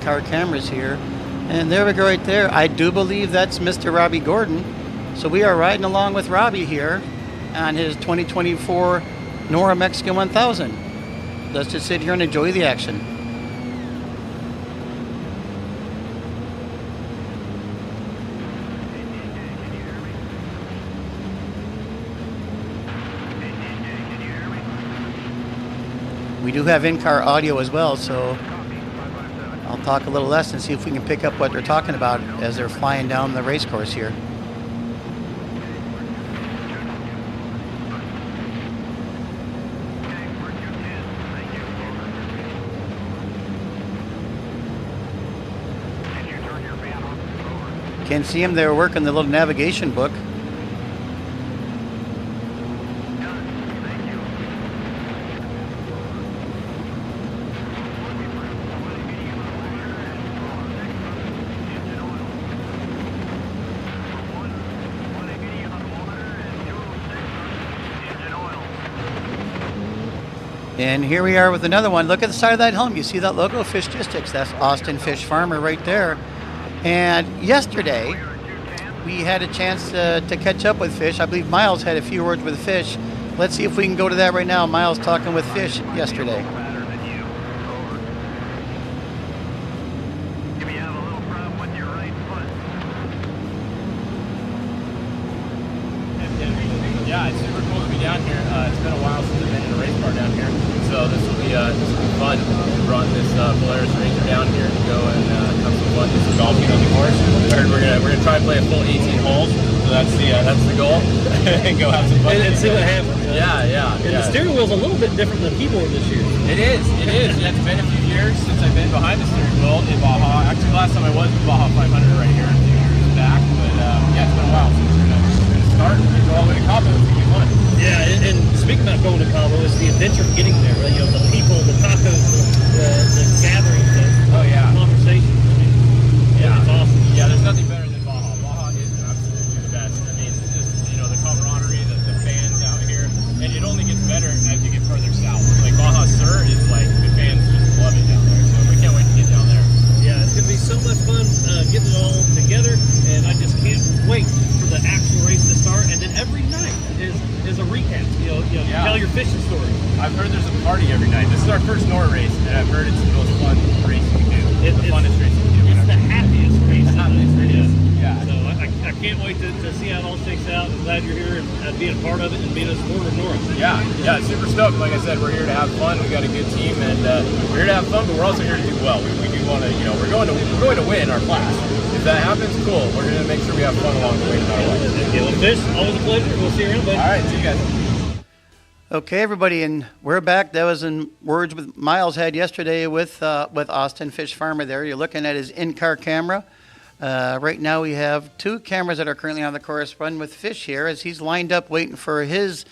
in-car cameras here. And there we go right there. I do believe that's Mr. Robbie Gordon. So we are riding along with Robbie here on his 2024 Norra Mexican 1000. Let's just sit here and enjoy the action. We do have in-car audio as well, so I'll talk a little less and see if we can pick up what they're talking about as they're flying down the race course here. Can see them, they were working the little navigation book. And here we are with another one. Look at the side of that helm. You see that logo, Fishistics. That's Austin Fish Farmer right there. And yesterday, we had a chance to catch up with Fish. I believe Miles had a few words with Fish. Let's see if we can go to that right now. Miles talking with Fish yesterday. Yeah, it's super cool to be down here. It's been a while since I've been in a race car down here, so this will be fun. We brought this Polaris Ranger down here to go and have some fun, do some golfing on the course. I heard we're gonna try and play a full 18 holes, so that's the goal, and go have some fun and see what happens. Yeah. And the steering wheel's a little bit different than the keyboard this year. It is. Yeah, it's been a few years since I've been behind the steering wheel in Baja. Actually, last time I was in Baja 500 right here a few years back, but yeah, it's been a while since we're gonna start and go all the way to Cabo. It's gonna be fun. Yeah, and speaking about going to Cabo, it's the adventure of getting there. Right? You know, the people, the tacos, the gatherings, the conversations. I mean, yeah, it's awesome. Yeah, there's nothing better than Baja. Baja is absolutely the best. I mean, just the camaraderie, the fans out here, and it only gets better as you get further south. Like Baja Sur is like the fans just love it down there. So we can't wait to get down there. Yeah, it's gonna be so much fun getting it all together, and I just can't wait for the actual race to start. And then every night is a recap. Tell your fishing story. I've heard there's a party every night. This is our first Norra race, and I've heard it's the most fun race you can do. It's the funnest race you can do. It's the happiest race. The happiest race. Yeah. So I can't wait to see how it all shakes out. I'm glad you're here and being a part of it and being a supporter of Norra. Yeah, super stoked. Like I said, we're here to have fun. We got a good team, and we're here to have fun, but we're also here to do well. We do want to, we're going to win our class. If that happens, cool. We're going to make sure we have fun along the way, no matter what. Okay, well, Fish, always a pleasure. We'll see you around, buddy. All right, see you guys. Okay, everybody, and we're back. That was in words with Miles had yesterday with Austin Fish Farmer there. You're looking at his in-car camera. Right now we have two cameras that are currently on the course run with Fish here as he's lined up waiting for his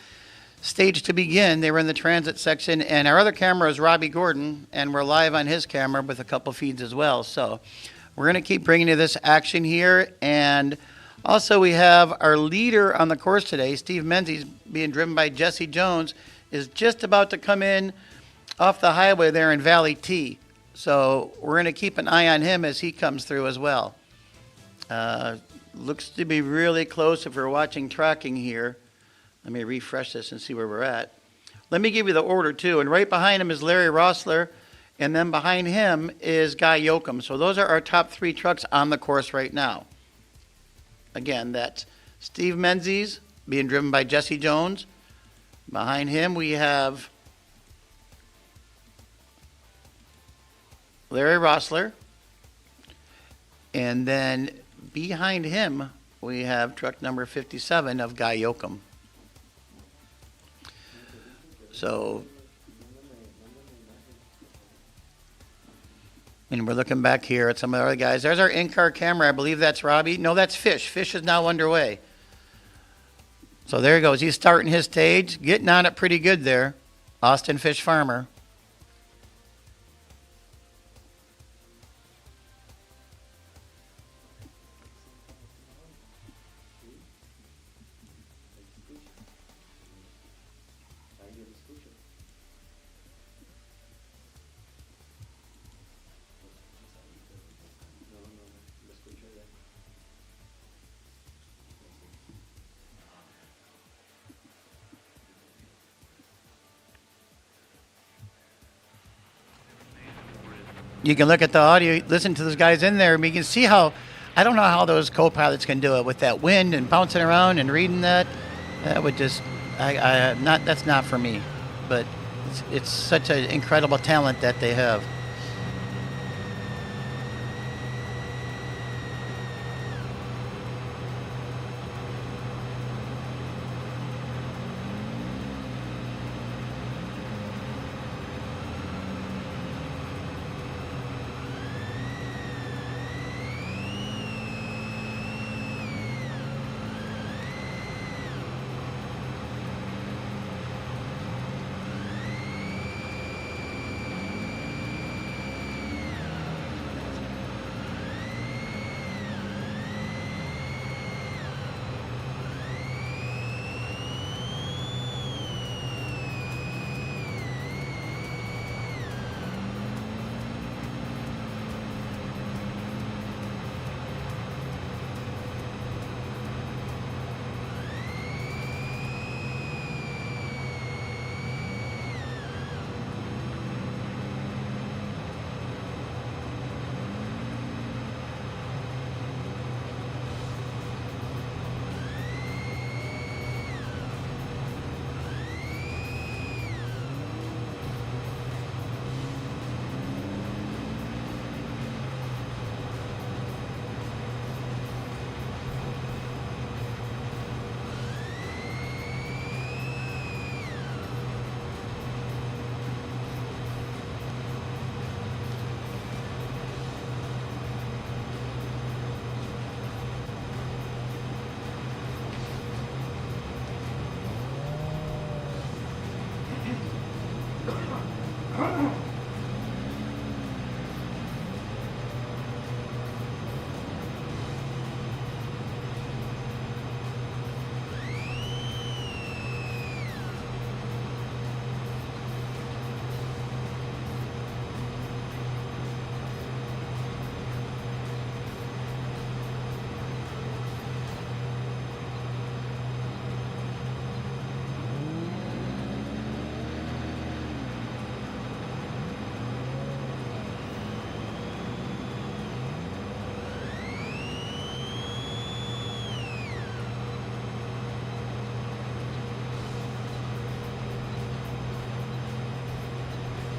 stage to begin. They were in the transit section, and our other camera is Robbie Gordon, and we're live on his camera with a couple feeds as well. So we're going to keep bringing you this action here, and also we have our leader on the course today, Steve Menzies, being driven by Jesse Jones, is just about to come in off the highway there in Valley T. So we're going to keep an eye on him as he comes through as well. Looks to be really close if we're watching tracking here. Let me refresh this and see where we're at. Let me give you the order too. And right behind him is Larry Rossler. And then behind him is Guy Yoakum. So those are our top three trucks on the course right now. Again, that's Steve Menzies being driven by Jesse Jones. Behind him we have Larry Rossler. And then behind him we have truck number 57 of Guy Yoakum. So, and we're looking back here at some of the other guys. There's our in-car camera. I believe that's Robbie. No, that's Fish. Fish is now underway. So there he goes. He's starting his stage, getting on it pretty good there. Austin Fish Farmer. You can look at the audio, listen to those guys in there. I mean, you can see how, I don't know how those co-pilots can do it with that wind and bouncing around and reading that. That would just, that's not for me. But it's such an incredible talent that they have.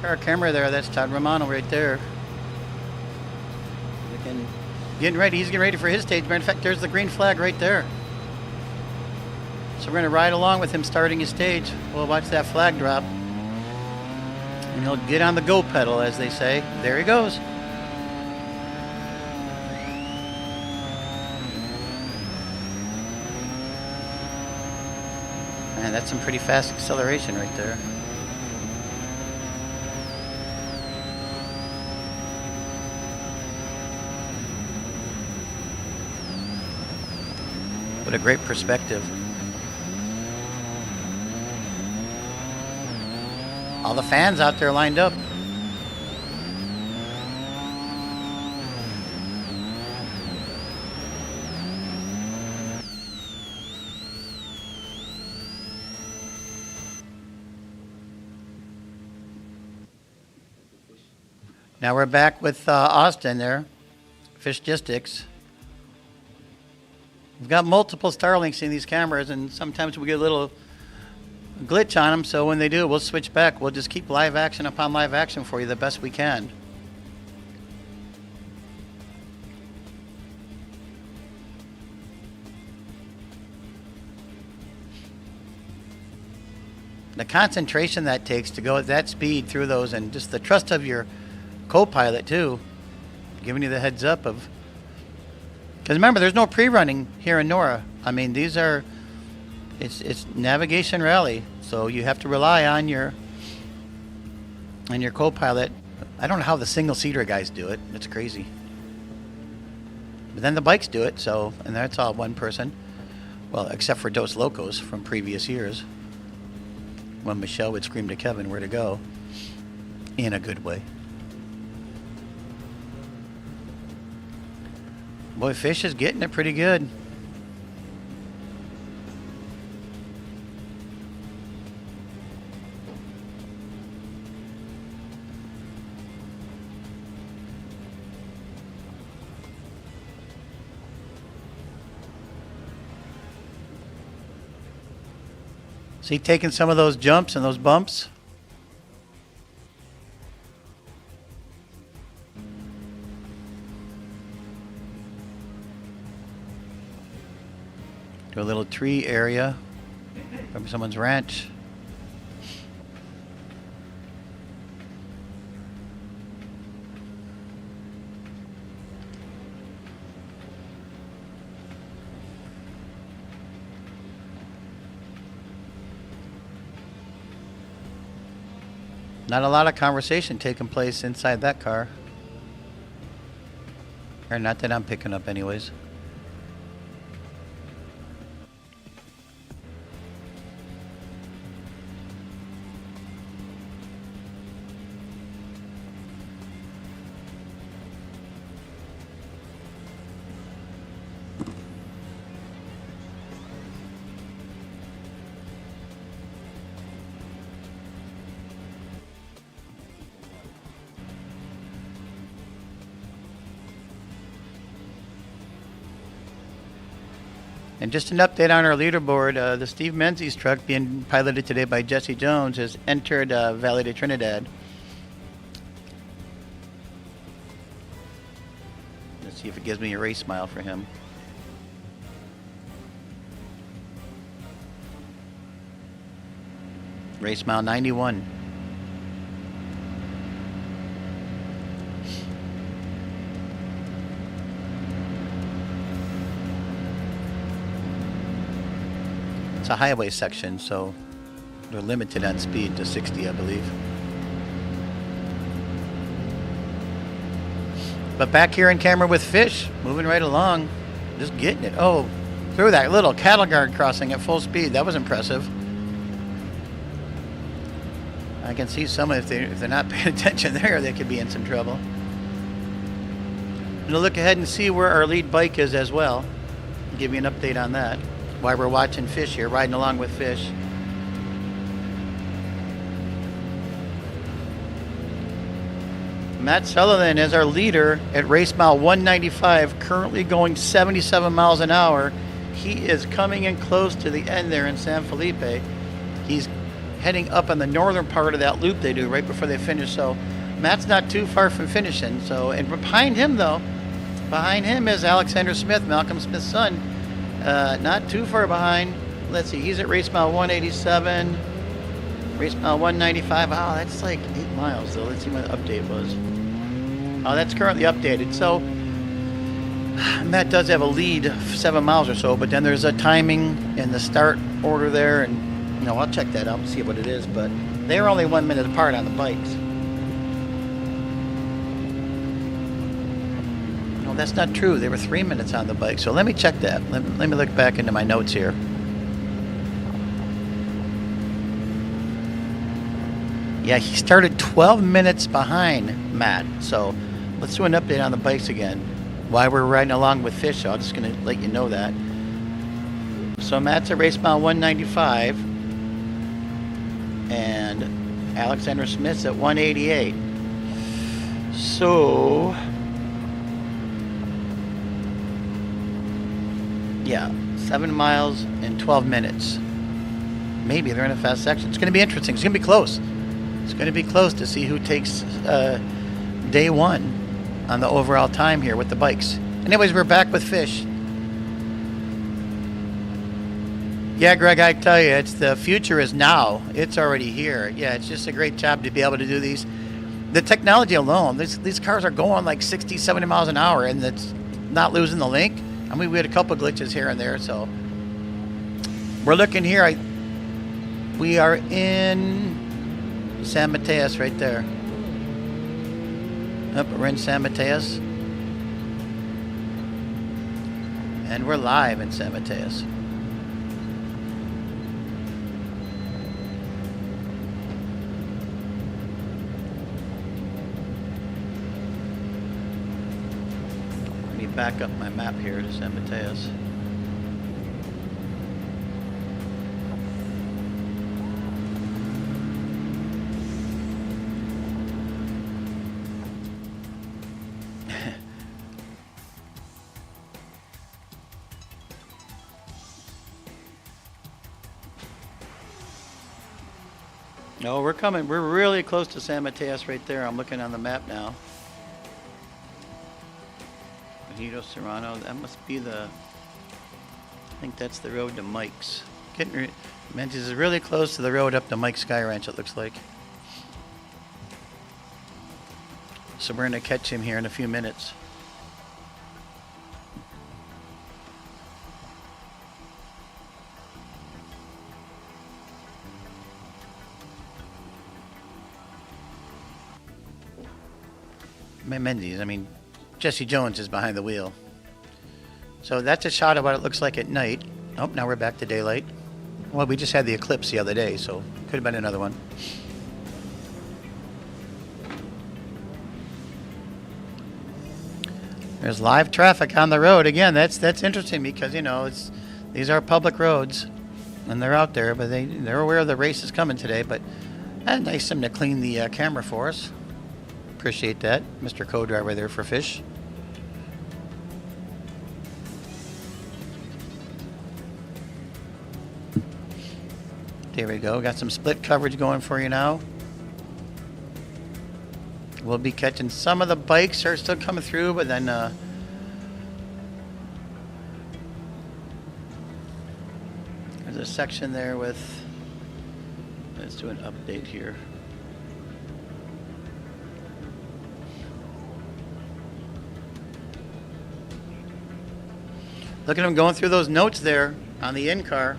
Our camera there, that's Todd Romano right there. Getting ready, he's getting ready for his stage. Matter of fact, there's the green flag right there. So we're gonna ride along with him starting his stage. We'll watch that flag drop. And he'll get on the go pedal, as they say. There he goes. Man, that's some pretty fast acceleration right there. What a great perspective. All the fans out there lined up. Now we're back with Austin there, Fishgistics. We've got multiple Starlinks in these cameras, and sometimes we get a little glitch on them, so when they do, we'll switch back. We'll just keep live action upon live action for you the best we can. The concentration that takes to go at that speed through those, and just the trust of your co-pilot too, giving you the heads up of, because remember, there's no pre-running here in Norra. I mean, these are, it's navigation rally, so you have to rely on your co-pilot. I don't know how the single-seater guys do it. It's crazy. But then the bikes do it, so, and that's all one person. Well, except for Dos Locos from previous years, when Michelle would scream to Kevin where to go, in a good way. Boy, Fish is getting it pretty good. See, taking some of those jumps and those bumps. To a little tree area from someone's ranch. Not a lot of conversation taking place inside that car. Or not that I'm picking up anyways. And just an update on our leaderboard, the Steve Menzies truck being piloted today by Jesse Jones has entered Valley de Trinidad. Let's see if it gives me a race mile for him. Race mile 91. It's a highway section, so they're limited on speed to 60, I believe. But back here in camera with Fish, moving right along, just getting it. Oh, through that little cattle guard crossing at full speed. That was impressive. I can see some, if they're not paying attention there, they could be in some trouble. I'm gonna look ahead and see where our lead bike is as well. Give you an update on that. While we're watching Fish here, riding along with Fish. Matt Sutherland is our leader at race mile 195, currently going 77 miles an hour. He is coming in close to the end there in San Felipe. He's heading up on the northern part of that loop they do right before they finish. So Matt's not too far from finishing. So, and behind him though, behind him is Alexander Smith, Malcolm Smith's son. Not too far behind. Let's see, he's at race mile 187, race mile 195. Oh, that's like 8 miles though. Let's see what the update was. Oh, that's currently updated. So Matt does have a lead of 7 miles or so, but then there's a timing in the start order there, and I'll check that out and see what it is, but they're only 1 minute apart on the bikes. No, that's not true. They were 3 minutes on the bike, so let me check that. Let me look back into my notes here. Yeah, he started 12 minutes behind Matt, so let's do an update on the bikes again. While we're riding along with Fish, so I'm just going to let you know that. So Matt's at race mile 195. And Alexander Smith's at 188. So, yeah, 7 miles in 12 minutes. Maybe they're in a fast section. It's going to be interesting. It's going to be close. It's going to be close to see who takes day one on the overall time here with the bikes. Anyways, we're back with Fish. Yeah, Greg, I tell you, it's the future is now. It's already here. Yeah, it's just a great job to be able to do these. The technology alone, these cars are going like 60, 70 miles an hour, and it's not losing the link. I mean, we had a couple glitches here and there, so we're looking here. We are in San Mateus right there. Yep, we're in San Mateus. And we're live in San Mateus. Back up my map here to San Mateus. No, we're coming. We're really close to San Mateos right there. I'm looking on the map now. Ejido Serrano. That must be the. I think that's the road to Mike's. Menzies is really close to the road up to Mike's Sky Ranch, it looks like. So we're going to catch him here in a few minutes. Menzies, I mean, Jesse Jones is behind the wheel. So that's a shot of what it looks like at night. Oh, now we're back to daylight. Well, we just had the eclipse the other day, so could have been another one. There's live traffic on the road. Again, that's interesting because, you know, these are public roads and they're out there, but they're aware the race is coming today. But nice of them to clean the camera for us. Appreciate that, Mr. Co-Driver there for Fish. There we go. Got some split coverage going for you now. We'll be catching some of the bikes are still coming through, but then there's a section there with. Let's do an update here. Look at him going through those notes there on the in-car,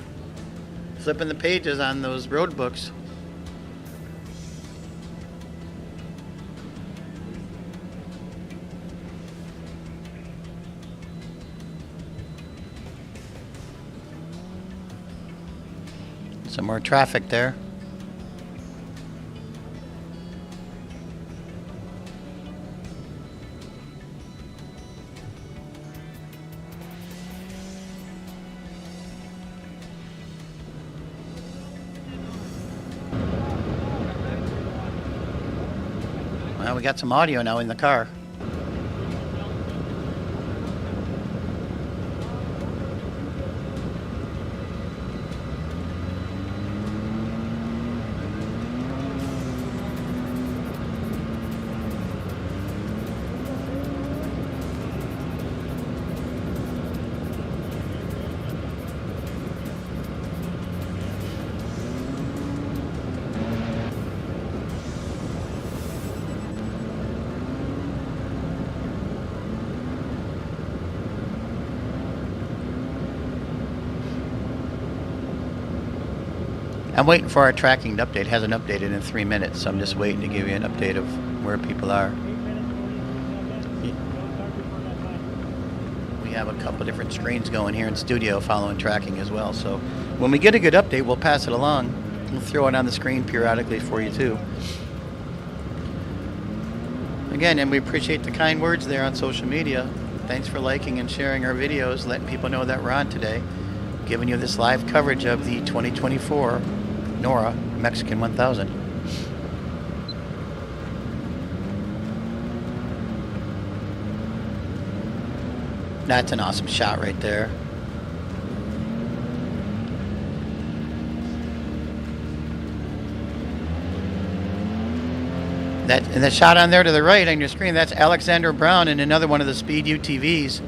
flipping the pages on those road books. Some more traffic there. Well, we got some audio now in the car. I'm waiting for our tracking to update. It hasn't updated in 3 minutes, so I'm just waiting to give you an update of where people are. We have a couple different screens going here in studio following tracking as well. So when we get a good update, we'll pass it along. We'll throw it on the screen periodically for you too. Again, and we appreciate the kind words there on social media. Thanks for liking and sharing our videos, letting people know that we're on today. Giving you this live coverage of the 2024 Norra Mexican 1000. That's an awesome shot right there. And the shot on there to the right on your screen, that's Alexander Brown in another one of the Speed UTVs.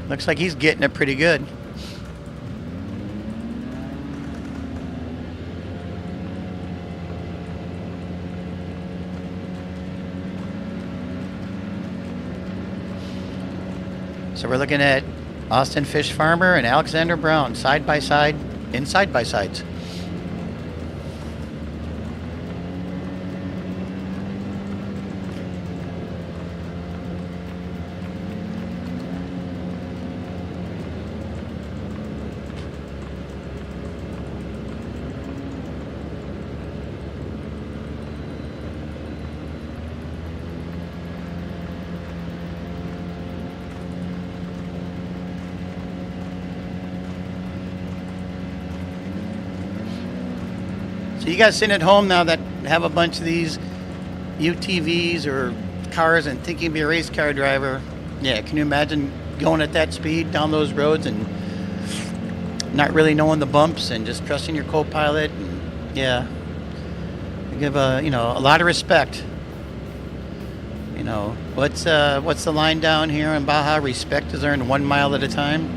Looks like he's getting it pretty good. So we're looking at Austin Fish Farmer and Alexander Brown side by side in side by sides. So you guys sitting at home now that have a bunch of these UTVs or cars and think you'd be a race car driver, yeah, can you imagine going at that speed down those roads and not really knowing the bumps and just trusting your co-pilot and Yeah. I give a lot of respect. What's the line down here in Baja? Respect is earned 1 mile at a time.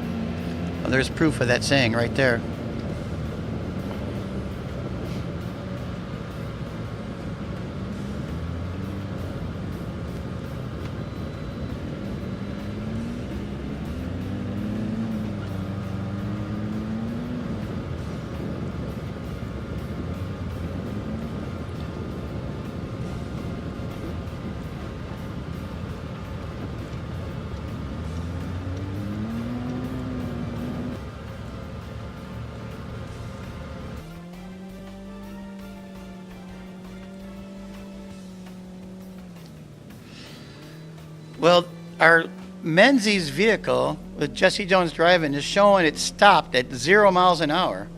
Well, there's proof of that saying right there. Well, our Menzies vehicle with Jesse Jones driving is showing it stopped at 0 miles an hour.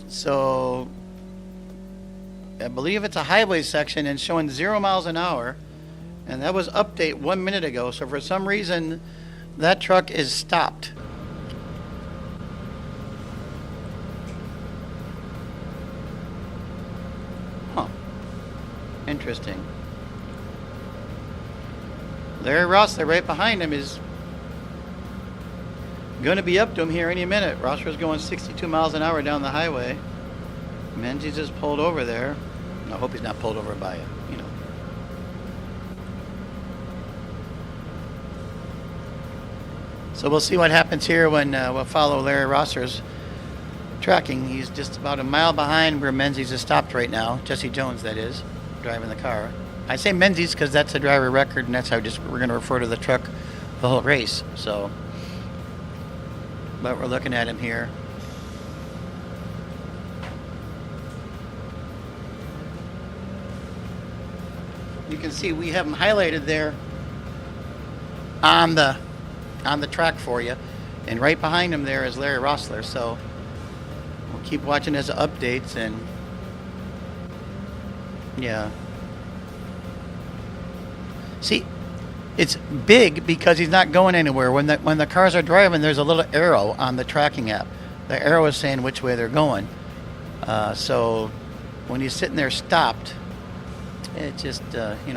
So I believe it's a highway section and showing 0 miles an hour. And that was update 1 minute ago. So for some reason, that truck is stopped. Huh. Interesting. Larry Rossler right behind him is going to be up to him here any minute. Rossler's going 62 miles an hour down the highway. Menzies just pulled over there. I hope he's not pulled over by it, So we'll see what happens here when we'll follow Larry Rossler's tracking. He's just about a mile behind where Menzies is stopped right now. Jesse Jones, that is, driving the car. I say Menzies because that's a driver record, and that's how we're going to refer to the truck the whole race. So, but we're looking at him here. You can see we have him highlighted there on the track for you, and right behind him there is Larry Rossler. So we'll keep watching his updates, and yeah. See, it's big because he's not going anywhere. When the cars are driving, there's a little arrow on the tracking app. The arrow is saying which way they're going. So when he's sitting there stopped, it just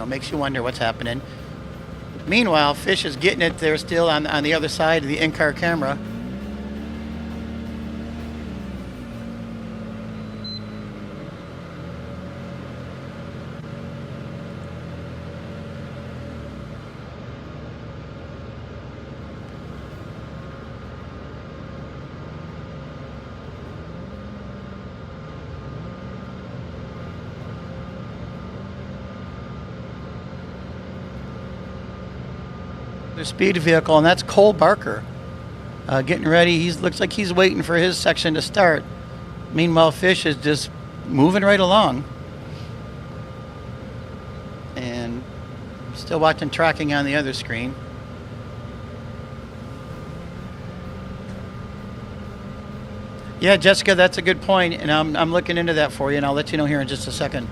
makes you wonder what's happening. Meanwhile, Fish is getting it there still on the other side of the in-car camera. The speed vehicle, and that's Cole Barker getting ready. Looks like he's waiting for his section to start. Meanwhile, Fish is just moving right along, and still watching tracking on the other screen. Yeah, Jessica, that's a good point, and I'm looking into that for you, and I'll let you know here in just a second.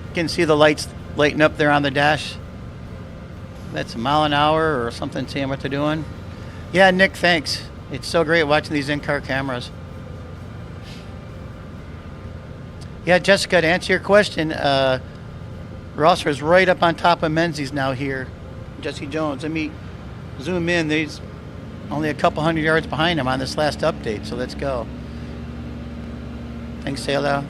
You can see the lights lighting up there on the dash. That's a mile an hour or something, seeing what they're doing. Yeah, Nick, thanks. It's so great watching these in-car cameras. Yeah, Jessica, to answer your question, Rosser is right up on top of Menzies now here. Jesse Jones. Let me zoom in. There's only a couple hundred yards behind him on this last update, so let's go. Thanks, Sayla.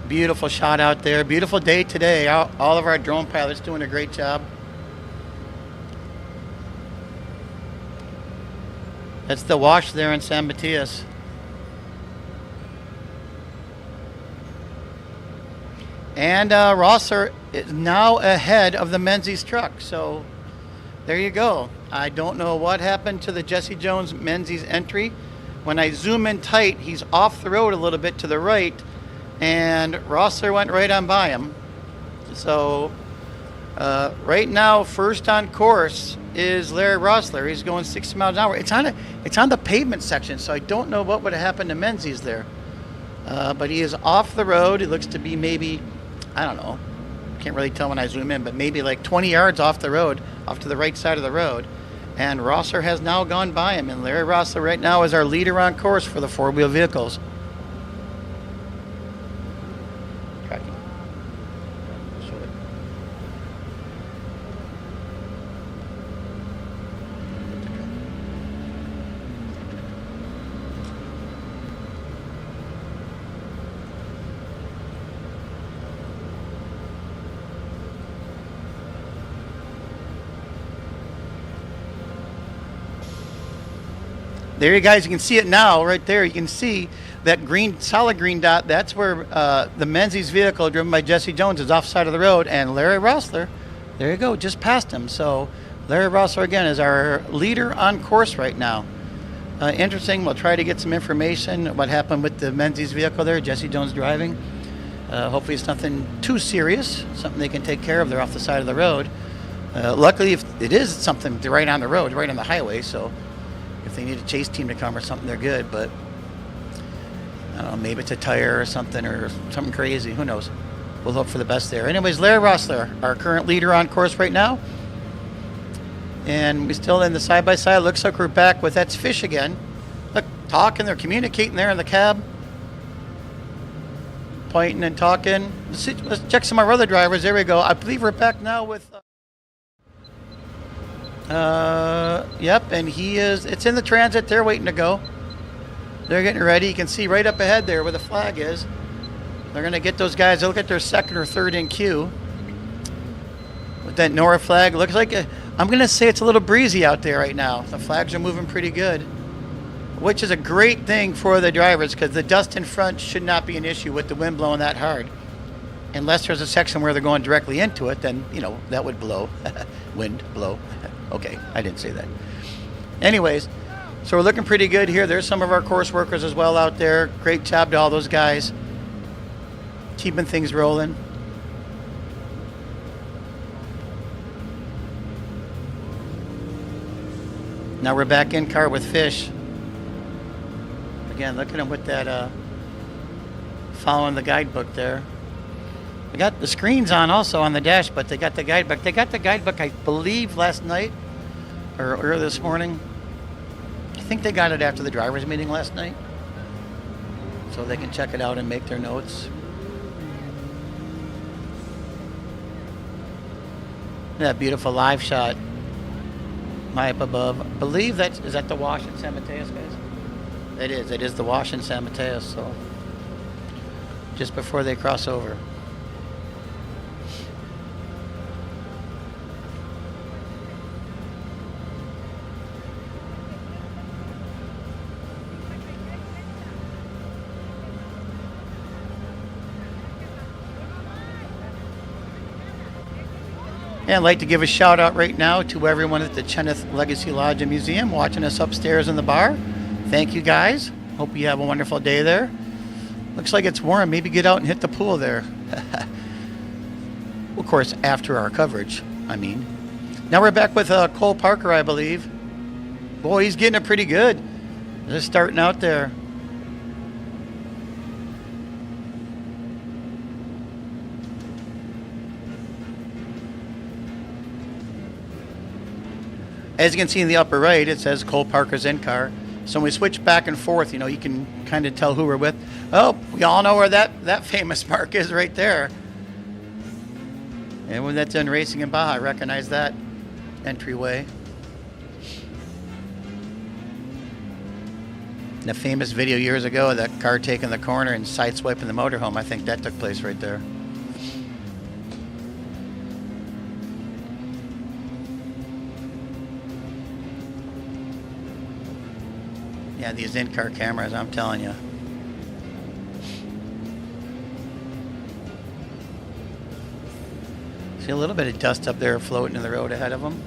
Beautiful shot out there. Beautiful day today. All of our drone pilots doing a great job. That's the wash there in San Matias. And Rosser is now ahead of the Menzies truck. So there you go. I don't know what happened to the Jesse Jones Menzies entry. When I zoom in tight, he's off the road a little bit to the right, and Rosser went right on by him. So right now, first on course is Larry Rossler. He's going 60 miles an hour. It's on the pavement section, so I don't know what would have happened to Menzies there. But he is off the road. It looks to be maybe, I don't know, can't really tell when I zoom in, but maybe like 20 yards off the road, off to the right side of the road. And Rossler has now gone by him, and Larry Rossler right now is our leader on course for the four-wheel vehicles. Tracking. Show it. There you guys, you can see it now right there. You can see that green, solid green dot. That's where the Menzies vehicle driven by Jesse Jones is off side of the road, and Larry Rossler, there you go, just passed him. So Larry Rossler again is our leader on course right now. Interesting. We'll try to get some information what happened with the Menzies vehicle there, Jesse Jones driving. Hopefully it's nothing too serious, something they can take care of. They're off the side of the road. Luckily, if it is something right on the road, right on the highway, so if they need a chase team to come or something, they're good. But I don't know, maybe it's a tire or something crazy. Who knows? We'll hope for the best there. Anyways, Larry Rossler, our current leader on course right now. And we're still in the side-by-side. Looks like we're back with that's Fish again. Look, talking, they're communicating there in the cab. Pointing and talking. Let's check some of our other drivers. There we go. I believe we're back now with... Yep, and it's in the transit. They're waiting to go. They're getting ready. You can see right up ahead there where the flag is. They're going to get those guys. They'll get their second or third in queue. With that Norra flag. Looks like, I'm going to say it's a little breezy out there right now. The flags are moving pretty good. Which is a great thing for the drivers because the dust in front should not be an issue with the wind blowing that hard. Unless there's a section where they're going directly into it, then, that would blow. Wind, blow. Okay, I didn't say that. Anyways, so we're looking pretty good here. There's some of our course workers as well out there. Great job to all those guys. Keeping things rolling. Now we're back in car with Fish. Again, look at him with that, following the guidebook there. They got the screens on also on the dash, but they got the guidebook. They got the guidebook, I believe, last night or earlier this morning. I think they got it after the drivers' meeting last night, so they can check it out and make their notes. That beautiful live shot, high up above. I believe is that the wash in San Mateos, guys? It is the wash in San Mateos, so just before they cross over. And I'd like to give a shout out right now to everyone at the Cheneth Legacy Lodge and Museum watching us upstairs in the bar. Thank you guys. Hope you have a wonderful day there. Looks like it's warm. Maybe get out and hit the pool there. Of course, after our coverage, I mean. Now we're back with Cole Parker, I believe. Boy, he's getting it pretty good. Just starting out there. As you can see in the upper right, it says Cole Parker's in car. So when we switch back and forth, you can kind of tell who we're with. Oh, we all know where that famous mark is right there. And when that's done racing in Baja, I recognize that entryway. The famous video years ago, that car taking the corner and sideswiping the motorhome, I think that took place right there. Yeah, these in-car cameras, I'm telling you. See a little bit of dust up there floating in the road ahead of them.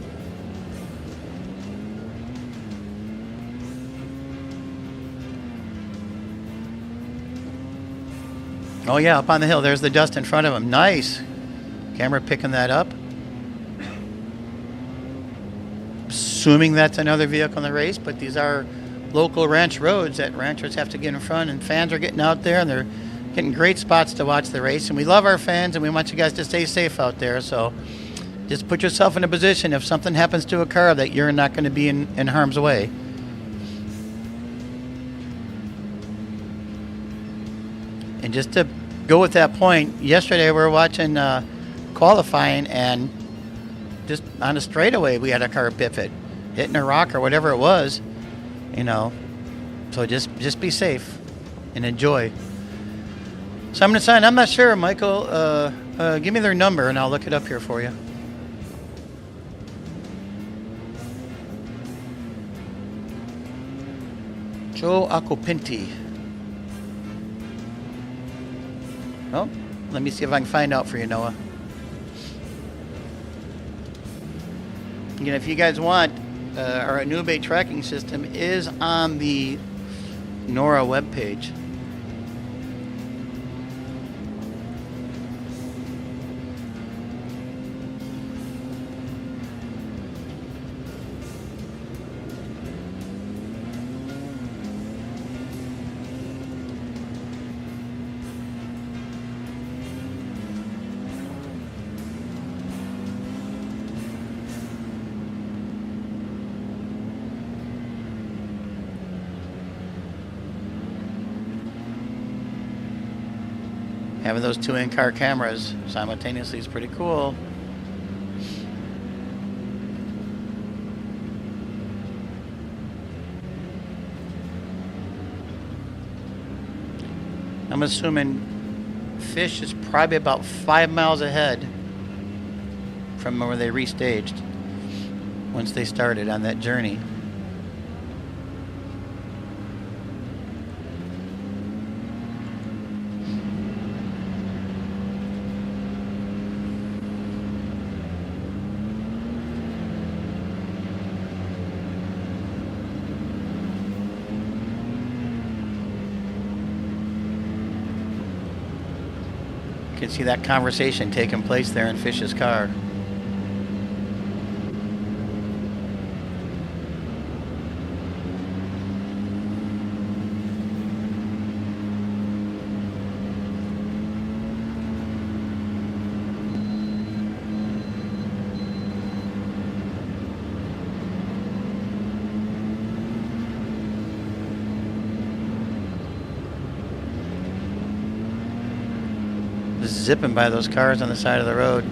Oh yeah, up on the hill, there's the dust in front of them. Nice. Camera picking that up. Assuming that's another vehicle in the race, but these are local ranch roads that ranchers have to get in front, and fans are getting out there and they're getting great spots to watch the race. And we love our fans and we want you guys to stay safe out there. So just put yourself in a position if something happens to a car that you're not going to be in harm's way. And just to go with that point, yesterday we were watching qualifying, and just on a straightaway we had a car pivot, hitting a rock or whatever it was, you know. So just be safe and enjoy. So I'm going to sign. I'm not sure, Michael. Give me their number and I'll look it up here for you. Joe Acopinti. Oh, let me see if I can find out for you, Noah. Again, if you guys want, our Anube tracking system is on the Norra webpage. Having those two in-car cameras simultaneously is pretty cool. I'm assuming Fish is probably about 5 miles ahead from where they restaged once they started on that journey. You can see that conversation taking place there in Fish's car. Zipping by those cars on the side of the road.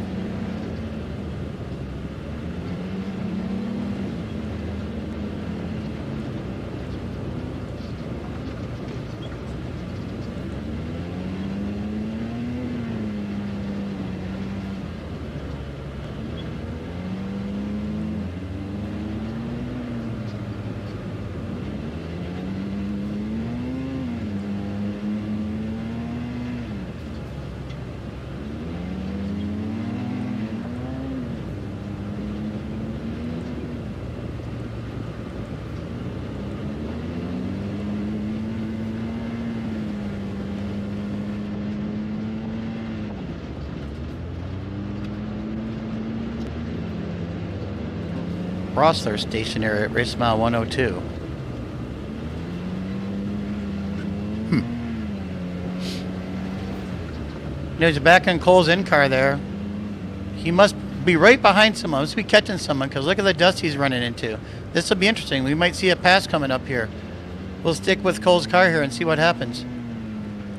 Rossler stationary at race mile 102. There's back in Cole's in-car there. He must be right behind someone. Must be catching someone, because look at the dust he's running into. This will be interesting. We might see a pass coming up here. We'll stick with Cole's car here and see what happens.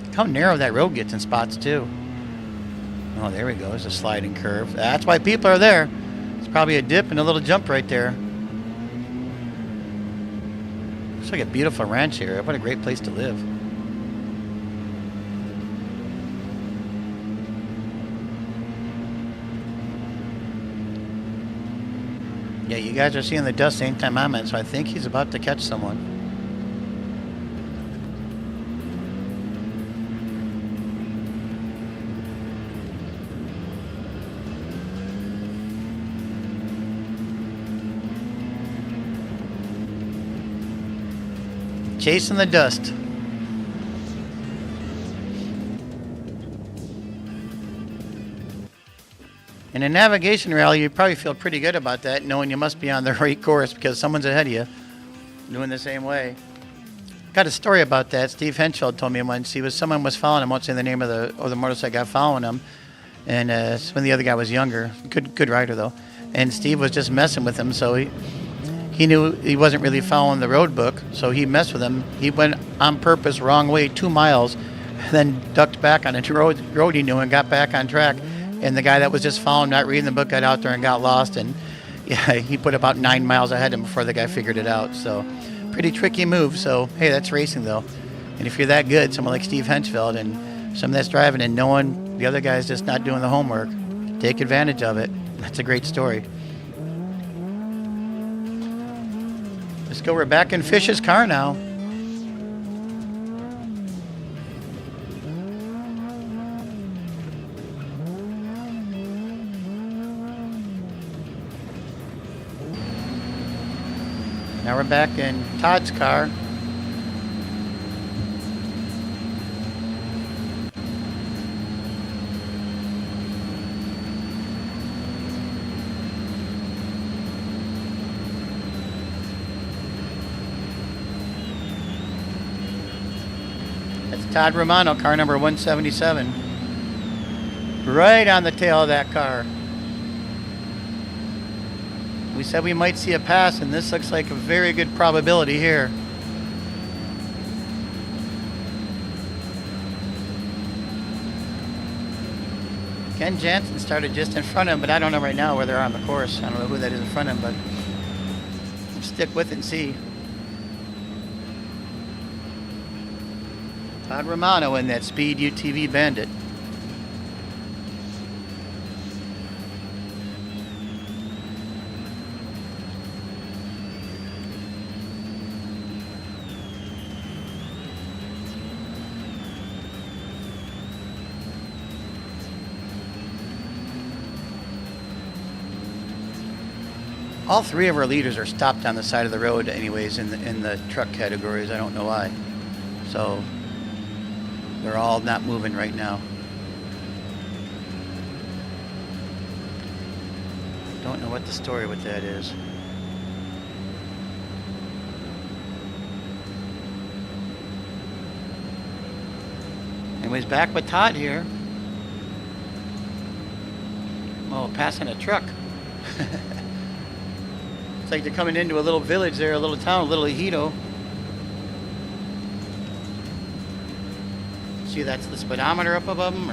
Look how narrow that road gets in spots too. Oh, there we go. There's a sliding curve. That's why people are there. It's probably a dip and a little jump right there. Looks like a beautiful ranch area. What a great place to live. Yeah, you guys are seeing the dust same time I'm in, so I think he's about to catch someone. Chasing the dust. In a navigation rally, you probably feel pretty good about that, knowing you must be on the right course because someone's ahead of you doing the same way. Got a story about that. Steve Henschel told me once someone was following him. I won't say the name of the motorcycle guy following him, and it's when the other guy was younger. Good rider though, and Steve was just messing with him. So he knew he wasn't really following the road book, so he messed with him. He went on purpose wrong way 2 miles, then ducked back on a road he knew and got back on track. And the guy that was just following, not reading the book, got out there and got lost. And yeah, he put about 9 miles ahead of him before the guy figured it out. So pretty tricky move. So, hey, that's racing, though. And if you're that good, someone like Steve Henschfeld and someone that's driving and knowing the other guy's just not doing the homework, take advantage of it. That's a great story. Let's go. We're back in Fish's car now. Now we're back in Todd's car. That's Todd Romano, car number 177. Right on the tail of that car. We said we might see a pass, and this looks like a very good probability here. Ken Jansen started just in front of him, but I don't know right now where they're on the course. I don't know who that is in front of him, but we'll stick with it and see. Todd Romano in that Speed UTV Bandit. All three of our leaders are stopped on the side of the road anyways in the truck categories. I don't know why. So they're all not moving right now. Don't know what the story with that is. Anyways, back with Todd here. Oh, passing a truck. It's like they're coming into a little village there, a little town, a little Ejido. See, that's the speedometer up above them?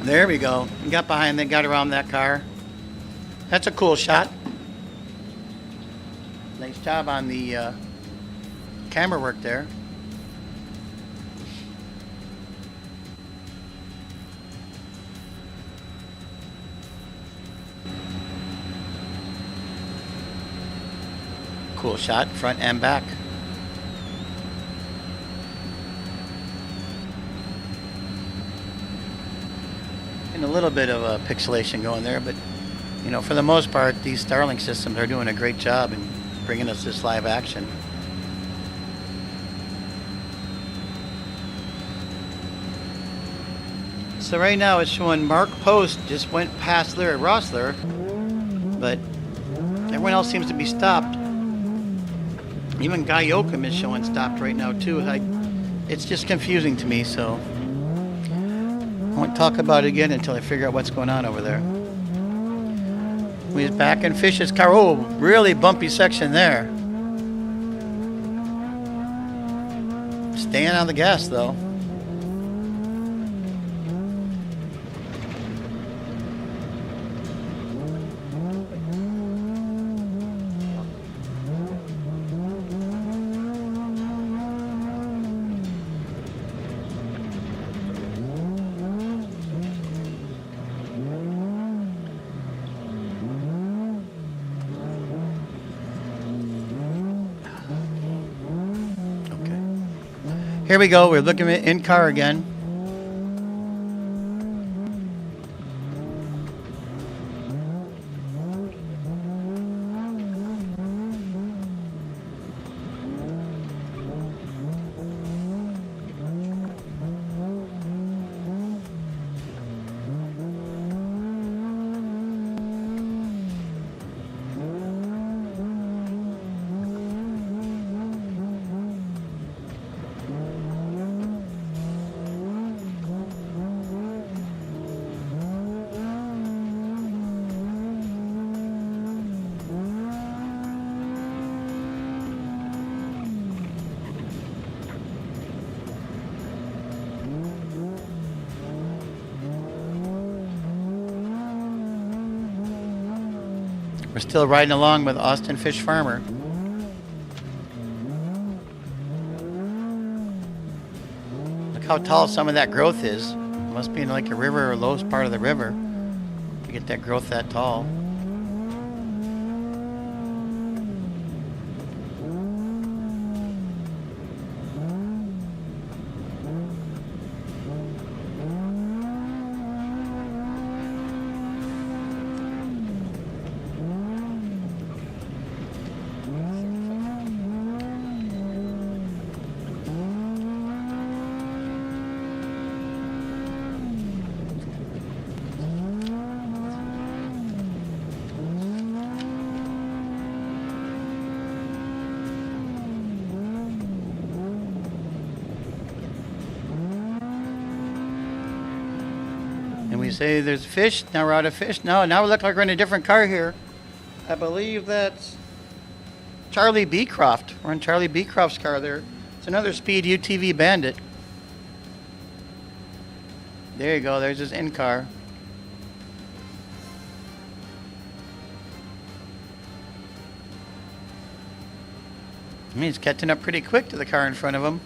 There we go. He got behind, then got around that car. That's a cool shot. Nice job on the camera work there. Cool shot, front and back. And a little bit of a pixelation going there, but you know, for the most part, these Starlink systems are doing a great job in bringing us this live action. So right now it's showing Mark Post just went past Larry Rossler, but everyone else seems to be stopped. Even Guy Yoakum is showing stopped right now too. It's just confusing to me, so I won't talk about it again until I figure out what's going on over there. We're back in Fish's car. Oh, really bumpy section there. Staying on the gas though. Here we go. We're looking at in car again. We're still riding along with Austin Fish Farmer. Look how tall some of that growth is. It must be in like a river or lowest part of the river to get that growth that tall. And we say there's fish, now we're out of fish. Now we look like we're in a different car here. I believe that's Charlie Beecroft. We're in Charlie Beecroft's car there. It's another Speed UTV Bandit. There you go, there's his in-car. I mean, he's catching up pretty quick to the car in front of him.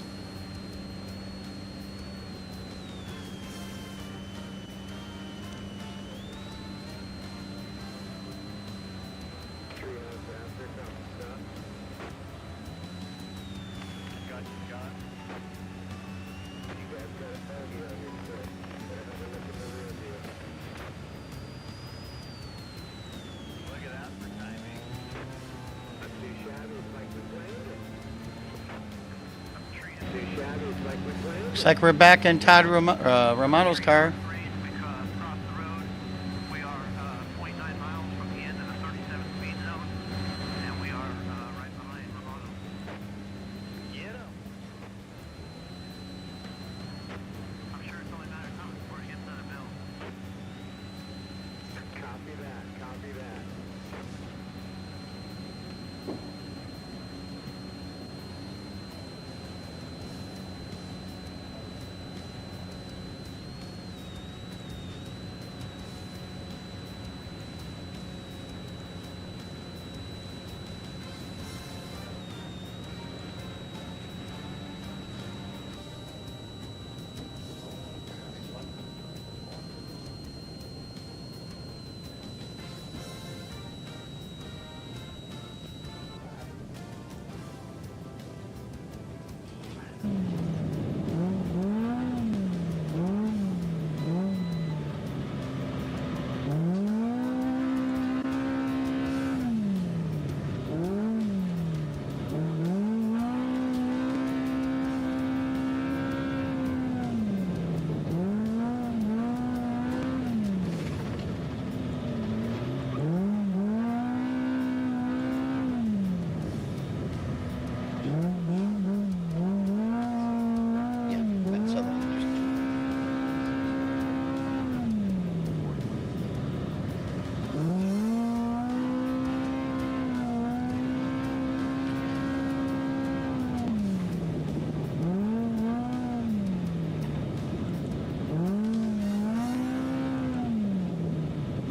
Looks like we're back in Todd Romano's car.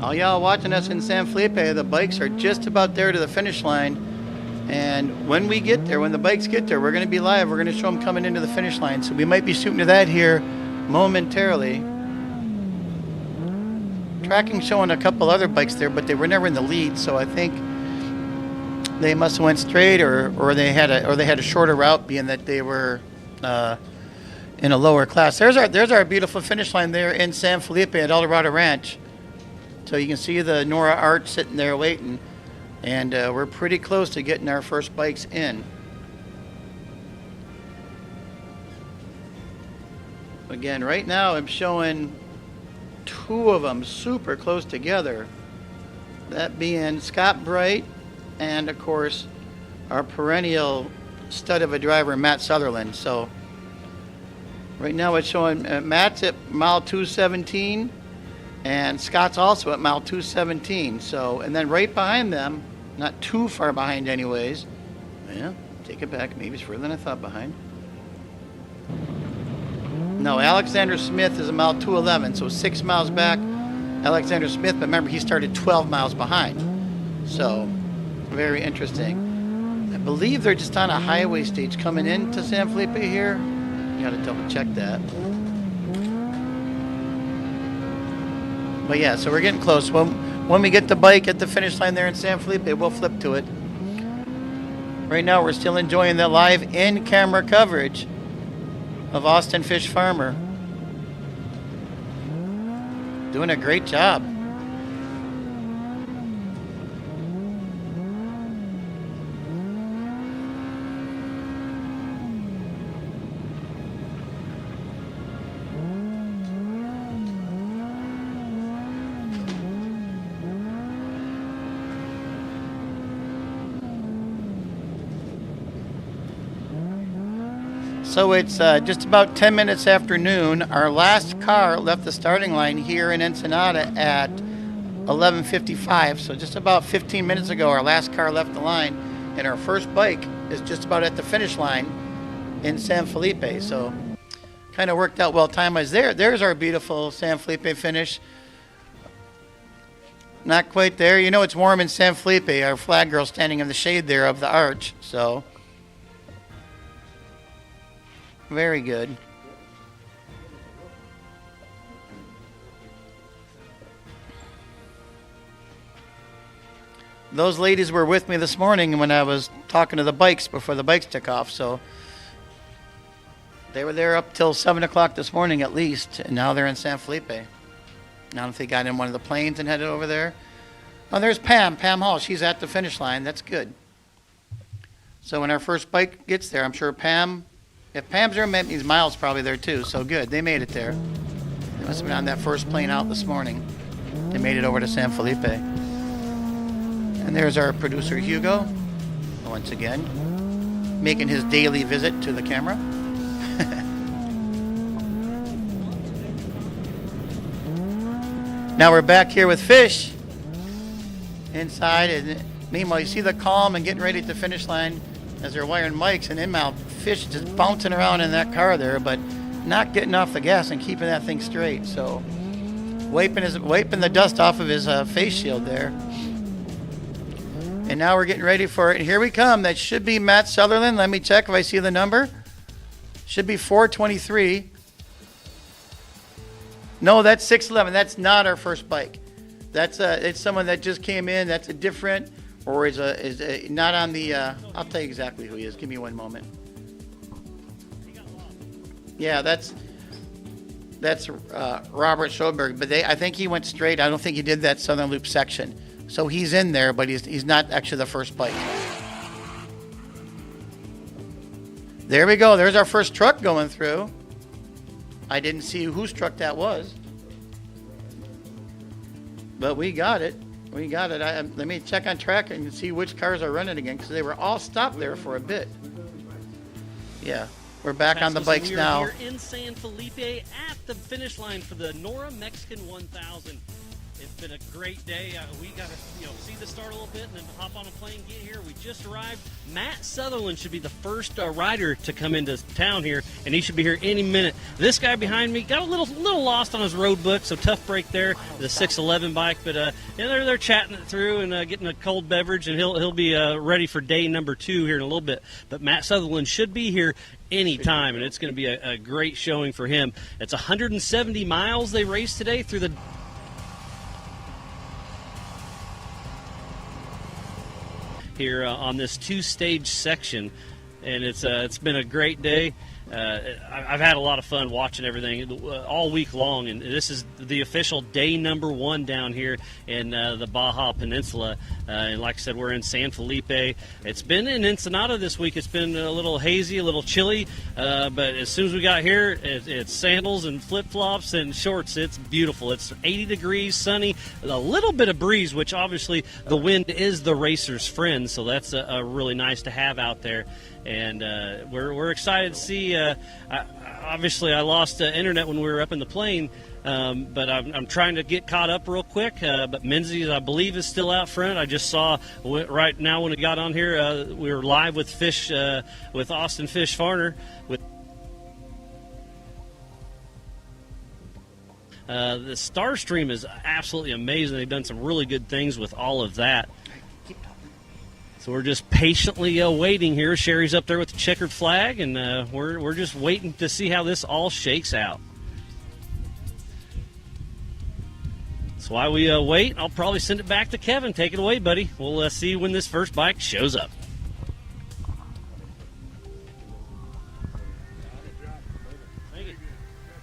All y'all watching us in San Felipe, the bikes are just about there to the finish line. And when we get there, when the bikes get there, we're going to be live. We're going to show them coming into the finish line. So we might be shooting to that here momentarily. Tracking showing a couple other bikes there, but they were never in the lead. So I think they must have went straight, or they had a shorter route, being that they were in a lower class. There's our beautiful finish line there in San Felipe at El Dorado Ranch. So you can see the Norra Art sitting there waiting, and we're pretty close to getting our first bikes in. Again, right now I'm showing two of them super close together. That being Scott Bright and, of course, our perennial stud of a driver, Matt Sutherland. So right now it's showing Matt's at mile 217. And Scott's also at mile 217. So, and then right behind them, not too far behind anyways. Yeah, take it back. Maybe it's further than I thought behind. No, Alexander Smith is at mile 211, so 6 miles back. Alexander Smith, but remember, he started 12 miles behind. So, very interesting. I believe they're just on a highway stage coming into San Felipe here. You gotta double check that. But yeah, so we're getting close. When we get the bike at the finish line there in San Felipe, we'll flip to it. Right now, we're still enjoying the live in-camera coverage of Austin Fish Farmer. Doing a great job. So it's just about 10 minutes after noon. Our last car left the starting line here in Ensenada at 11:55. So just about 15 minutes ago, our last car left the line, and our first bike is just about at the finish line in San Felipe. So kind of worked out well time-wise. There's our beautiful San Felipe finish. Not quite there. You know it's warm in San Felipe. Our flag girl standing in the shade there of the arch. So very good. Those ladies were with me this morning when I was talking to the bikes before the bikes took off. So they were there up till 7 o'clock this morning at least. And now they're in San Felipe. I don't know if they got in one of the planes and headed over there. Oh, there's Pam Hall. She's at the finish line. That's good. So when our first bike gets there, I'm sure if Pam's there, that means Miles probably there too. So good. They made it there. They must have been on that first plane out this morning. They made it over to San Felipe. And there's our producer, Hugo, once again, making his daily visit to the camera. Now we're back here with Fish inside. And meanwhile, you see the calm and getting ready at the finish line as they're wiring mics, and inbound Fish just bouncing around in that car there, but not getting off the gas and keeping that thing straight. So wiping the dust off of his face shield there. And now we're getting ready for it. Here we come. That should be Matt Sutherland. Let me check if I see the number. Should be 423. No, that's 611. That's not our first bike. It's someone that just came in. That's a different, or is not on the. I'll tell you exactly who he is. Give me one moment. Yeah, that's Robert Schoberg, but I think he went straight. I don't think he did that Southern Loop section. So he's in there, but he's not actually the first bike. There we go. There's our first truck going through. I didn't see whose truck that was, but we got it. We got it. Let me check on track and see which cars are running again, because they were all stopped there for a bit. Yeah. We're back on the bikes now. We're here in San Felipe at the finish line for the Norra Mexican 1000. It's been a great day. We got to see the start a little bit and then hop on a plane, get here. We just arrived. Matt Sutherland should be the first rider to come into town here, and he should be here any minute. This guy behind me got a little lost on his road book, so tough break there, the 611 bike. But they're chatting it through and getting a cold beverage, and he'll be ready for day number 2 here in a little bit. But Matt Sutherland should be here anytime, and it's going to be a great showing for him. It's 170 miles they raced today through the here on this 2-stage section, and it's been a great day. I've had a lot of fun watching everything all week long, and this is the official day number 1 down here in the Baja Peninsula. And like I said, we're in San Felipe. It's been in Ensenada this week. It's been a little hazy, a little chilly, but as soon as we got here, it's sandals and flip-flops and shorts. It's beautiful. It's 80 degrees, sunny, a little bit of breeze, which obviously the wind is the racer's friend, so that's really nice to have out there. And we're excited to see. Obviously, I lost internet when we were up in the plane, but I'm trying to get caught up real quick. But Menzies, I believe, is still out front. I just saw right now when we got on here, we were live with Fish, with Austin Fish Farmer. The Star Stream is absolutely amazing. They've done some really good things with all of that. So we're just patiently waiting here. Sherry's up there with the checkered flag, and we're just waiting to see how this all shakes out. So while we wait, I'll probably send it back to Kevin. Take it away, buddy. We'll see when this first bike shows up.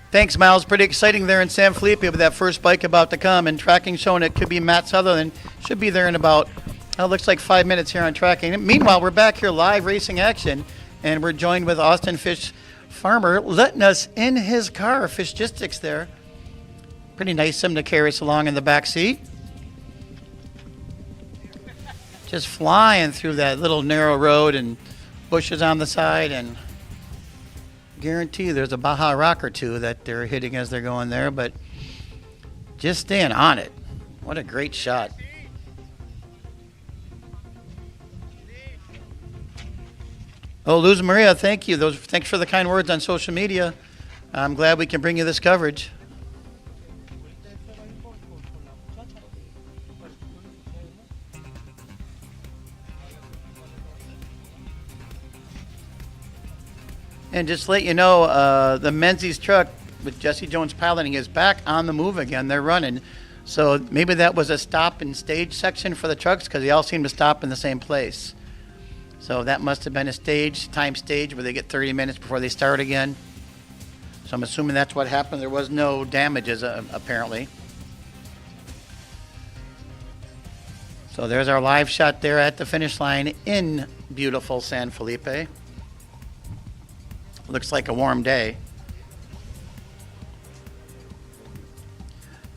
Thanks, Miles. Pretty exciting there in San Felipe with that first bike about to come, and tracking showing it could be Matt Sutherland. Should be there in about, looks like 5 minutes here on tracking. And meanwhile, we're back here live racing action, and we're joined with Austin Fish Farmer letting us in his car, Fishgistics there. Pretty nice of him to carry us along in the back seat. Just flying through that little narrow road and bushes on the side, and guarantee there's a Baja rock or two that they're hitting as they're going there, but just staying on it. What a great shot. Oh, Luz Maria, thank you. Thanks for the kind words on social media. I'm glad we can bring you this coverage. And just to let you know, the Menzies truck with Jesse Jones piloting is back on the move again. They're running. So maybe that was a stop and stage section for the trucks, because they all seem to stop in the same place. So that must have been a time stage where they get 30 minutes before they start again. So I'm assuming that's what happened. There was no damages, apparently. So there's our live shot there at the finish line in beautiful San Felipe. Looks like a warm day.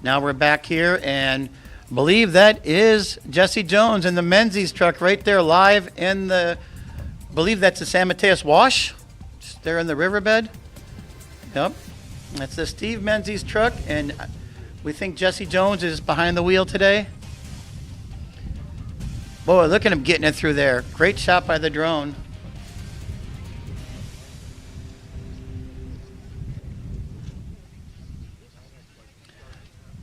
Now we're back here, and believe that is Jesse Jones in the Menzies truck right there live in the, believe that's the San Mateos Wash, just there in the riverbed. Yep, that's the Steve Menzies truck, and we think Jesse Jones is behind the wheel today. Boy, look at him getting it through there. Great shot by the drone.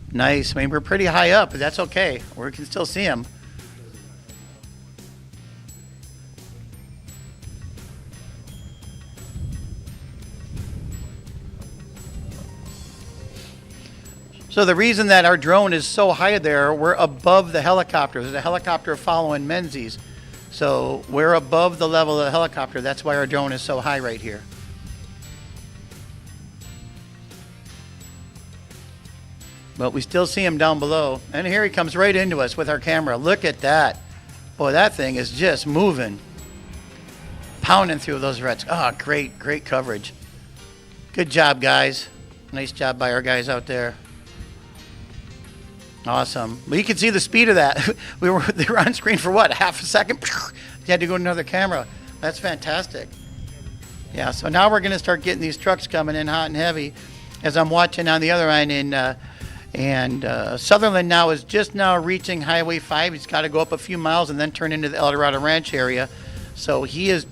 Nice. I mean, we're pretty high up, but that's okay. We can still see him. So the reason that our drone is so high there, we're above the helicopter. There's a helicopter following Menzies. So we're above the level of the helicopter. That's why our drone is so high right here. But we still see him down below. And here he comes right into us with our camera. Look at that. Boy, that thing is just moving. Pounding through those ruts. Oh, great, great coverage. Good job, guys. Nice job by our guys out there. Awesome. Well, you can see the speed of that. They were on screen for what, half a second? You had to go to another camera. That's fantastic. Yeah, so now we're going to start getting these trucks coming in hot and heavy. As I'm watching on the other end and Sutherland now is just now reaching Highway 5. He's got to go up a few miles and then turn into the El Dorado Ranch area. So he's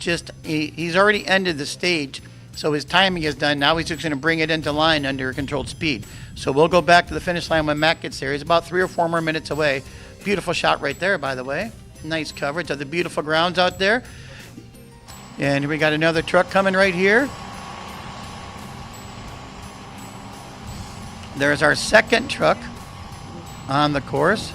already ended the stage. So his timing is done. Now he's just going to bring it into line under controlled speed. So we'll go back to the finish line when Matt gets there. He's about 3 or 4 more minutes away. Beautiful shot right there, by the way. Nice coverage of the beautiful grounds out there. And we got another truck coming right here. There's our second truck on the course.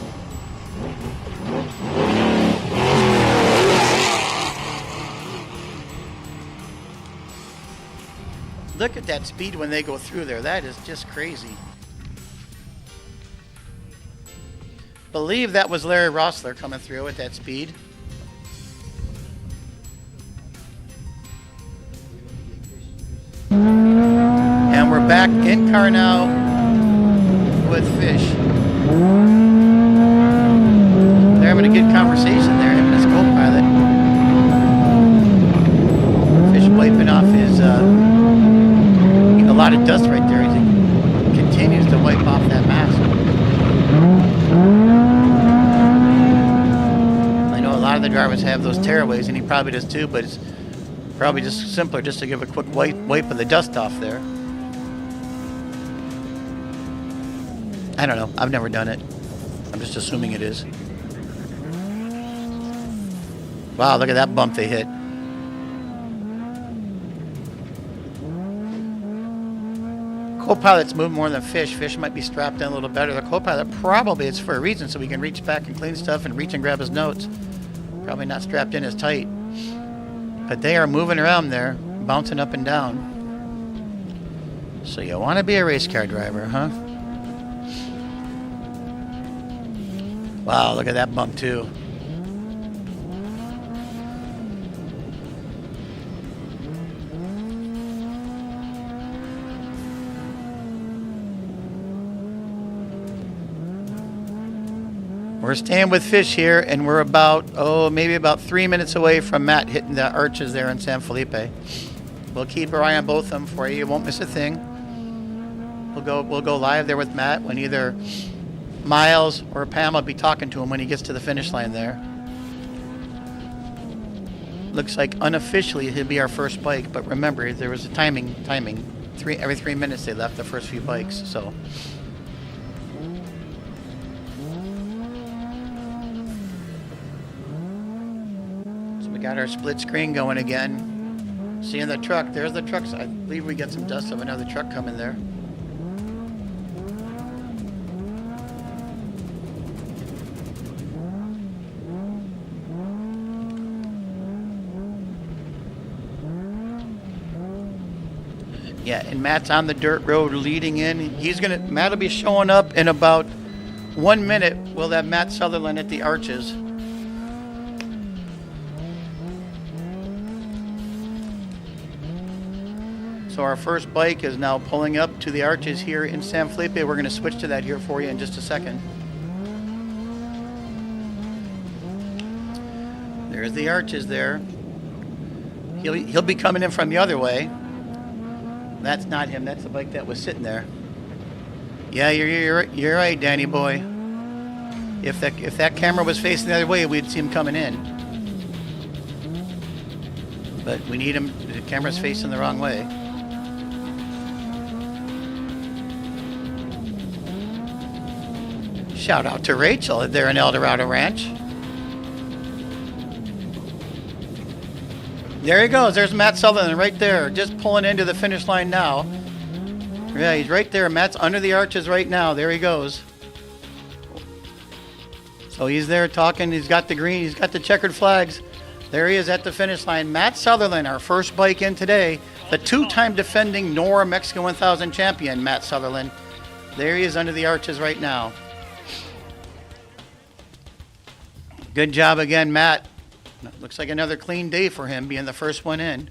Look at that speed when they go through there. That is just crazy. Believe that was Larry Rossler coming through at that speed. And we're back in car now with Fish. They're having a good conversation there, him and his co-pilot. Fish wiping off his, a lot of dust right there. He continues to wipe off that mask. I know a lot of the drivers have those tearaways, and he probably does too, but it's probably just simpler just to give a quick wipe of the dust off there. I don't know. I've never done it. I'm just assuming it is. Wow, look at that bump they hit. Co-pilot's move more than Fish. Fish might be strapped in a little better. The co-pilot, probably it's for a reason, so we can reach back and clean stuff and reach and grab his notes. Probably not strapped in as tight. But they are moving around there, bouncing up and down. So you want to be a race car driver, huh? Wow, look at that bump too. We're staying with Fish here, and we're maybe about 3 minutes away from Matt hitting the arches there in San Felipe. We'll keep our eye on both of them for you. You won't miss a thing. We'll go live there with Matt when either Miles or Pam will be talking to him when he gets to the finish line there. Looks like unofficially he'll be our first bike, but remember there was a timing. Every 3 minutes they left the first few bikes, so. We got our split screen going again. Seeing the truck. There's the trucks. I believe we got some dust of another truck coming there. Yeah, and Matt's on the dirt road leading in. Matt will be showing up in about 1 minute. We'll have Matt Sutherland at the arches. So our first bike is now pulling up to the arches here in San Felipe. We're going to switch to that here for you in just a second. There's the arches there. He'll be coming in from the other way. That's not him. That's the bike that was sitting there. Yeah, you're right, Danny boy. If that camera was facing the other way, we'd see him coming in. But we need him. The camera's facing the wrong way. Shout out to Rachel there in El Dorado Ranch. There he goes. There's Matt Sutherland right there, just pulling into the finish line now. Yeah, he's right there. Matt's under the arches right now. There he goes. So he's there talking. He's got the green. He's got the checkered flags. There he is at the finish line. Matt Sutherland, our first bike in today. The two-time defending Norra Mexican 1000 champion, Matt Sutherland. There he is under the arches right now. Good job again, Matt. Looks like another clean day for him, being the first one in.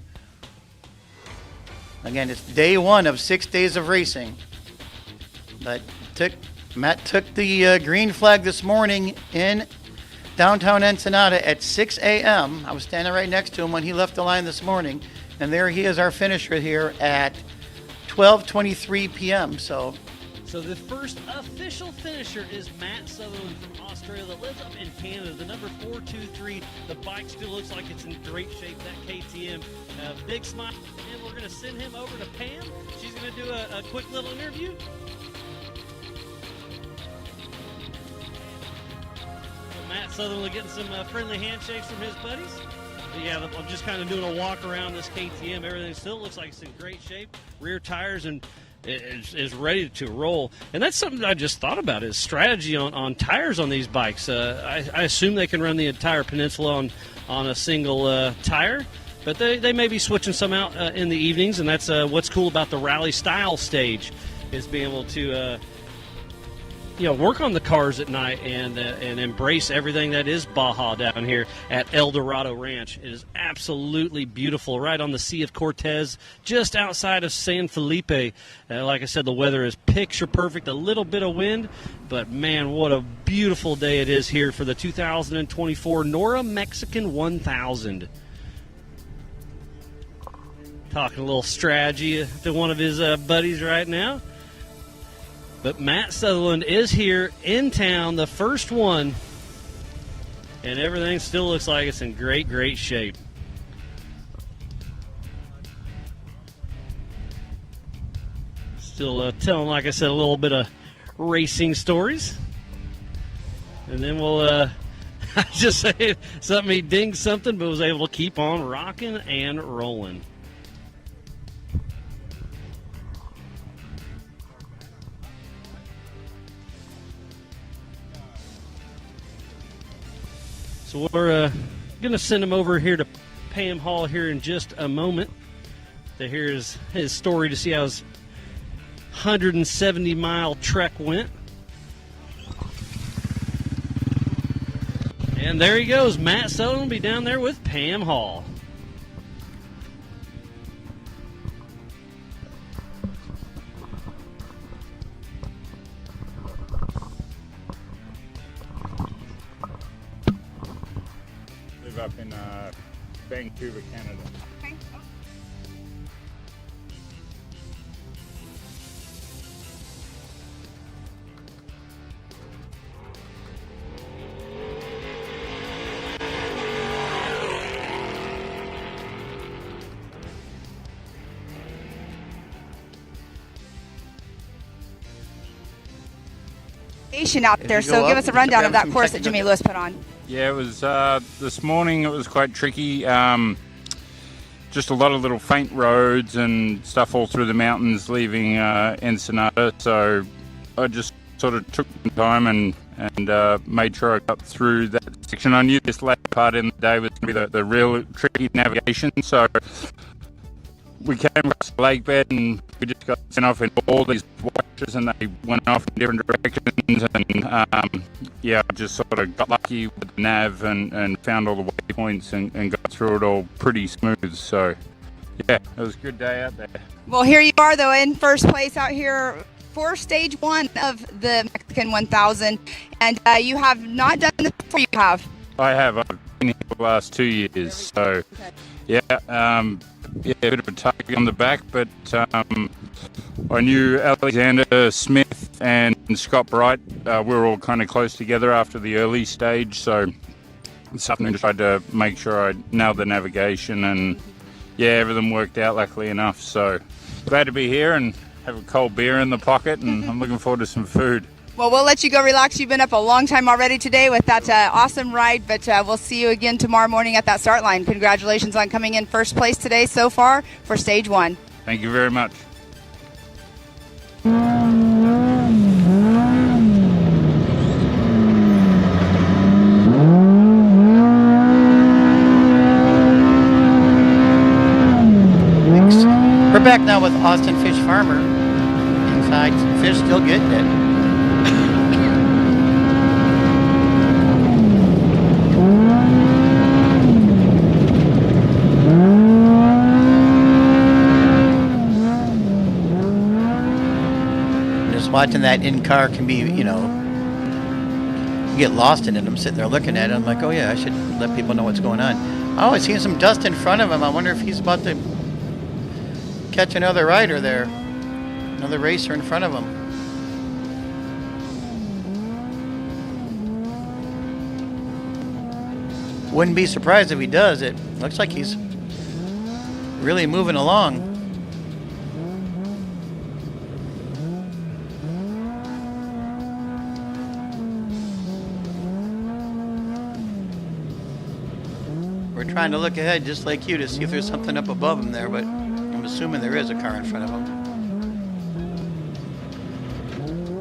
Again, it's day one of 6 days of racing. But Matt took the green flag this morning in downtown Ensenada at 6 a.m. I was standing right next to him when he left the line this morning. And there he is, our finisher here at 12:23 p.m. So the first official finisher is Matt Sutherland from Australia that lives up in Canada. The number 423. The bike still looks like it's in great shape. That KTM, big smile. And we're going to send him over to Pam. She's going to do a quick little interview. Matt Sutherland getting some friendly handshakes from his buddies. But yeah, I'm just kind of doing a walk around this KTM. Everything still looks like it's in great shape. Rear tires and is ready to roll. And that's something I just thought about is strategy on tires on these bikes. I assume they can run the entire peninsula on a single tire, but they may be switching some out in the evenings, and that's what's cool about the rally style stage is being able to work on the cars at night and embrace everything that is Baja down here at El Dorado Ranch. It is absolutely beautiful, right on the Sea of Cortez, just outside of San Felipe. Like I said, the weather is picture perfect, a little bit of wind, but man, what a beautiful day it is here for the 2024 Norra Mexican 1000. Talking a little strategy to one of his buddies right now. But Matt Sutherland is here in town, the first one, and everything still looks like it's in great, great shape. Still telling, like I said, a little bit of racing stories. And then we'll I just say something, he dinged something, but was able to keep on rocking and rolling. So we're going to send him over here to Pam Hall here in just a moment to hear his story, to see how his 170-mile trek went. And there he goes. Matt Sullivan will be down there with Pam Hall. Live up in Vancouver, Canada. Out there, so give us a rundown of that course that Jimmy Lewis put on. Yeah, it was this morning. It was quite tricky. Just a lot of little faint roads and stuff all through the mountains, leaving Ensenada. So I just sort of took some time and made sure I got through that section. I knew this last part in the day was going to be the real tricky navigation. So we came across the lake bed and we just got sent off in all these watches, and they went off in different directions. And I just sort of got lucky with the nav and found all the waypoints and got through it all pretty smooth. So yeah, it was a good day out there. Well, here you are though, in first place out here for stage 1 of the Mexican 1000, and you have not done this before. You have. I have. I've been here for the last 2 years. So yeah, a bit of a tug on the back, but I knew Alexander Smith and Scott Bright. We were all kind of close together after the early stage, so this afternoon I tried to make sure I nailed the navigation, and yeah, everything worked out luckily enough. So glad to be here and have a cold beer in the pocket, and I'm looking forward to some food. Well, we'll let you go relax. You've been up a long time already today with that awesome ride, but we'll see you again tomorrow morning at that start line. Congratulations on coming in first place today so far for stage 1. Thank you very much. We're back now with Austin Fish Farmer. Inside, fish still getting it. Watching that in-car can be, you get lost in it. I'm sitting there looking at it. I'm like, oh yeah, I should let people know what's going on. Oh, I see some dust in front of him. I wonder if he's about to catch another rider there. Another racer in front of him. Wouldn't be surprised if he does. It looks like he's really moving along. We're trying to look ahead just like you to see if there's something up above him there, but I'm assuming there is a car in front of him.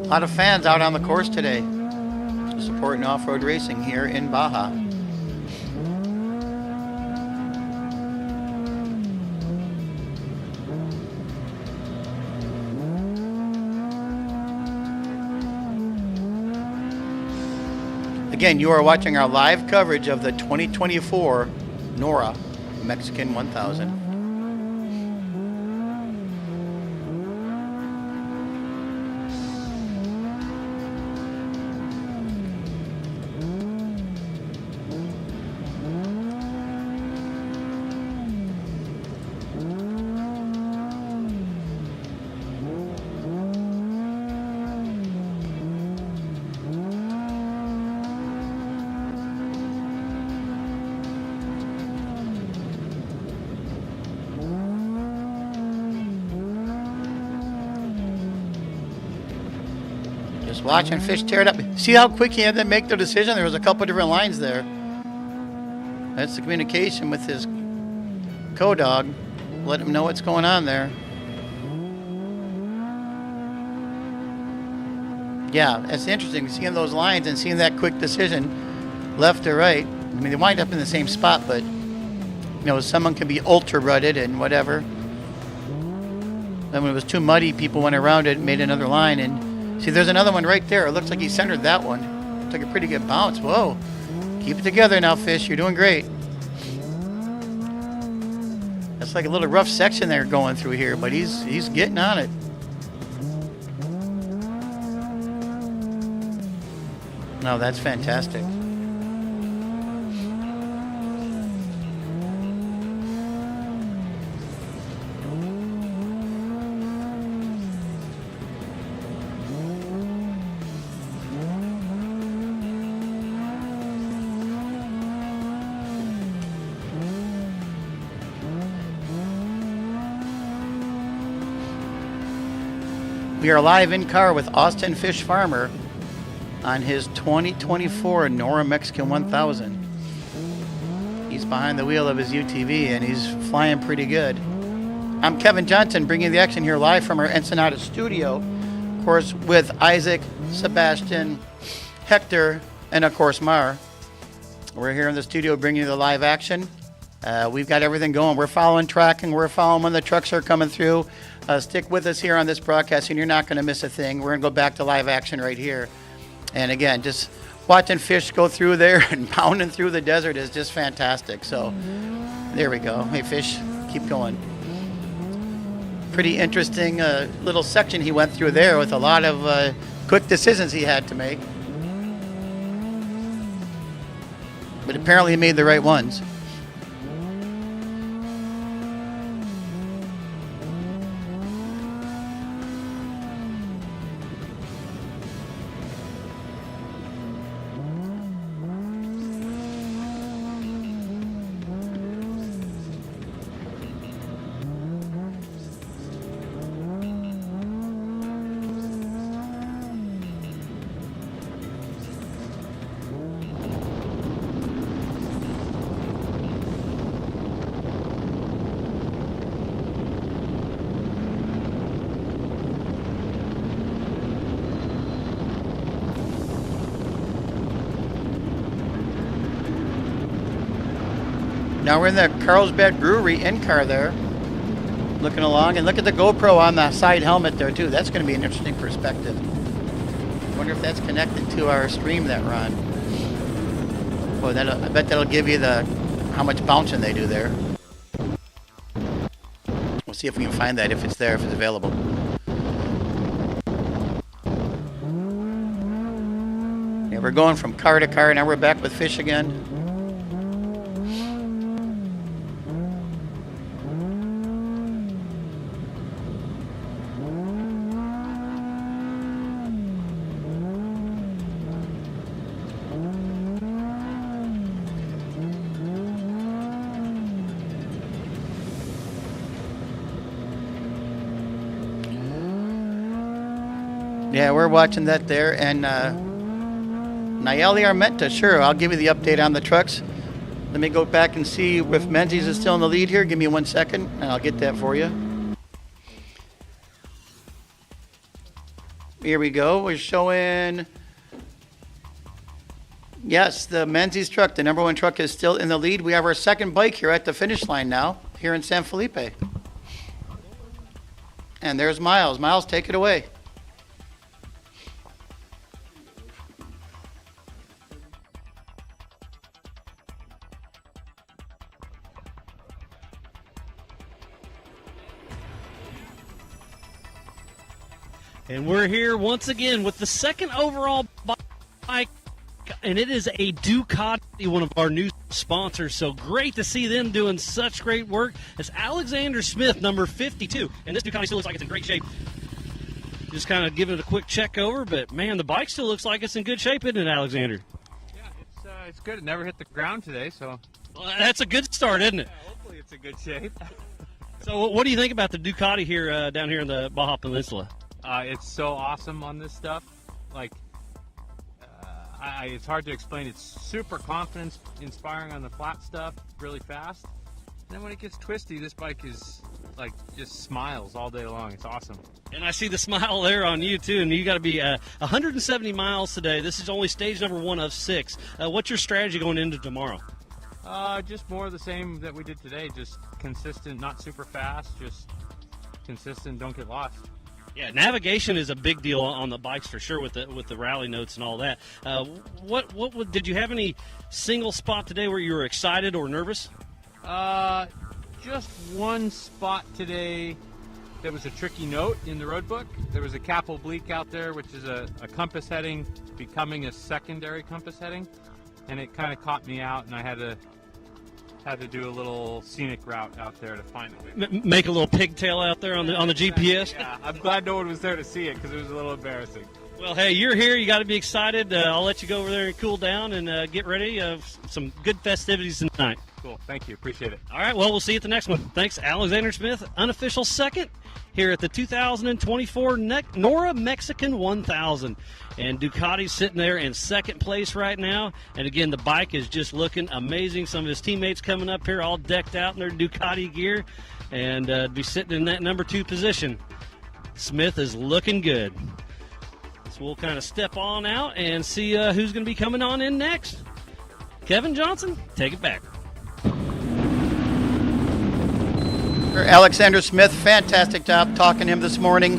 A lot of fans out on the course today supporting off-road racing here in Baja. Again, you are watching our live coverage of the 2024 Norra Mexican 1000. watching fish tear it up. See how quick he had to make the decision? There was a couple different lines there. That's the communication with his co-dog. Let him know what's going on there. Yeah, it's interesting seeing those lines and seeing that quick decision, left or right. I mean, they wind up in the same spot, but you know, someone can be ultra rutted and whatever. And when it was too muddy, people went around it and made another line. And see, there's another one right there. It looks like he centered that one. Took a pretty good bounce. Whoa. Keep it together now, fish. You're doing great. That's like a little rough section they're going through here, but he's getting on it. No, that's fantastic. We are live in car with Austin Fish Farmer on his 2024 Norra Mexican 1000. He's behind the wheel of his UTV and he's flying pretty good. I'm Kevin Johnson, bringing the action here live from our Ensenada studio, of course, with Isaac, Sebastian, Hector, and of course Mar. We're here in the studio bringing you the live action. We've got everything going. We're following tracking. We're following when the trucks are coming through. Stick with us here on this broadcast, and you're not going to miss a thing. We're going to go back to live action right here. And again, just watching fish go through there and pounding through the desert is just fantastic. So there we go. Hey, fish, keep going. Pretty interesting little section he went through there with a lot of quick decisions he had to make. But apparently he made the right ones. Now we're in the Carlsbad Brewery in-car there, looking along, and look at the GoPro on the side helmet there too. That's going to be an interesting perspective. Wonder if that's connected to our stream that we're on. Boy, I bet that'll give you how much bouncing they do there. We'll see if we can find that, if it's there, if it's available. Yeah, we're going from car to car. Now we're back with fish again. Yeah, we're watching that there, and Nayeli Armenta, sure, I'll give you the update on the trucks. Let me go back and see if Menzies is still in the lead here. Give me 1 second, and I'll get that for you. Here we go. We're showing, yes, the Menzies truck, the number 1 truck, is still in the lead. We have our second bike here at the finish line now, here in San Felipe. And there's Miles. Miles, take it away. And we're here once again with the second overall bike, and it is a Ducati, one of our new sponsors. So great to see them doing such great work. It's Alexander Smith, number 52, and this Ducati still looks like it's in great shape. Just kind of giving it a quick check over, but man, the bike still looks like it's in good shape, isn't it, Alexander? Yeah, it's good. It never hit the ground today, so. Well, that's a good start, isn't it? Yeah, hopefully it's in good shape. So what do you think about the Ducati here down here in the Baja Peninsula? It's so awesome on this stuff. like, it's hard to explain. It's super confidence inspiring on the flat stuff, really fast. And then when it gets twisty, this bike is like just smiles all day long. It's awesome. And I see the smile there on you too. And you got to be 170 miles today. This is only stage number 1 of 6. What's your strategy going into tomorrow? Just more of the same that we did today. Just consistent, not super fast. Just consistent. Don't get lost. Yeah, navigation is a big deal on the bikes for sure with the rally notes and all that. Did you have any single spot today where you were excited or nervous? Just one spot today that was a tricky note in the road book. There was a cap oblique out there, which is a compass heading becoming a secondary compass heading, and it kind of caught me out, and I had to do a little scenic route out there to find it. Make a little pigtail out there on the GPS. Yeah, I'm glad no one was there to see it because it was a little embarrassing. Well, hey, you're here. You got to be excited. I'll let you go over there and cool down and get ready. Some good festivities tonight. Cool. Thank you. Appreciate it. All right. Well, we'll see you at the next one. Thanks, Alexander Smith, unofficial second here at the 2024 Norra Mexican 1000. And Ducati's sitting there in second place right now. And again, the bike is just looking amazing. Some of his teammates coming up here all decked out in their Ducati gear and be sitting in that number 2 position. Smith is looking good. So we'll kind of step on out and see who's going to be coming on in next. Kevin Johnson, take it back. Alexander Smith, fantastic job talking to him this morning.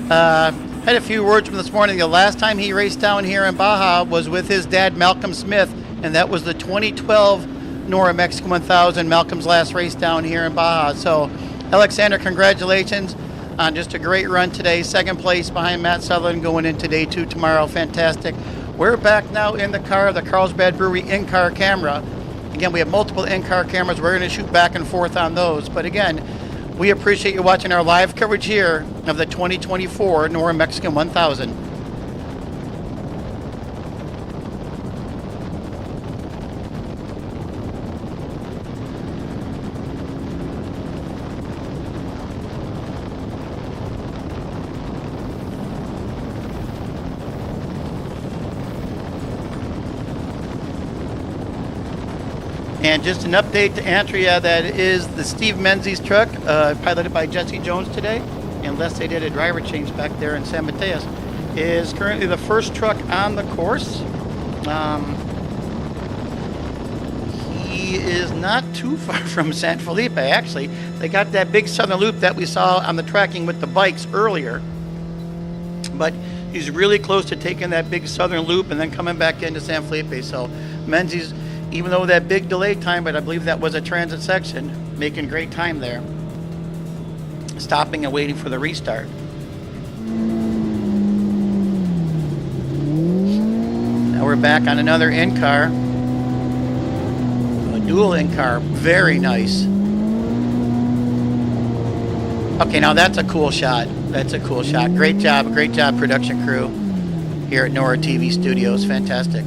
Had a few words from this morning. The last time he raced down here in Baja was with his dad, Malcolm Smith, and that was the 2012 Norra Mexican 1000, Malcolm's last race down here in Baja. So, Alexander, congratulations on just a great run today. Second place behind Matt Sutherland going into day 2 tomorrow. Fantastic. We're back now in the car, the Carlsbad Brewery in-car camera. Again, we have multiple in-car cameras. We're going to shoot back and forth on those. But again, we appreciate you watching our live coverage here of the 2024 Norra Mexican 1000. And just an update to Antria, that is the Steve Menzies truck, piloted by Jesse Jones today, unless they did a driver change back there in San Mateos, is currently the first truck on the course. He is not too far from San Felipe, actually. They got that big southern loop that we saw on the tracking with the bikes earlier. But he's really close to taking that big southern loop and then coming back into San Felipe. So Menzies, even though that big delay time, but I believe that was a transit section, making great time there. Stopping and waiting for the restart. Now we're back on another in-car. A dual in-car, very nice. Okay, now that's a cool shot. That's a cool shot. Great job, production crew here at Norra TV Studios. Fantastic.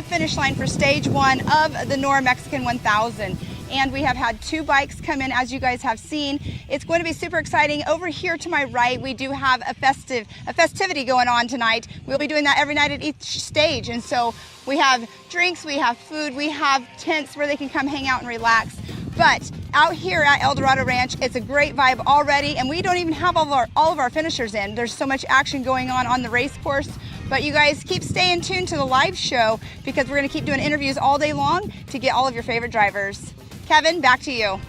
Finish line for stage 1 of the Norra Mexican 1000, and we have had 2 bikes come in, as you guys have seen. It's going to be super exciting. Over here to my right, we do have a festivity going on tonight. We'll be doing that every night at each stage, and so we have drinks, we have food, we have tents where they can come hang out and relax. But out here at El Dorado Ranch, it's a great vibe already, and we don't even have all of our finishers in. There's so much action going on the race course. But you guys keep staying tuned to the live show because we're going to keep doing interviews all day long to get all of your favorite drivers. Kevin, back to you.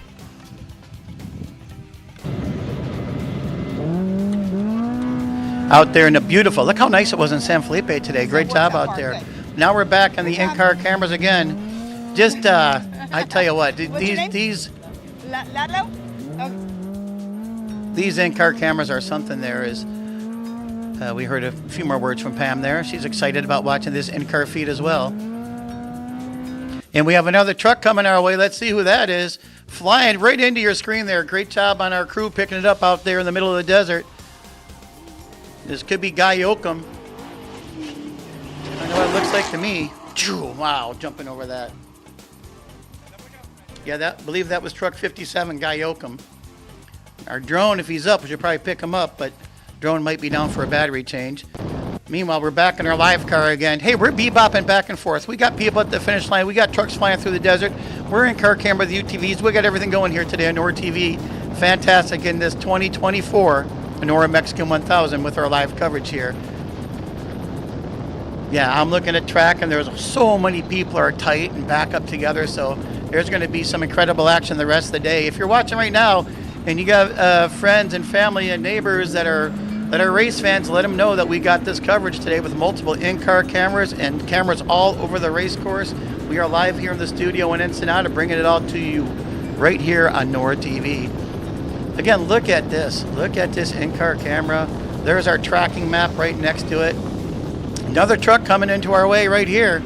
Out there in the beautiful, look how nice it was in San Felipe today. Great job out there. Now we're back on the in-car cameras again. Just, I tell you what, these in-car cameras are something. There is. We heard a few more words from Pam there. She's excited about watching this in-car feed as well. And we have another truck coming our way. Let's see who that is. flying right into your screen there. Great job on our crew picking it up out there in the middle of the desert. This could be Guy Yoakum. I know what it looks like to me. Wow, jumping over that. Yeah, believe that was truck 57, Guy Yoakum. Our drone, if he's up, we should probably pick him up, but drone might be down for a battery change. Meanwhile, we're back in our live car again. Hey, we're bebopping back and forth. We got people at the finish line. We got trucks flying through the desert. We're in car camera with UTVs. We got everything going here today on Norra TV. Fantastic in this 2024 Norra Mexican 1000 with our live coverage here. Yeah, I'm looking at track, and there's so many people are tight and back up together, so there's going to be some incredible action the rest of the day. If you're watching right now and you got friends and family and neighbors that are race fans, let them know that we got this coverage today with multiple in-car cameras and cameras all over the race course. We are live here in the studio in Ensenada, bringing it all to you right here on Norra TV. Again, look at this. Look at this in-car camera. There's our tracking map right next to it. Another truck coming into our way right here.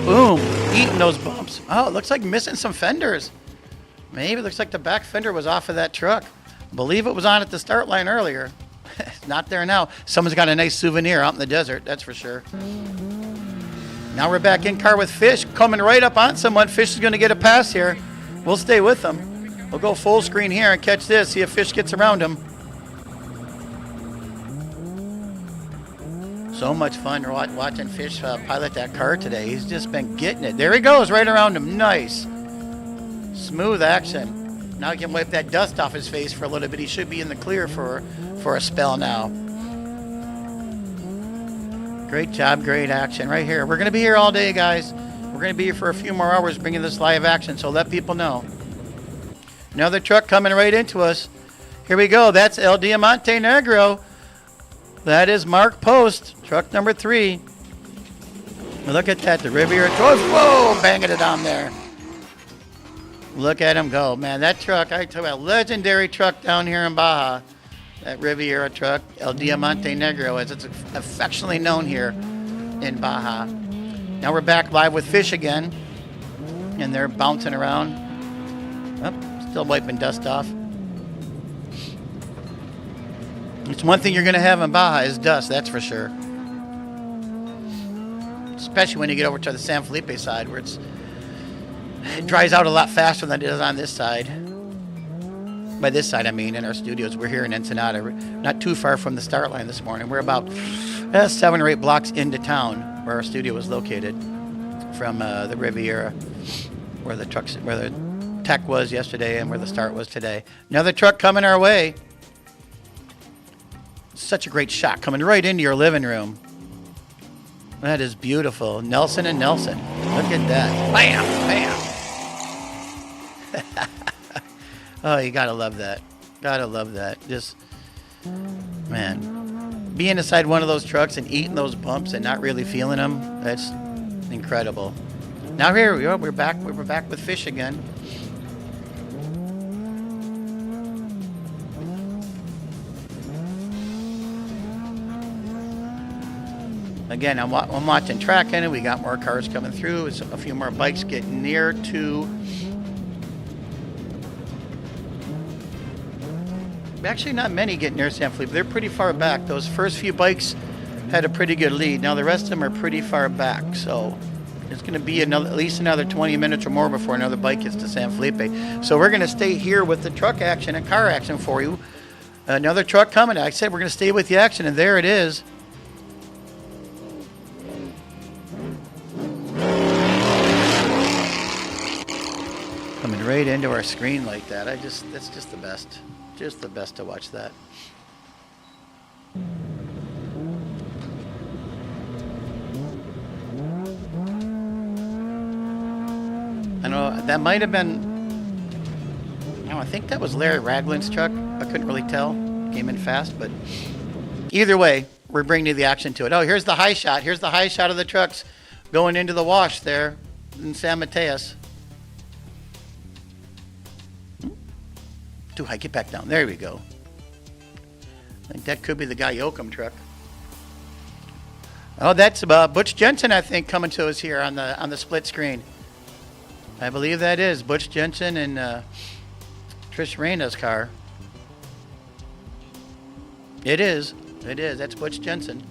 Boom, eating those bumps. Oh, it looks like missing some fenders. Maybe it looks like the back fender was off of that truck. I believe it was on at the start line earlier. It's not there now. Someone's got a nice souvenir out in the desert, that's for sure. Now we're back in car with Fish, coming right up on someone. Fish is going to get a pass here. We'll stay with them. We'll go full screen here and catch this, see if Fish gets around him. So much fun watching Fish pilot that car today. He's just been getting it. There he goes, right around him. Nice. Smooth action. Now he can wipe that dust off his face for a little bit. He should be in the clear for a spell now. Great job, great action right here. We're going to be here all day, guys. We're going to be here for a few more hours bringing this live action, so let people know. Another truck coming right into us. Here we go. That's El Diamante Negro. That is Mark Post, truck number 3. Look at that, the Riviera goes, whoa, banging it on there. Look at him go, man. That truck, I tell you, a legendary truck down here in Baja. That Riviera truck, El Diamante Negro, as it's affectionately known here in Baja. Now we're back live with Fish again, and they're bouncing around. Oh, still wiping dust off. It's one thing you're going to have in Baja is dust, that's for sure. Especially when you get over to the San Felipe side, where it dries out a lot faster than it does on this side. By this side, I mean, in our studios. We're here in Ensenada, not too far from the start line this morning. We're about 7 or 8 blocks into town where our studio was located from the Riviera, where the tech was yesterday and where the start was today. Another truck coming our way. Such a great shot coming right into your living room. That is beautiful. Nelson and Nelson. Look at that. Bam, bam. Oh, you gotta love that. Gotta love that. Just, man, being inside one of those trucks and eating those bumps and not really feeling them, that's incredible. Now here we are. We're back with Fish again. Again, I'm watching tracking, and we got more cars coming through. It's a few more bikes getting near to. Actually, not many getting near San Felipe. They're pretty far back. Those first few bikes had a pretty good lead. Now the rest of them are pretty far back. So it's going to be at least another 20 minutes or more before another bike gets to San Felipe. So we're going to stay here with the truck action and car action for you. Another truck coming. Like I said, we're going to stay with the action, and there it is. Coming right into our screen like that. That's just the best. Just the best to watch that. I know that might have been, I think that was Larry Ragland's truck. I couldn't really tell. Came in fast, but either way, we're bringing you the action to it. Oh, here's the high shot. Here's the high shot of the trucks going into the wash there in San Mateos. Too high, get back down. There we go. I think that could be the Guy Yoakum truck. Oh, that's Butch Jensen, I think, coming to us here on the split screen. I believe that is Butch Jensen and Trish Reyna's car. It is. It is. That's Butch Jensen.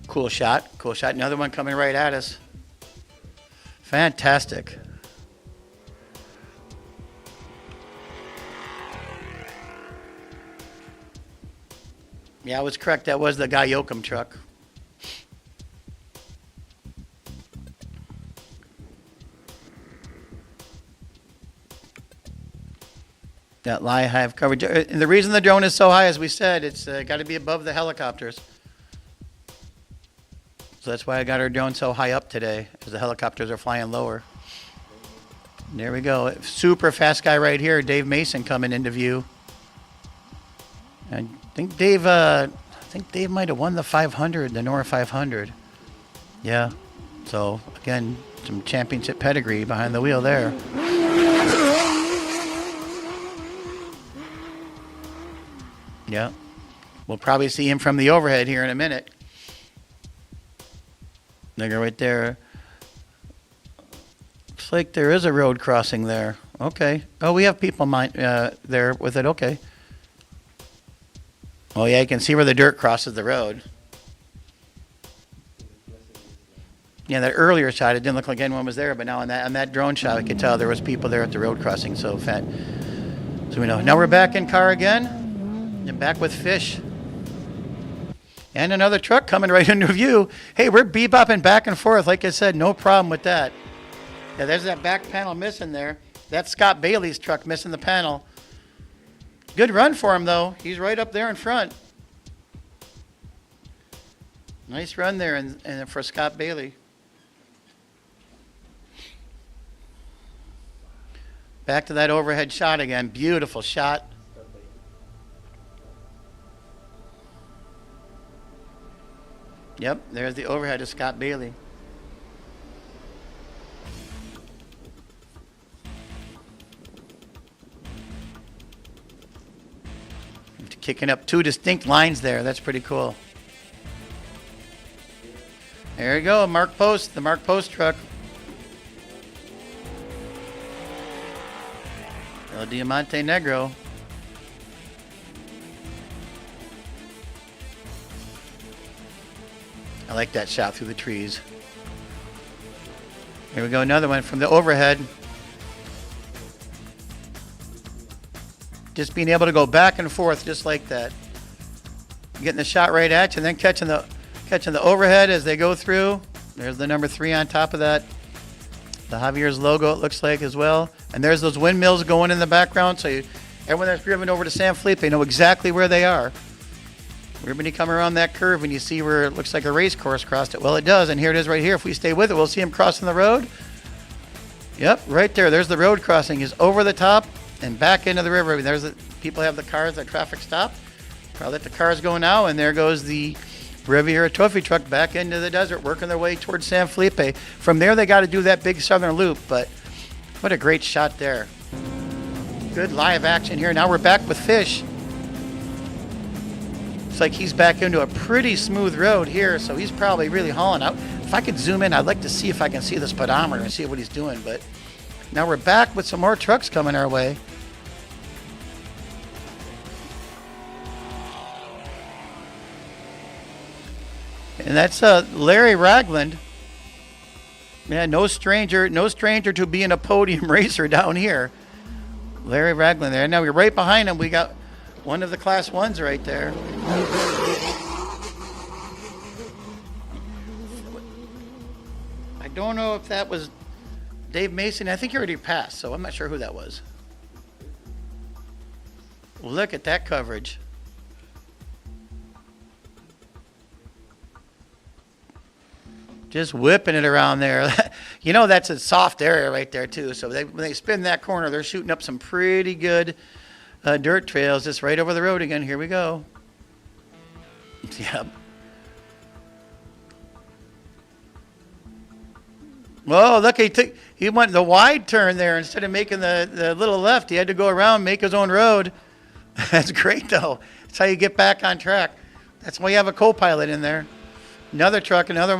Cool shot. Cool shot. Another one coming right at us. Fantastic. Yeah, I was correct. That was the Guy Yoakum truck. That live high coverage. And the reason the drone is so high, as we said, it's got to be above the helicopters. So that's why I got our drone so high up today, as the helicopters are flying lower. And there we go. Super fast guy right here, Dave Mason, coming into view. And I think Dave might have won the 500, the Norra 500. Yeah. So again, some championship pedigree behind the wheel there. Yeah. We'll probably see him from the overhead here in a minute. There you go, right there. Looks like there is a road crossing there. Okay. Oh, we have people there with it. Okay. Oh, yeah, you can see where the dirt crosses the road. Yeah, that earlier shot, it didn't look like anyone was there, but now on that drone shot, I could tell there was people there at the road crossing. So we know. Now we're back in car again, and back with Fish. And another truck coming right into view. Hey, we're bebopping back and forth. Like I said, no problem with that. Yeah, there's that back panel missing there. That's Scott Bailey's truck missing the panel. Good run for him, though. He's right up there in front. Nice run there and for Scott Bailey. Back to that overhead shot again. Beautiful shot. Yep, there's the overhead of Scott Bailey. Kicking up two distinct lines there. That's pretty cool. There you go, Mark Post, the Mark Post truck. El Diamante Negro. I like that shot through the trees. Here we go, another one from the overhead. Just being able to go back and forth just like that. Getting the shot right at you and then catching the overhead as they go through. There's the number 3 on top of that. The Javier's logo, it looks like, as well. And there's those windmills going in the background. So everyone that's driven over to San Felipe know exactly where they are. When you come around that curve and you see where it looks like a race course crossed it. Well, it does, and here it is right here. If we stay with it, we'll see him crossing the road. Yep, right there. There's the road crossing. He's over the top and back into the river. People have the cars at traffic stop. Probably let the cars go now, and there goes the Riviera trophy truck back into the desert, working their way towards San Felipe. From there, they got to do that big southern loop, but what a great shot there. Good live action here. Now we're back with Fish. Looks like he's back into a pretty smooth road here, so he's probably really hauling out. If I could zoom in, I'd like to see if I can see the speedometer and see what he's doing, but now we're back with some more trucks coming our way. And that's Larry Ragland. Yeah, no stranger to being a podium racer down here. Larry Ragland there. Now we're right behind him. We got one of the Class 1s right there. I don't know if that was Dave Mason. I think he already passed, so I'm not sure who that was. Look at that coverage. Just whipping it around there. You know, that's a soft area right there, too. So when they spin that corner, they're shooting up some pretty good dirt trails just right over the road again. Here we go. Yep. Whoa, look, he went the wide turn there instead of making the little left. He had to go around, make his own road. That's great, though. That's how you get back on track. That's why you have a co-pilot in there. Another truck, another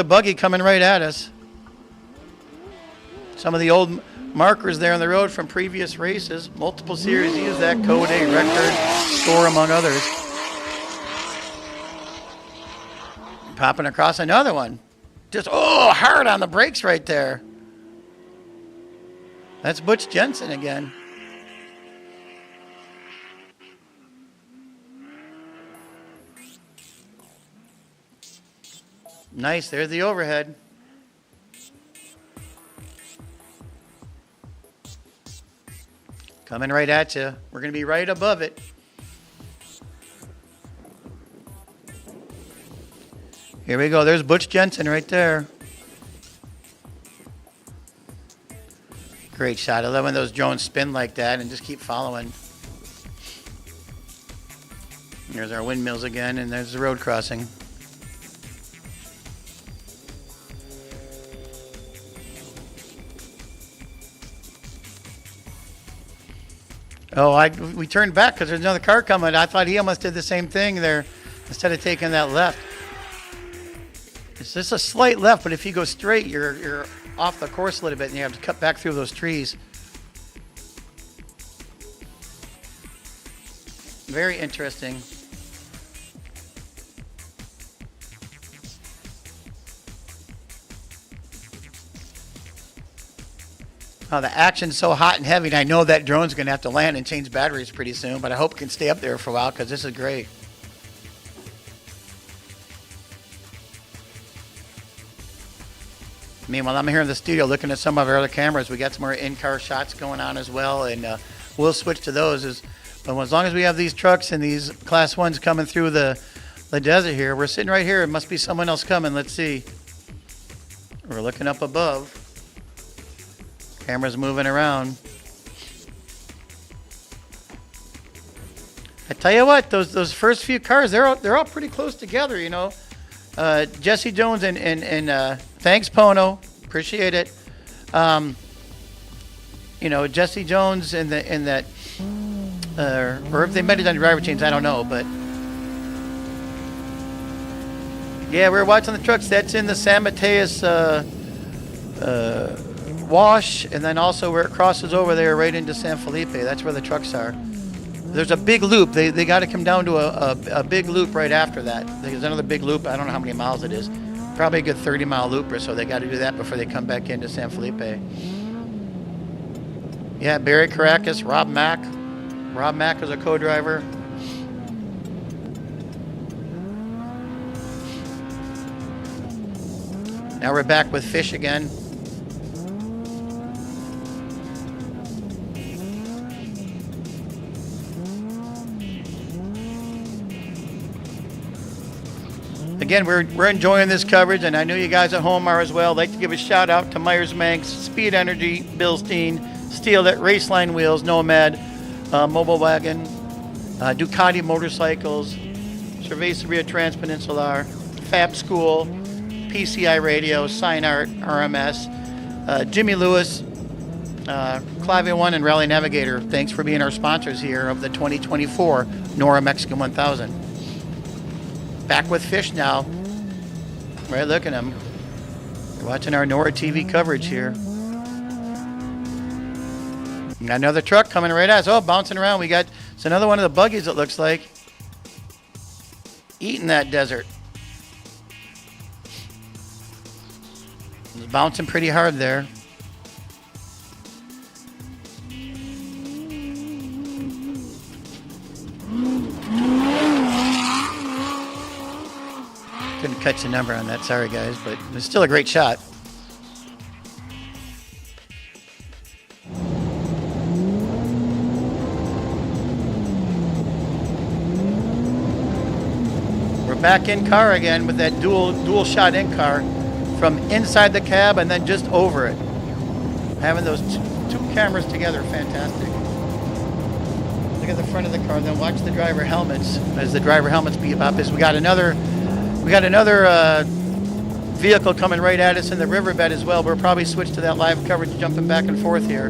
buggy coming right at us. Some of the old markers there on the road from previous races. Multiple series use that code A record score, among others. Popping across another one. Just, hard on the brakes right there. That's Butch Jensen again. Nice, there's the overhead. Coming right at you. We're going to be right above it. Here we go. There's Butch Jensen right there. Great shot. I love when those drones spin like that and just keep following. There's our windmills again, and there's the road crossing. We turned back because there's another car coming. I thought he almost did the same thing there instead of taking that left. It's just a slight left, but if you go straight, you're off the course a little bit, and you have to cut back through those trees. Very interesting. Oh, the action's so hot and heavy, and I know that drone's going to have to land and change batteries pretty soon, but I hope it can stay up there for a while because this is great. Meanwhile, I'm here in the studio looking at some of our other cameras. We got some more in-car shots going on as well, and we'll switch to those. But as long as we have these trucks and these Class 1s coming through the desert here, we're sitting right here. It must be someone else coming. Let's see. We're looking up above. Camera's moving around. I tell you what, those first few cars, they're all pretty close together, you know. Jesse Jones and thanks Pono, appreciate it. Jesse Jones and that, or if they met it on the driver chains, I don't know, but yeah, we're watching the trucks. That's in the San Mateus wash, and then also where it crosses over there right into San Felipe. That's where the trucks are. There's a big loop. They got to come down to a big loop right after that. There's another big loop. I don't know how many miles it is. Probably a good 30-mile loop or so. They got to do that before they come back into San Felipe. Yeah, Barry Caracas, Rob Mack. Rob Mack is a co-driver. Now we're back with Fish again. Again, we're enjoying this coverage, and I know you guys at home are as well. I'd like to give a shout out to Myers Manx, Speed Energy, Bilstein, Steel at Raceline Wheels, Nomad, Mobile Wagon, Ducati Motorcycles, Cerveceria Transpeninsula, Fab School, PCI Radio, Sign Art, RMS, Jimmy Lewis, Clave One, and Rally Navigator. Thanks for being our sponsors here of the 2024 Norra Mexican 1000. Back with Fish now. Right, look at him. We're watching our Norra TV coverage here. Got another truck coming right at us. Oh, bouncing around. It's another one of the buggies, it looks like. Eating that desert. It's bouncing pretty hard there. Couldn't catch the number on that, sorry guys, but it's still a great shot. We're back in car again with that dual shot in car from inside the cab and then just over it. Having those two cameras together, fantastic. Look at the front of the car, then watch the driver helmets as the driver helmets beep up. As we got another vehicle coming right at us in the riverbed as well. We'll probably switch to that live coverage, jumping back and forth here.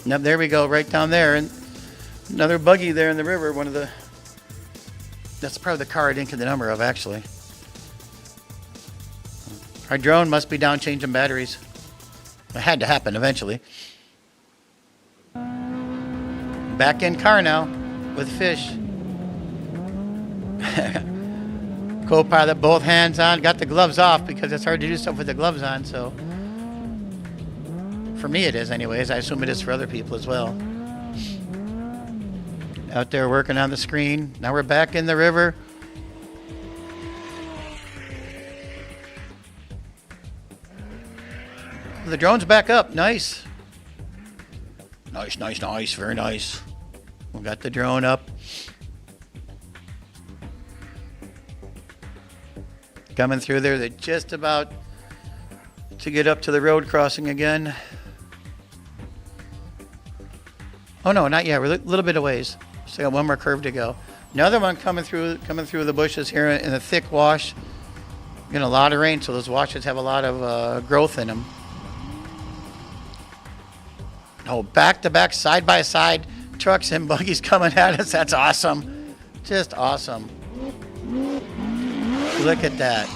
Yep, there we go, right down there. And another buggy there in the river. That's probably the car I didn't get the number of, actually. Our drone must be down changing batteries. It had to happen eventually. Back in car now with fish. Co-pilot, both hands on, got the gloves off because it's hard to do stuff with the gloves on, so. For me it is anyways. I assume it is for other people as well. Out there working on the screen. Now we're back in the river. The drone's back up. Nice. Nice. Very nice. We got the drone up. Coming through there. They're just about to get up to the road crossing again. Oh no, not yet. We're a little bit of ways. Still got one more curve to go. Another one coming through the bushes here in a thick wash. Getting a lot of rain, so those washes have a lot of growth in them. Oh, back to back, side by side, trucks and buggies coming at us. That's awesome. Just awesome. Look at that.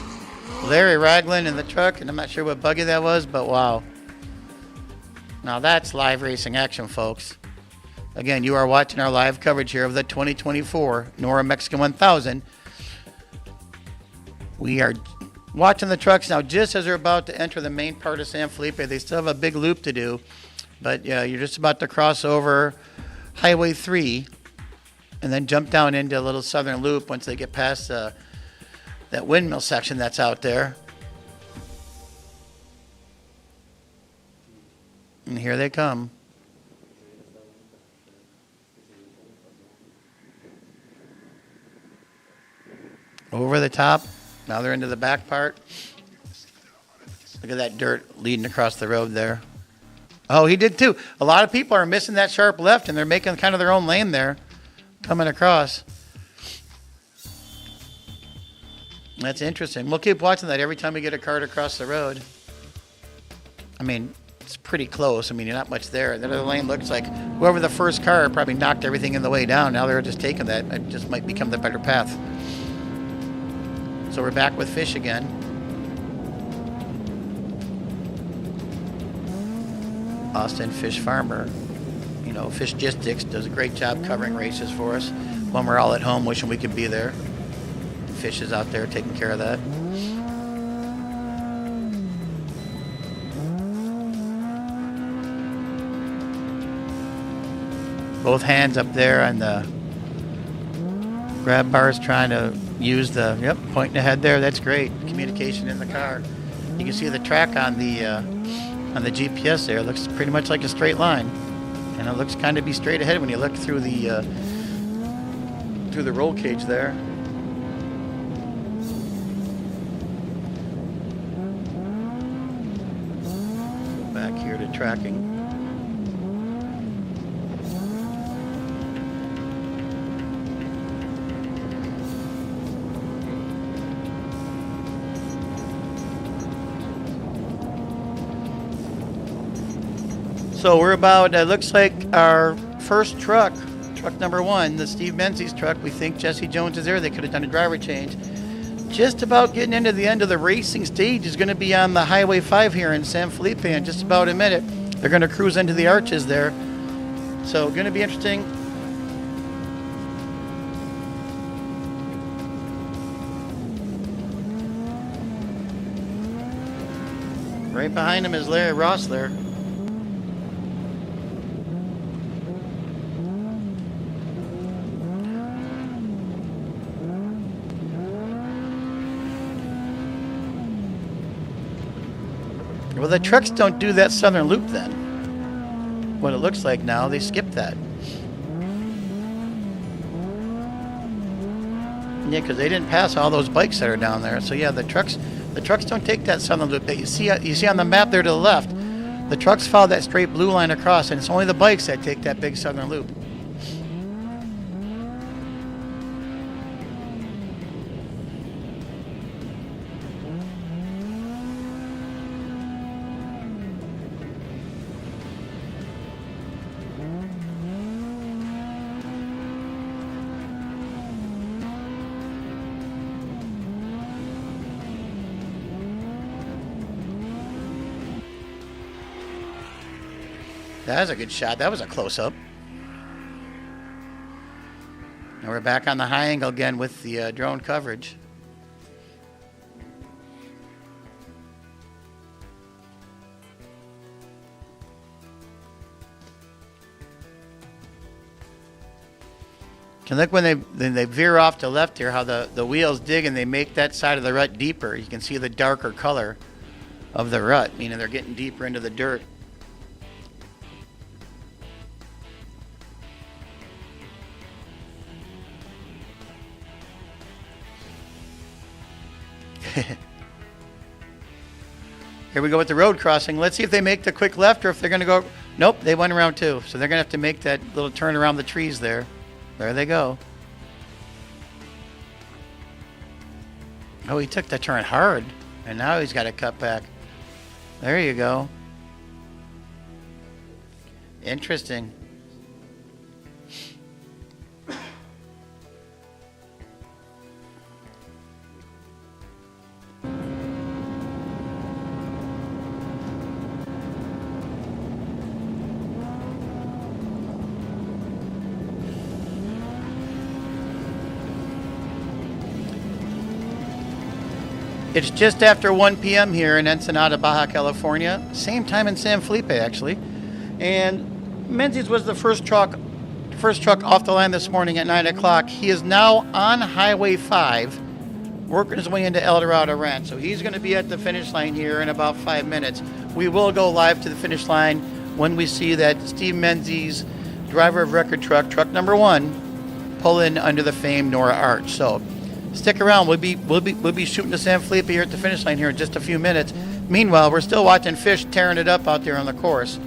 Larry Ragland in the truck, and I'm not sure what buggy that was, but wow. Now that's live racing action, folks. Again, you are watching our live coverage here of the 2024 Norra Mexican 1000. We are watching the trucks now just as they're about to enter the main part of San Felipe. They still have a big loop to do, but yeah, you're just about to cross over Highway 3 and then jump down into a little southern loop once they get past that windmill section that's out there. And here they come. Over the top. Now they're into the back part. Look at that dirt leading across the road there. Oh, he did too. A lot of people are missing that sharp left, and they're making kind of their own lane there, coming across. That's interesting. We'll keep watching that every time we get a car to cross the road. I mean, it's pretty close. I mean, you're not much there. The other lane looks like whoever the first car probably knocked everything in the way down. Now they're just taking that. It just might become the better path. So we're back with fish again. Austin Fish Farmer, Fishgistics does a great job covering races for us. When we're all at home wishing we could be there. Fish is out there taking care of that. Both hands up there on the grab bars trying to use the, pointing ahead there. That's great. Communication in the car. You can see the track on the GPS there. It looks pretty much like a straight line. And it looks kind of be straight ahead when you look through the roll cage there. Go back here to tracking. So we're about, it looks like our first truck number 1, the Steve Menzies truck. We think Jesse Jones is there. They could have done a driver change. Just about getting into the end of the racing stage is going to be on the Highway 5 here in San Felipe in just about a minute. They're going to cruise into the arches there. So going to be interesting. Right behind him is Larry Rossler. Well, the trucks don't do that southern loop then. What it looks like now, they skip that. Yeah, because they didn't pass all those bikes that are down there. So yeah, the trucks don't take that southern loop that you see on the map there to the left. The trucks follow that straight blue line across, and it's only the bikes that take that big southern loop. That was a good shot. That was a close-up. And we're back on the high angle again with the drone coverage. And look when they veer off to left here, how the wheels dig and they make that side of the rut deeper. You can see the darker color of the rut, meaning they're getting deeper into the dirt. Here we go with the road crossing. Let's see if they make the quick left or if they're going to go. Nope, they went around too. So they're going to have to make that little turn around the trees there. There they go. Oh, he took the turn hard, and now he's got to cut back. There you go. Interesting. It's just after 1 p.m. here in Ensenada, Baja California. Same time in San Felipe, actually. And Menzies was the first truck off the line this morning at 9 o'clock. He is now on Highway 5, working his way into El Dorado Ranch. So he's going to be at the finish line here in about 5 minutes. We will go live to the finish line when we see that Steve Menzies, driver of record truck number 1, pull in under the famed Norra arch. So stick around. We'll be shooting to San Felipe here at the finish line here in just a few minutes. Meanwhile, we're still watching Fish tearing it up out there on the course.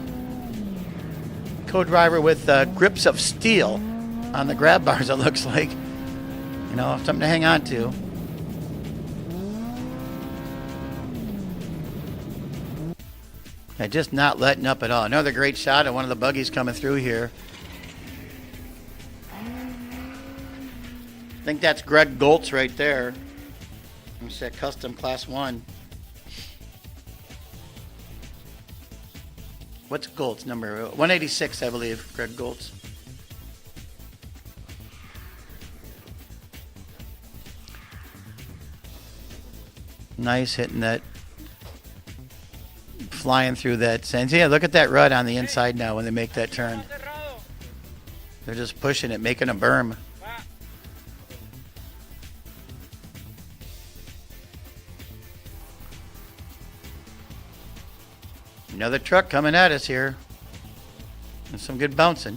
Co-driver with grips of steel on the grab bars, it looks like. You know, something to hang on to. They're just not letting up at all. Another great shot of one of the buggies coming through here. I think that's Greg Goltz right there. It's that custom class 1. What's Goltz number? 186, I believe. Greg Goltz. Nice hitting that. Flying through that sense. Yeah, look at that rut on the inside now when they make that turn. They're just pushing it, making a berm. Another truck coming at us here. And some good bouncing.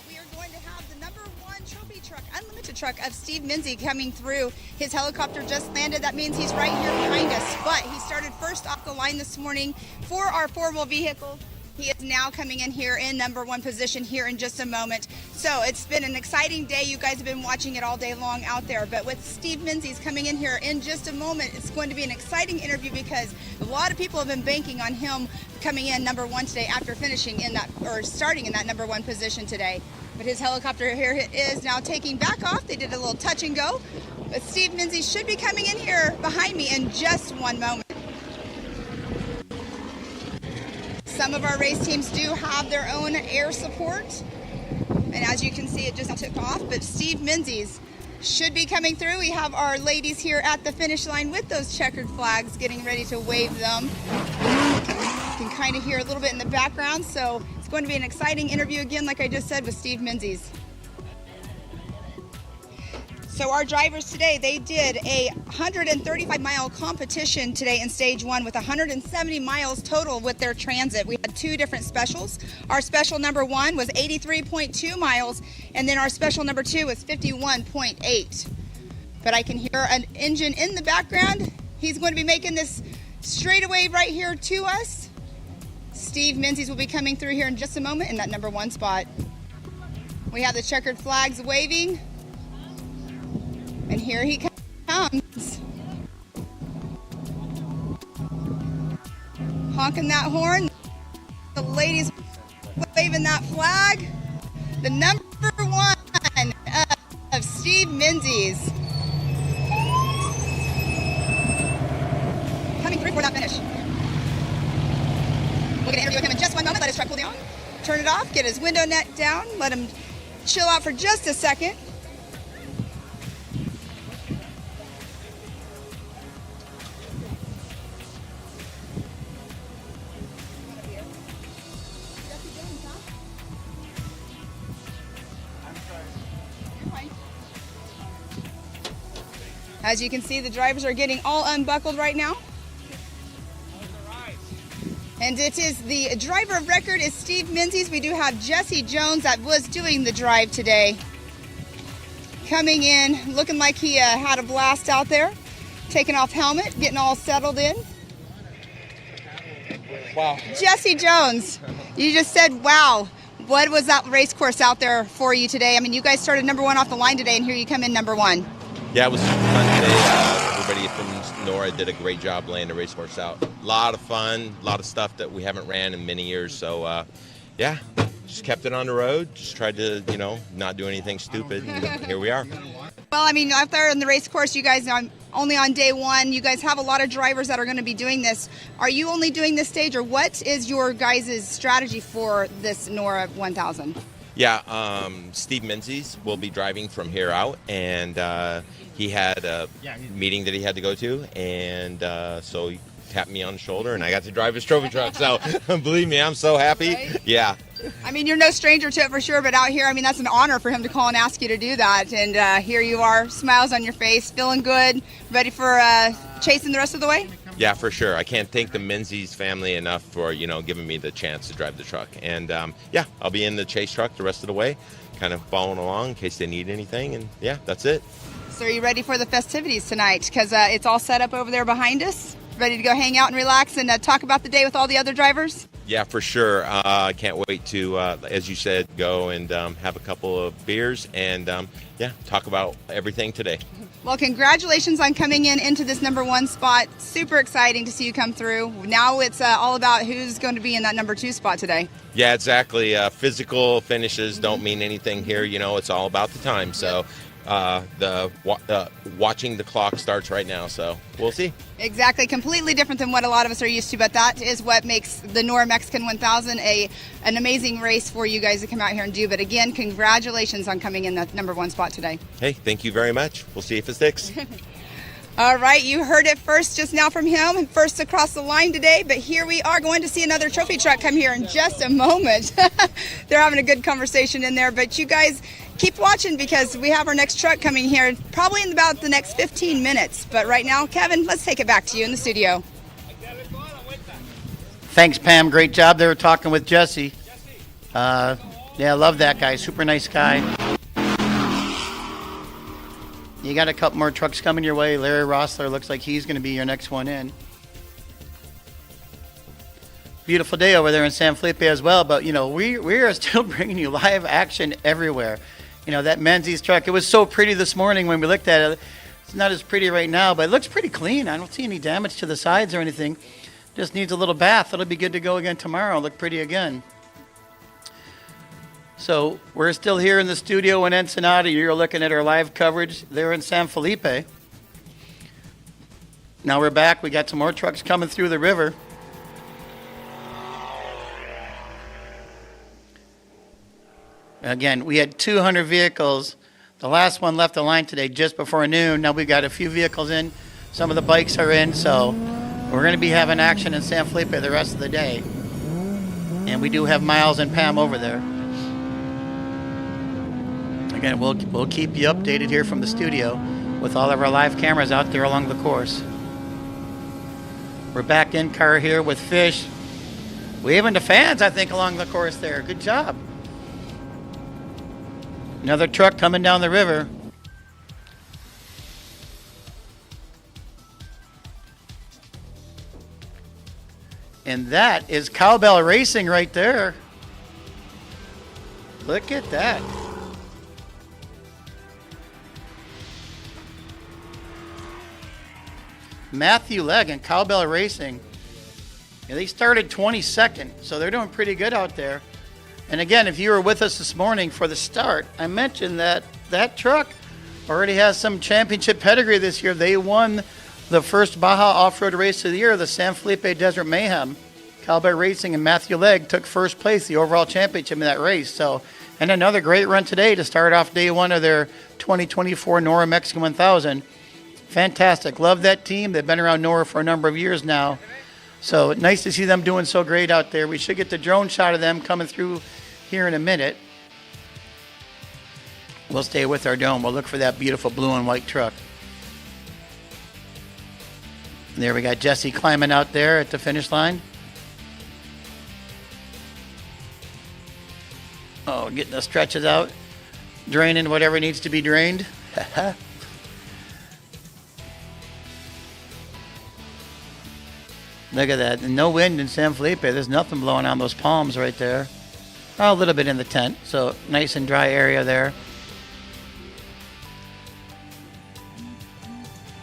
We are going to have the number 1 trophy truck, unlimited truck of Steve Menzies coming through. His helicopter just landed. That means he's right here behind us. But he started first off the line this morning for our 4-wheel vehicle. He is now coming in here in number 1 position here in just a moment. So it's been an exciting day. You guys have been watching it all day long out there. But with Steve Menzies coming in here in just a moment, it's going to be an exciting interview because a lot of people have been banking on him coming in number 1 today after finishing in that, or starting in that number 1 position today. But his helicopter here is now taking back off. They did a little touch and go. But Steve Menzies should be coming in here behind me in just 1 moment. Some of our race teams do have their own air support. And as you can see, it just took off. But Steve Menzies should be coming through. We have our ladies here at the finish line with those checkered flags getting ready to wave them. You can kind of hear a little bit in the background. So it's going to be an exciting interview again, like I just said, with Steve Menzies. So our drivers today, they did a 135-mile competition today in stage 1 with 170 miles total with their transit. We had 2 different specials. Our special number 1 was 83.2 miles, and then our special number 2 was 51.8. But I can hear an engine in the background. He's going to be making this straightaway right here to us. Steve Menzies will be coming through here in just a moment in that number 1 spot. We have the checkered flags waving. And here he comes. Honking that horn. The ladies waving that flag. The number 1 of Steve Menzies. his truck will down, turn it off, get his window net down, let him chill out for just a second. As you can see, the drivers are getting all unbuckled right now. And it is the driver of record is Steve Menzies. We do have Jesse Jones that was doing the drive today. Coming in, looking like he had a blast out there. Taking off helmet, getting all settled in. Wow. Jesse Jones, you just said, wow. What was that race course out there for you today? I mean, you guys started number 1 off the line today, and here you come in number 1. Yeah, it was super fun today. Everybody from Norra did a great job laying the race course out. A lot of fun, a lot of stuff that we haven't ran in many years. So, yeah, just kept it on the road. Just tried to, not do anything stupid. And here we are. Well, I mean, out there in the race course, you guys are only on day 1. You guys have a lot of drivers that are going to be doing this. Are you only doing this stage, or what is your guys' strategy for this Norra 1000? Yeah, Steve Menzies will be driving from here out, and he had a meeting that he had to go to, and so he tapped me on the shoulder, and I got to drive his trophy truck. So believe me, I'm so happy. Right? Yeah. I mean, you're no stranger to it for sure, but out here, I mean, that's an honor for him to call and ask you to do that. And here you are, smiles on your face, feeling good, ready for chasing the rest of the way? Yeah, for sure. I can't thank the Menzies family enough for, giving me the chance to drive the truck. And, yeah, I'll be in the chase truck the rest of the way, kind of following along in case they need anything. And, yeah, that's it. So are you ready for the festivities tonight? Because it's all set up over there behind us. Ready to go hang out and relax and talk about the day with all the other drivers? Yeah, for sure. I can't wait to, as you said, go and have a couple of beers and, yeah, talk about everything today. Well, congratulations on coming into this number 1 spot. Super exciting to see you come through. Now it's all about who's going to be in that number 2 spot today. Yeah, exactly. Physical finishes don't mean anything here. It's all about the time. So watching the clock starts right now. So we'll see. Exactly. Completely different than what a lot of us are used to, but that is what makes the Norra Mexican 1000 an amazing race for you guys to come out here and do. But again, congratulations on coming in the number 1 spot today. Hey, thank you very much. We'll see if it sticks. All right, you heard it first just now from him, first across the line today, but here we are going to see another trophy truck come here in just a moment. They're having a good conversation in there, but you guys keep watching because we have our next truck coming here probably in about the next 15 minutes. But right now, Kevin, let's take it back to you in the studio. Thanks, Pam. Great job there talking with Jesse. Yeah, I love that guy. Super nice guy. You got a couple more trucks coming your way. Larry Rossler looks like he's going to be your next one in. Beautiful day over there in San Felipe as well, but we are still bringing you live action everywhere. That Menzies truck, it was so pretty this morning when we looked at it. It's not as pretty right now, but it looks pretty clean. I don't see any damage to the sides or anything. Just needs a little bath. It'll be good to go again tomorrow. Look pretty again. So we're still here in the studio in Ensenada. You're looking at our live coverage there in San Felipe. Now we're back. We got some more trucks coming through the river. Again, we had 200 vehicles. The last one left the line today just before noon. Now we've got a few vehicles in. Some of the bikes are in, so we're going to be having action in San Felipe the rest of the day. And we do have Miles and Pam over there. Again, we'll keep you updated here from the studio with all of our live cameras out there along the course. We're back in car here with Fish. Waving to fans, I think, along the course there. Good job. Another truck coming down the river. And that is Cowbell Racing right there. Look at that. Matthew Legg and Cowbell Racing. Yeah, they started 22nd, so they're doing pretty good out there. And again, if you were with us this morning for the start, I mentioned that that truck already has some championship pedigree this year. They won the first Baja off-road race of the year, the San Felipe Desert Mayhem. Cowboy Racing and Matthew Legg took first place, the overall championship in that race. So, and another great run today to start off day one of their 2024 Norra Mexican 1000. Fantastic. Love that team. They've been around Norra for a number of years now. So nice to see them doing so great out there. We should get the drone shot of them coming through here in a minute. We'll stay with our dome. We'll look for that beautiful blue and white truck. And there we got Jesse climbing out there at the finish line. Oh, getting the stretches out. Draining whatever needs to be drained. Look at that. No wind in San Felipe. There's nothing blowing on those palms right there. Oh, a little bit in the tent. So nice and dry area there.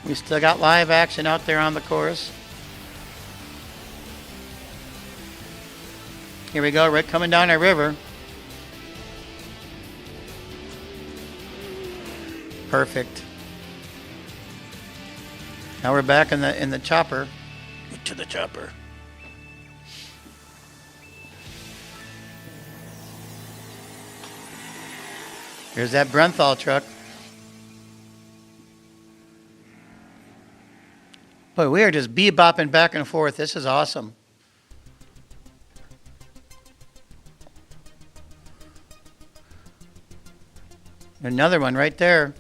We still got live action out there on the course. Here we go, right coming down our river. Perfect. Now we're back in the chopper. To the chopper. Here's that Brenthal truck. Boy, we are just bebopping back and forth. This is awesome. Another one right there.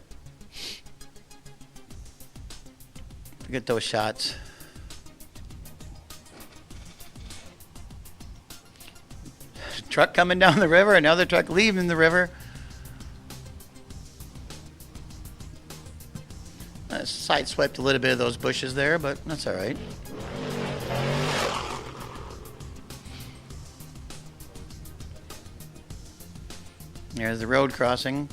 Look at those shots. Truck coming down the river, another truck leaving the river. Sideswiped a little bit of those bushes there, but that's all right. There's the road crossing.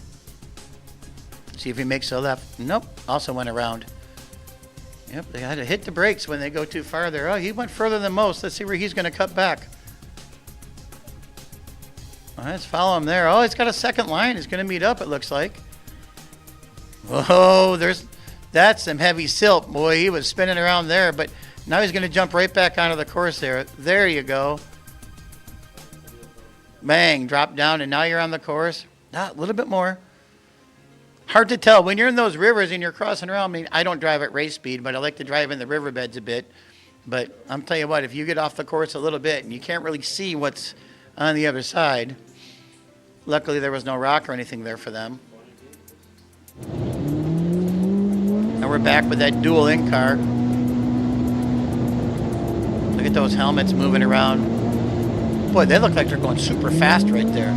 See if he makes a left. Nope, also went around. Yep, they had to hit the brakes when they go too far there. Oh, he went further than most. Let's see where he's going to cut back. All right, let's follow him there. Oh, he's got a second line. He's going to meet up, it looks like. Whoa, that's some heavy silt. Boy, he was spinning around there, but now he's going to jump right back onto the course there. There you go. Bang, drop down, and now you're on the course. A little bit more. Hard to tell. When you're in those rivers and you're crossing around, I mean, I don't drive at race speed, but I like to drive in the riverbeds a bit. But I'm telling you what, if you get off the course a little bit and you can't really see what's on the other side, luckily there was no rock or anything there for them. Now we're back with that dual in-car. Look at those helmets moving around. Boy, they look like they're going super fast right there.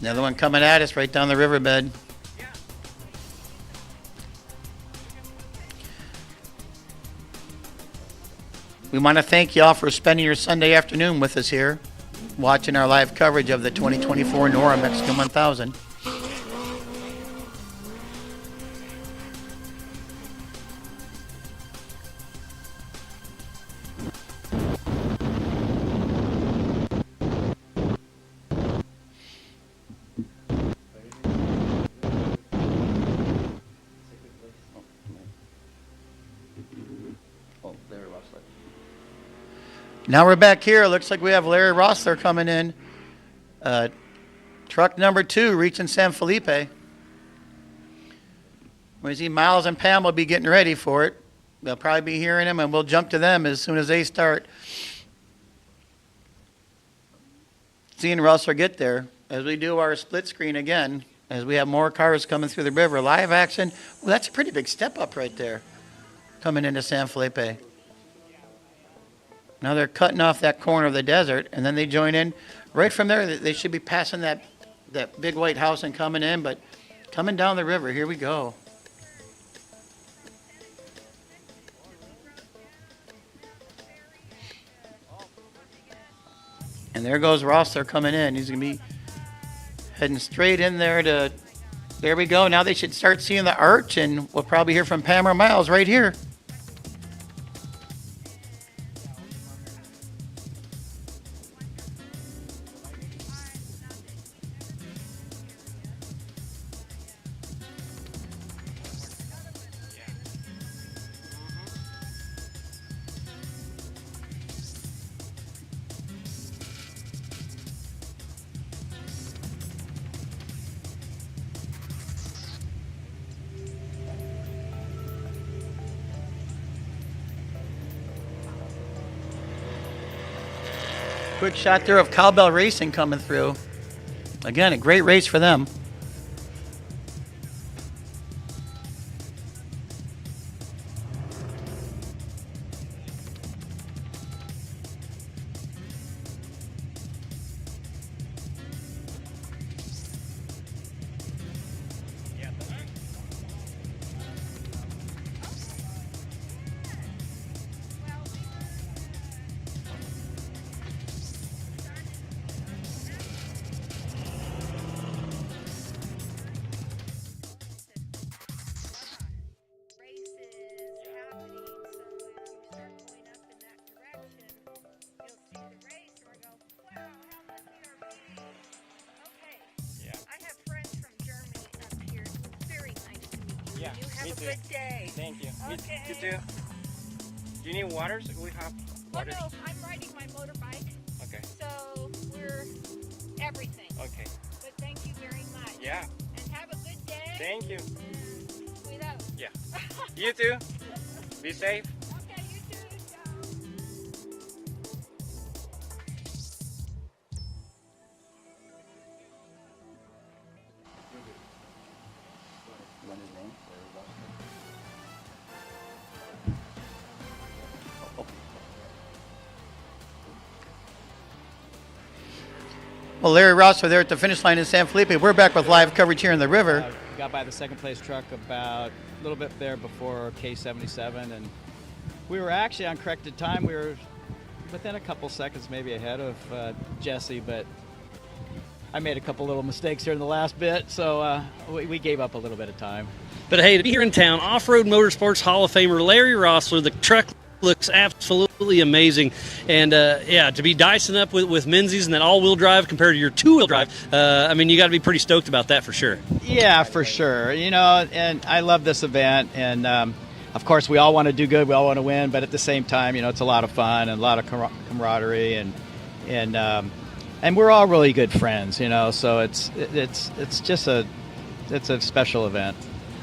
Another one coming at us right down the riverbed. We want to thank y'all for spending your Sunday afternoon with us here, watching our live coverage of the 2024 Norra Mexican 1000. Now we're back here. Looks like we have Larry Rossler coming in. Truck number 2 reaching San Felipe. We see Miles and Pam will be getting ready for it. They'll probably be hearing him, and we'll jump to them as soon as they start. Seeing Rossler get there as we do our split screen again, as we have more cars coming through the river. Live action. Well, that's a pretty big step up right there coming into San Felipe. Now they're cutting off that corner of the desert, and then they join in. Right from there, they should be passing that big white house and coming in, but coming down the river, here we go. And there goes Rossler coming in. He's going to be heading straight in there to, there we go. Now they should start seeing the arch, and we'll probably hear from Pam or Miles right here. Quick shot there of Cowbell Racing coming through. Again, a great race for them. Yeah, Have me a too. good day. Thank you. Okay. You too. Do you need waters? We have waters. Oh no, I'm riding my motorbike, Okay. so we're everything. Okay. But thank you very much. Yeah. And have a good day. Thank you. And cuidado. Yeah. You too. Be safe. Okay, you too. Ciao. Well, Larry Ross are there at the finish line in San Felipe. We're back with live coverage here in the river. Got by the second place truck about a little bit there before K77, and we were actually on corrected time. We were within a couple seconds maybe ahead of Jesse, but I made a couple little mistakes here in the last bit, so we gave up a little bit of time. But hey, to be here in town, Off-Road Motorsports Hall of Famer Larry Rossler, the truck looks absolutely amazing. And yeah, to be dicing up with Menzies and that all-wheel drive compared to your two-wheel drive, I mean, you got to be pretty stoked about that for sure. Yeah, for sure. You know, and I love this event, and of course, we all want to do good, we all want to win, but at the same time, you know, it's a lot of fun and a lot of camaraderie, and we're all really good friends, you know. So it's just a special event.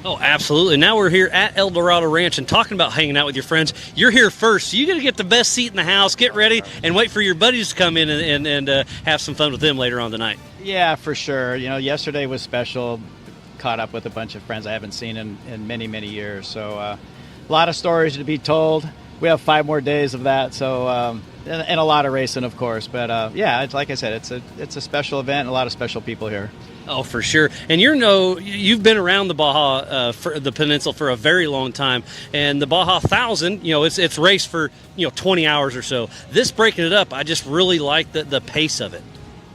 Oh, absolutely. Now we're here at El Dorado Ranch and talking about hanging out with your friends. You're here first, so you got to get the best seat in the house, get ready, and wait for your buddies to come in and have some fun with them later on tonight. Yeah, for sure. You know, yesterday was special. Caught up with a bunch of friends I haven't seen in many, many years. So a lot of stories to be told. We have 5 more days of that, so and a lot of racing, of course. But yeah, it's like I said, it's a special event and a lot of special people here. Oh, for sure. And you've been around the Baja, for the peninsula for a very long time, and the Baja 1000, you know, it's raced for 20 hours or so. This breaking it up, I just really like the pace of it.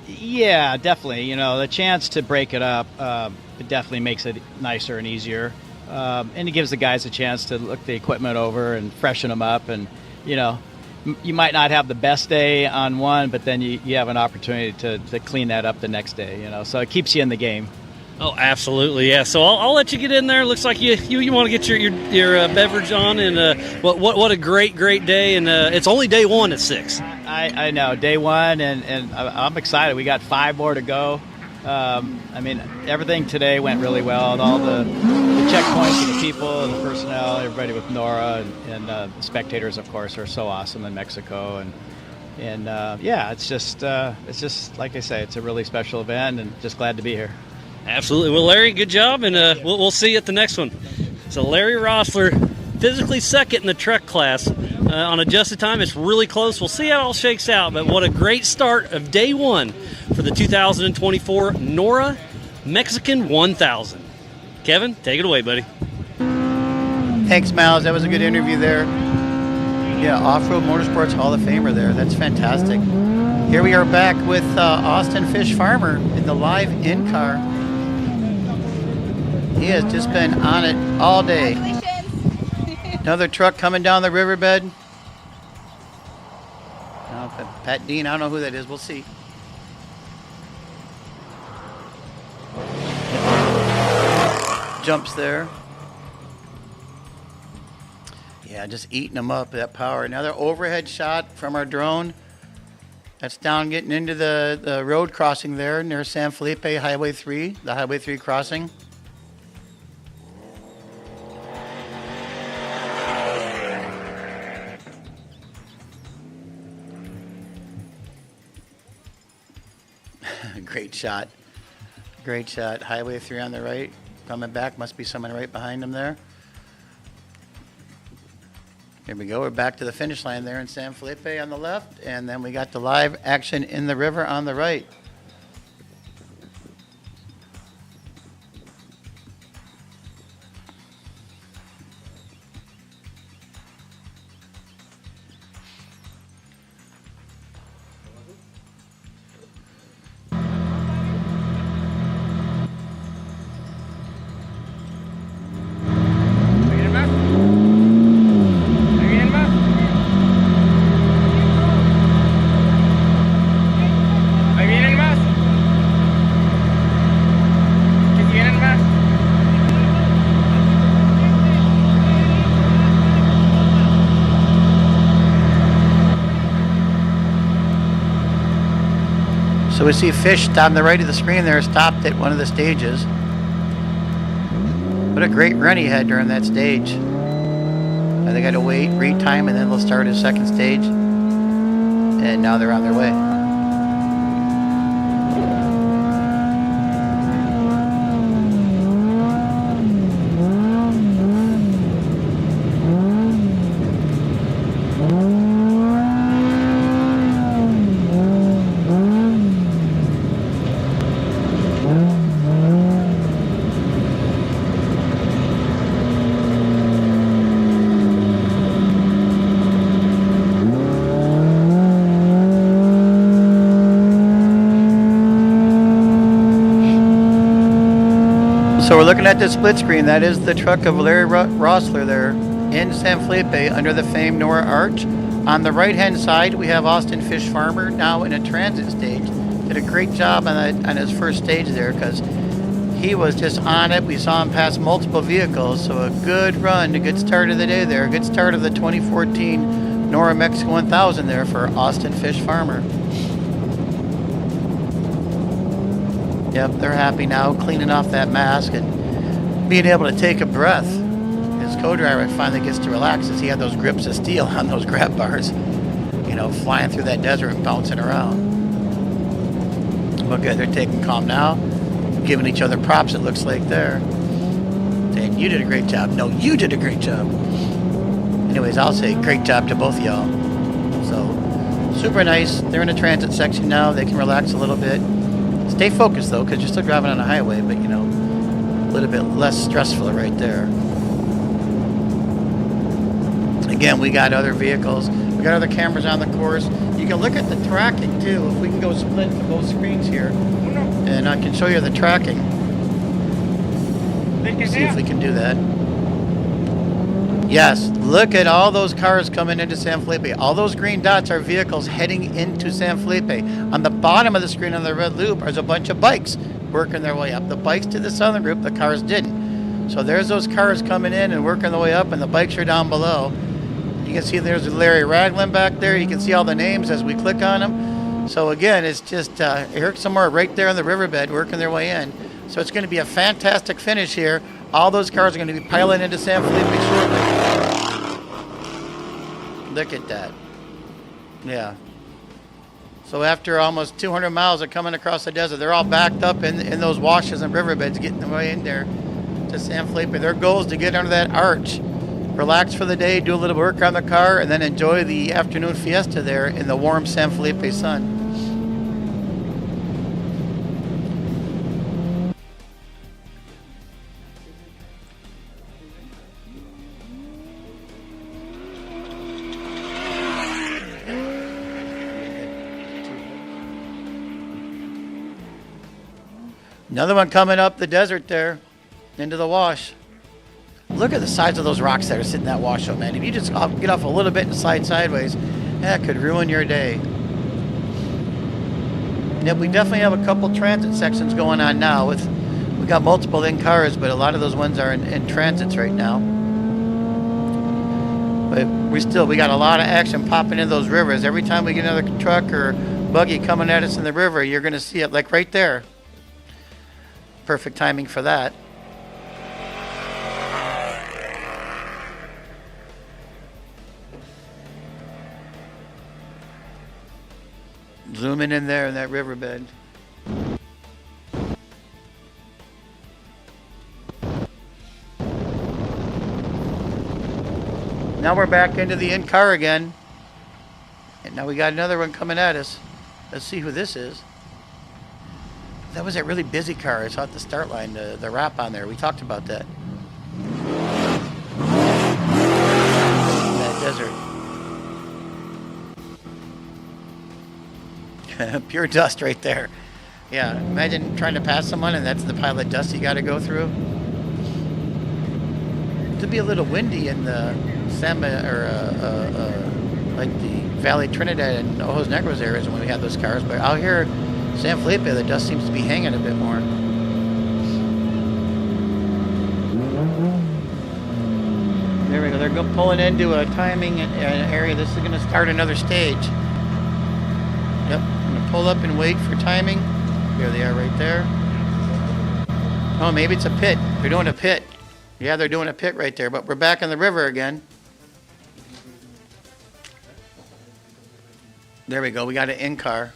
Yeah, definitely. You know, the chance to break it up, it definitely makes it nicer and easier, and it gives the guys a chance to look the equipment over and freshen them up. And you might not have the best day on one, but then you have an opportunity to clean that up the next day, so it keeps you in the game. Oh, absolutely, yeah. So I'll let you get in there. Looks like you want to get your beverage on, and what a great day, and it's only day one at 6. I know, day one, and I'm excited. We got 5 more to go. I mean, everything today went really well. All the checkpoints, and the people, the personnel, everybody with Norra, and the spectators, of course, are so awesome in Mexico. And yeah, it's just like I say, it's a really special event, and just glad to be here. Absolutely. Well, Larry, good job, and we'll see you at the next one. So Larry Rossler, physically second in the truck class on adjusted time. It's really close. We'll see how it all shakes out, but what a great start of day one for the 2024 Norra Mexican 1000. Kevin, take it away, buddy. Thanks, Miles. That was a good interview there. Yeah, Off-Road Motorsports Hall of Famer there. That's fantastic. Here we are back with Austin Fish Farmer in the live in-car. He has just been on it all day. Another truck coming down the riverbed. Pat Dean, I don't know who that is. We'll see. Jumps there. Yeah, just eating them up, that power. Another overhead shot from our drone. That's down getting into the road crossing there near San Felipe, Highway 3, the Highway 3 crossing. Great shot. Great shot. Highway 3 on the right. Coming back. Must be someone right behind him there. Here we go. We're back to the finish line there in San Felipe on the left. And then we got the live action in the river on the right. So we see fish on the right of the screen there, stopped at one of the stages. What a great run he had during that stage. They got to wait, retime, and then they'll start his second stage. And now they're on their way. So we're looking at this split screen. That is the truck of Larry Rossler there in San Felipe under the famed Norra Arch. On the right-hand side, we have Austin Fish Farmer now in a transit stage. Did a great job on his first stage there because he was just on it. We saw him pass multiple vehicles, so a good run, a good start of the day there. A good start of the 2014 Norra Mexican 1000 there for Austin Fish Farmer. Yep, they're happy now, cleaning off that mask and being able to take a breath. His co-driver finally gets to relax as he had those grips of steel on those grab bars, you know, flying through that desert and bouncing around. Okay, they're taking calm now, giving each other props, it looks like there. Saying, you did a great job. No, you did a great job. Anyways, I'll say great job to both of y'all. So, super nice. They're in a transit section now. They can relax a little bit. Stay focused though, because you're still driving on a highway, but you know, a little bit less stressful right there. Again, we got other vehicles. We got other cameras on the course. You can look at the tracking too. If we can go split to both screens here, and I can show you the tracking. See if we can do that. Yes, look at all those cars coming into San Felipe. All those green dots are vehicles heading into San Felipe. On the bottom of the screen on the red loop is a bunch of bikes working their way up. The bikes to the southern group, the cars didn't. So there's those cars coming in and working their way up, and the bikes are down below. You can see there's Larry Ragland back there. You can see all the names as we click on them. So again, it's just here somewhere right there on the riverbed working their way in. So it's going to be a fantastic finish here. All those cars are going to be piling into San Felipe shortly. Look at that. Yeah. So after almost 200 miles of coming across the desert, they're all backed up in those washes and riverbeds, getting their way in there to San Felipe. Their goal is to get under that arch, relax for the day, do a little work on the car, and then enjoy the afternoon fiesta there in the warm San Felipe sun. Another one coming up the desert there into the wash. Look at the size of those rocks that are sitting in that wash up, man. If you just get off a little bit and slide sideways, that could ruin your day. Yep, we definitely have a couple transit sections going on now. We got multiple in cars, but a lot of those ones are in transits right now. But we got a lot of action popping in those rivers. Every time we get another truck or buggy coming at us in the river, you're going to see it like right there. Perfect timing for that. Zooming in there in that riverbed. Now we're back into the in-car again. And now we got another one coming at us. Let's see who this is. That was that really busy car I saw at the start line, the wrap on there. We talked about that. That desert. Pure dust right there. Yeah, imagine trying to pass someone and that's the pile of dust you got to go through. To be a little windy in the like the Valley Trinidad and Ojos Negros areas when we had those cars, but out here San Felipe, the dust seems to be hanging a bit more. There we go. They're pulling into a timing area. This is going to start another stage. Yep. I'm going to pull up and wait for timing. Here they are right there. Oh, maybe it's a pit. They're doing a pit. Yeah, they're doing a pit right there, but we're back in the river again. There we go. We got an in-car.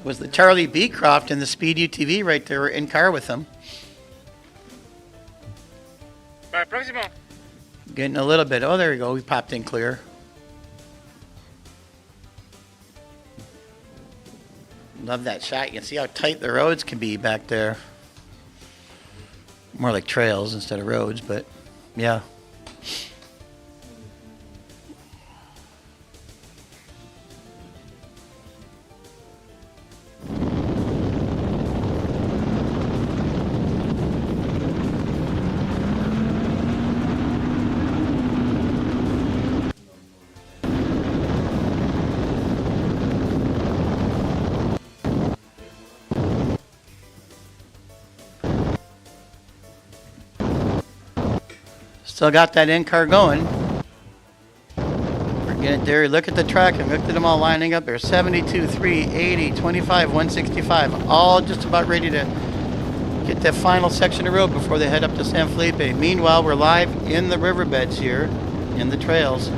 Was the Charlie Beecroft and the Speed UTV right there in car with them. Getting a little bit. Oh, there we go. We popped in clear. Love that shot. You can see how tight the roads can be back there. More like trails instead of roads, but yeah. Still got that in-car going. We're getting there. Look at the track and look at them all lining up there. 72, 3, 80, 25, 165. All just about ready to get that final section of road before they head up to San Felipe. Meanwhile, we're live in the riverbeds here, in the trails.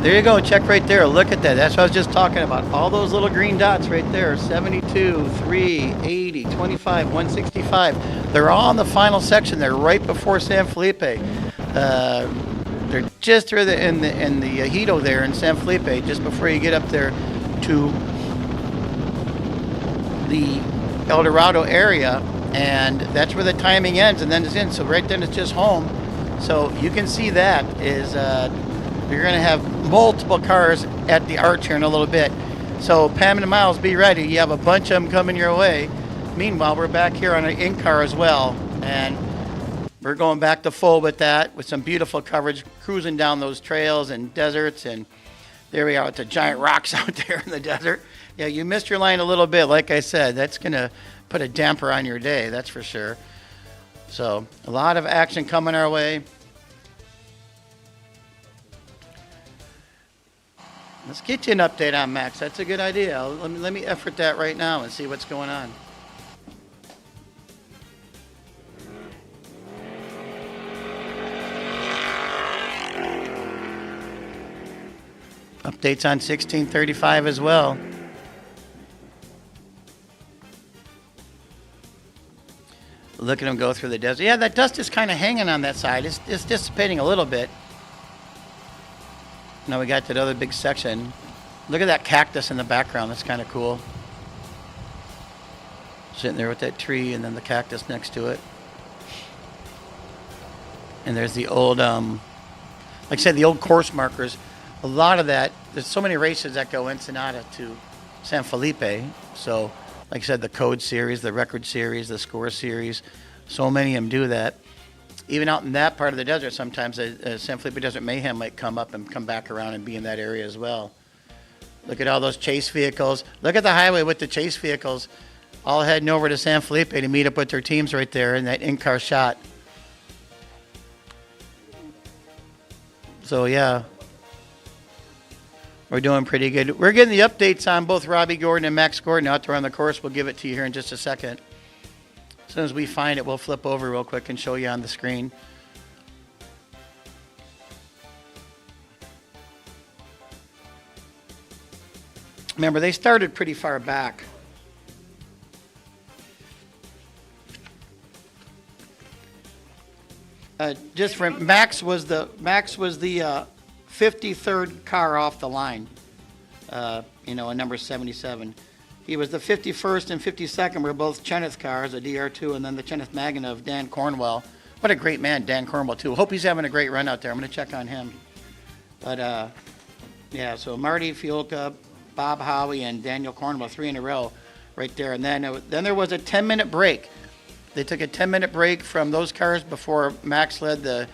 There you go, check right there. Look at that. That's what I was just talking about. All those little green dots right there. 72, 3, 80, 25, 165. They're all in the final section. They're right before San Felipe. They're just through in the Ejido there in San Felipe, just before you get up there to the El Dorado area. And that's where the timing ends, and then it's in. So right then it's just home. So you can see that is... you're going to have multiple cars at the arch here in a little bit. So Pam and Miles, be ready. You have a bunch of them coming your way. Meanwhile, we're back here on an in-car as well. And we're going back to full with that, with some beautiful coverage, cruising down those trails and deserts. And there we are with the giant rocks out there in the desert. Yeah, you missed your line a little bit. Like I said, that's going to put a damper on your day, that's for sure. So a lot of action coming our way. Let's get you an update on Max. That's a good idea. Let me effort that right now and see what's going on. Updates on 1635 as well. Look at him go through the desert. Yeah, that dust is kind of hanging on that side. It's dissipating a little bit. Now we got that other big section. Look at that cactus in the background. That's kind of cool. Sitting there with that tree and then the cactus next to it. And there's the old, like I said, the old course markers. A lot of that, there's so many races that go Ensenada to San Felipe. So, like I said, the Code Series, the Record Series, the Score Series, so many of them do that. Even out in that part of the desert, sometimes San Felipe Desert Mayhem might come up and come back around and be in that area as well. Look at all those chase vehicles. Look at the highway with the chase vehicles all heading over to San Felipe to meet up with their teams right there in that in-car shot. So, yeah. We're doing pretty good. We're getting the updates on both Robbie Gordon and Max Gordon out there on the course. We'll give it to you here in just a second. As soon as we find it, we'll flip over real quick and show you on the screen. Remember, they started pretty far back. Just for Max was the 53rd car off the line. In number 77. He was the 51st and 52nd were both Cheneth cars, a DR2, and then the Cheneth Magna of Dan Cornwell. What a great man, Dan Cornwell, too. Hope he's having a great run out there. I'm going to check on him. But, yeah, so Marty Fiolka, Bob Howie, and Daniel Cornwell, 3 in a row right there. And then there was a 10-minute break. They took a 10-minute break from those cars before Max led the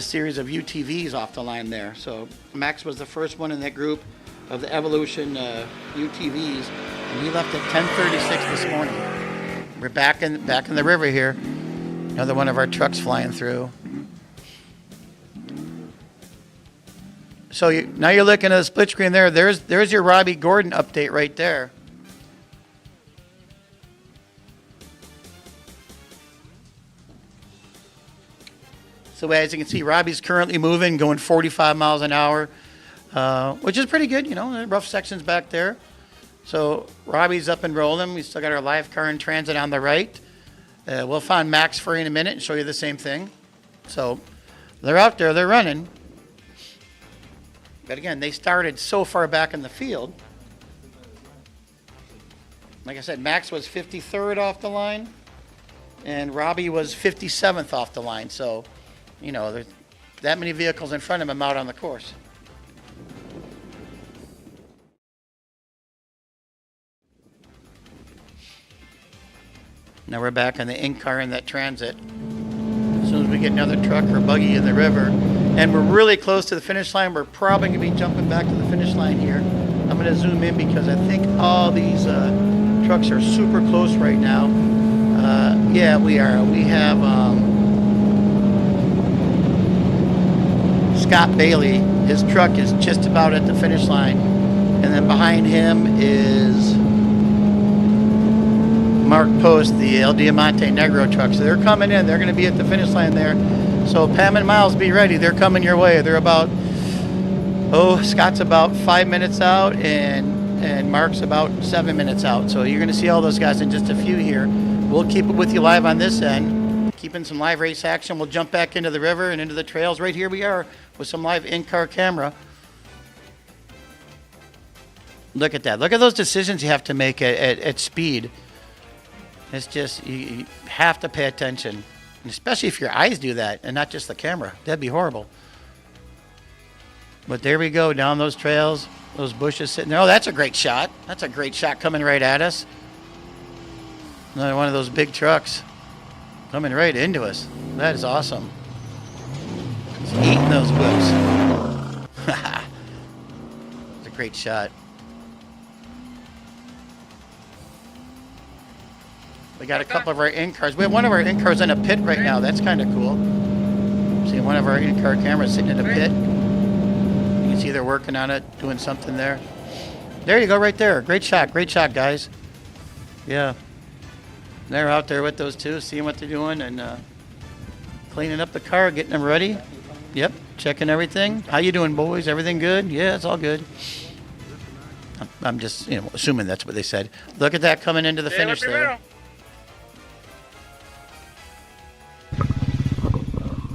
series of UTVs off the line there. So Max was the first one in that group of the Evolution UTVs, and he left at 10:36 this morning. We're back in the river here. Another one of our trucks flying through. So now you're looking at the split screen there. There's your Robbie Gordon update right there. So as you can see, Robbie's currently moving, going 45 miles an hour, which is pretty good, rough sections back there. So Robbie's up and rolling. We still got our live car in transit on the right. We'll find Max for you in a minute and show you the same thing. So they're out there, they're running. But again, they started so far back in the field. Like I said, Max was 53rd off the line, and Robbie was 57th off the line. So, there's that many vehicles in front of him out on the course. Now we're back on the in-car in that transit. As soon as we get another truck or buggy in the river, and we're really close to the finish line, we're probably going to be jumping back to the finish line here. I'm going to zoom in because I think all these trucks are super close right now. Yeah, we are. We have Scott Bailey. His truck is just about at the finish line. And then behind him is Mark Post, the El Diamante Negro truck. So they're coming in. They're going to be at the finish line there. So Pam and Miles, be ready. They're coming your way. They're about, Scott's about 5 minutes out, and Mark's about 7 minutes out. So you're going to see all those guys in just a few here. We'll keep it with you live on this end, keeping some live race action. We'll jump back into the river and into the trails. Right here we are with some live in-car camera. Look at that. Look at those decisions you have to make at speed. It's just, you have to pay attention. And especially if your eyes do that and not just the camera. That'd be horrible. But there we go, down those trails, those bushes sitting there. Oh, that's a great shot. That's a great shot coming right at us. Another one of those big trucks coming right into us. That is awesome. It's eating those whips. It's a great shot. We got a couple of our in-cars. We have one of our in-cars in a pit right now. That's kind of cool. See one of our in-car cameras sitting in a pit. You can see they're working on it, doing something there. There you go, right there. Great shot, guys. Yeah. They're out there with those two, seeing what they're doing and cleaning up the car, getting them ready. Yep, checking everything. How you doing, boys? Everything good? Yeah, it's all good. I'm just, assuming that's what they said. Look at that coming into the finish there.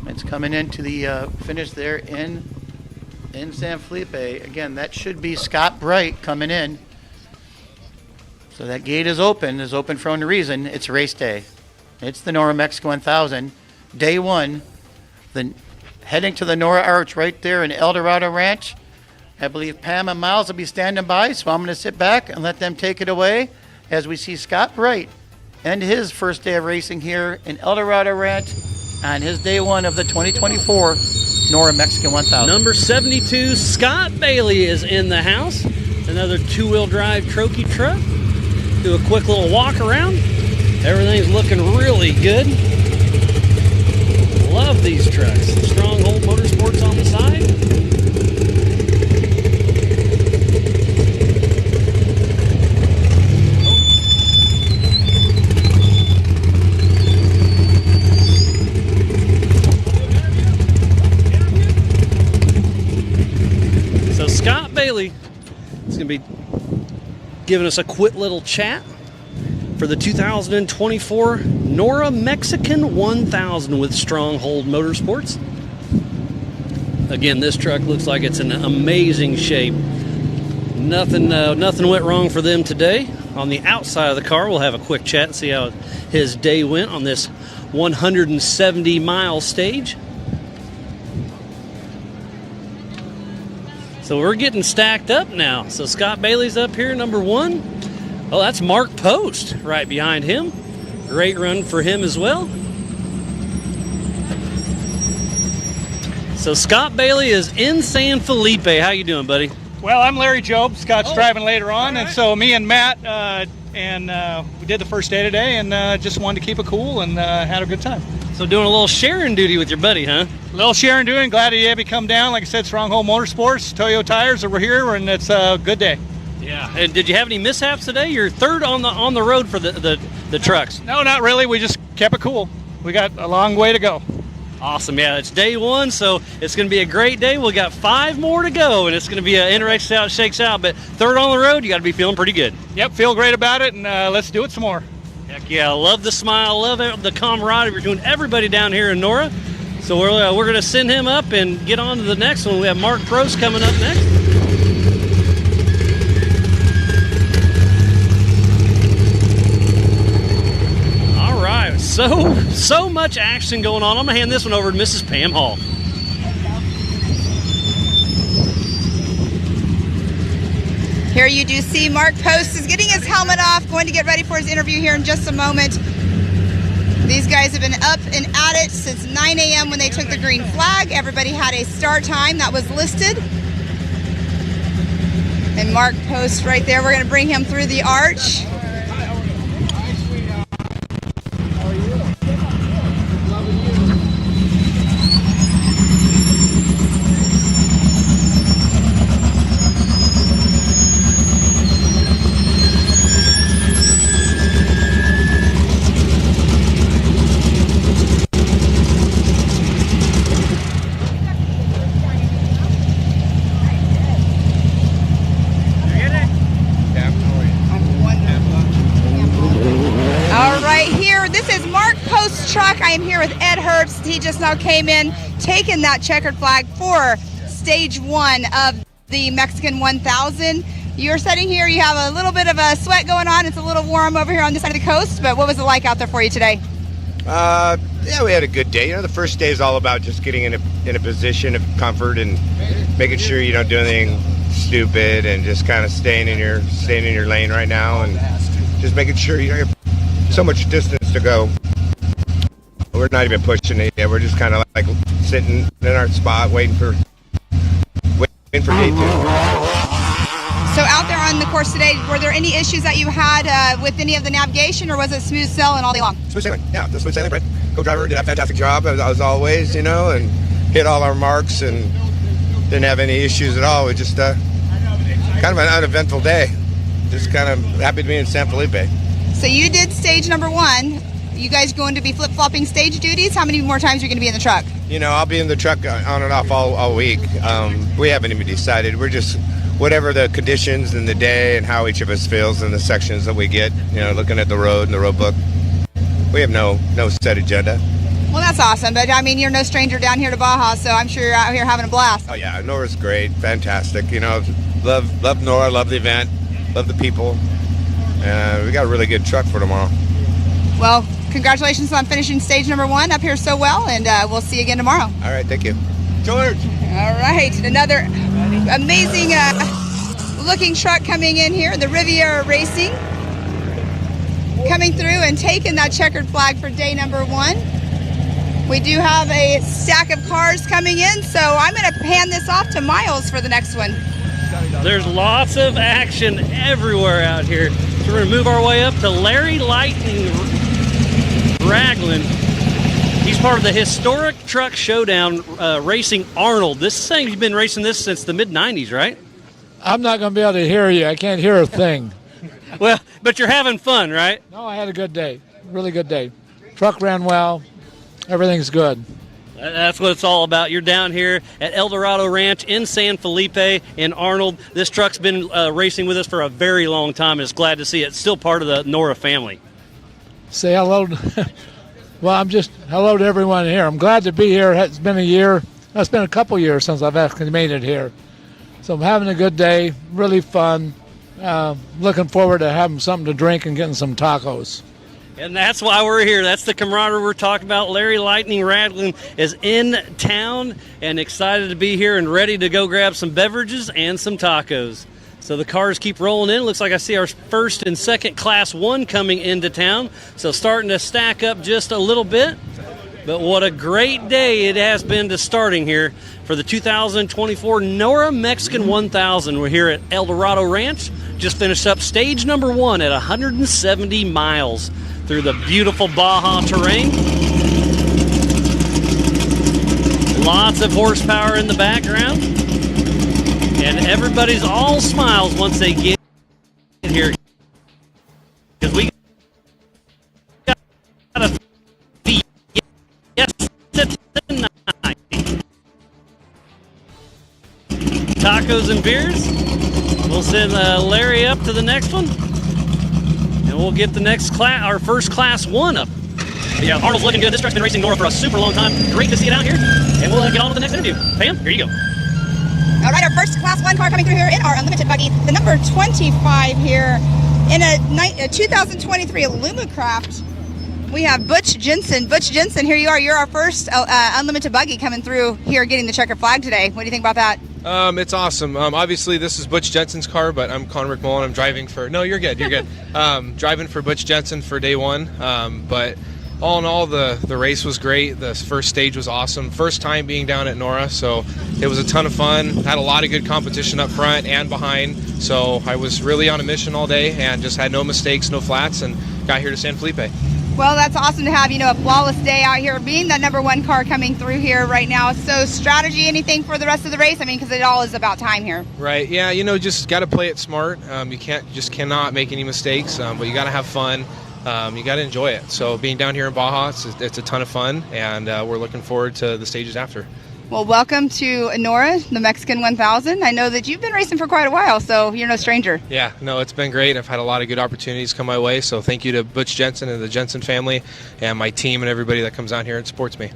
It's coming into the finish there in San Felipe. Again, that should be Scott Bright coming in. So that gate is open for a reason. It's race day. It's the Norra Mexico 1000, day one. Heading to the Norra Arch right there in El Dorado Ranch. I believe Pam and Miles will be standing by, so I'm going to sit back and let them take it away as we see Scott Bright end his first day of racing here in El Dorado Ranch on his day one of the 2024 Norra Mexican 1000. Number 72, Scott Bailey is in the house. Another two-wheel drive Trokey truck. Do a quick little walk around. Everything's looking really good. Love these trucks. Stronghold Motorsports. Motorsports on the side. So Scott Bailey is going to be giving us a quick little chat for the 2024 Norra Mexican 1000 with Stronghold Motorsports. Again, this truck looks like it's in amazing shape. Nothing went wrong for them today. On the outside of the car, we'll have a quick chat and see how his day went on this 170-mile stage. So we're getting stacked up now. So Scott Bailey's up here, number 1. Oh, that's Mark Post right behind him. Great run for him as well. So Scott Bailey is in San Felipe. How you doing, buddy? Well, I'm Larry Job. Scott's driving later on, and so me and Matt we did the first day today, and just wanted to keep it cool and had a good time. So doing a little sharing duty with your buddy, huh? A little sharing doing. Glad he had me come down. Like I said, Stronghold Motorsports, Toyo Tires over here, and it's a good day. Yeah. And did you have any mishaps today? You're third on the road for the trucks. No, not really. We just kept it cool. We got a long way to go. Awesome. Yeah, it's day 1, so it's going to be a great day. We got 5 more to go, and it's going to be interesting how it shakes out. But third on the road, you got to be feeling pretty good. Yep, feel great about it, and let's do it some more. Heck yeah, love the smile, love the camaraderie between everybody down here in Norra. So we're going to send him up and get on to the next one. We have Mark Prost coming up next. All right, so much action going on. I'm going to hand this one over to Mrs. Pam Hall. Here you do see Mark Post is getting his helmet off, going to get ready for his interview here in just a moment. These guys have been up and at it since 9 a.m. when they took the green flag. Everybody had a start time that was listed. And Mark Post right there, we're going to bring him through the arch. Truck. I am here with Ed Herbst. He just now came in, taking that checkered flag for stage 1 of the Mexican 1000. You're sitting here, you have a little bit of a sweat going on. It's a little warm over here on this side of the coast, but what was it like out there for you today? Yeah, we had a good day. You know, the first day is all about just getting in a position of comfort and making sure you don't do anything stupid and just kind of staying in your lane right now and just making sure you have so much distance to go. We're not even pushing it yet. We're just kind of like sitting in our spot, waiting for day 2. So out there on the course today, were there any issues that you had with any of the navigation, or was it smooth sailing all day long? Smooth sailing, yeah, the smooth sailing. Brett, co-driver, did a fantastic job as always, you know, and hit all our marks and didn't have any issues at all. We just kind of an uneventful day. Just kind of happy to be in San Felipe. So you did stage number 1. You guys going to be flip-flopping stage duties? How many more times are you going to be in the truck? You know, I'll be in the truck on and off all week. We haven't even decided. We're just whatever the conditions and the day and how each of us feels in the sections that we get, you know, looking at the road and the road book. We have no set agenda. Well, that's awesome. But, I mean, you're no stranger down here to Baja, so I'm sure you're out here having a blast. Oh, yeah. Norra's great. Fantastic. You know, love Norra, love the event, love the people. We got a really good truck for tomorrow. Well, congratulations on finishing stage number 1 up here so well, and we'll see you again tomorrow. All right, thank you. George! All right, another amazing looking truck coming in here, the Riviera Racing, coming through and taking that checkered flag for day number 1. We do have a stack of cars coming in, so I'm going to hand this off to Miles for the next one. There's lots of action everywhere out here. So we're going to move our way up to Larry Lightning Ragland. He's part of the historic truck showdown racing Arnold. This thing, you've been racing this since the mid-'90s, right? I'm not going to be able to hear you. I can't hear a thing. Well, but you're having fun, right? No, I had a good day. Really good day. Truck ran well. Everything's good. That's what it's all about. You're down here at El Dorado Ranch in San Felipe in Arnold. This truck's been racing with us for a very long time. It's glad to see it. It's still part of the Norra family. Say hello. Well, hello to everyone here. I'm glad to be here. It's been a year. It's been a couple years since I've actually made it here. So I'm having a good day. Really fun. Looking forward to having something to drink and getting some tacos. And that's why we're here. That's the camaraderie we're talking about. Larry Lightning Radlin is in town and excited to be here and ready to go grab some beverages and some tacos. So the cars keep rolling in. Looks like I see our first and second Class 1 coming into town. So starting to stack up just a little bit. But what a great day it has been to starting here for the 2024 Norra Mexican 1000. We're here at El Dorado Ranch. Just finished up stage number 1 at 170 miles through the beautiful Baja terrain. Lots of horsepower in the background. And everybody's all smiles once they get in here. Because we got a fiesta tonight. Tacos and beers. We'll send Larry up to the next one. And we'll get the next class, our first Class 1 up. But yeah, Arnold's looking good. This truck's been racing Norra for a super long time. Great to see it out here. And we'll get on with the next interview. Pam, here you go. All right, our first Class 1 car coming through here in our Unlimited buggy. The number 25 here in a 2023 Lumacraft. We have Butch Jensen. Butch Jensen, here you are. You're our first Unlimited buggy coming through here getting the checkered flag today. What do you think about that? It's awesome. Obviously, this is Butch Jensen's car, but I'm Connor McMullen. I'm driving for... No, you're good. You're good. Driving for Butch Jensen for day 1. But all in all, the race was great. The first stage was awesome. First time being down at Norra, so it was a ton of fun. Had a lot of good competition up front and behind. So I was really on a mission all day and just had no mistakes, no flats, and got here to San Felipe. Well, that's awesome to have, a flawless day out here, being that number 1 car coming through here right now. So strategy, anything for the rest of the race? I mean, because it all is about time here. Right, yeah, just got to play it smart. You cannot make any mistakes, but you got to have fun. You got to enjoy it. So being down here in Baja, it's a ton of fun, and we're looking forward to the stages after. Well, welcome to Norra, the Mexican 1000. I know that you've been racing for quite a while, so you're no stranger. Yeah, no, it's been great. I've had a lot of good opportunities come my way, so thank you to Butch Jensen and the Jensen family and my team and everybody that comes out here and supports me.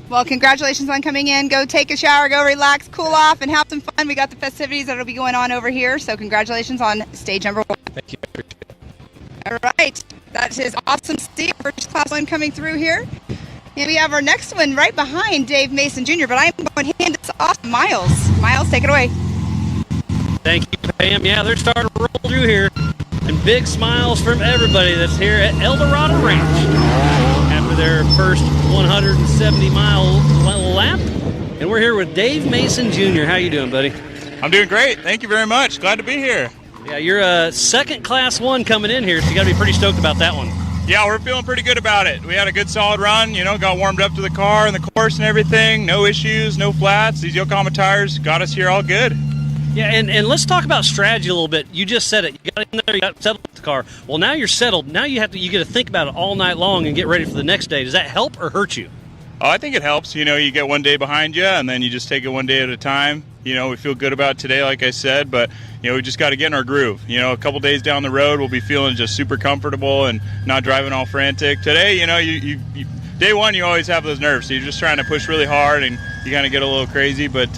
Well, congratulations on coming in. Go take a shower, go relax, cool off, and have some fun. We got the festivities that will be going on over here, so congratulations on stage number 1. Thank you. All right, that is awesome to see. First Class 1 coming through here. And we have our next one right behind Dave Mason Jr., but I'm going to hand this off to Miles. Miles, take it away. Thank you, Pam. Yeah, they're starting to roll through here. And big smiles from everybody that's here at El Dorado Ranch after their first 170-mile lap. And we're here with Dave Mason Jr. How you doing, buddy? I'm doing great. Thank you very much. Glad to be here. Yeah, you're a second Class 1 coming in here, so you got to be pretty stoked about that one. Yeah, we're feeling pretty good about it. We had a good solid run, got warmed up to the car and the course and everything. No issues, no flats. These Yokohama tires got us here all good. Yeah, and let's talk about strategy a little bit. You just said it. You got in there, you got settled with the car. Well, now you're settled. Now you get to think about it all night long and get ready for the next day. Does that help or hurt you? Oh, I think it helps. You get one day behind you, and then you just take it one day at a time. We feel good about today, like I said, but, we just got to get in our groove. A couple days down the road, we'll be feeling just super comfortable and not driving all frantic. Today, you day 1, you always have those nerves, so you're just trying to push really hard, and you kind of get a little crazy, but,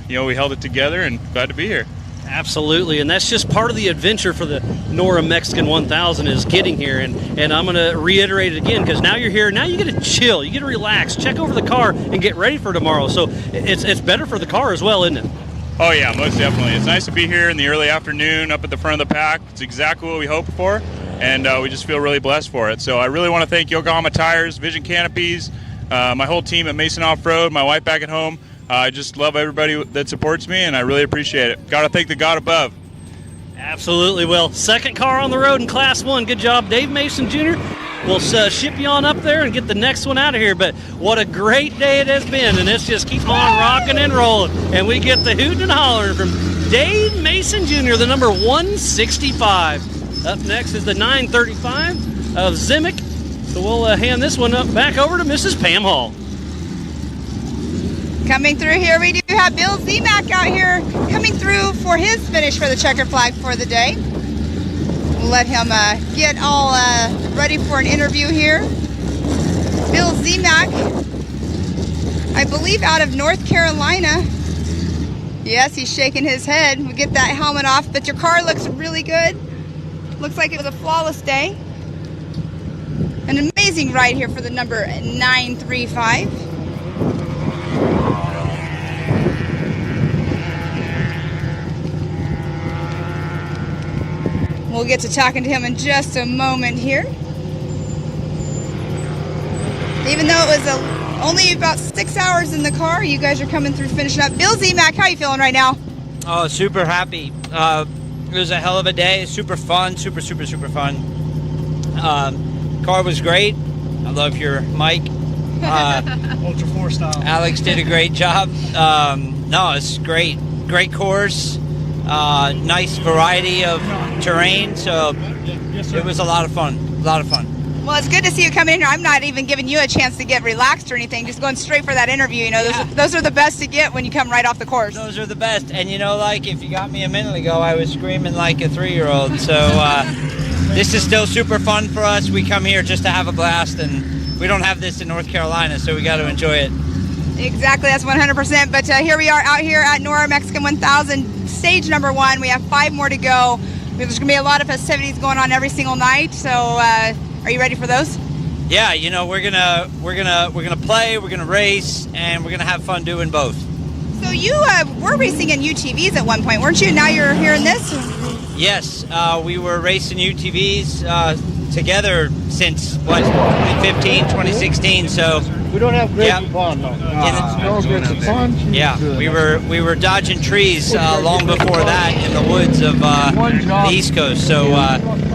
we held it together, and glad to be here. Absolutely, and that's just part of the adventure for the Norra Mexican 1000 is getting here, and I'm going to reiterate it again because now you're here, now you get to chill, you get to relax, check over the car, and get ready for tomorrow. So it's better for the car as well, isn't it? Oh yeah, most definitely. It's nice to be here in the early afternoon up at the front of the pack. It's exactly what we hoped for, and we just feel really blessed for it. So I really want to thank Yokohama Tires, Vision Canopies, my whole team at Mason Off-Road, my wife back at home. I just love everybody that supports me, and I really appreciate it. Got to thank the God above. Absolutely. Well, second car on the road in Class 1. Good job, Dave Mason Jr. we'll ship you on up there and get the next one out of here. But what a great day it has been, and let's just keep on rocking and rolling. And we get the hooting and hollering from Dave Mason Jr., the number 165. Up next is the 935 of Zimic. So we'll hand this one up back over to Mrs. Pam Hall. Coming through here, we do have Bill Zemak out here coming through for his finish for the checkered flag for the day. We'll let him get all ready for an interview here. Bill Zemak, I believe out of North Carolina. Yes, he's shaking his head. We'll get that helmet off, but your car looks really good. Looks like it was a flawless day. An amazing ride here for the number 935. We'll get to talking to him in just a moment here. Even though it was only about 6 hours in the car, you guys are coming through finishing up. Bill Zemak, how are you feeling right now? Oh, super happy. It was a hell of a day. Super fun. Super fun. Car was great. I love your mic. Ultra 4 style. Alex did a great job. No, it's great. Great course. Nice variety of terrain. So it was a lot of fun. Well, it's good to see you coming in here. I'm not even giving you a chance to get relaxed or anything. Just going straight for that interview. You know, those are the best to get when you come right off the course. Those are the best. And you know, like if you got me a minute ago, I was screaming like a 3-year-old. So this is still super fun for us. We come here just to have a blast, and we don't have this in North Carolina, so we got to enjoy it. Exactly, that's 100%. But here we are out here at Norra Mexican 1000, stage number 1. We have 5 more to go. There's going to be a lot of festivities going on every single night. So are you ready for those? Yeah, you know, we're gonna play, we're gonna race, and we're gonna have fun doing both. So you were racing in UTVs at one point, weren't you? Now you're here in this? Yes, we were racing UTVs together since 2015, 2016. So we don't have great fun, though. Yeah, we were dodging trees long before that in the woods of the East Coast. So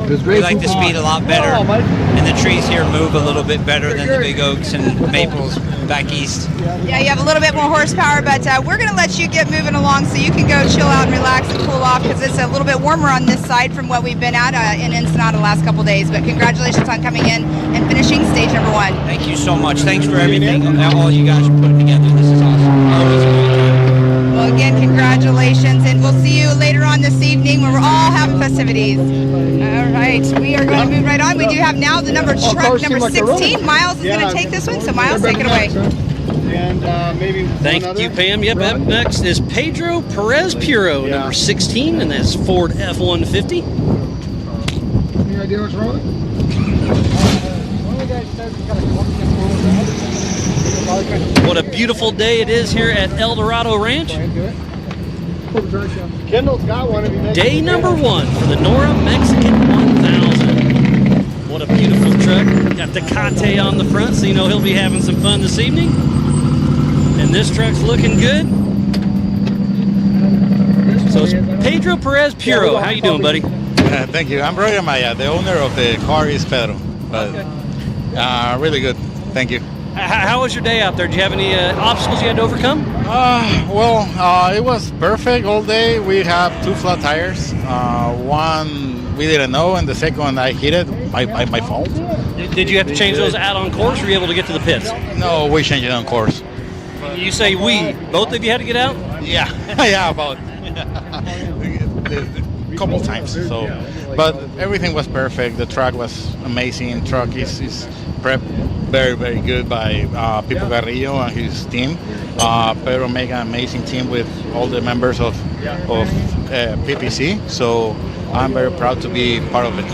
we like the speed a lot better, and the trees here move a little bit better than the big oaks and maples back east. Yeah, you have a little bit more horsepower, but we're going to let you get moving along so you can go chill out and relax and cool off, because it's a little bit warmer on this side from what we've been at in Ensenada the last couple days. But congratulations on coming in and finishing stage number 1. Thank you so much. Thanks for everything, all you guys are putting together. This is awesome. Always a great time. Well, again, congratulations, and we'll see you later on this evening when we're all having festivities. All right, we are going to move right on. We do have now the truck number 16. Miles is going to take this one, so Miles, take it away. Thank you, Pam. Yep, up next is Pedro Perez Puro, number 16, and that's Ford F-150. Any idea what's wrong? What a beautiful day it is here at El Dorado Ranch. Kendall's got one. Day number 1 for the Norra Mexican 1000. What a beautiful truck. Got the Cate on the front, so you know he'll be having some fun this evening. And this truck's looking good. So it's Pedro Perez Puro. How you doing, buddy? Thank you. I'm Roy Amaya. The owner of the car is Pedro. But really good. Thank you. How was your day out there? Did you have any obstacles you had to overcome? It was perfect all day. We have 2 flat tires. One we didn't know, and the second one I hit it by my fault. Did you have to change those out on course, or were you able to get to the pits? No, we changed it on course. You say we. Both of you had to get out? Yeah. Yeah, about a couple times. So, but everything was perfect. The track was amazing. Truck is prepped very, very good by Pipo Carrillo and his team. Pedro made an amazing team with all the members of PPC. So I'm very proud to be part of it.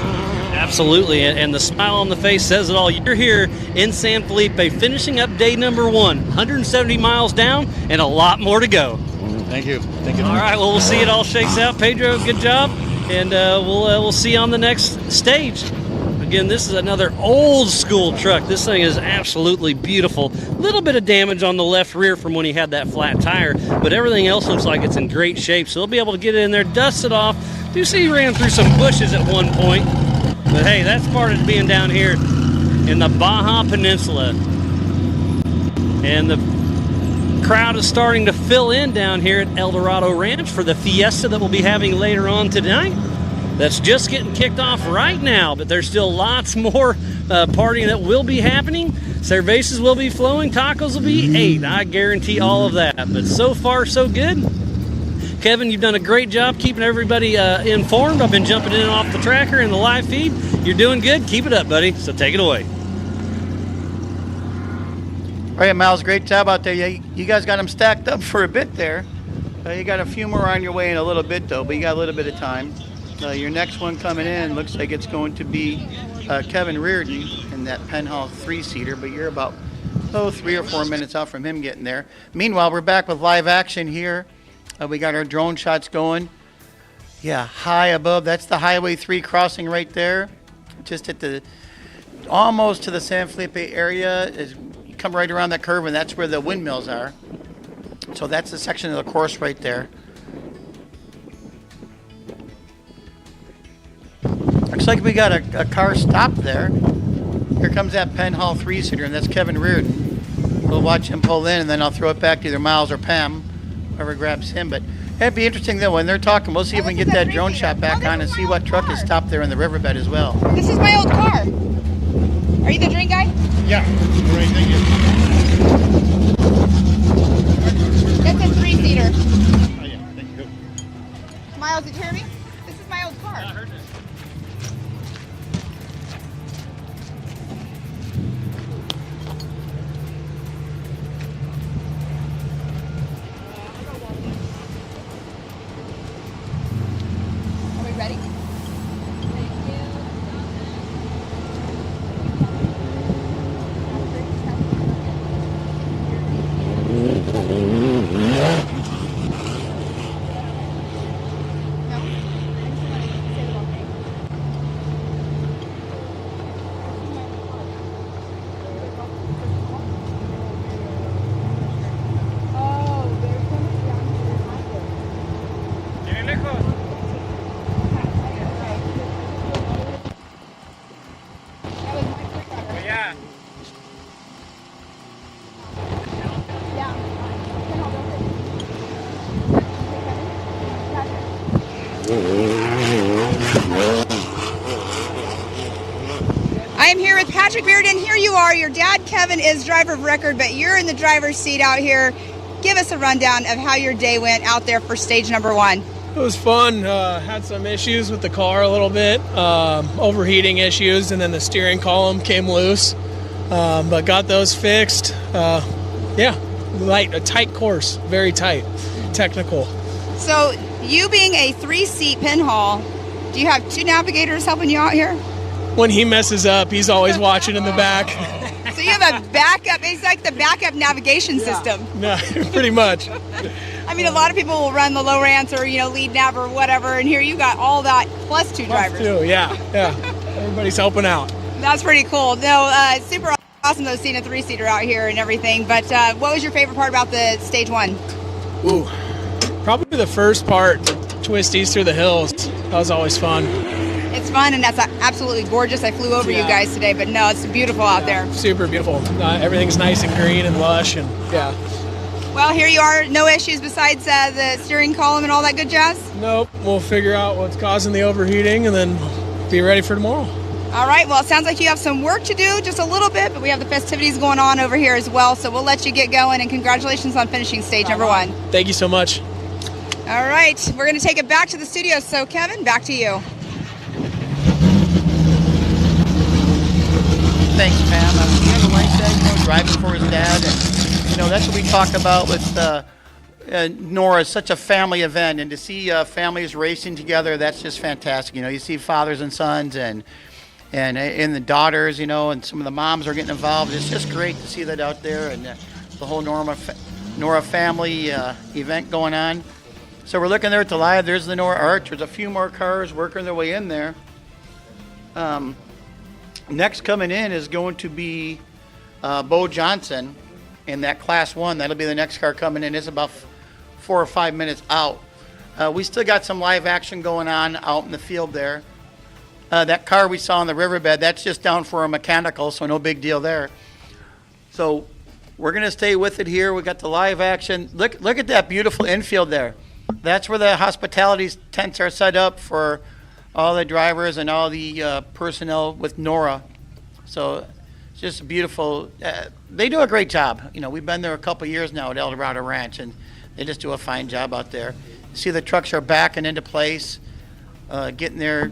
Absolutely, and the smile on the face says it all. You're here in San Felipe, finishing up day number 1, 170 miles down, and a lot more to go. Thank you. Thank you. All right, well, we'll see it all shakes out. Pedro, good job, and we'll see you on the next stage. Again, this is another old school truck. This thing is absolutely beautiful. Little bit of damage on the left rear from when he had that flat tire, but everything else looks like it's in great shape, so he'll be able to get it in there, dust it off. Do see he ran through some bushes at one point. But hey, that's part of being down here. in the Baja Peninsula. And the crowd is starting to fill in down here at El Dorado Ranch for the fiesta that we'll be having later on tonight. That's just getting kicked off right now, but there's still lots more partying that will be happening. Cervezas will be flowing, tacos will be ate. I guarantee all of that. But so far, so good. Kevin, you've done a great job keeping everybody informed. I've been jumping in and off the tracker and the live feed. You're doing good. Keep it up, buddy. So take it away. All right, Miles, great job out there. You guys got them stacked up for a bit there. You got a few more on your way in a little bit, though, but you got a little bit of time. Your next one coming in looks like it's going to be Kevin Reardon in that Penhall 3-seater, but you're about 3 or 4 minutes out from him getting there. Meanwhile, we're back with live action here. We got our drone shots going. Yeah, high above. That's the Highway 3 crossing right there, just at the almost to the San Felipe area. You come right around that curve, and that's where the windmills are. So that's the section of the course right there. Looks like we got a car stopped there. Here comes that Penhall 3-seater, and that's Kevin Reardon. We'll watch him pull in, and then I'll throw it back to either Miles or Pam, whoever grabs him. But it'd be interesting, though, when they're talking, we'll see if we can get that drone shot back on and see what truck is stopped there in the riverbed as well. This is my old car. Are you the drink guy? Yeah. All right, thank you. That's a 3-seater. Oh, yeah, thank you. Miles, did you hear me? This is my old car. I heard this. Are we ready? I am here with Patrick Reardon. Here you are. Your dad, Kevin, is driver of record, but you're in the driver's seat out here. Give us a rundown of how your day went out there for stage number 1. It was fun. Had some issues with the car a little bit, overheating issues, and then the steering column came loose, but got those fixed. A tight course, very tight, technical. So you being a 3-seat Penhall, do you have 2 navigators helping you out here? When he messes up, he's always watching in the back. So you have a backup. It's like the backup navigation system. No, pretty much. I mean, a lot of people will run the low rants or, lead nav or whatever, and here you got all that plus 2 drivers. Plus 2, yeah. Everybody's helping out. That's pretty cool. No, super awesome though, seeing a 3-seater out here and everything. But what was your favorite part about the stage 1? Ooh, probably the first part, the twisties through the hills. That was always fun. It's fun, and that's absolutely gorgeous. I flew over you guys today, but no, it's beautiful out there. Super beautiful. Everything's nice and green and lush, and yeah. Well, here you are. No issues besides the steering column and all that good jazz? Nope. We'll figure out what's causing the overheating and then be ready for tomorrow. All right. Well, it sounds like you have some work to do, just a little bit, but we have the festivities going on over here as well, so we'll let you get going, and congratulations on finishing stage number 1. Thank you so much. All right. We're going to take it back to the studio. So, Kevin, back to you. Thanks, Pam. He had a nice day, driving for his dad, and that's what we talk about with Norra. It's such a family event, and to see families racing together, that's just fantastic. You see fathers and sons, and the daughters, and some of the moms are getting involved. It's just great to see that out there, and the whole Norra family event going on. So we're looking there at the live. There's the Norra Arch. There's a few more cars working their way in there. Next coming in is going to be Bo Johnson in that Class 1. That'll be the next car coming in. It's about 4 or 5 minutes out. We still got some live action going on out in the field there. That car we saw on the riverbed, that's just down for a mechanical, so no big deal there. So we're going to stay with it here. We got the live action. Look at that beautiful infield there. That's where the hospitality tents are set up for all the drivers and all the personnel with Norra. So it's just beautiful. They do a great job. You know, we've been there a couple years now at El Dorado Ranch, and they just do a fine job out there. See, the trucks are backing into place, getting there,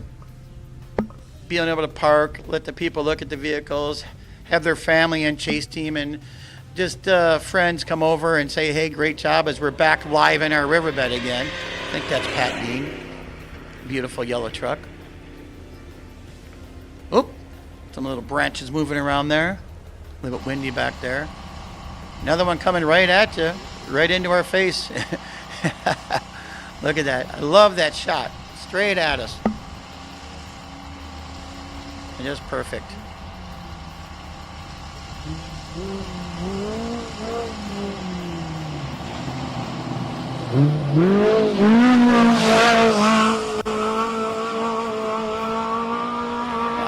being able to park, let the people look at the vehicles, have their family and chase team and just friends come over and say, hey, great job, as we're back live in our riverbed again. I think that's Pat Dean. Beautiful yellow truck. Oop, some little branches moving around there. A little bit windy back there. Another one coming right at you, right into our face. Look at that. I love that shot. Straight at us. Just perfect.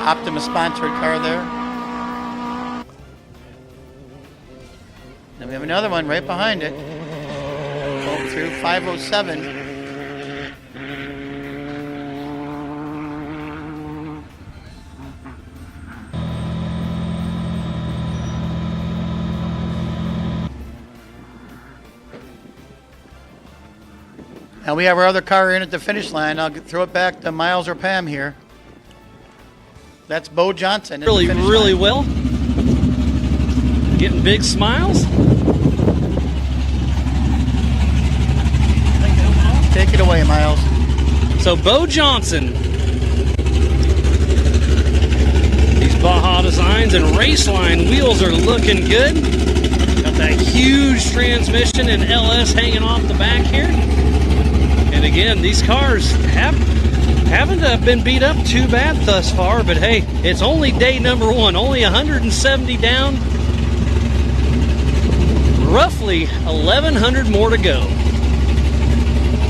Optimus sponsored car there. Then we have another one right behind it. Going through 507. Now we have our other car in at the finish line. I'll throw it back to Miles or Pam here. That's Bo Johnson. Really well. Getting big smiles. Take it away, Miles. So Bo Johnson. These Baja designs and Raceline wheels are looking good. Got that huge transmission and LS hanging off the back here. And again, these cars haven't been beat up too bad thus far, but hey, it's only day number one, only 170 down, roughly 1,100 more to go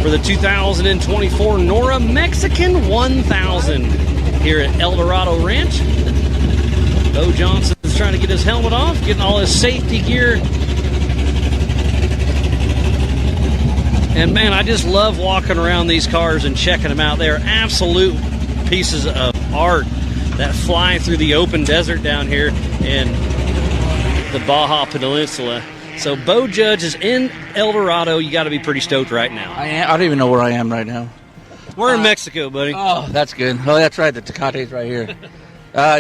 for the 2024 Norra Mexican 1000 here at El Dorado Ranch. Bo Johnson's trying to get his helmet off, getting all his safety gear. And man, I just love walking around these cars and checking them out. They are absolute pieces of art that fly through the open desert down here in the Baja Peninsula. So Bo Judge is in El Dorado. You got to be pretty stoked right now. I don't even know where I am right now. We're in Mexico, buddy. Oh, that's good. Oh, that's right. The Tecate's right here.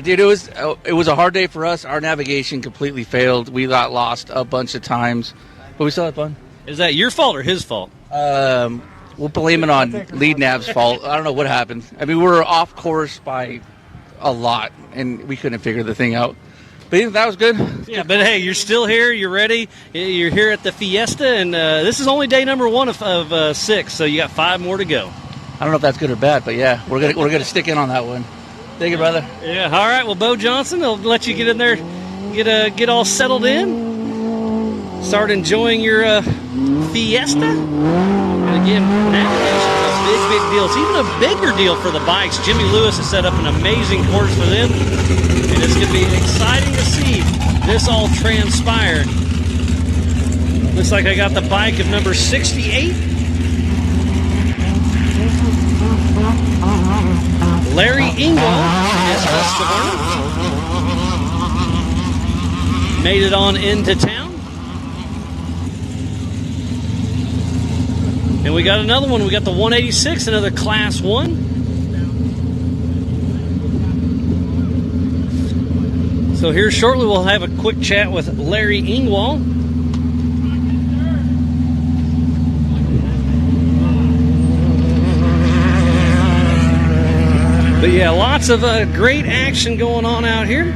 Dude, it was a hard day for us. Our navigation completely failed. We got lost a bunch of times, but we still had fun. Is that your fault or his fault? We'll blame it on Lead Nav's fault. I don't know what happened. I mean, we were off course by a lot, and we couldn't figure the thing out. But yeah, that was good. Yeah, but hey, you're still here. You're ready. You're here at the Fiesta, and this is only day number one of 6, so you got 5 more to go. I don't know if that's good or bad, but yeah, we're gonna stick in on that one. Thank you, brother. Yeah. All right. Well, Bo Johnson, I'll let you get in there, get all settled in, start enjoying your Fiesta. And again, navigation's a big deal. It's even a bigger deal for the bikes. Jimmy Lewis has set up an amazing course for them, and it's going to be exciting to see this all transpire. Looks like I got the bike of number 68. Larry Ingall is Husqvarna. Made it on into town. And we got another one. We got the 186, another Class 1. So here shortly we'll have a quick chat with Larry Ingall. But yeah, lots of great action going on out here.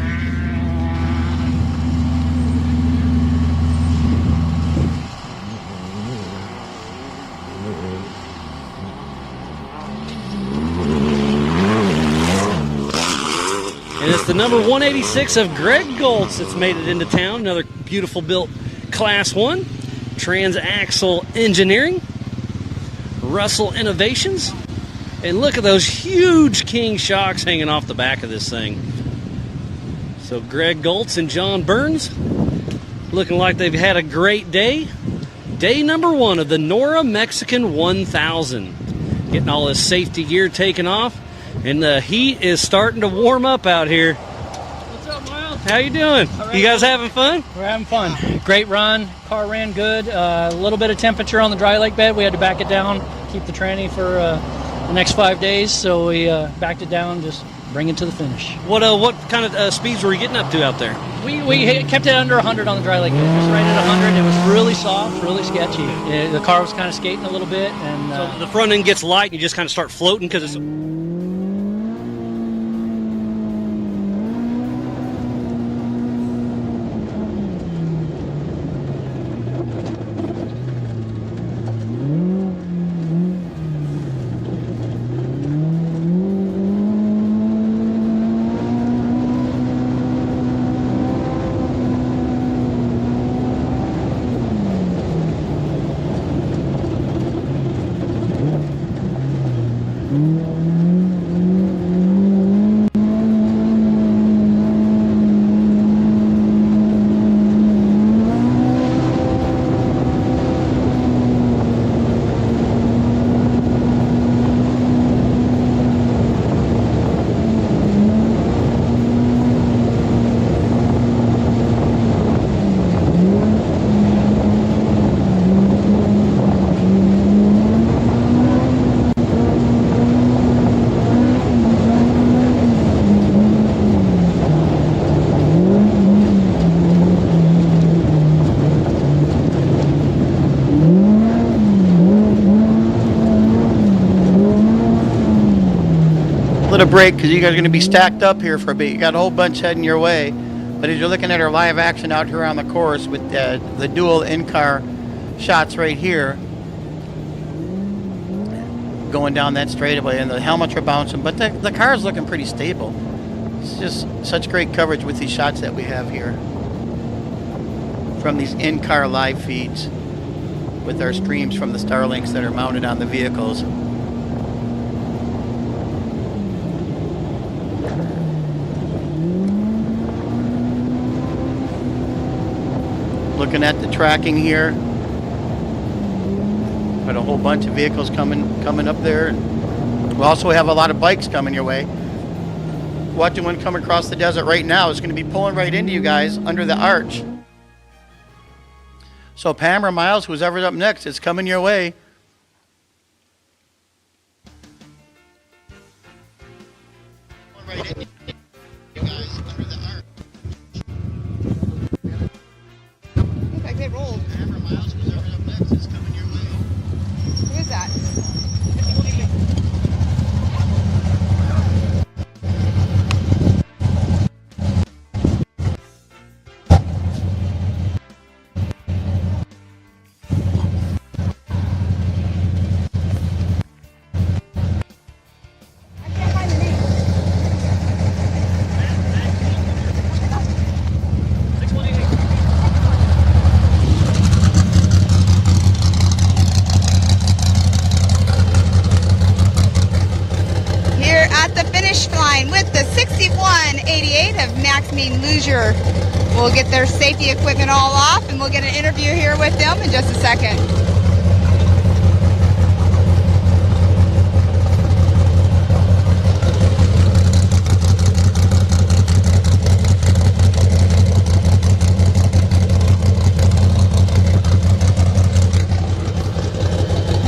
And it's the number 186 of Greg Goltz that's made it into town. Another beautiful built Class 1. Transaxle Engineering. Russell Innovations. And look at those huge king shocks hanging off the back of this thing. So Greg Goltz and John Burns looking like they've had a great day. Day number 1 of the Norra Mexican 1000. Getting all this safety gear taken off. And the heat is starting to warm up out here. What's up, Miles? How you doing? Right. You guys having fun? We're having fun. Great run. Car ran good. A little bit of temperature on the dry lake bed. We had to back it down, keep the tranny for the next 5 days. So we backed it down, just bring it to the finish. What kind of speeds were you getting up to out there? We kept it under 100 on the dry lake bed. Just right at 100. It was really soft, really sketchy. The car was kind of skating a little bit. And so the front end gets light and you just kind of start floating because it's... Little break because you guys are going to be stacked up here for a bit. You got a whole bunch heading your way, but as you're looking at our live action out here on the course with the dual in-car shots right here, going down that straightaway, and the helmets are bouncing, but the car is looking pretty stable. It's just such great coverage with these shots that we have here from these in-car live feeds with our streams from the Starlinks that are mounted on the vehicles. Looking at the tracking here, got a whole bunch of vehicles coming up there. We also have a lot of bikes coming your way. Watching one come across the desert right now is going to be pulling right into you guys under the arch. So Pam or Miles, who's ever up next, it's coming your way. Right into you guys under the arch. Looks like they rolled. Pam or Miles, who's ever up next, it's coming your way. Who is that? With the 6188 of Maxine Luzier. We'll get their safety equipment all off and we'll get an interview here with them in just a second.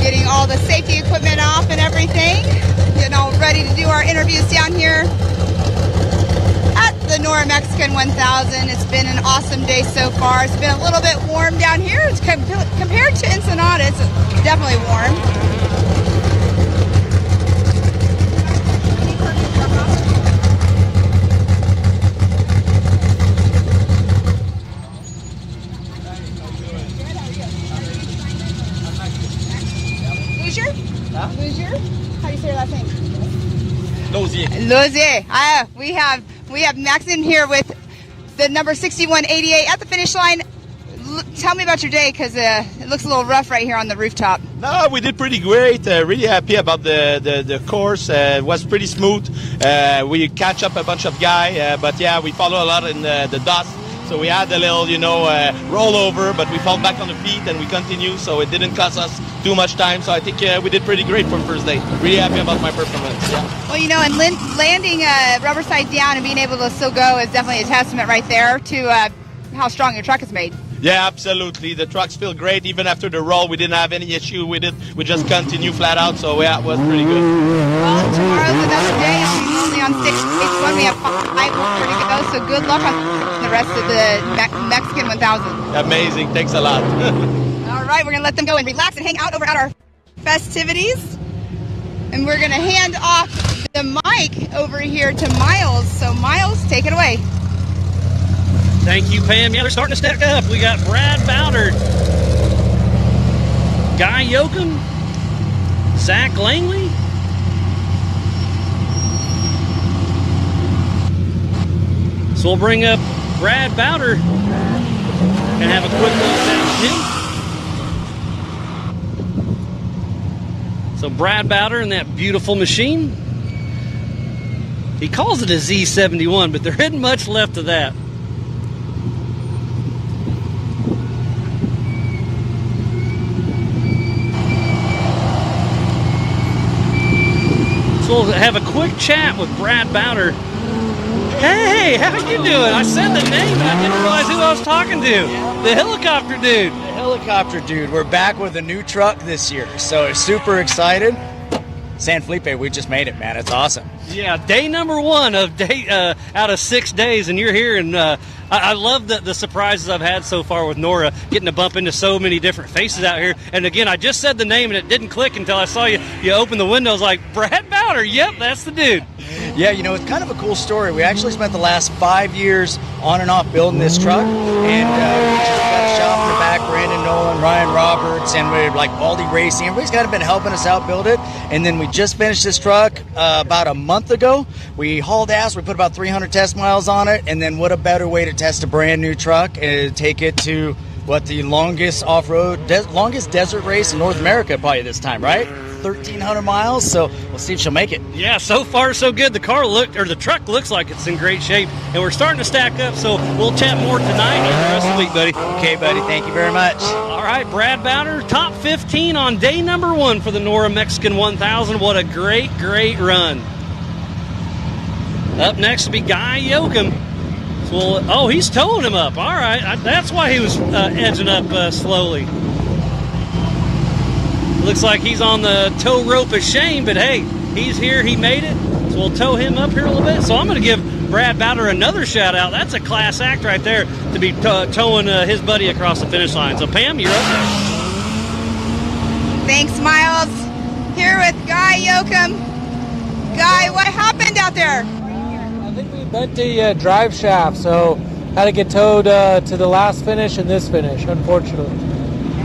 Getting all the safety equipment off and everything. Getting all ready to do our interviews down here at the Norra Mexican 1000. It's been an awesome day so far. It's been a little bit warm down here. It's compared to Ensenada, it's definitely warm. Luzier? Huh? Luzier? How do you say your last name? Lozier. We have Maxine here with the number 6188 at the finish line. tell me about your day, because it looks a little rough right here on the rooftop. No, we did pretty great. Really happy about the course. It was pretty smooth. We catch up a bunch of guys, but yeah, we follow a lot in the dust. So we had a little, rollover, but we fell back on the feet and we continue. So it didn't cost us too much time. So I think we did pretty great for the first day. Really happy about my performance. Yeah. Well, and landing rubber side down and being able to still go is definitely a testament right there to how strong your truck is made. Yeah, absolutely. The trucks feel great. Even after the roll, we didn't have any issue with it. We just continue flat out. So yeah, it was pretty good. Well, tomorrow's another day. We're only on 6 1. We have 5 more to go. So good luck on the rest of the Mexican 1000. Amazing. Thanks a lot. All right, we're going to let them go and relax and hang out over at our festivities. And we're going to hand off the mic over here to Miles. So Miles, take it away. Thank you, Pam. Yeah, they're starting to stack up. We got Brad Bowder, Guy Yoakum, Zach Langley, so we'll bring up Brad Bowder and have a quick little chat with him. So Brad Bowder in that beautiful machine. He calls it a Z71, but there isn't much left of that. So we'll have a quick chat with Brad Bowder. Hey, how you doing? I said the name and I didn't realize who I was talking to. The helicopter dude. The helicopter dude. We're back with a new truck this year, so super excited. San Felipe, we just made it, man. It's awesome. Yeah, day number 1 of out of 6 days, and you're here, and I love the surprises I've had so far with Norra, getting to bump into so many different faces out here. And again, I just said the name, and it didn't click until I saw you open the windows like, Brad Bowder, yep, that's the dude. Yeah, it's kind of a cool story. We actually spent the last 5 years on and off building this truck, and we just got a shop in the back, Brandon Nolan, Ryan Roberts, and we're like Baldy Racing. Everybody's kind of been helping us out build it, and then we just finished this truck about a month ago. We hauled ass, we put about 300 test miles on it, and then what a better way to test a brand new truck and take it to the longest off-road, longest desert race in North America probably this time, right? 1,300 miles, so we'll see if she'll make it. Yeah, so far so good. The truck looks like it's in great shape, and we're starting to stack up, so we'll chat more tonight and the rest of the week, buddy. Okay, buddy, thank you very much. All right, Brad Bowder, top 15 on day number 1 for the Norra Mexican 1000. What a great, great run. Up next will be Guy Yoakum. So he's towing him up. All right, that's why he was edging up slowly. Looks like he's on the tow rope of shame, but hey, he's here, he made it. So we'll tow him up here a little bit. So I'm going to give Brad Bowder another shout out. That's a class act right there to be towing his buddy across the finish line. So Pam, you're up there. Thanks, Miles. Here with Guy Yoakum. Guy, what happened out there? I think we bent the drive shaft, so had to get towed to the last finish and this finish, unfortunately.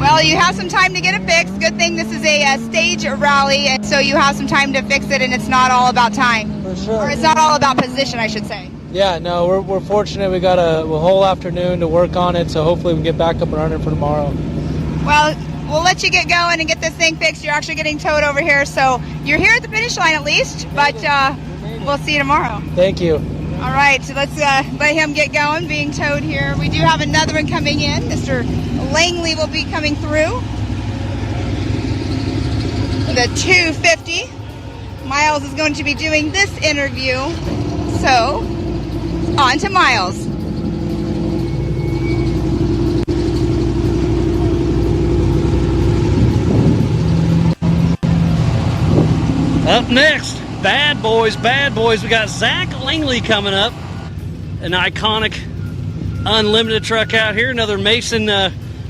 Well, you have some time to get it fixed. Good thing this is a stage rally, and so you have some time to fix it, and it's not all about time. For sure. Or it's not all about position, I should say. Yeah, no, we're fortunate. We got a whole afternoon to work on it, so hopefully we can get back up and running for tomorrow. Well, we'll let you get going and get this thing fixed. You're actually getting towed over here, so you're here at the finish line at least, but we'll see you tomorrow. Thank you. All right, so let's let him get going, being towed here. We do have another one coming in. Mr. Langley will be coming through. The 250. Miles is going to be doing this interview. So, on to Miles. Up next, bad boys. We got Zach Langley coming up. An iconic unlimited truck out here. Another Mason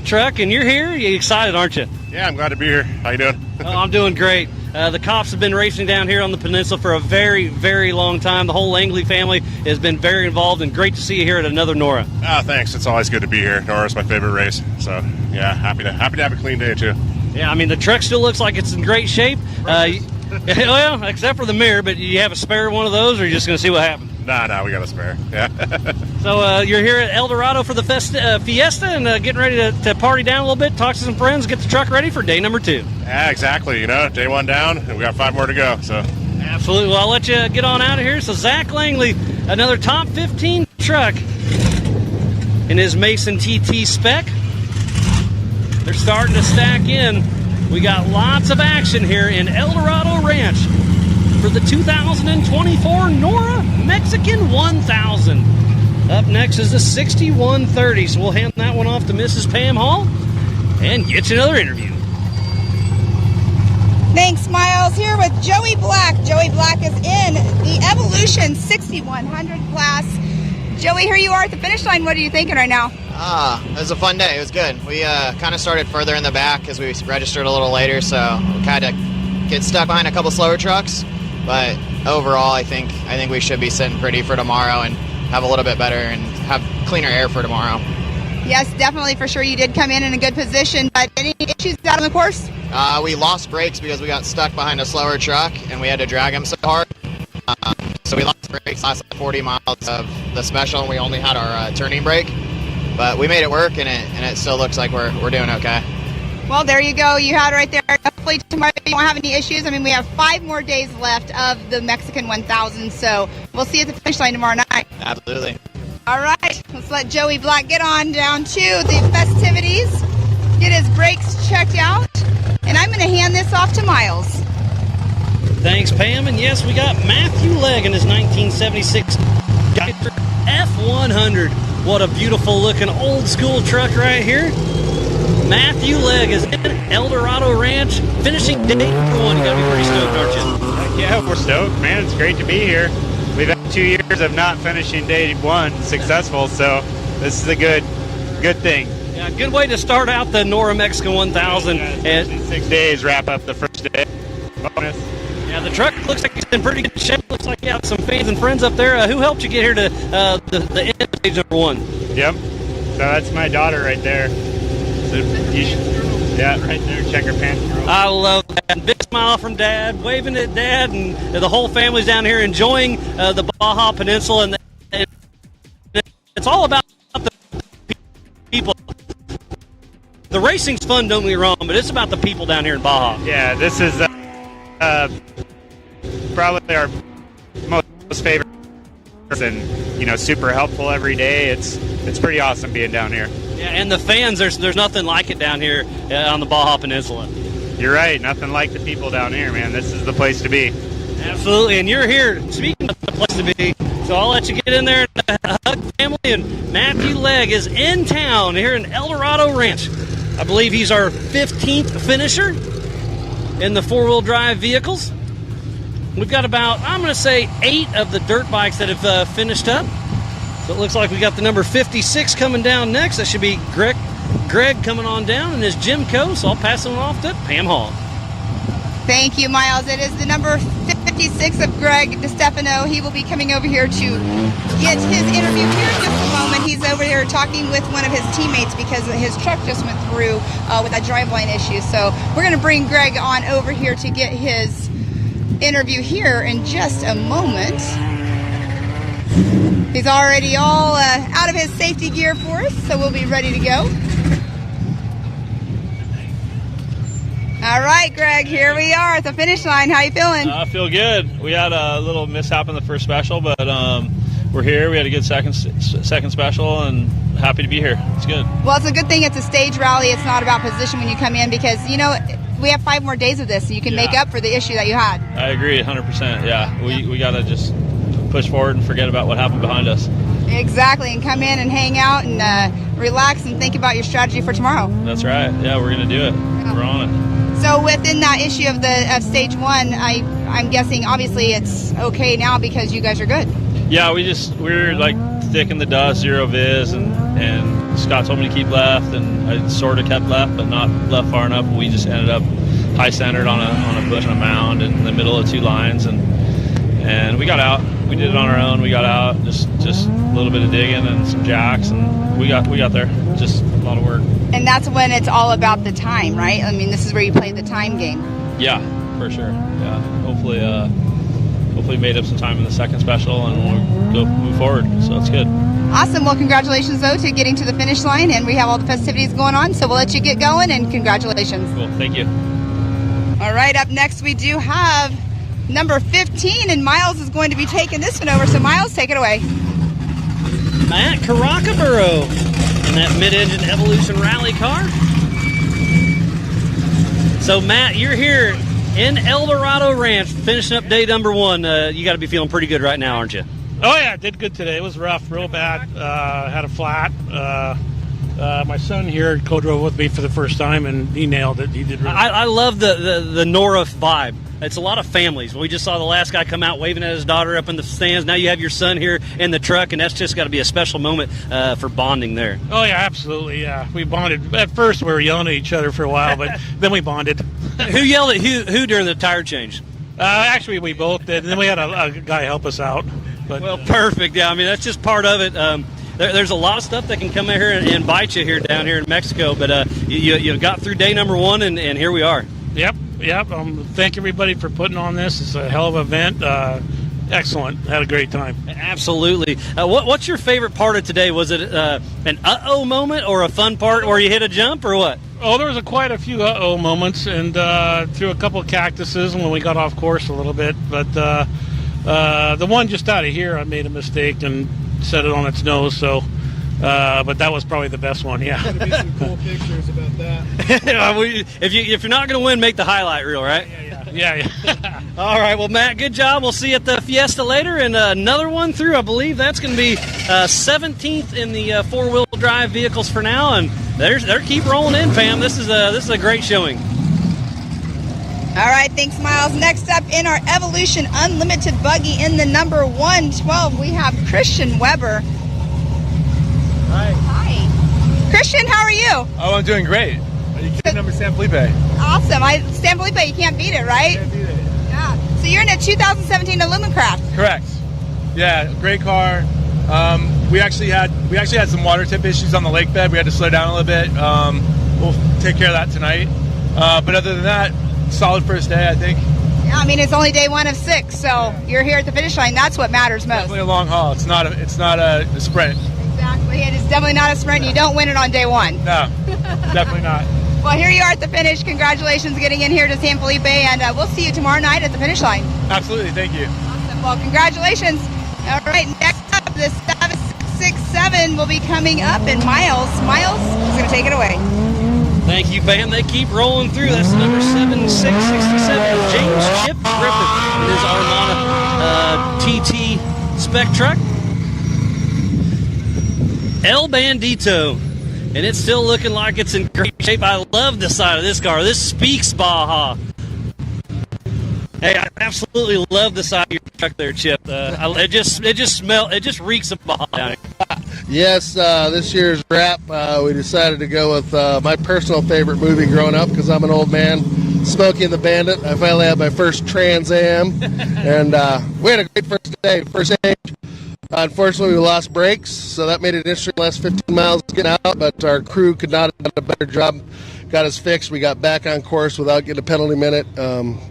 truck. And you're here? You're excited, aren't you? Yeah, I'm glad to be here. How you doing? I'm doing great. The cops have been racing down here on the peninsula for a very, very long time. The whole Langley family has been very involved, and great to see you here at another Norra. Thanks. It's always good to be here. Norra's my favorite race. So, yeah, happy to have a clean day, too. Yeah, I mean, the truck still looks like it's in great shape. Well, except for the mirror, but you have a spare one of those, or you're just going to see what happens? Nah, we got a spare. Yeah. So you're here at El Dorado for the Fiesta and getting ready to party down a little bit, talk to some friends, get the truck ready for day number 2. Yeah, exactly. You know, day 1 down, and we got 5 more to go. So. Absolutely. Well, I'll let you get on out of here. So Zach Langley, another top 15 truck in his Mason TT spec. They're starting to stack in. We got lots of action here in El Dorado Ranch for the 2024 Norra Mexican 1000. Up next is the 6130, so we'll hand that one off to Mrs. Pam Hall and get you another interview. Thanks, Miles. Here with Joey Black. Joey Black is in the Evolution 6100 class. Joey, here you are at the finish line. What are you thinking right now? It was a fun day. It was good. We kind of started further in the back because we registered a little later, so we kind of get stuck behind a couple slower trucks. But overall, I think we should be sitting pretty for tomorrow and have a little bit better and have cleaner air for tomorrow. Yes, definitely, for sure. You did come in a good position, but any issues out on the course? We lost brakes because we got stuck behind a slower truck and we had to drag them so hard. So we lost brakes last 40 miles of the special, and we only had our turning brake. But we made it work, and it still looks like we're doing okay. Well, there you go. You had it right there. Hopefully tomorrow you won't have any issues. I mean, we have 5 more days left of the Mexican 1000, so we'll see you at the finish line tomorrow night. Absolutely. All right, let's let Joey Black get on down to the festivities, get his brakes checked out, and I'm going to hand this off to Miles. Thanks, Pam. And yes, we got Matthew Legg in his 1976 F100. What a beautiful looking old school truck right here. Matthew Legg is in El Dorado Ranch, finishing day number 1. You got to be pretty stoked, aren't you? Yeah, we're stoked, man. It's great to be here. We've had 2 years of not finishing day 1 successful, so this is a good thing. Yeah, good way to start out the Norra Mexican 1000. And 6 days, wrap up the first day. Bonus. Yeah, the truck looks like it's in pretty good shape. Looks like you have some fans and friends up there. Who helped you get here to the end of stage number 1? Yep. So that's my daughter right there. So yeah, right there. Check her pants. I love that. Big smile from Dad, waving at Dad, and the whole family's down here enjoying the Baja Peninsula. And it's all about the people. The racing's fun, don't get me wrong, but it's about the people down here in Baja. Yeah, this is probably our most favorite and super helpful every day. It's pretty awesome being down here. Yeah, and the fans, there's nothing like it down here on the Baja Peninsula. You're right, nothing like the people down here, man. This is the place to be. Absolutely, and you're here, speaking of the place to be, so I'll let you get in there and hug family. And Matthew Legg is in town here in El Dorado Ranch. I believe he's our 15th finisher in the 4-wheel drive vehicles. We've got about, I'm going to say, 8 of the dirt bikes that have finished up. So it looks like we got the number 56 coming down next. That should be Greg coming on down in his Jimco. So I'll pass him off to Pam Hall. Thank you, Miles. It is the number 56 of Greg DeStefano. He will be coming over here to get his interview here in just a moment. He's over here talking with one of his teammates because his truck just went through with a driveline issue. So we're going to bring Greg on over here to get his interview here in just a moment. He's already all out of his safety gear for us, so we'll be ready to go. All right, Greg, here we are at the finish line. How you feeling? I feel good. We had a little mishap in the first special, but we're here. We had a good second special, and happy to be here. It's good. Well, it's a good thing it's a stage rally. It's not about position when you come in because, we have 5 more days of this, so you can make up for the issue that you had. I agree 100%. Yeah, we got to just push forward and forget about what happened behind us. Exactly, and come in and hang out and relax and think about your strategy for tomorrow. That's right. Yeah, we're going to do it. Yeah. We're on it. So within that issue of stage 1, I'm guessing obviously it's okay now because you guys are good. Yeah, we're like thick in the dust, 0 viz, and Scott told me to keep left, and I sort of kept left, but not left far enough. We just ended up high centered on a bush and a mound in the middle of 2 lines, and we got out. We did it on our own. We got out, just a little bit of digging and some jacks, and we got there. Just a lot of work. And that's when it's all about the time, right? I mean, this is where you play the time game. Yeah, for sure. Yeah, hopefully made up some time in the second special and we'll go move forward. So it's good. Awesome. Well, congratulations, though, to getting to the finish line, and we have all the festivities going on, so we'll let you get going, and congratulations. Cool. Thank you. All right, up next we do have number 15, and Miles is going to be taking this one over. So, Miles, take it away. Matt Caracaburo in that mid-engine Evolution Rally car. So, Matt, you're here in El Dorado Ranch, finishing up day number 1. You got to be feeling pretty good right now, aren't you? Oh, yeah, did good today. It was rough, real bad. Had a flat. My son here co-drove with me for the first time, and he nailed it. He did really I love the Norra vibe. It's a lot of families. We just saw the last guy come out waving at his daughter up in the stands. Now you have your son here in the truck, and that's just got to be a special moment for bonding there. Oh, yeah, absolutely, yeah. We bonded. At first, we were yelling at each other for a while, but then we bonded. Who yelled at who during the tire change? Actually, we both did, and then we had a guy help us out. But, well, perfect. Yeah, I mean, that's just part of it. There's a lot of stuff that can come in here and bite you here down here in Mexico, but you got through day number 1, and here we are. Yep. Thank everybody for putting on this. It's a hell of an event. Excellent. Had a great time. Absolutely. What's your favorite part of today? Was it an uh-oh moment or a fun part where you hit a jump or what? Oh, there was quite a few uh-oh moments, and through a couple of cactuses when we got off course a little bit. But the one just out of here, I made a mistake and set it on its nose. So, but that was probably the best one. Yeah. There's gonna be some cool pictures about that. If you're not going to win, make the highlight reel, right? Yeah. All right. Well, Matt, good job. We'll see you at the Fiesta later, and another one through. I believe that's going to be 17th in the four-wheel drive vehicles for now, and they're keep rolling in, fam. This is a great showing. All right, thanks, Miles. Next up in our Evolution Unlimited buggy in the number 112, we have Christian Weber. Hi. Christian, how are you? Oh, I'm doing great. You can't number San Felipe. Awesome. San Felipe, you can't beat it, right? Can't beat it. Yeah. So you're in a 2017 Illumicraft. Correct. Yeah, great car. We actually had some water tip issues on the lake bed. We had to slow down a little bit. We'll take care of that tonight. But other than that, solid first day, I think. Yeah, I mean it's only day 1 of 6, so you're here at the finish line. That's what matters most. Definitely a long haul. It's not a sprint. Exactly. It is definitely not a sprint. You don't win it on day 1. No, definitely not. Well, here you are at the finish. Congratulations getting in here to San Felipe, and we'll see you tomorrow night at the finish line. Absolutely. Thank you. Awesome. Well, congratulations. All right, next up, the 767 will be coming up, and Miles is going to take it away. Thank you, fam. They keep rolling through. That's the number 7667, James Chip Griffith in his Armada TT spec truck. El Bandito, and it's still looking like it's in great shape. I love the side of this car. This speaks Baja. Hey, I absolutely love the side of your truck there, Chip. It just reeks of Baja down here. Yes, this year's wrap, we decided to go with my personal favorite movie growing up because I'm an old man, Smokey and the Bandit. I finally had my first Trans Am, and we had a great first day, first stage. Unfortunately, we lost brakes, so that made it interesting. Last 15 miles getting out, but our crew could not have done a better job. Got us fixed. We got back on course without getting a penalty minute.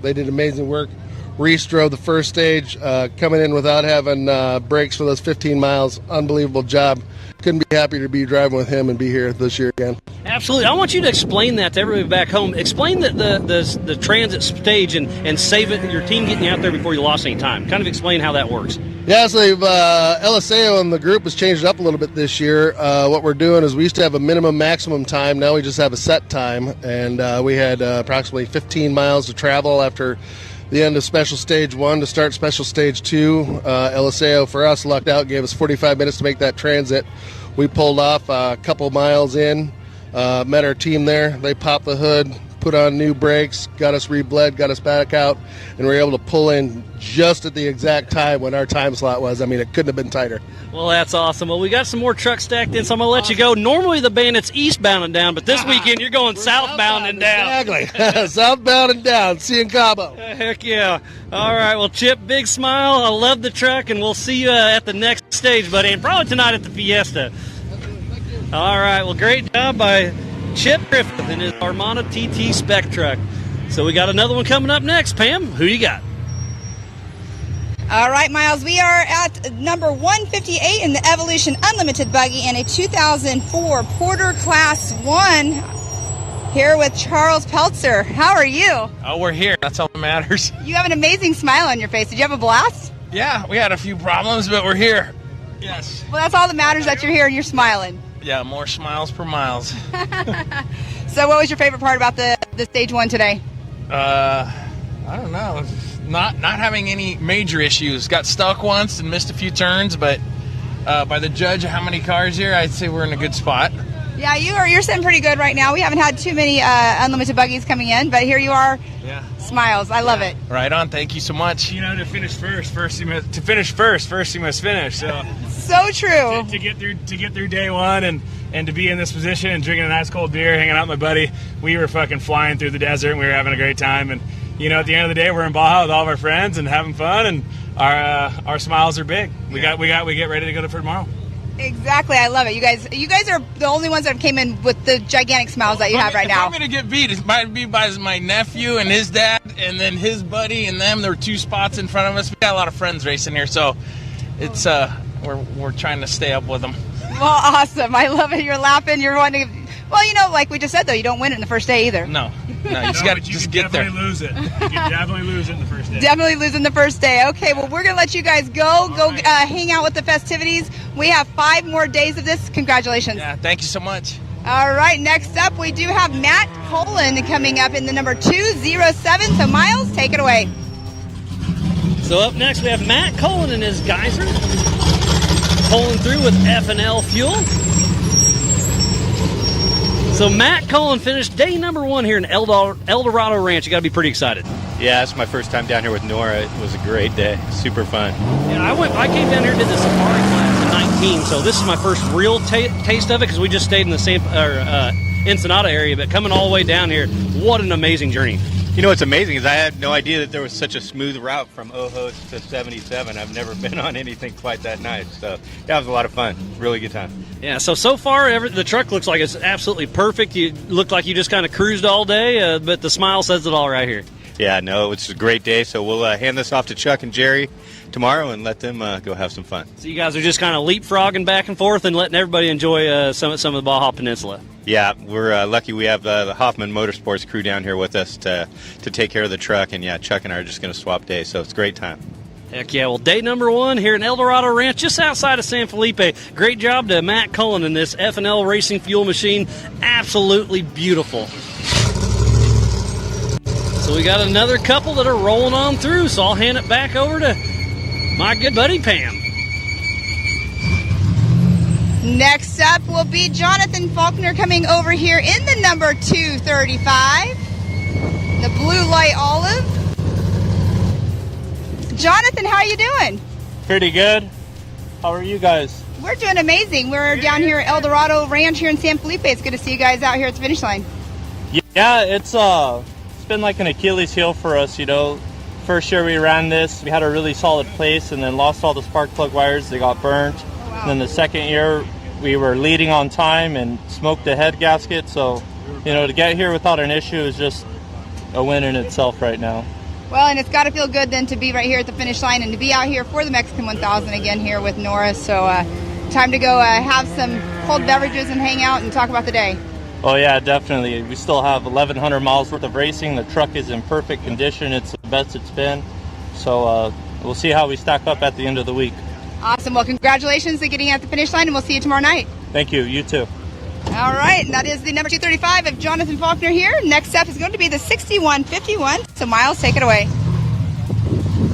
They did amazing work. Reese drove the first stage, coming in without having brakes for those 15 miles. Unbelievable job. Couldn't be happier to be driving with him and be here this year again. Absolutely. I want you to explain that to everybody back home. Explain the transit stage and save it, your team getting you out there before you lost any time. Kind of explain how that works. Yeah, so LSAO and the group has changed up a little bit this year. What we're doing is we used to have a minimum maximum time. Now we just have a set time. And we had approximately 15 miles to travel after the end of Special Stage 1 to start Special Stage 2. LSAO, for us, lucked out, gave us 45 minutes to make that transit. We pulled off a couple miles in, met our team there. They popped the hood, put on new brakes, got us rebled, got us back out, and we were able to pull in just at the exact time when our time slot was. I mean, it couldn't have been tighter. Well, that's awesome. Well, we got some more trucks stacked in, so I'm going to let you go. Normally the Bandit's eastbound and down, but this weekend you're going southbound and down. Exactly. Southbound and down. See you in Cabo. Heck yeah. All right. Well, Chip, big smile. I love the truck, and we'll see you at the next stage, buddy, and probably tonight at the Fiesta. All right. Well, great job by Chip Griffith in his Armada TT spec truck. So we got another one coming up next. Pam, who you got? All right, Miles, we are at number 158 in the Evolution Unlimited buggy and a 2004 Porter Class 1 here with Charles Peltzer. How are you? Oh, we're here. That's all that matters. You have an amazing smile on your face. Did you have a blast? Yeah, we had a few problems, but we're here. Yes. Well, that's all that matters, that you're here and you're smiling. Yeah, more smiles per miles. So what was your favorite part about the stage 1 today? I don't know. Not having any major issues. Got stuck once and missed a few turns, but by the judge of how many cars here, I'd say we're in a good spot. Yeah, you're sitting pretty good right now. We haven't had too many unlimited buggies coming in, but here you are. Yeah. Smiles. I love it. Right on. Thank you so much. You know, to finish first you must finish. So so true. To get through day 1 and to be in this position and drinking a nice cold beer, hanging out with my buddy, we were fucking flying through the desert and we were having a great time. And you know, at the end of the day, we're in Baja with all of our friends and having fun, and our smiles are big. We get ready to go for tomorrow. Exactly, I love it. You guys are the only ones that came in with the gigantic smiles that you have right now. If I'm gonna get beat, it might be by my nephew and his dad, and then his buddy and them. There were 2 spots in front of us. We got a lot of friends racing here, so it's we're trying to stay up with them. Well, awesome. I love it. You're laughing. You're wanting to. Well, you know, like we just said, though, you don't win it in the first day either. No, you just got to just get there. Lose it. You can definitely lose it in the first day. Definitely lose in the first day. Okay, well, we're going to let you guys go hang out with the festivities. We have 5 more days of this. Congratulations. Yeah, thank you so much. All right, next up, we do have Matt Colin coming up in the number 207. So, Miles, take it away. So up next, we have Matt Colin and his Geyser pulling through with F&L fuel. So Matt Cullen finished day number 1 here in El Dorado Ranch. You got to be pretty excited. Yeah, it's my first time down here with Norra. It was a great day, super fun. Yeah, I came down here and did the safari class at 19, so this is my first real taste of it because we just stayed in the same Ensenada area. But coming all the way down here, what an amazing journey! You know what's amazing is I had no idea that there was such a smooth route from Ojos to 77. I've never been on anything quite that nice. So that was a lot of fun. Really good time. Yeah, so far the truck looks like it's absolutely perfect. You look like you just kind of cruised all day, but the smile says it all right here. Yeah, no, it's a great day. So we'll hand this off to Chuck and Jerry tomorrow and let them go have some fun. So you guys are just kind of leapfrogging back and forth and letting everybody enjoy some of the Baja Peninsula. Yeah, we're lucky we have the Hoffman Motorsports crew down here with us to take care of the truck. And, yeah, Chuck and I are just going to swap days, so it's a great time. Heck yeah. Well, day number 1 here in El Dorado Ranch, just outside of San Felipe. Great job to Matt Cullen and this F&L Racing Fuel machine. Absolutely beautiful. So we got another couple that are rolling on through, so I'll hand it back over to my good buddy Pam. Next up will be Jonathan Faulkner coming over here in the number 235, the blue light olive. Jonathan, how are you doing? Pretty good. How are you guys? We're doing amazing. We're down here at El Dorado Ranch here in San Felipe. It's good to see you guys out here at the finish line. Yeah, it's been like an Achilles heel for us, you know. First year we ran this, we had a really solid place and then lost all the spark plug wires. They got burnt. And then the second year we were leading on time and smoked the head gasket. So, you know, to get here without an issue is just a win in itself right now. Well, and it's got to feel good then to be right here at the finish line and to be out here for the Mexican 1000 again here with Norra. So time to go have some cold beverages and hang out and talk about the day. Oh yeah, definitely. We still have 1,100 miles worth of racing. The truck is in perfect condition. It's the best it's been. So we'll see how we stack up at the end of the week. Awesome. Well, congratulations on getting at the finish line, and we'll see you tomorrow night. Thank you. You too. All right, and that is the number 235 of Jonathan Faulkner here. Next up is going to be the 6151. So, Miles, take it away.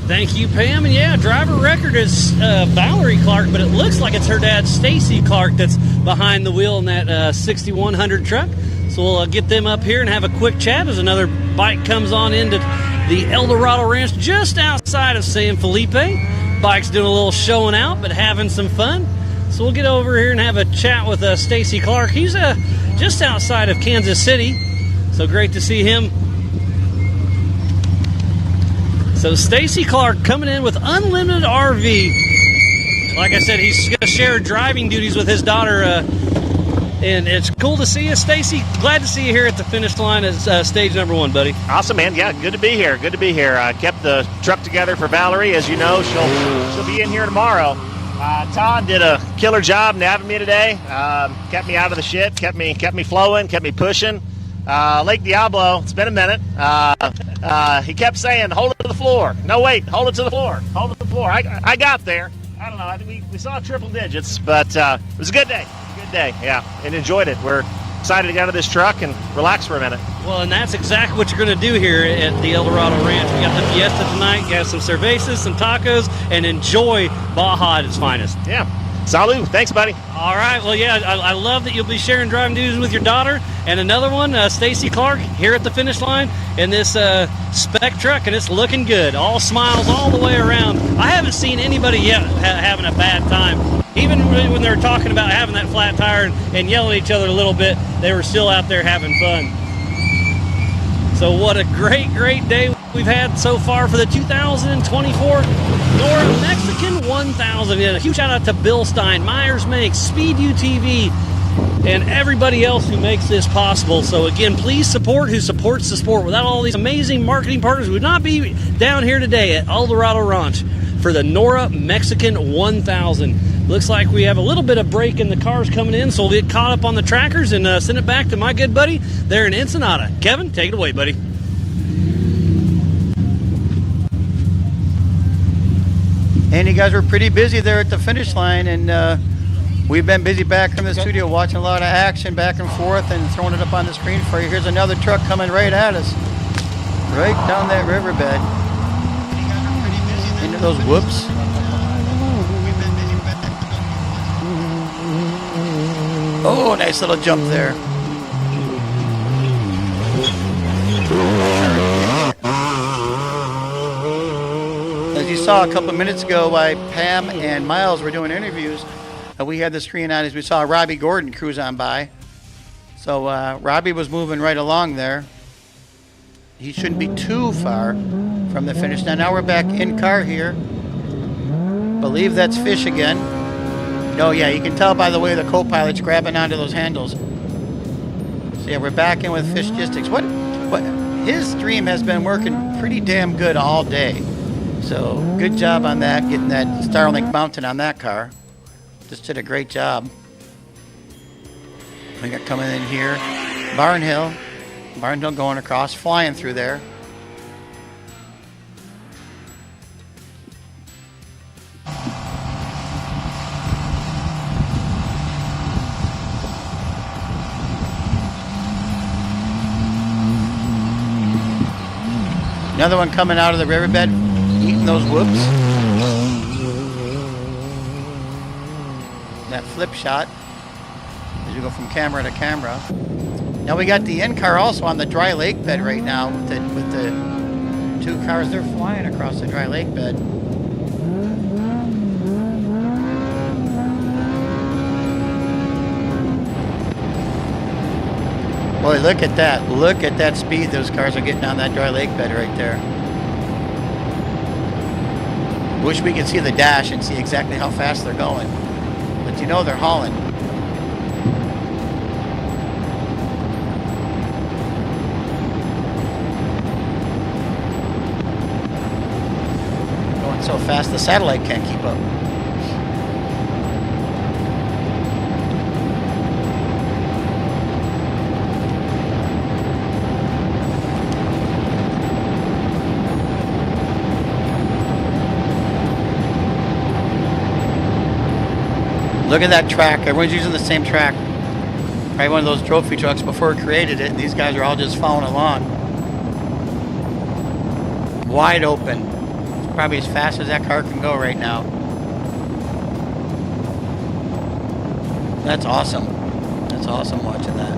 Thank you, Pam. And yeah, driver record is Valerie Clark, but it looks like it's her dad, Stacy Clark, that's behind the wheel in that 6100 truck. So we'll get them up here and have a quick chat as another bike comes on into the El Dorado Ranch just outside of San Felipe. Bike's doing a little showing out, but having some fun. So we'll get over here and have a chat with Stacy Clark. He's just outside of Kansas City, so great to see him. So Stacy Clark coming in with Unlimited RV. Like I said, he's going to share driving duties with his daughter, And it's cool to see you, Stacy. Glad to see you here at the finish line as stage number 1, buddy. Awesome, man. Yeah, good to be here. Good to be here. Kept the truck together for Valerie. As you know, she'll be in here tomorrow. Todd did a killer job nabbing me today. Kept me out of the shit. Kept me flowing. Kept me pushing. Lake Diablo. It's been a minute. He kept saying, "Hold it to the floor." No, wait. Hold it to the floor. Hold it to the floor. I got there. I don't know. I think we saw triple digits, but it was a good day. Good day, yeah, and enjoyed it. We're excited to get out of this truck and relax for a minute. Well, and that's exactly what you're going to do here at the El Dorado Ranch. We got the fiesta tonight. You have some cervezas, some tacos, and enjoy Baja at its finest. Yeah. Salud. Thanks, buddy. All right. Well, yeah, I love that you'll be sharing driving duties with your daughter. And another one, Stacy Clark, here at the finish line in this spec truck, and it's looking good. All smiles all the way around. I haven't seen anybody yet having a bad time. Even when they were talking about having that flat tire and yelling at each other a little bit, they were still out there having fun. So what a great, great day we've had so far for the 2024 Norra Mexican 1000. And a huge shout out to Bill Stein, Myers Makes, Speed UTV, and everybody else who makes this possible. So again, please support who supports the sport. Without all these amazing marketing partners, we would not be down here today at El Dorado Ranch for the Norra Mexican 1000. Looks like we have a little bit of break in the cars coming in, so we'll get caught up on the trackers and send it back to my good buddy there in Ensenada. Kevin, take it away, buddy. And you guys were pretty busy there at the finish line, and we've been busy back in the studio watching a lot of action back and forth and throwing it up on the screen for you. Here's another truck coming right at us, right down that riverbed. Into those whoops. Oh, nice little jump there. As you saw a couple of minutes ago, while Pam and Miles were doing interviews, we had the screen on as we saw Robbie Gordon cruise on by. So Robbie was moving right along there. He shouldn't be too far from the finish. Now we're back in car here. Believe that's Fish again. Oh yeah, you can tell by the way the co-pilot's grabbing onto those handles. So yeah, we're back in with Fish Logistics. What his stream has been working pretty damn good all day. So good job on that, getting that Starlink mounted on that car. Just did a great job. We got coming in here, Barnhill going across, flying through there. Another one coming out of the riverbed, eating those whoops. That flip shot as you go from camera to camera. Now we got the in-car also on the dry lake bed right now with the two cars. They're flying across the dry lake bed. Boy, look at that. Look at that speed those cars are getting on that dry lake bed right there. Wish we could see the dash and see exactly how fast they're going. But you know they're hauling. Going so fast the satellite can't keep up. Look at that track. Everyone's using the same track. Probably one of those trophy trucks before it created it, and these guys are all just following along. Wide open. It's probably as fast as that car can go right now. That's awesome. That's awesome watching that.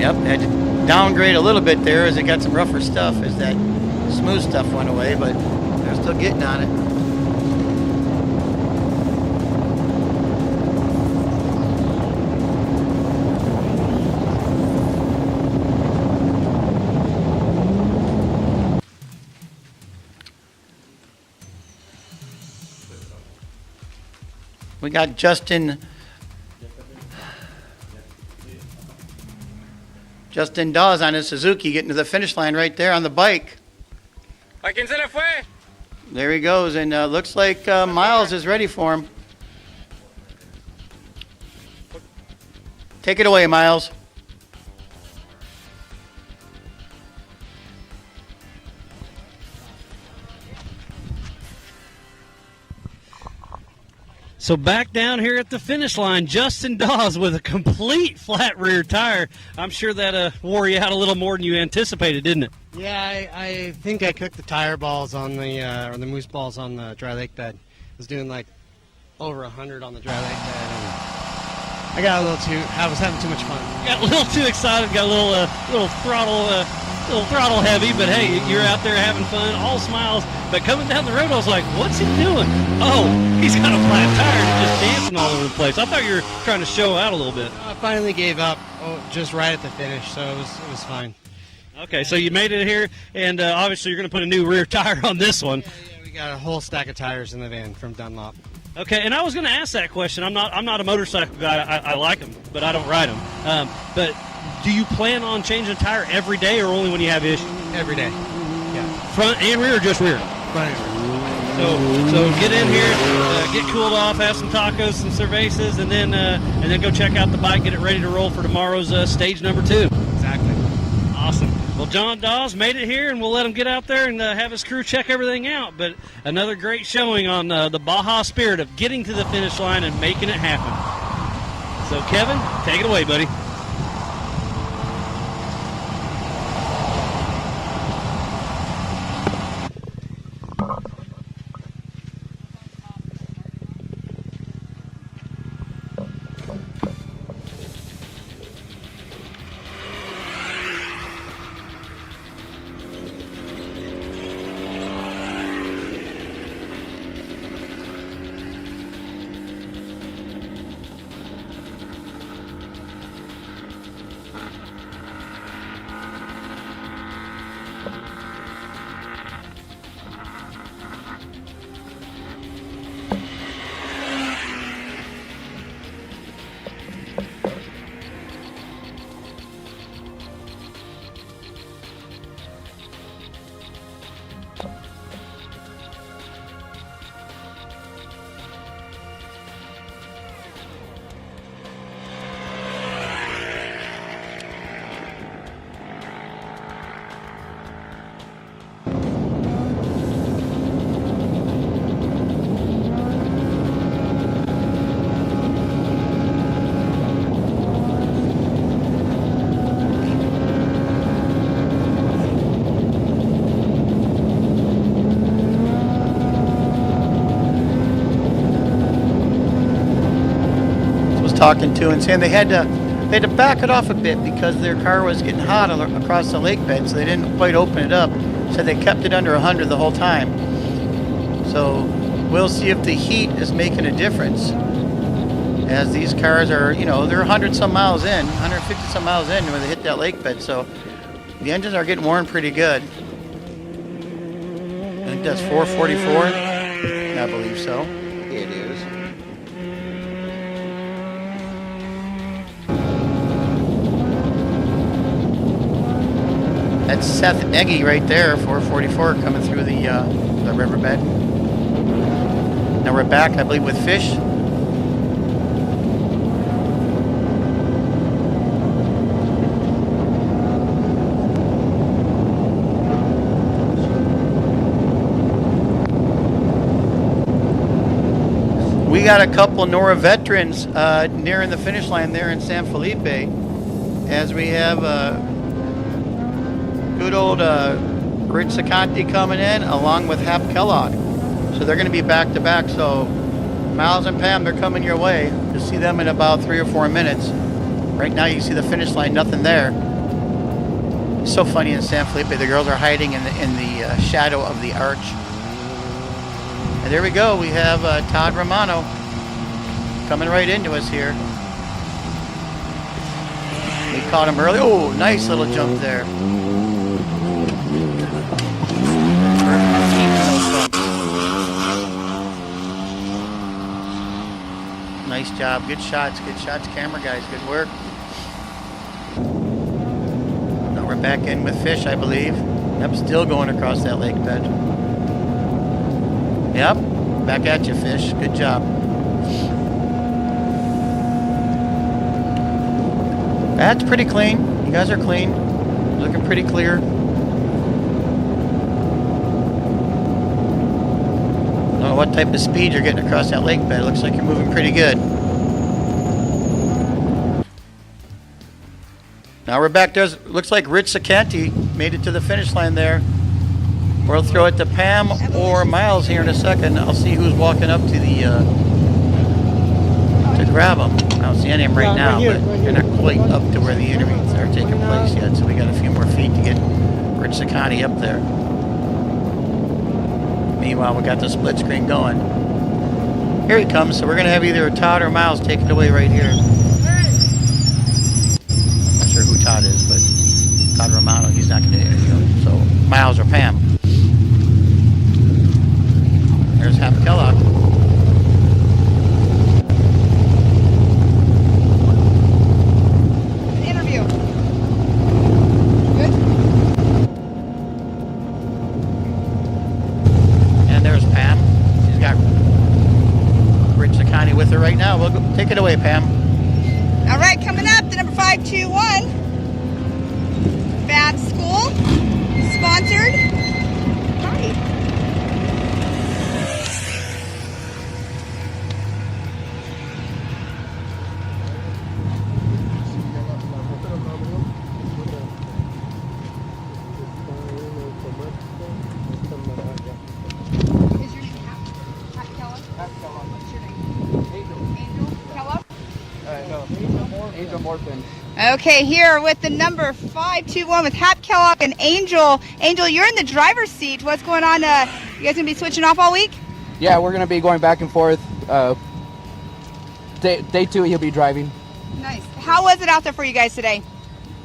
Yep, had to downgrade a little bit there as it got some rougher stuff as that smooth stuff went away, but they're still getting on it. We got Justin Dawes on his Suzuki getting to the finish line right there on the bike. ¿A quién se le fue? There he goes, and looks like Miles is ready for him. Take it away, Miles. So back down here at the finish line, Justin Dawes with a complete flat rear tire. I'm sure that wore you out a little more than you anticipated, didn't it? Yeah, I think I cooked the tire balls on the or the moose balls on the dry lake bed. I was doing like over 100 on the dry lake bed, and I got a little too. I was having too much fun. Got a little too excited. Got a little throttle heavy. But hey, you're out there having fun, all smiles. But coming down the road, I was like, "What's he doing? Oh, he's got a flat tire and just dancing all over the place." I thought you were trying to show out a little bit. I finally gave up just right at the finish, so it was fine. Okay, so you made it here, and obviously you're going to put a new rear tire on this one. Yeah, we got a whole stack of tires in the van from Dunlop. Okay, and I was going to ask that question. I'm not a motorcycle guy. I like them, but I don't ride them. But do you plan on changing a tire every day, or only when you have issues? Every day. Yeah. Front and rear, or just rear? Front and rear. So get in here, get cooled off, have some tacos, some cervezas, and then go check out the bike, get it ready to roll for tomorrow's stage number 2. Exactly. Awesome. Well, John Dawes made it here, and we'll let him get out there and have his crew check everything out. But another great showing on the Baja spirit of getting to the finish line and making it happen. So, Kevin, take it away, buddy. Talking to and saying they had to back it off a bit because their car was getting hot across the lake bed, so they didn't quite open it up. So they kept it under 100 the whole time. So we'll see if the heat is making a difference, as these cars are, they're 100 some miles in, 150 some miles in when they hit that lake bed. So the engines are getting worn pretty good. I think that's 444. I believe so. It is. That's Seth Eggy right there, 444, coming through the riverbed. Now we're back, I believe, with Fish. We got a couple Norra veterans nearing the finish line there in San Felipe, as we have good old Rich Sacanti coming in along with Hap Kellogg. So they're going to be back to back. So Miles and Pam, they're coming your way. You'll see them in about 3 or 4 minutes. Right now you see the finish line, nothing there. It's so funny in San Felipe, the girls are hiding in the shadow of the arch. And there we go, we have Todd Romano coming right into us here. We caught him early. Oh, nice little jump there. Nice job. Good shots, camera guys. Good work. Now we're back in with fish, I believe. Yep, still going across that lake bed. Yep, back at you, fish. Good job. That's pretty clean. You guys are clean. Looking pretty clear. Don't know what type of speed you're getting across that lake bed. It looks like you're moving pretty good. Now we're back there. Looks like Rich Sacanti made it to the finish line there. We'll throw it to Pam or Miles here in a second. I'll see who's walking up to the to grab them. I don't see any of them right now, but they're not quite up to where the interviews are taking place yet. So we got a few more feet to get Rich Sacanti up there. Meanwhile, we got the split screen going. Here he comes. So we're going to have either Todd or Miles take it away right here. Not sure who Todd is, but Todd Romano, he's not going to interview him. So Miles or Pam. There's Hap Kellogg. Interview. Good. And there's Pam. She's got Rich Sacanti with her right now. We'll go, take it away, Pam. All right, coming up, the number 521. Fab School, sponsored. Hi. Is your name Hap Kellogg? What's your name? Angel Kellogg? No, Angel Morphin. Okay, here with the number 521 with Hap Kellogg and Angel. Angel, you're in the driver's seat. What's going on? You guys gonna be switching off all week? Yeah, we're gonna be going back and forth. Day 2, he'll be driving. Nice. How was it out there for you guys today?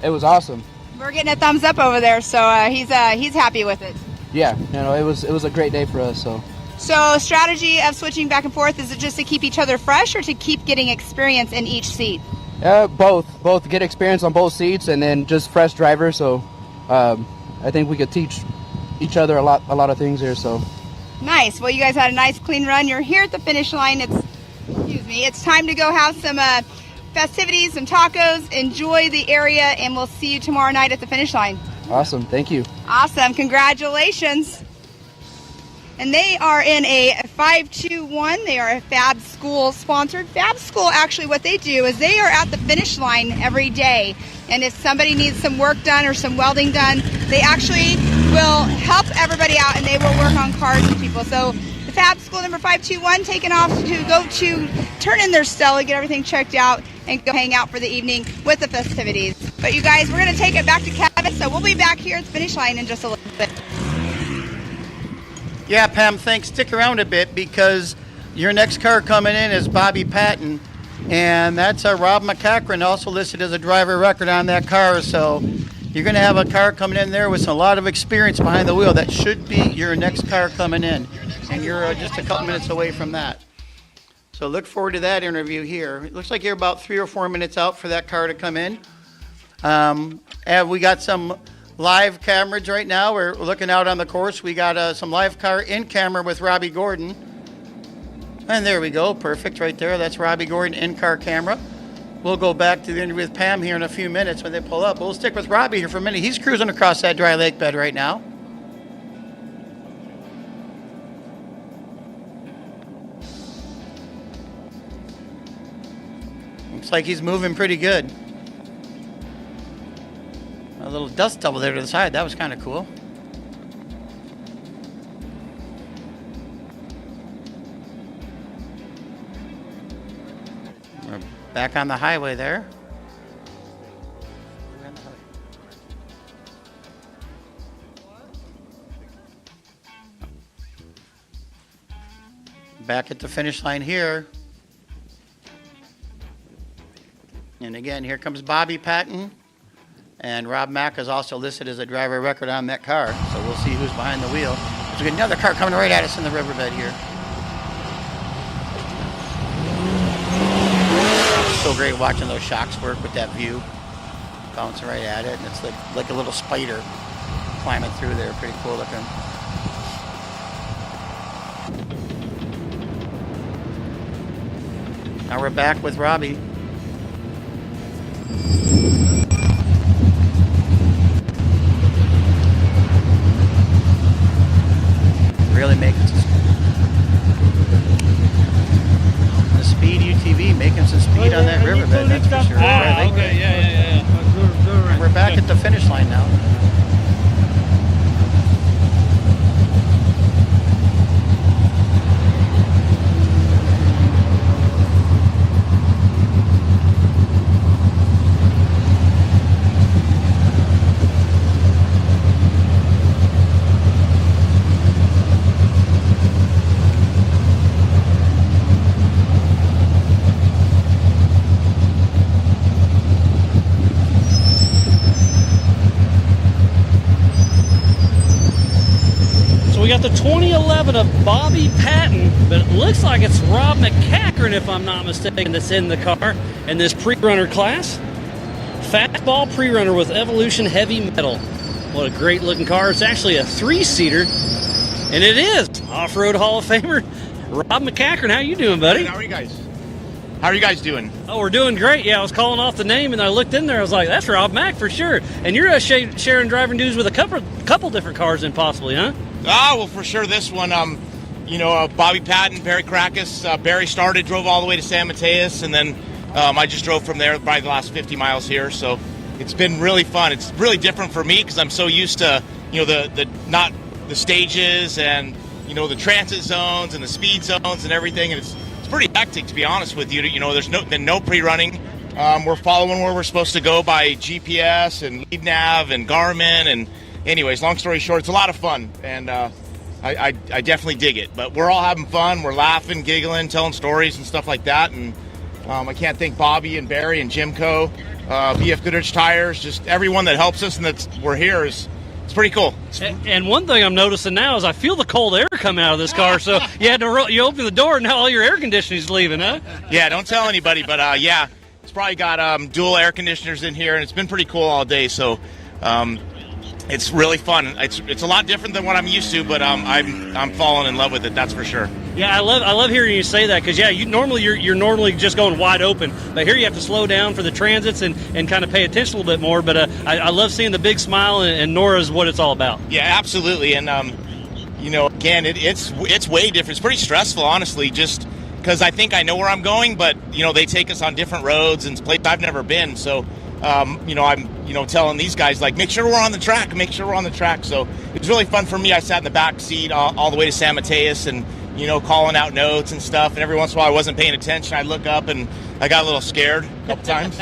It was awesome. We're getting a thumbs up over there, so he's happy with it. Yeah, it was a great day for us. So strategy of switching back and forth, is it just to keep each other fresh or to keep getting experience in each seat? Both get experience on both seats and then just fresh drivers. So I think we could teach each other a lot of things here. So nice. Well, you guys had a nice clean run. You're here at the finish line. It's time to go have some festivities, some tacos, enjoy the area, and we'll see you tomorrow night at the finish line. awesome. Thank you. Awesome. Congratulations. And they are in a 521. They are a Fab School sponsored. Fab School, actually what they do is they are at the finish line every day. And if somebody needs some work done or some welding done, they actually will help everybody out and they will work on cars with people. So the Fab School number 521 taking off to go to turn in their Stella, get everything checked out, and go hang out for the evening with the festivities. But you guys, we're going to take it back to Kevin, so we'll be back here at the finish line in just a little bit. Yeah, Pam, thanks. Stick around a bit because your next car coming in is Bobby Patton, and that's Rob McCachran, also listed as a driver record on that car. So you're going to have a car coming in there with a lot of experience behind the wheel. That should be your next car coming in, and you're just a couple minutes away from that. So look forward to that interview here. It looks like you're about 3 or 4 minutes out for that car to come in. And we got some live cameras right now. We're looking out on the course. We got some live car in camera with Robbie Gordon. And there we go. Perfect right there. That's Robbie Gordon in-car camera. We'll go back to the interview with Pam here in a few minutes when they pull up. We'll stick with Robbie here for a minute. He's cruising across that dry lake bed right now. Looks like he's moving pretty good. A little dust devil there to the side. That was kind of cool. We're back on the highway there. Back at the finish line here. And again, here comes Bobby Patton. And Rob Mack is also listed as a driver record on that car. So we'll see who's behind the wheel. There's another car coming right at us in the riverbed here. great watching those shocks work with that view. Bouncing right at it, and it's like a little spider climbing through there. Pretty cool looking. Now we're back with Robbie. Really making the speed UTV, making some speed on that riverbed, that's for sure. Okay, yeah. And we're back at the finish line now. We got the 2011 of Bobby Patton, but it looks like it's Rob McCackern, if I'm not mistaken, that's in the car in this pre-runner class. Fastball pre-runner with Evolution Heavy Metal. What a great looking car. It's actually a 3-seater, and it is Off-Road Hall of Famer Rob McCackern. How you doing, buddy? Good, how are you guys? How are you guys doing? Oh, we're doing great. Yeah, I was calling off the name, and I looked in there. I was like, that's Rob Mack for sure. And you're sharing driving duties with a couple different cars then possibly, huh? Well, for sure this one, Bobby Patton, Barry Krakus. Barry started, drove all the way to San Mateus, and then I just drove from there probably the last 50 miles here. So it's been really fun. It's really different for me because I'm so used to, the stages and, the transit zones and the speed zones and everything. And it's pretty hectic, to be honest with you. There's been no pre-running. We're following where we're supposed to go by GPS and lead nav and Garmin. And anyways, long story short, it's a lot of fun, and I definitely dig it. But we're all having fun. We're laughing, giggling, telling stories and stuff like that. And I can't thank Bobby and Barry and Jimco, BF Goodrich Tires, just everyone that helps us and we're here. It's pretty cool. And one thing I'm noticing now is I feel the cold air coming out of this car. So you open the door and now all your air conditioning's leaving, huh? Yeah, don't tell anybody, but yeah, it's probably got dual air conditioners in here, and it's been pretty cool all day. So it's really fun. It's a lot different than what I'm used to, but I'm falling in love with it. That's for sure. Yeah, I love hearing you say that because you're normally just going wide open, but here you have to slow down for the transits and kind of pay attention a little bit more. But I love seeing the big smile, and Norra is what it's all about. Yeah, absolutely. And again, it's way different. It's pretty stressful, honestly, just because I think I know where I'm going, but they take us on different roads and places I've never been. So I'm telling these guys, like, make sure we're on the track. So it's really fun for me. I sat in the back seat all the way to San Mateus and calling out notes and stuff, and every once in a while I wasn't paying attention. I'd look up and I got a little scared a couple times.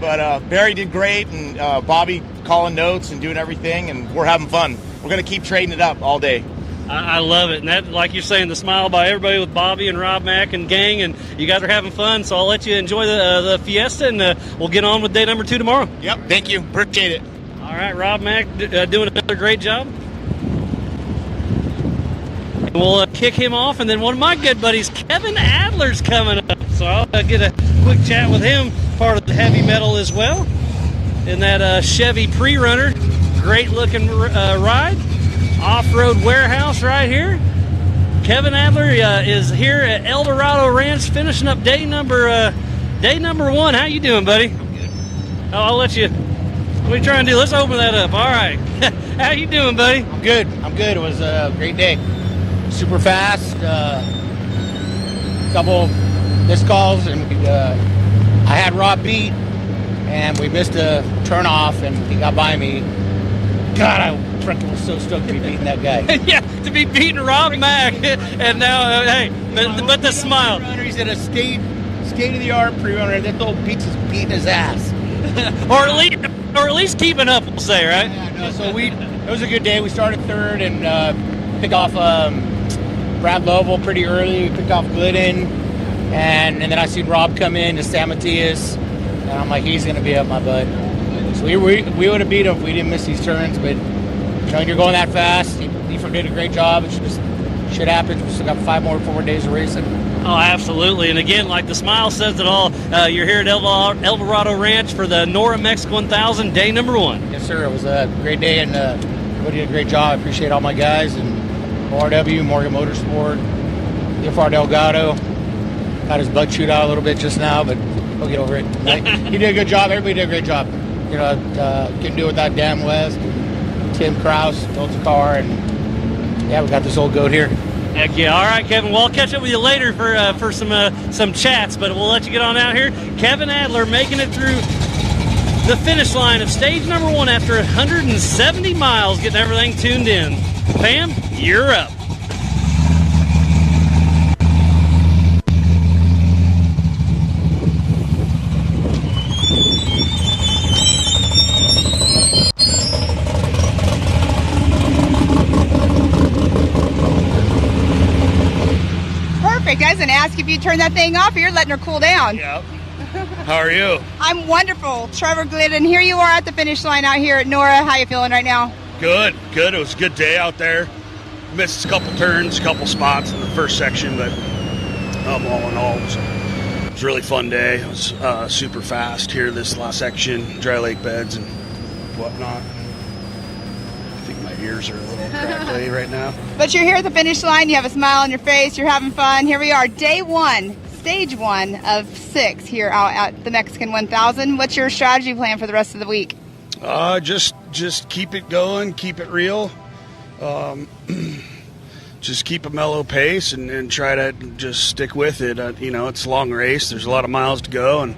But Barry did great, and Bobby calling notes and doing everything, and we're having fun. We're going to keep trading it up all day. I love it, and that, like you're saying, the smile by everybody with Bobby and Rob Mack and gang, and you guys are having fun, so I'll let you enjoy the fiesta, and we'll get on with day number 2 tomorrow. Yep, thank you. Appreciate it. All right, Rob Mack doing another great job. And we'll kick him off, and then one of my good buddies, Kevin Adler's coming up, so I'll get a quick chat with him, part of the heavy metal as well, in that Chevy pre-runner. Great looking ride. Off-road warehouse right here. Kevin Adler is here at El Dorado Ranch, finishing up day number 1. How you doing, buddy? I'm good. I'll let you. What are you trying to do? Let's open that up. All right. How you doing, buddy? I'm good. It was a great day. Super fast. Couple missed calls, and I had Rob beat, and we missed a turnoff, and he got by me. God, I was so stoked to be beating that guy. Yeah, to be beating Rob Mack, and now, hey, but the smile. He's in a state-of-the-art pre-runner. That little beats is beating his ass. or at least keeping up, we'll say, right? Yeah, no, so it was a good day. We started third and picked off Brad Lovell pretty early. We picked off Glidden, and then I seen Rob come in to San Mateus, and I'm like, he's gonna be up my butt. So we would have beat him if we didn't miss these turns, but when you're going that fast, he did a great job. It's just shit happens. We still got 4 more days of racing. Oh, absolutely. And again, like the smile says it all, you're here at El Dorado Ranch for the Norra Mexican 1000, day number 1. Yes, sir. It was a great day, and everybody did a great job. I appreciate all my guys and ORW, Morgan Motorsport, Ifar Delgado. Got his butt chewed out a little bit just now, but he'll get over it. He did a good job. Everybody did a great job. You know, couldn't do it without Dan West and Tim Kraus built the car, and yeah, we got this old goat here. Heck yeah. All right, Kevin. Well, I'll catch up with you later for some chats, but we'll let you get on out here. Kevin Adler making it through the finish line of stage number 1 after 170 miles, getting everything tuned in. Pam, you're up. Perfect. I was going to ask if you turn that thing off or you're letting her cool down. Yep. How are you? I'm wonderful. Trevor Glidden, here you are at the finish line out here at Norra. How you feeling right now? Good. It was a good day out there. Missed a couple turns, a couple spots in the first section, but all in all, it was a really fun day. It was super fast here this last section, dry lake beds and whatnot. I think my ears are a little crackly right now. But you're here at the finish line. You have a smile on your face. You're having fun. Here we are, day 1, stage 1 of 6 here out at the Mexican 1000. What's your strategy plan for the rest of the week? Just keep it going, keep it real. Just keep a mellow pace and try to just stick with it. It's a long race. There's a lot of miles to go, and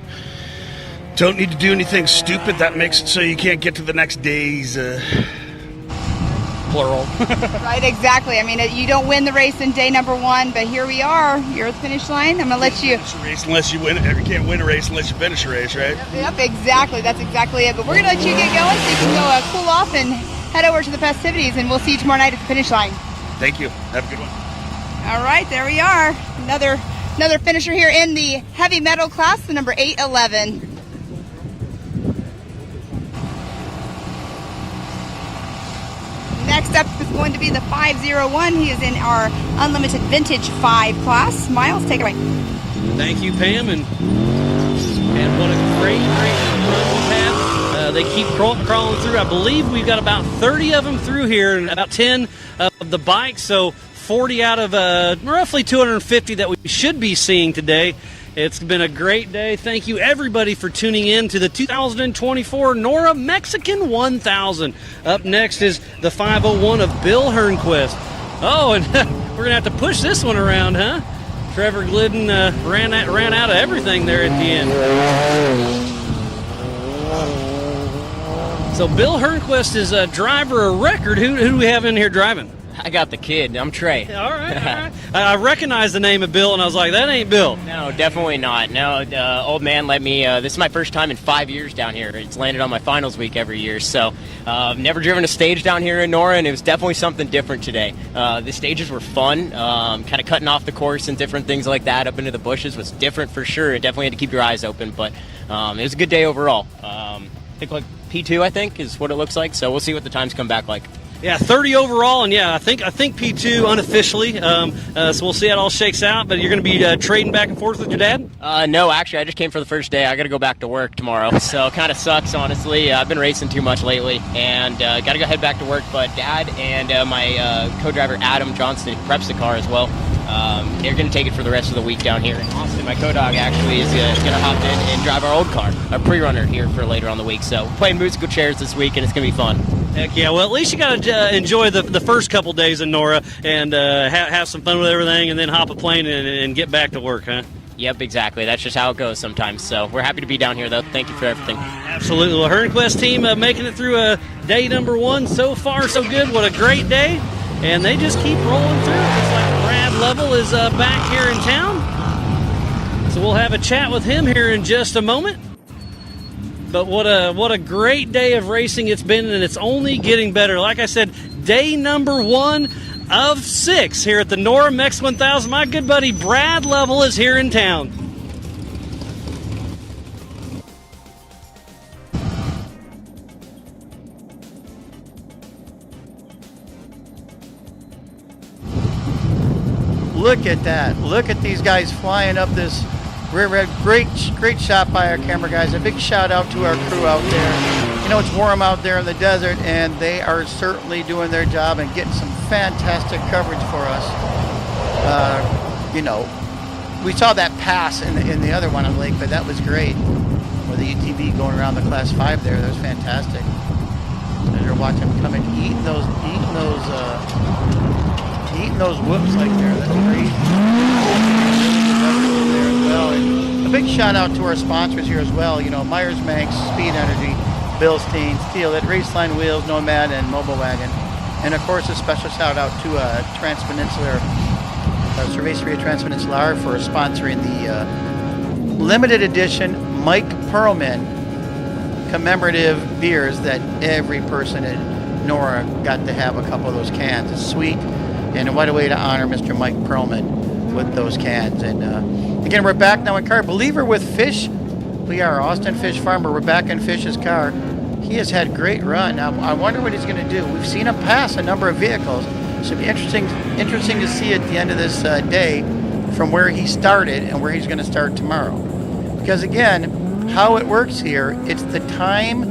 don't need to do anything stupid that makes it so you can't get to the next day's plural. Right, exactly. I mean, you don't win the race in day number 1, but here we are. You're at the finish line. I'm going to let you... Race unless you win it. You can't win a race unless you finish a race, right? Yep, exactly. That's exactly it. But we're going to let you get going so you can go cool off and head over to the festivities, and we'll see you tomorrow night at the finish line. Thank you. Have a good one. All right, there we are. Another finisher here in the heavy metal class, the number 811. Next up is going to be the 501. He is in our Unlimited Vintage 5 class. Miles, take it away. Thank you, Pam, and what a great run we've had. They keep crawling through. I believe we've got about 30 of them through here, and about 10 of the bikes, so 40 out of roughly 250 that we should be seeing today. It's been a great day. Thank you, everybody, for tuning in to the 2024 Norra Mexican 1000. Up next is the 501 of Bill Hernquist. Oh, and we're going to have to push this one around, huh? Trevor Glidden ran out of everything there at the end. So Bill Hernquist is a driver of record. Who do we have in here driving? I got the kid. I'm Trey. All right. I recognize the name of Bill, and I was like, that ain't Bill. No, definitely not. No, old man let me. This is my first time in 5 years down here. It's landed on my finals week every year. So never driven a stage down here in Norra, and it was definitely something different today. The stages were fun. Kind of cutting off the course and different things like that up into the bushes was different for sure. It definitely had to keep your eyes open, but it was a good day overall. I think like P2, I think, is what it looks like. So we'll see what the times come back like. Yeah, 30 overall, and yeah, I think P2 unofficially. So we'll see how it all shakes out. But you're going to be trading back and forth with your dad? No, actually, I just came for the first day. I got to go back to work tomorrow, so it kind of sucks, honestly. I've been racing too much lately, and got to go head back to work. But Dad and my co-driver Adam Johnston, who preps the car as well, they're going to take it for the rest of the week down here. And Austin, my co-dog, actually is going to hop in and drive our old car, our pre-runner here for later on the week. So playing musical chairs this week, and it's going to be fun. Heck yeah, well, at least you got to enjoy the first couple days in Norra and have some fun with everything, and then hop a plane and get back to work, huh? Yep, exactly. That's just how it goes sometimes. So we're happy to be down here, though. Thank you for everything. Absolutely. Well, Hernquist team making it through day number 1. So far, so good. What a great day. And they just keep rolling through. Looks like Brad Level is back here in town. So we'll have a chat with him here in just a moment. But what a great day of racing it's been, and it's only getting better. Like I said, day number 1 of 6 here at the Norra Mex 1000. My good buddy Brad Level is here in town. look at that. Look at these guys flying up this rear red. Great shot by our camera guys. A big shout out to our crew out there. You know, it's warm out there in the desert, and they are certainly doing their job and getting some fantastic coverage for us. You know, we saw that pass in the other one on Lake, but that was great. With the UTV going around the Class 5 there, that was fantastic. As you're watching them come and eating those whoops like there. That's great. There as well. And a big shout out to our sponsors here as well. You know, Myers Manx, Speed Energy, Bilstein, Steel It, Raceline Wheels, Nomad, and Mobile Wagon. And of course, a special shout out to Transpeninsular, Cerveceria Transpeninsular for sponsoring the limited edition Mike Perlman commemorative beers that every person in Norra got to have a couple of those cans. It's sweet, and what a way to honor Mr. Mike Perlman with those cans. And again, we're back now in car. Believer with Fish. We are Austin Fish Farmer. We're back in Fish's car. He has had a great run. Now, I wonder what he's going to do. We've seen him pass a number of vehicles. It should be interesting to see at the end of this day from where he started and where he's going to start tomorrow. Because again, how it works here, it's the time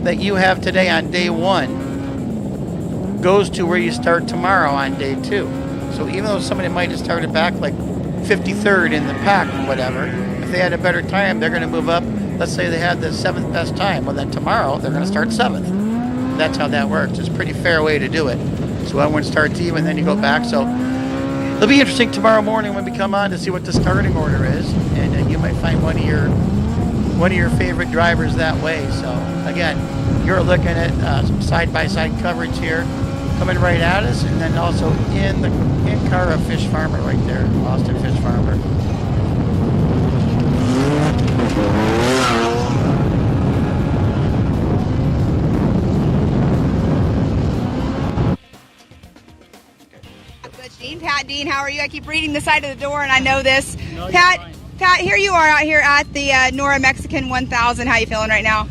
that you have today on day 1 goes to where you start tomorrow on day 2. So even though somebody might have started back like 53rd in the pack or whatever, if they had a better time, they're going to move up. Let's say they had the 7th best time. Well, then tomorrow they're going to start 7th. That's how that works. It's a pretty fair way to do it. So everyone starts even, then you go back. So it'll be interesting tomorrow morning when we come on to see what the starting order is, and you might find one of your favorite drivers that way. So again, you're looking at some side-by-side coverage here coming right at us, and then also in car of Fish Farmer right there, Austin Fish Farmer. Dean, how are you? I keep reading the side of the door, and I know this. No, Pat, here you are out here at the Norra Mexican 1000. How you feeling right now?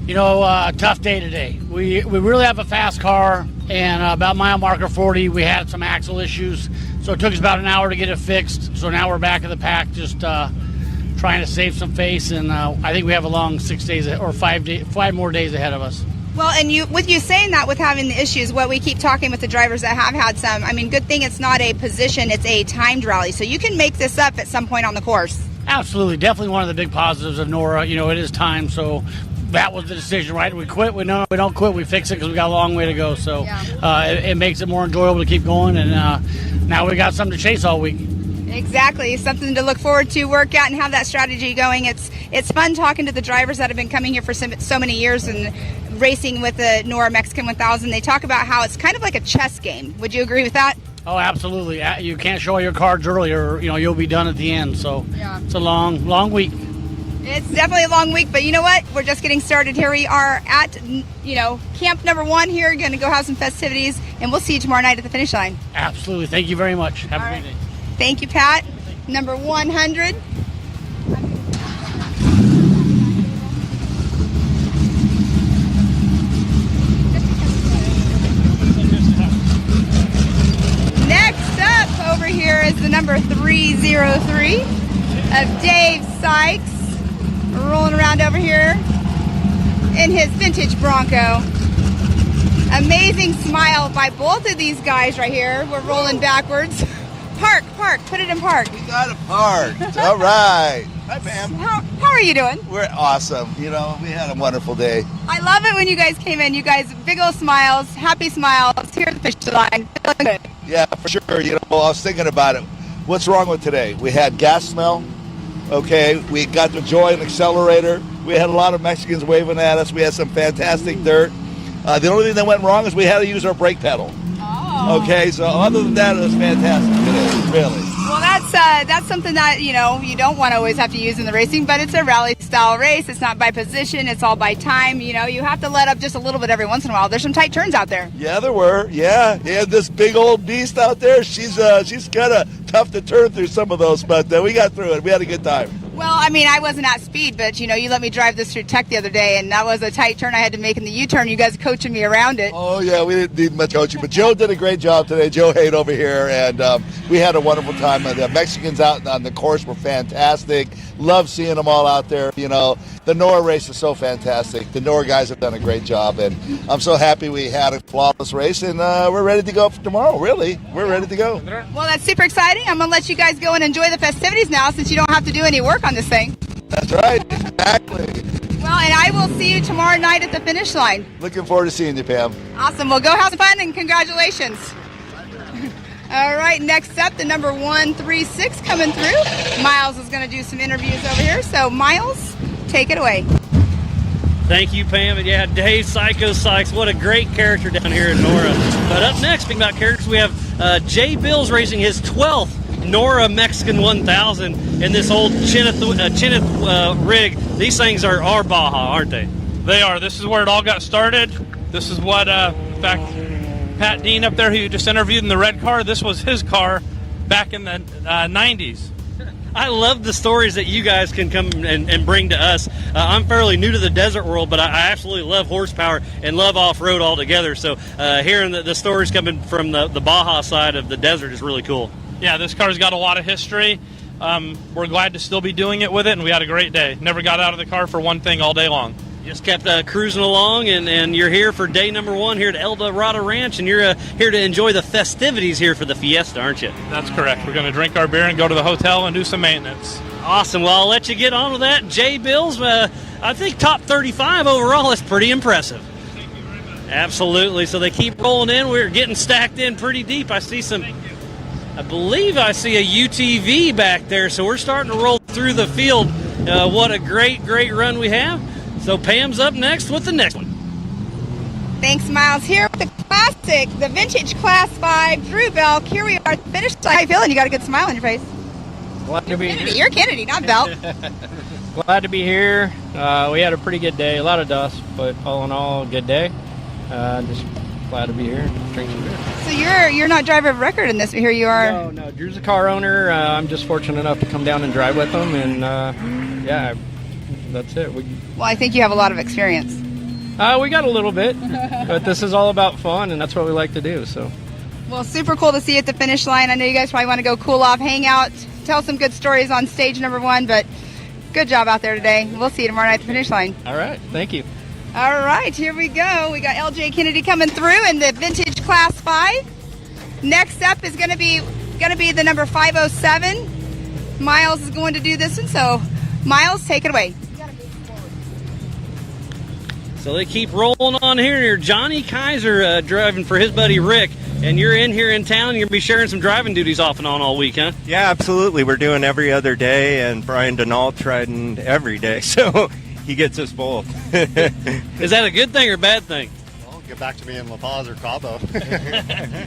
You know, tough day today. We really have a fast car, and about mile marker 40, we had some axle issues, so it took us about an hour to get it fixed. So now we're back in the pack, just trying to save some face, and I think we have a long 6 days or 5 more days ahead of us. Well, and with you saying that, with having the issues, what we keep talking with the drivers that have had some, I mean, good thing it's not a position, it's a timed rally, so you can make this up at some point on the course. Absolutely, definitely one of the big positives of Norra. You know, it is time, so that was the decision, right? We quit, we don't quit, we fix it because we got a long way to go. So yeah. It makes it more enjoyable to keep going, and now we got something to chase all week. Exactly, something to look forward to, work out, and have that strategy going. It's fun talking to the drivers that have been coming here for so many years and racing with the Norra Mexican 1000. They talk about how it's kind of like a chess game. Would you agree with that? Oh, absolutely. You can't show your cards early, or you'll be done at the end. So yeah. It's a long week. It's definitely a long week, but you know what? We're just getting started. Here we are at camp number 1 here. Going to go have some festivities, and we'll see you tomorrow night at the finish line. Absolutely. Thank you very much. Have a great day. Thank you, Pat. Number 100. Next up over here is the number 303 of Dave Sykes. We're rolling around over here in his vintage Bronco. Amazing smile by both of these guys right here. We're rolling backwards. Park, put it in park. We got it parked. All right. Hi, ma'am. How are you doing? We're awesome. We had a wonderful day. I love it when you guys came in. You guys, big old smiles, happy smiles, here at the finish line. Feeling good. Yeah, for sure. I was thinking about it. What's wrong with today? We had gas smell. Okay, we got the joy and accelerator. We had a lot of Mexicans waving at us. We had some fantastic dirt. The only thing that went wrong is we had to use our brake pedal. Oh. Okay, so other than that, it was fantastic. It is, really. Well, that's something that, you don't want to always have to use in the racing, but it's a rally-style race. It's not by position. It's all by time. You have to let up just a little bit every once in a while. There's some tight turns out there. Yeah, there were. Yeah, this big old beast out there, she's kind of tough to turn through some of those, but we got through it. We had a good time. Well, I mean, I wasn't at speed, but you let me drive this through Tech the other day, and that was a tight turn I had to make in the U-turn. You guys coaching me around it. Oh, yeah, we didn't need much coaching, but Joe did a great job today. Joe Haight over here, and we had a wonderful time. The Mexicans out on the course were fantastic. Love seeing them all out there. The Norra race is so fantastic. The Norra guys have done a great job, and I'm so happy we had a flawless race, and we're ready to go for tomorrow, really. We're ready to go. Well, that's super exciting. I'm going to let you guys go and enjoy the festivities now since you don't have to do any work on this thing. That's right, exactly. Well, and I will see you tomorrow night at the finish line. Looking forward to seeing you, Pam. Awesome. Well, go have some fun and congratulations. All right, next up, the number 136 coming through. Miles is going to do some interviews over here. So, Miles, take it away. Thank you, Pam. And yeah, Dave Psycho Sykes, what a great character down here in Norra. But up next, speaking about characters, we have Jay Bills racing his 12th Norra Mexican 1000 in this old Chineth rig. These things are Baja, aren't they? They are. This is where it all got started. This is what, in fact, Pat Dean up there, who you just interviewed in the red car, this was his car back in the 90s. I love the stories that you guys can come and bring to us. I'm fairly new to the desert world, but I absolutely love horsepower and love off-road altogether. So hearing the stories coming from the Baja side of the desert is really cool. Yeah, this car's got a lot of history. We're glad to still be doing it with it, and we had a great day. Never got out of the car for one thing all day long. Just kept cruising along, and you're here for day number 1 here at El Dorado Ranch, and you're here to enjoy the festivities here for the fiesta, aren't you? That's correct. We're going to drink our beer and go to the hotel and do some maintenance. Awesome. Well, I'll let you get on with that. Jay Bills, I think top 35 overall is pretty impressive. Thank you very much. Absolutely. So they keep rolling in. We're getting stacked in pretty deep. I believe I see a UTV back there, so we're starting to roll through the field. What a great run we have. So Pam's up next with the next one. Thanks, Miles. Here with the classic, the vintage Class 5 Drew Belk. Here we are at the finish line. How you feeling? You got a good smile on your face. Glad to be here. You're Kennedy, not Belk. Glad to be here. We had a pretty good day, a lot of dust, but all in all, good day. Just glad to be here, drink some beer. So you're not driver of record in this, but here you are. No, Drew's a car owner. I'm just fortunate enough to come down and drive with him, and yeah, that's it. Well, I think you have a lot of experience. We got a little bit, but this is all about fun, and that's what we like to do. So. Well, super cool to see you at the finish line. I know you guys probably want to go cool off, hang out, tell some good stories on stage number 1, but good job out there today. We'll see you tomorrow night at the finish line. All right, thank you. All right, here we go. We got LJ Kennedy coming through in the vintage Class 5. Next up is going to be the number 507. Miles is going to do this one, so Miles, take it away. So they keep rolling on here. Johnny Kaiser driving for his buddy Rick, and you're in here in town. You're going to be sharing some driving duties off and on all week, huh? Yeah, absolutely. We're doing every other day, and Brian Denault riding every day, so he gets us both. Is that a good thing or a bad thing? Well, get back to me in La Paz or Cabo.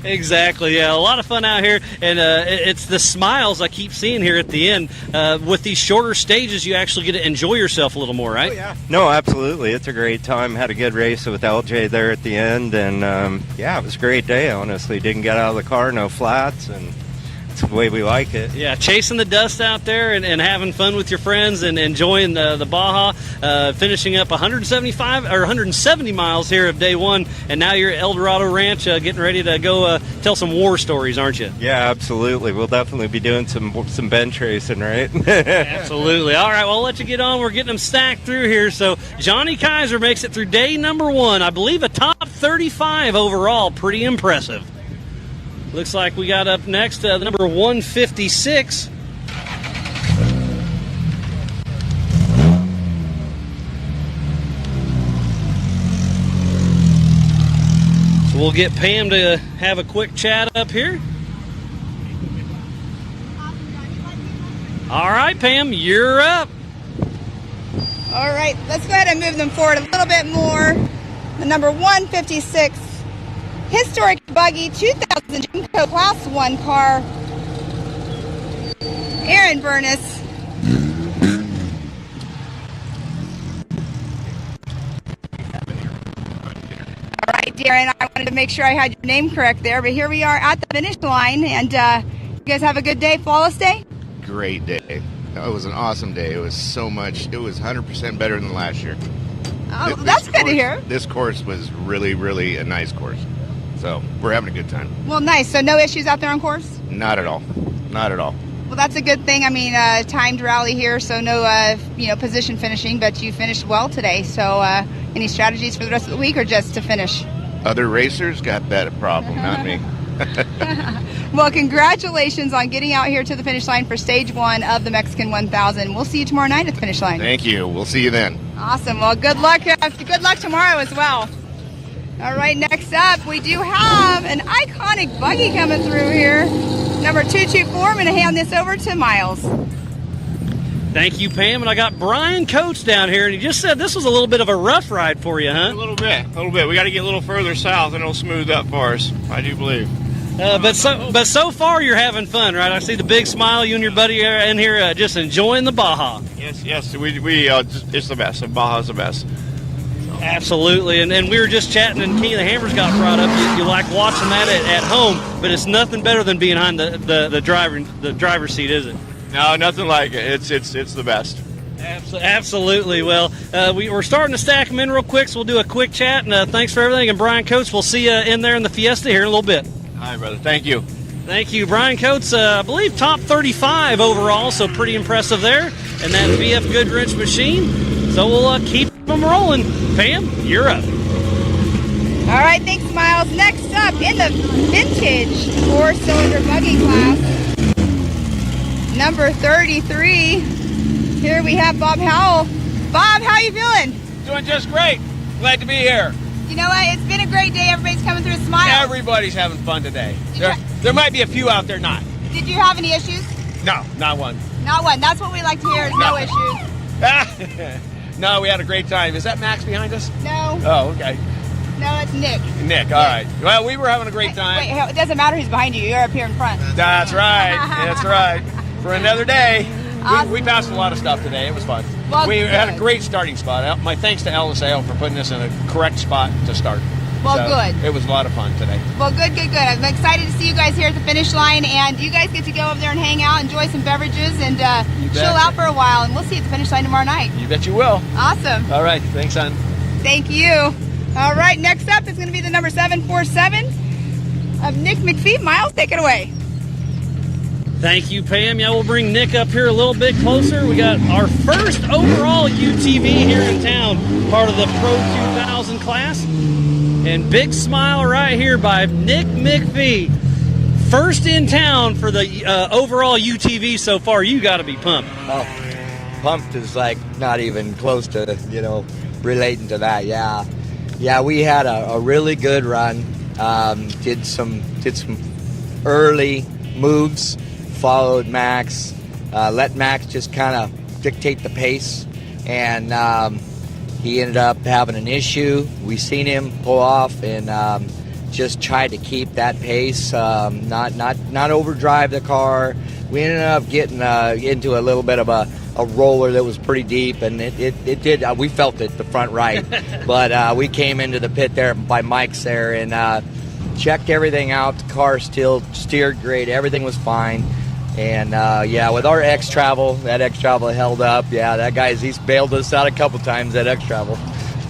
Exactly, yeah. A lot of fun out here, and it's the smiles I keep seeing here at the end. With these shorter stages, you actually get to enjoy yourself a little more, right? Oh, yeah. No, absolutely. It's a great time. Had a good race with LJ there at the end, and yeah, it was a great day, honestly. Didn't get out of the car, no flats, and it's the way we like it. Yeah, chasing the dust out there and having fun with your friends and enjoying the Baja, finishing up 175 or 170 miles here of day 1, and now you're at El Dorado Ranch getting ready to go tell some war stories, aren't you? Yeah, absolutely. We'll definitely be doing some bench racing, right? Absolutely. All right, well, I'll let you get on. We're getting them stacked through here. So Johnny Kaiser makes it through day number 1. I believe a top 35 overall. Pretty impressive. Looks like we got up next the number 156. So we'll get Pam to have a quick chat up here. All right, Pam, you're up. All right, let's go ahead and move them forward a little bit more. The number 156. Historic buggy 2000 Jimco Class 1 car. Aaron Burness. All right, Darren, I wanted to make sure I had your name correct there, but here we are at the finish line, and you guys have a good day, flawless day? Great day. It was an awesome day. It was 100% better than last year. Oh, that's good to hear. This course was really, really a nice course. So we're having a good time. Well, nice. So no issues out there on course? Not at all. Not at all. Well, that's a good thing. I mean, timed rally here, so no, position finishing, but you finished well today. So any strategies for the rest of the week or just to finish? Other racers got that problem, not me. Well, congratulations on getting out here to the finish line for stage 1 of the Mexican 1000. We'll see you tomorrow night at the finish line. Thank you. We'll see you then. Awesome. Well, good luck. Good luck tomorrow as well. All right, next up, we do have an iconic buggy coming through here. Number 224, I'm going to hand this over to Miles. Thank you, Pam. And I got Brian Coates down here, and he just said this was a little bit of a rough ride for you, huh? A little bit. We got to get a little further south, and it'll smooth up for us, I do believe. But so far you're having fun, right? I see the big smile. You and your buddy are in here just enjoying the Baja. Yes. We it's the best. Baja's the best. Absolutely, and we were just chatting, and King of the Hammers got brought up. You like watching that at home, but it's nothing better than being behind the driver's seat, is it? No, nothing like it. It's the best. Absolutely. Well, we're starting to stack them in real quick, so we'll do a quick chat. And thanks for everything. And Brian Coates, we'll see you in there in the Fiesta here in a little bit. All right, brother. Thank you. Thank you, Brian Coates. I believe top 35 overall, so pretty impressive there. And that VF Goodwrench machine. So we'll keep them rolling. Pam, you're up. All right, thanks, Miles. Next up, in the vintage 4-cylinder buggy class, number 33, here we have Bob Howell. Bob, how you feeling? Doing just great. Glad to be here. You know what? It's been a great day. Everybody's coming through smiles. Everybody's having fun today. There might be a few out there not. Did you have any issues? No, not one. Not one. That's what we like to hear is no issues. No, we had a great time. Is that Max behind us? No. Oh, okay. No, it's Nick. Nick, all right. Well, we were having a great time. Wait, it doesn't matter who's behind you. You're up here in front. That's right. That's right. For another day. We passed a lot of stuff today. It was fun. Well, we had a great starting spot. My thanks to LSAO for putting us in a correct spot to start. Well, So, good. It was a lot of fun today. Well, good. I'm excited to see you guys here at the finish line, and you guys get to go over there and hang out, enjoy some beverages, and chill out for a while, and we'll see you at the finish line tomorrow night. You bet you will. Awesome. All right. Thanks, son. Thank you. All right, next up is going to be the number 747 of Nick McPhee. Miles, take it away. Thank you, Pam. Yeah, we'll bring Nick up here a little bit closer. We got our first overall UTV here in town, part of the Pro 2000 class. And big smile right here by Nick McPhee. First in town for the overall UTV so far. You got to be pumped. Oh, pumped is like not even close to, relating to that. Yeah, we had a really good run. Did some early moves. Followed Max, let Max just kind of dictate the pace, and he ended up having an issue. We seen him pull off and just tried to keep that pace, not overdrive the car. We ended up getting into a little bit of a roller that was pretty deep, and it did. We felt it, the front right, but we came into the pit there by Mike's there and checked everything out. The car still steered great. Everything was fine. And, with our X-Travel, that X-Travel held up. Yeah, he's bailed us out a couple times, that X-Travel.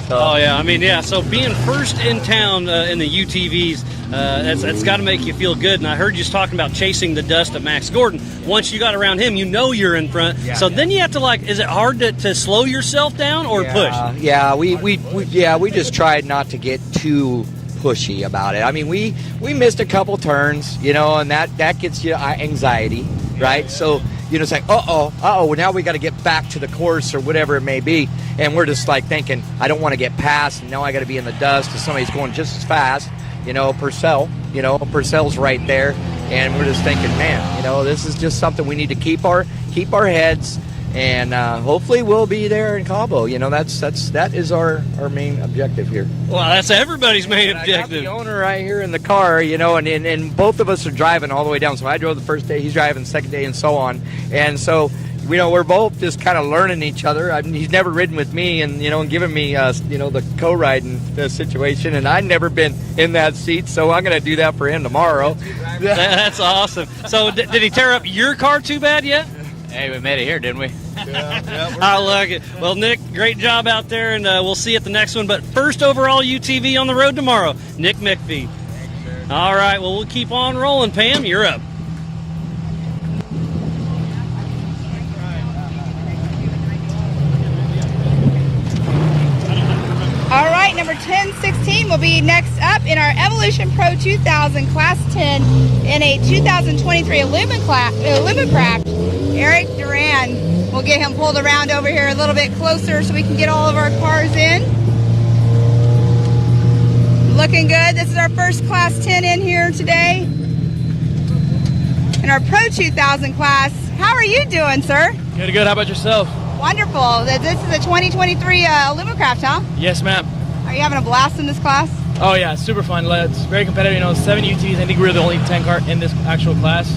So. So being first in town in the UTVs, that's got to make you feel good. And I heard you talking about chasing the dust of Max Gordon. Once you got around him, you're in front. Yeah. So then you have to, is it hard to slow yourself down or push? Yeah, we just tried not to get too pushy about it. I mean, we missed a couple turns, and that gets you anxiety, right? So, it's like, now we got to get back to the course or whatever it may be. And we're just thinking, I don't want to get past, and now I got to be in the dust if somebody's going just as fast, Purcell's right there. And we're just thinking, man, this is just something we need to keep our heads. And hopefully we'll be there in Cabo. That is our main objective here. Well, that's everybody's main objective. I got the owner right here in the car, and both of us are driving all the way down. So I drove the first day, he's driving the second day, and so on. And so, we're both just kind of learning each other. He's never ridden with me, and and giving me the co-riding situation, and I've never been in that seat, so I'm going to do that for him tomorrow. That's awesome. So did he tear up your car too bad yet? Hey, we made it here, didn't we? I like it. Well, Nick, great job out there, and we'll see you at the next one. But first overall UTV on the road tomorrow, Nick McPhee. All right, well, we'll keep on rolling. Pam, you're up. All right, number 1016 will be next up in our Evolution Pro 2000 Class 10 in a 2023 Illumicraft. Eric Duran. We'll get him pulled around over here a little bit closer so we can get all of our cars in. Looking good. This is our first Class 10 in here today. In our Pro 2000 class. How are you doing, sir? Good, good. How about yourself? Wonderful. This is a 2023 Illumicraft, huh? Yes, ma'am. Are you having a blast in this class? Oh, yeah, super fun. It's very competitive. You know, 7 UTs. I think we were the only 10 car in this actual class.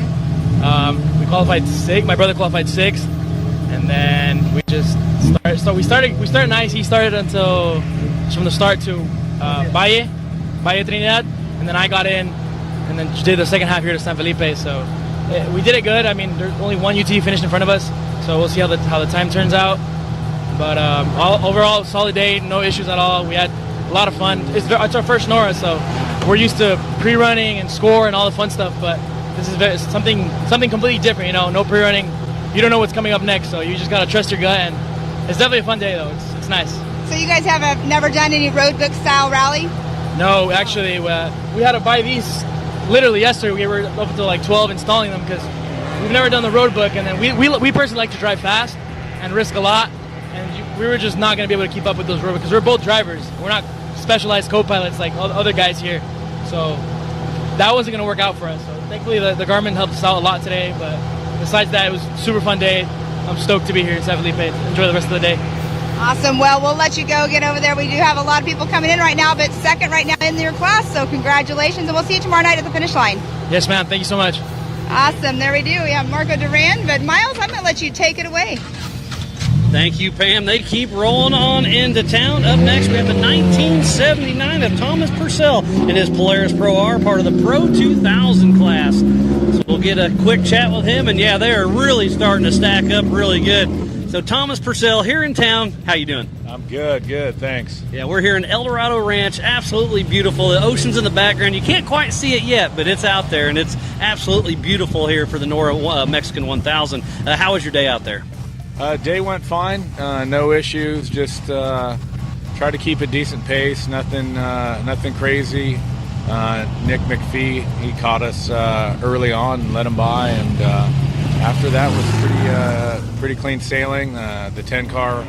We qualified 6th. My brother qualified 6th. And then we just started. So we started nice. He started until from the start to Valle Trinidad. And then I got in and then did the second half here to San Felipe. So we did it good. I mean, there's only 1 UT finished in front of us. So we'll see how the time turns out. But overall, solid day, no issues at all. We had a lot of fun. It's our first Norra, so we're used to pre-running and score and all the fun stuff. But this is something completely different. You know, no pre-running. You don't know what's coming up next, so you just gotta trust your gut. And it's definitely a fun day, though. It's nice. So you guys have never done any road book style rally? No, actually, we had to buy these literally yesterday. We were up to like 12 installing them because we've never done the road book, and then we personally like to drive fast and risk a lot, and we were just not going to be able to keep up with those road books because we're both drivers. We're not specialized co-pilots like all the other guys here, so that wasn't going to work out for us. So thankfully the Garmin helped us out a lot today, but besides that, it was a super fun day. I'm stoked to be here in San Felipe. Enjoy the rest of the day. Awesome. Well, we'll let you go get over there. We do have a lot of people coming in right now, but second right now in your class, so congratulations, and we'll see you tomorrow night at the finish line. Yes, ma'am. Thank you so much. Awesome. There we do. We have Marco Duran, but Miles, I'm going to let you take it away. Thank you, Pam. They keep rolling on into town. Up next, we have the 1979 of Thomas Purcell in his Polaris Pro R, part of the Pro 2000 class. So we'll get a quick chat with him, and yeah, they are really starting to stack up really good. So Thomas Purcell here in town. How you doing? I'm good, thanks. Yeah, we're here in El Dorado Ranch. Absolutely beautiful. The ocean's in the background. You can't quite see it yet, but it's out there, and it's absolutely beautiful here for the Norra Mexican 1000. How was your day out there? Day went fine. No issues. Just try to keep a decent pace. Nothing crazy. Nick McPhee, he caught us early on and let him by, and after that was pretty clean sailing. The 10 car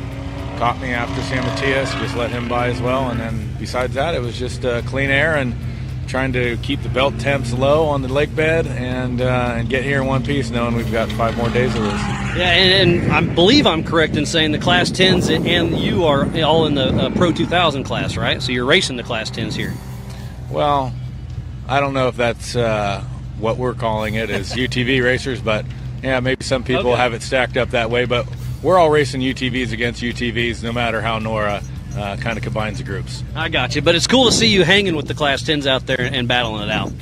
caught me after San Matias, just let him by as well, and then besides that, it was just clean air and trying to keep the belt temps low on the lake bed and get here in one piece, knowing we've got 5 more days of this. Yeah, and I believe I'm correct in saying the Class 10s and you are all in the Pro 2000 class, right? So you're racing the Class 10s here. Well, I don't know if that's what we're calling it as UTV racers, but yeah, maybe some people have it stacked up that way, but we're all racing UTVs against UTVs no matter how Norra kind of combines the groups. I got you, but it's cool to see you hanging with the Class 10s out there and battling it out.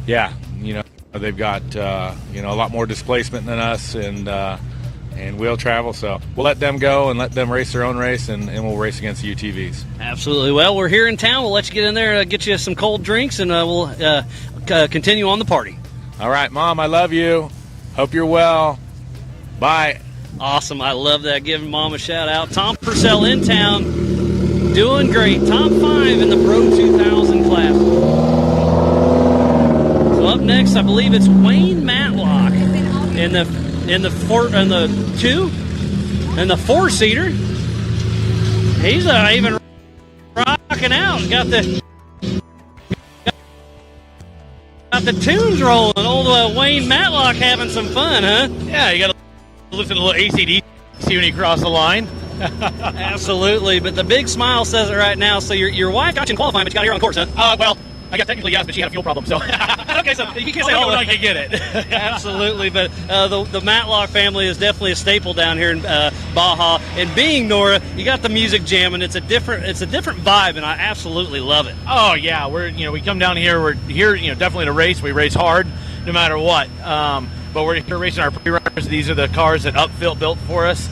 Yeah, you know, they've got a lot more displacement than us and wheel travel, so we'll let them go and let them race their own race, and we'll race against the UTVs. Absolutely. Well, we're here in town. We'll let you get in there, get you some cold drinks, and we'll continue on the party. All right, Mom, I love you. Hope you're well. Bye. Awesome. I love that. Giving Mom a shout out. Tom Purcell in town, doing great. Top 5 in the Pro 2000 class. So up next, I believe it's Wayne Matlock in the 4-seater. He's even rocking out. Got the tunes rolling. Old Wayne Matlock having some fun, huh? Yeah, you got to listen to a little ACD when you cross the line. Absolutely, but the big smile says it right now. So your wife got you in qualifying, but you got here on course, huh? Well, I guess technically yes, but she had a fuel problem, so. Okay, so you can't say all I can get it. Absolutely, but the Matlock family is definitely a staple down here in Baja. And being Norra, you got the music jamming. It's a different vibe, and I absolutely love it. Oh yeah, we come down here. We're here, definitely to race. We race hard, no matter what. but we're here racing our pre-runners. These are the cars that Upfield built for us.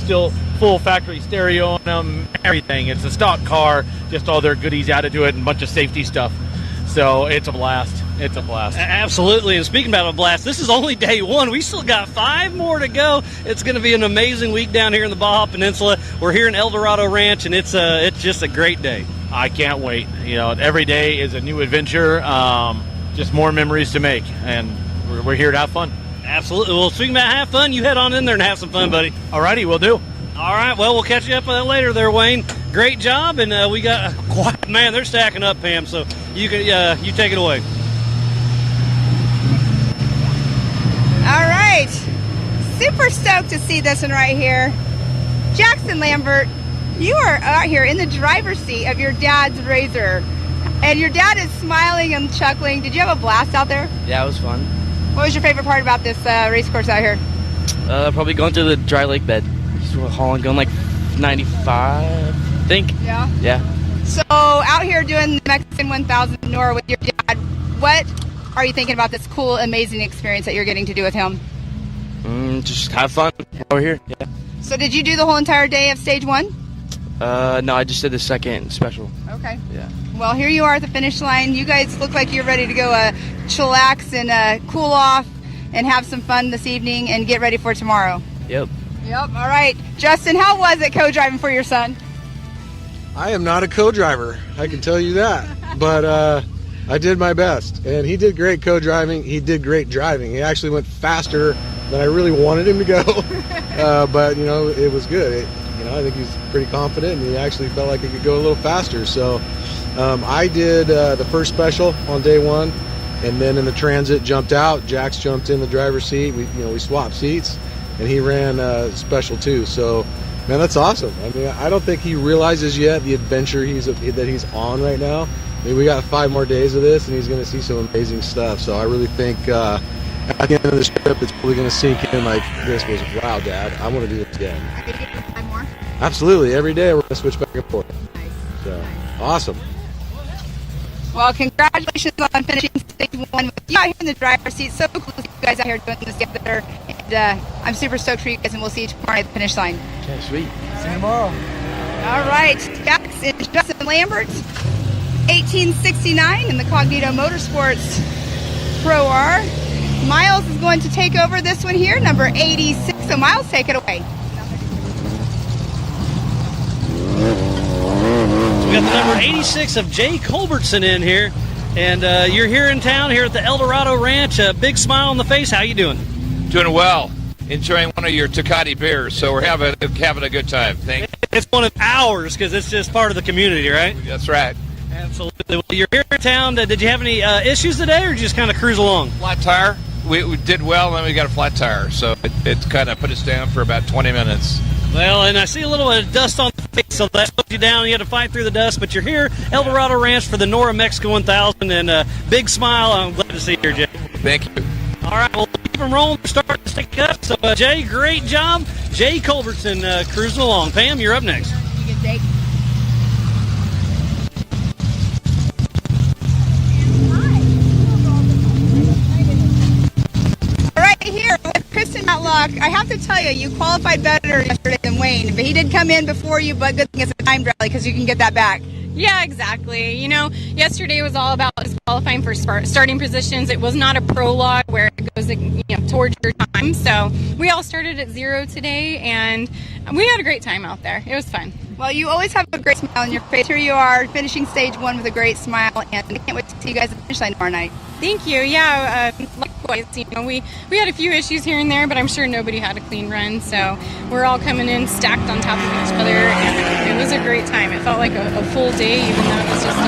Still full factory stereo on them, everything. It's a stock car, just all their goodies added to it and a bunch of safety stuff. So it's a blast. It's a blast. Absolutely. And speaking about a blast, this is only day one. We still got 5 more to go. It's going to be an amazing week down here in the Baja Peninsula. We're here in El Dorado Ranch, and it's just a great day. I can't wait. Every day is a new adventure, just more memories to make, and we're here to have fun. Absolutely. Well, speaking about have fun, you head on in there and have some fun, buddy. All righty, we'll do. All right, well, we'll catch you up later there, Wayne. Great job, and we got man, they're stacking up, Pam, so you take it away. All right. Super stoked to see this one right here. Jackson Lambert, you are out here in the driver's seat of your dad's Razor, and your dad is smiling and chuckling. Did you have a blast out there? Yeah, it was fun. What was your favorite part about this race course out here? Probably going through the dry lake bed. Hauling, going like 95, I think. Yeah? Yeah. So out here doing the Mexican 1000 Norra with your dad, what are you thinking about this cool, amazing experience that you're getting to do with him? Just have fun over here, yeah. So did you do the whole entire day of stage 1? No, I just did the second special. Okay. Yeah. Well, here you are at the finish line. You guys look like you're ready to go chillax and cool off and have some fun this evening and get ready for tomorrow. Yep. Yep. All right. Justin, how was it co-driving for your son? I am not a co-driver, I can tell you that. But I did my best. And he did great co-driving. He did great driving. He actually went faster than I really wanted him to go. But, it was good. I think he's pretty confident, and he actually felt like he could go a little faster. So I did the first special on day 1, and then in the transit jumped out. Jax jumped in the driver's seat. We swapped seats, and he ran special 2. So, man, that's awesome. I mean, I don't think he realizes yet the adventure that he's on right now. I mean, we got 5 more days of this, and he's going to see some amazing stuff. So I really think at the end of this trip, it's probably going to sink in like this was, wow, Dad, I want to do this again. Are you going to do 5 more? Absolutely. Every day we're going to switch back and forth. Nice. So, awesome. Well, congratulations on finishing stage 1 with you out here in the driver's seat. So cool to see you guys out here doing this together. And I'm super stoked for you guys, and we'll see you tomorrow at the finish line. Okay, sweet. See you tomorrow. All right. Jax and Justin Lambert, 1869 in the Cognito Motorsports Pro R. Miles is going to take over this one here, number 86. So, Miles, take it away. We got the number 86 of Jay Culbertson in here, and you're here in town here at the El Dorado Ranch. A big smile on the face. How you doing? Doing well. Enjoying one of your Tecate beers, so we're having a good time. Thank you. It's one of ours because it's just part of the community, right? That's right. Absolutely. Well, you're here in town. Did you have any issues today, or did you just kind of cruise along? Flat tire. We did well, and then we got a flat tire, so it kind of put us down for about 20 minutes. Well, and I see a little bit of dust on the face, so that slowed you down. You had to fight through the dust, but you're here, El Dorado Ranch, for the Norra Mexican 1000, and big smile. I'm glad to see you here, Jay. Thank you. All right, well, keep them rolling. Start to stick up. So, Jay, great job. Jay Culbertson cruising along. Pam, you're up next. You get Jake. Right here with Kristen Matlock. I have to tell you, you qualified better yesterday than Wayne, but he did come in before you, but good thing it's a timed rally because you can get that back. Yeah, exactly. Yesterday was all about just qualifying for starting positions. It was not a prologue where it goes towards your time. So we all started at 0 today, and we had a great time out there. It was fun. Well, you always have a great smile on your face. Here you are, finishing stage 1 with a great smile, and I can't wait to see you guys at the finish line tomorrow night. Thank you. Yeah, likewise. We had a few issues here and there, but I'm sure nobody had a clean run. So we're all coming in stacked on top of each other, and it was a great time. It felt like a full day, even though it was just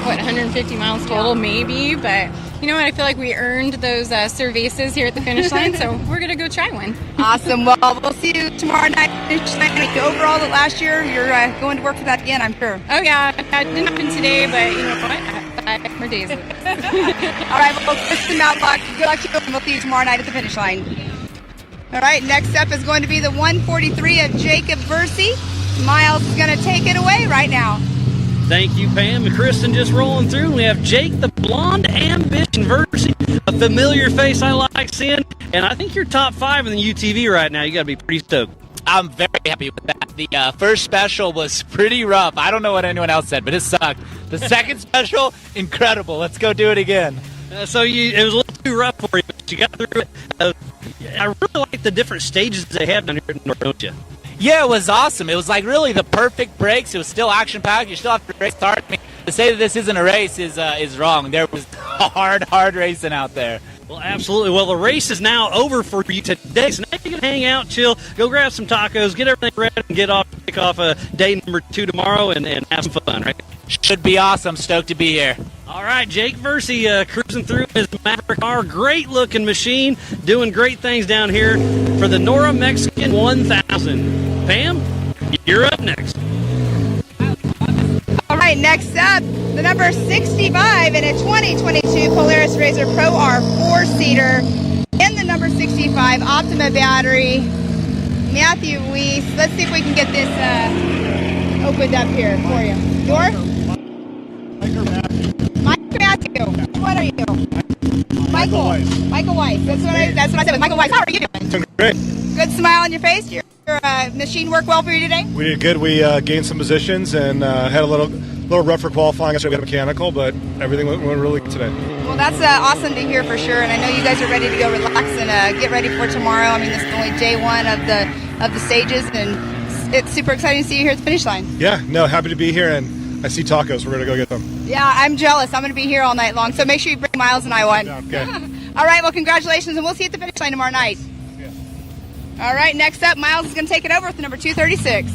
150 miles total, maybe. But you know what? I feel like we earned those cervezas here at the finish line, so we're gonna go try one. Awesome. Well, we'll see you tomorrow night. Finish line. Overall, the last year, you're going to work for that again, I'm sure. Oh yeah, that didn't happen today, but you know what? I have 5 more days of this. All right, well, Kristen Matlock, good luck to you, and we'll see you tomorrow night at the finish line. All right, next up is going to be the 143 of Jacob Versey. Miles is going to take it away right now. Thank you, Pam and Kristen, just rolling through. We have Jake, the Blonde Ambition Versi, a familiar face I like seeing, and I think you're top 5 in the UTV right now. You got to be pretty stoked. I'm very happy with that. The first special was pretty rough. I don't know what anyone else said, but it sucked. The second special, incredible. Let's go do it again. It was a little too rough for you, but you got through it. I really like the different stages they have down here in Norra, don't you? Yeah, it was awesome. It was like really the perfect breaks. It was still action-packed. You still have to race hard. I mean, to say that this isn't a race is wrong. There was hard racing out there. Well, absolutely. Well, the race is now over for you today, so now you can hang out, chill, go grab some tacos, get everything ready, and kick off day number 2 tomorrow and have some fun, right? Should be awesome. Stoked to be here. All right, Jake Versi cruising through his Maverick car. Great-looking machine, doing great things down here for the Norra Mexican 1000. Pam, you're up next. All right, next up, the number 65 in a 2022 Polaris RZR Pro R 4-seater in the number 65 Optima battery, Matthew Weiss. Let's see if we can get this opened up here for you. Mike Matthew. What are you? Michael Weiss. That's what I said. Michael Weiss. How are you doing? Doing great. Good smile on your face. Your machine worked well for you today? We did good. We gained some positions and had a little rough for qualifying. Yesterday we had mechanical, but everything went really good today. Well, that's awesome to hear for sure. And I know you guys are ready to go relax and get ready for tomorrow. I mean, this is only day 1 of the stages, and it's super exciting to see you here at the finish line. Yeah, no, happy to be here, and I see tacos. We're going to go get them. Yeah, I'm jealous. I'm going to be here all night long, so make sure you bring Miles and I one. Okay. All right, well, congratulations, and we'll see you at the finish line tomorrow night. All right, next up, Miles is going to take it over with the number 236.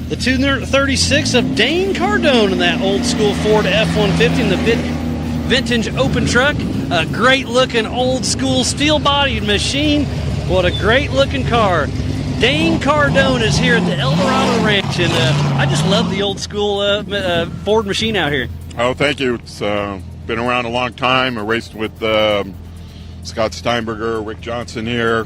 The 236 of Dane Cardone in that old school Ford F-150 in the vintage open truck. A great looking old school steel bodied machine. What a great looking car. Dane Cardone is here at the El Dorado Ranch, and I just love the old school Ford machine out here. Oh, thank you. It's been around a long time. I raced with Scott Steinberger, Rick Johnson here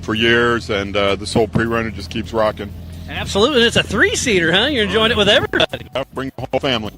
for years, and this whole pre-runner just keeps rocking. Absolutely. It's a 3-seater, huh? You're enjoying it with everybody. I'll bring the whole family.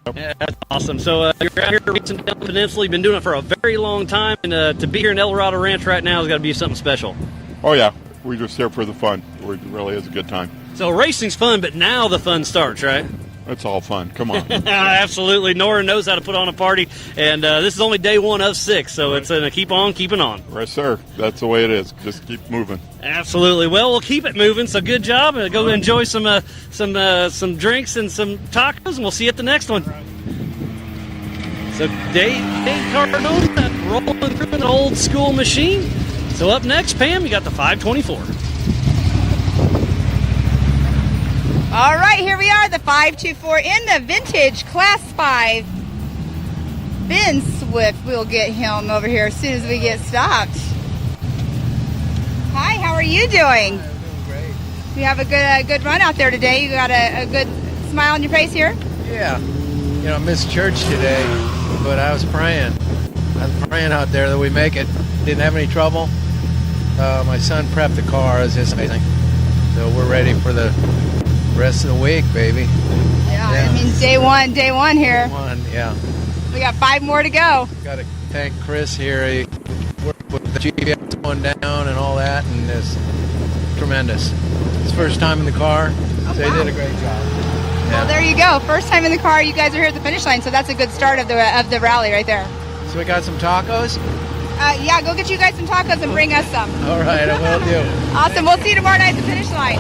Yep. Yeah, that's awesome. So you're out here racing down the peninsula. You've been doing it for a very long time, and to be here in El Dorado Ranch right now has got to be something special. Oh, yeah. We're just here for the fun. It really is a good time. So racing's fun, but now the fun starts, right? It's all fun. Come on. Absolutely. Norra knows how to put on a party, and this is only day 1 of 6, so it's going to keep on keeping on. Right, sir. That's the way it is. Just keep moving. Absolutely. Well, we'll keep it moving, so good job. Go enjoy some drinks and some tacos, and we'll see you at the next one. So Dave Cardone rolling through an old school machine. So up next, Pam, you got the 524. All right, here we are, the 524 in the vintage Class 5. Ben Swift, we'll get him over here as soon as we get stopped. Hi, how are you doing? Hi, I'm doing great. You have a good run out there today. You got a good smile on your face here? Yeah. You know, I missed church today, but I was praying. I was praying out there that we make it. Didn't have any trouble. My son prepped the car. It's just amazing. So we're ready for the rest of the week, baby. Yeah. I mean, day one here. Day 1, yeah. We got 5 more to go. Got to thank Chris here. He worked with the GPS going down and all that, and it's tremendous. It's first time in the car, so they did a great job. Well, there you go. First time in the car. You guys are here at the finish line, so that's a good start of the rally right there. So we got some tacos? Yeah, go get you guys some tacos and bring us some. All right, I will do. Awesome. We'll see you tomorrow night at the finish line.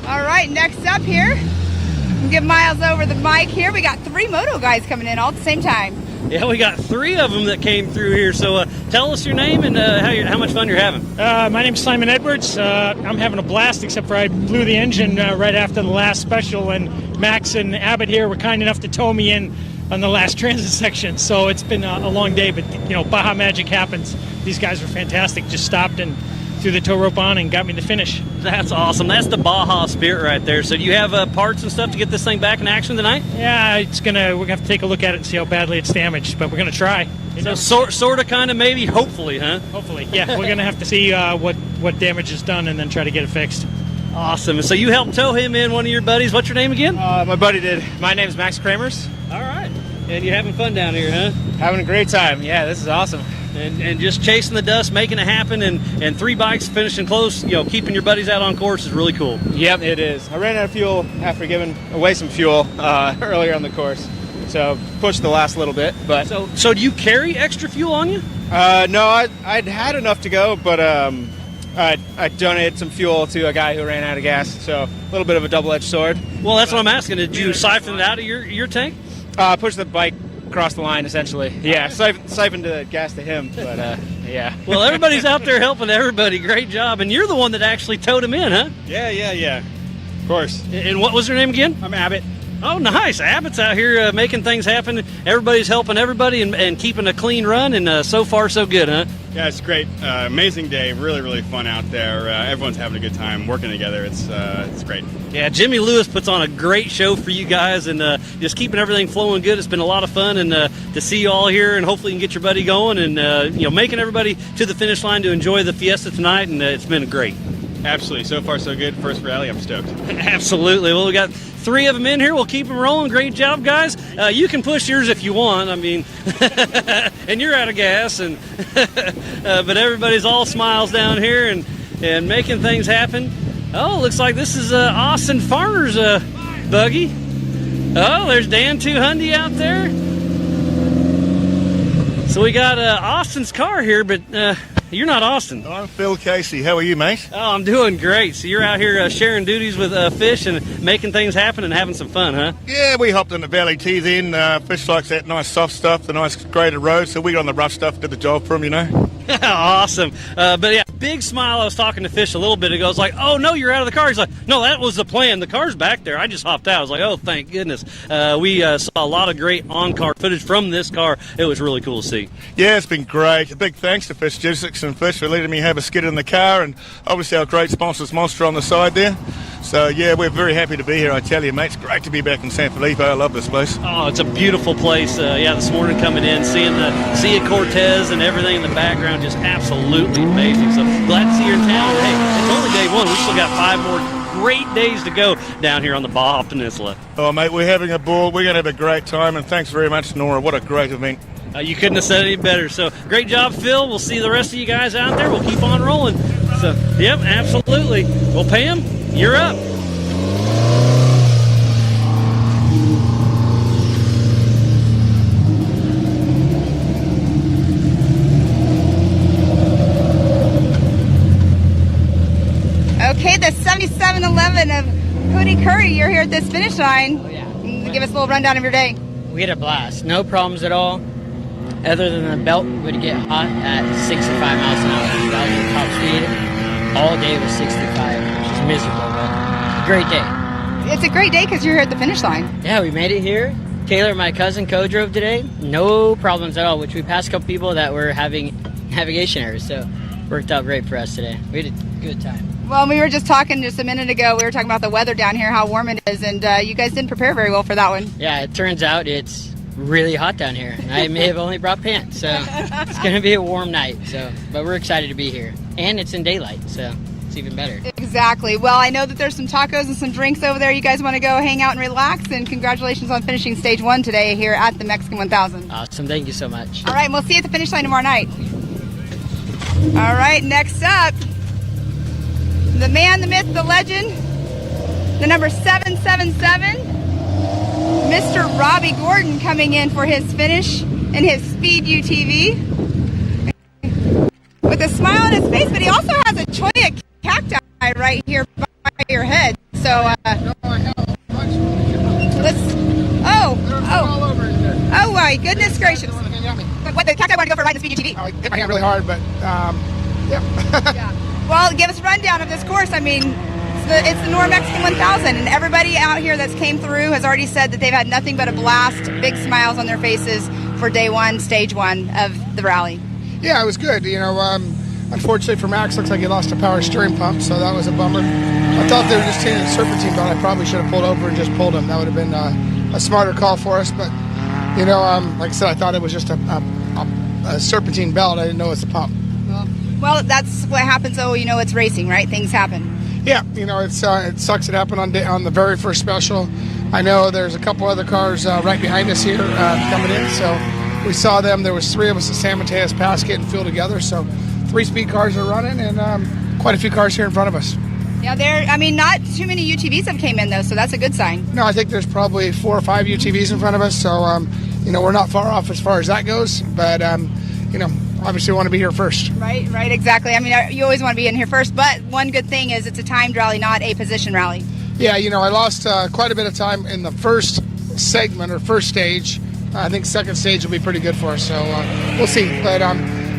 All right, next up here, we'll give Miles over the mic here. We got 3 moto guys coming in all at the same time. Yeah, we got 3 of them that came through here. So tell us your name and how much fun you're having. My name's Simon Edwards. I'm having a blast, except for I blew the engine right after the last special, and Max and Abbott here were kind enough to tow me in on the last transit section. So it's been a long day, but you know, Baja magic happens. These guys were fantastic. Just stopped and threw the tow rope on and got me to finish. That's awesome. That's the Baja spirit right there. So do you have parts and stuff to get this thing back in action tonight? Yeah, we're gonna have to take a look at it and see how badly it's damaged, but we're gonna try. So sort of, kind of, maybe, hopefully, huh? Hopefully, yeah. We're gonna have to see what damage is done and then try to get it fixed. Awesome. So you helped tow him in, one of your buddies. What's your name again? My buddy did. My name's Max Kramers. All right. And you're having fun down here, huh? Having a great time. Yeah, this is awesome. And just chasing the dust, making it happen, and 3 bikes finishing close, keeping your buddies out on course is really cool. Yep, it is. I ran out of fuel after giving away some fuel earlier on the course. So pushed the last little bit. But So do you carry extra fuel on you? No, I'd had enough to go, but I donated some fuel to a guy who ran out of gas. So a little bit of a double-edged sword. Well, that's what I'm asking. Did you siphon it out of your tank? Push the bike across the line, essentially. Yeah, siphoned the gas to him, but yeah. Well, everybody's out there helping everybody. Great job. And you're the one that actually towed him in, huh? Yeah. Of course. And what was your name again? I'm Abbott. Oh, nice. Abbott's out here making things happen. Everybody's helping everybody and keeping a clean run, and so far so good, huh? Yeah, it's great. Amazing day. Really, really fun out there. Everyone's having a good time working together. It's great. Yeah, Jimmy Lewis puts on a great show for you guys, and just keeping everything flowing good. It's been a lot of fun, and to see you all here, and hopefully you can get your buddy going, and making everybody to the finish line to enjoy the fiesta tonight, and it's been great. Absolutely. So far, so good. First rally. I'm stoked. Absolutely. Well, we got 3 of them in here. We'll keep them rolling. Great job, guys. You can push yours if you want. I mean, and you're out of gas, and but everybody's all smiles down here and making things happen. Oh, looks like this is Austin Farner's buggy. Oh, there's Dan 200 out there. So we got Austin's car here, but you're not Austin. I'm Phil Casey. How are you, mate? Oh, I'm doing great. So you're out here sharing duties with fish and making things happen and having some fun, huh? Yeah, we hopped in the valley tee then. Fish likes that nice soft stuff, the nice graded road, so we got on the rough stuff, did the job for him, Awesome. But yeah, big smile. I was talking to Fish a little bit ago. I was like, oh, no, you're out of the car. He's like, no, that was the plan. The car's back there. I just hopped out. I was like, oh, thank goodness. We saw a lot of great on-car footage from this car. It was really cool to see. Yeah, it's been great. A big thanks to Fish Jessex and Fish for letting me have a skid in the car, and obviously our great sponsors, Monster, on the side there. So, yeah, we're very happy to be here, I tell you, mate. It's great to be back in San Felipe. I love this place. Oh, it's a beautiful place. This morning coming in, seeing the Sea of Cortez and everything in the background, just absolutely amazing. So glad to see you in town. Hey, it's only day 1. We still got 5 more great days to go down here on the Baja Peninsula. Oh, mate, we're having a ball. We're going to have a great time, and thanks very much, Norra. What a great event. You couldn't have said it any better. So great job, Phil. We'll see the rest of you guys out there. We'll keep on rolling. So, yep, absolutely. Well, Pam, you're up. Okay, the 7711 of Hootie Curry, you're here at this finish line. Oh, yeah. Give us a little rundown of your day. We had a blast. No problems at all. Other than the belt would get hot at 65 miles an hour. That was the top speed. All day was 65, which is miserable, but great day. It's a great day because you're here at the finish line. Yeah, we made it here. Taylor, my cousin, co-drove today. No problems at all, which we passed a couple people that were having navigation errors, so worked out great for us today. We had a good time. Well, we were just talking just a minute ago. We were talking about the weather down here, how warm it is, and you guys didn't prepare very well for that one. Yeah, it turns out it's really hot down here. I may have only brought pants, so it's going to be a warm night. But we're excited to be here, and it's in daylight, so it's even better. Exactly. Well, I know that there's some tacos and some drinks over there. You guys want to go hang out and relax, and congratulations on finishing stage 1 today here at the Mexican 1000. Awesome. Thank you so much. All right, and we'll see you at the finish line tomorrow night. All right, next up, the man, the myth, the legend, the number 777, Mr. Robbie Gordon, coming in for his finish in his Speed UTV with a smile on his face, but he also has a cholla cacti right here by your head. So oh my goodness gracious. What, the cacti wanted to go for a ride in the Speed UTV? I hit my hand really hard, but yeah. Well, give us a rundown of this course. I mean, it's the Norra Mexican 1000, and everybody out here that's came through has already said that they've had nothing but a blast, big smiles on their faces for day 1, stage 1 of the rally. Yeah, it was good. Unfortunately for Max, looks like he lost a power steering pump, so that was a bummer. I thought they were just changing the serpentine belt. I probably should have pulled over and just pulled him. That would have been a smarter call for us, but like I said, I thought it was just a serpentine belt. I didn't know it's a pump. Well, that's what happens. Oh, it's racing, right? Things happen. Yeah, it sucks it happened on the very first special. I know there's a couple other cars right behind us here coming in, so we saw them. There was 3 of us at San Mateo's Pass getting filled together, so 3 speed cars are running and quite a few cars here in front of us. Yeah, not too many UTVs have came in though, so that's a good sign. No, I think there's probably 4 or 5 UTVs in front of us, so we're not far off as far as that goes, but obviously we want to be here first. Right, exactly. I mean, you always want to be in here first, but one good thing is it's a timed rally, not a position rally. Yeah, I lost quite a bit of time in the first segment or first stage. I think second stage will be pretty good for us, so we'll see. But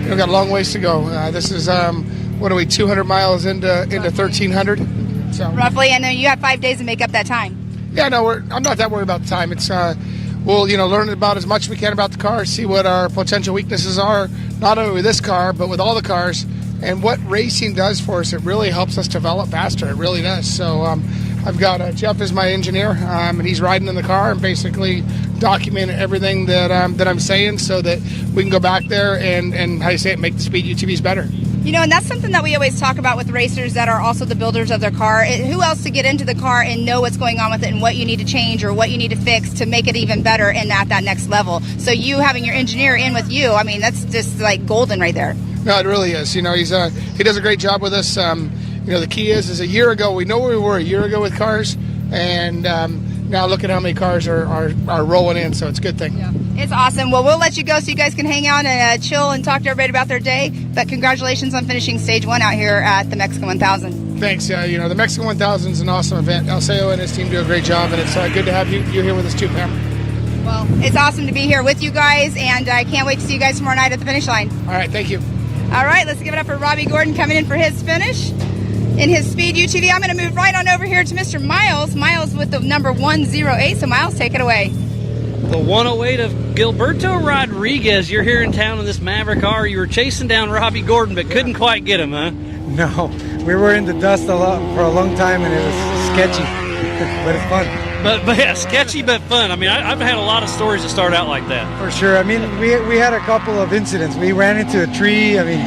we've got a long ways to go. This is 200 miles into 1,300, so roughly, and then you have 5 days to make up that time. Yeah, no, I'm not that worried about the time. It's we'll learn about as much as we can about the car, see what our potential weaknesses are, not only with this car but with all the cars, and what racing does for us. It really helps us develop faster. It really does. So I've got Jeff as my engineer, and he's riding in the car and basically documenting everything that I'm saying, so that we can go back there and how you say it, make the speed UTVs better. And that's something that we always talk about with racers that are also the builders of their car. Who else to get into the car and know what's going on with it and what you need to change or what you need to fix to make it even better and at that next level. So you having your engineer in with you, I mean, that's just like golden right there. No, it really is. He does a great job with us. The key is a year ago, we know where we were a year ago with cars, and now look at how many cars are rolling in, so it's a good thing. Yeah. It's awesome. Well, we'll let you go so you guys can hang out and chill and talk to everybody about their day, but congratulations on finishing stage 1 out here at the Mexican 1000. Thanks. The Mexican 1000 is an awesome event. Alceo and his team do a great job, and it's good to have you here with us too, Pam. Well, it's awesome to be here with you guys, and I can't wait to see you guys tomorrow night at the finish line. All right, thank you. All right, let's give it up for Robbie Gordon coming in for his finish in his Speed UTV. I'm going to move right on over here to Mr. Miles. Miles with the number 108. So, Miles, take it away. The 108 of Gilberto Rodriguez. You're here in town in this Maverick car. You were chasing down Robbie Gordon, but couldn't quite get him, huh? No, we were in the dust for a long time, and it was sketchy, but it's fun. But yeah, sketchy but fun. I mean, I've had a lot of stories that start out like that. For sure. I mean, we had a couple of incidents. We ran into a tree. I mean,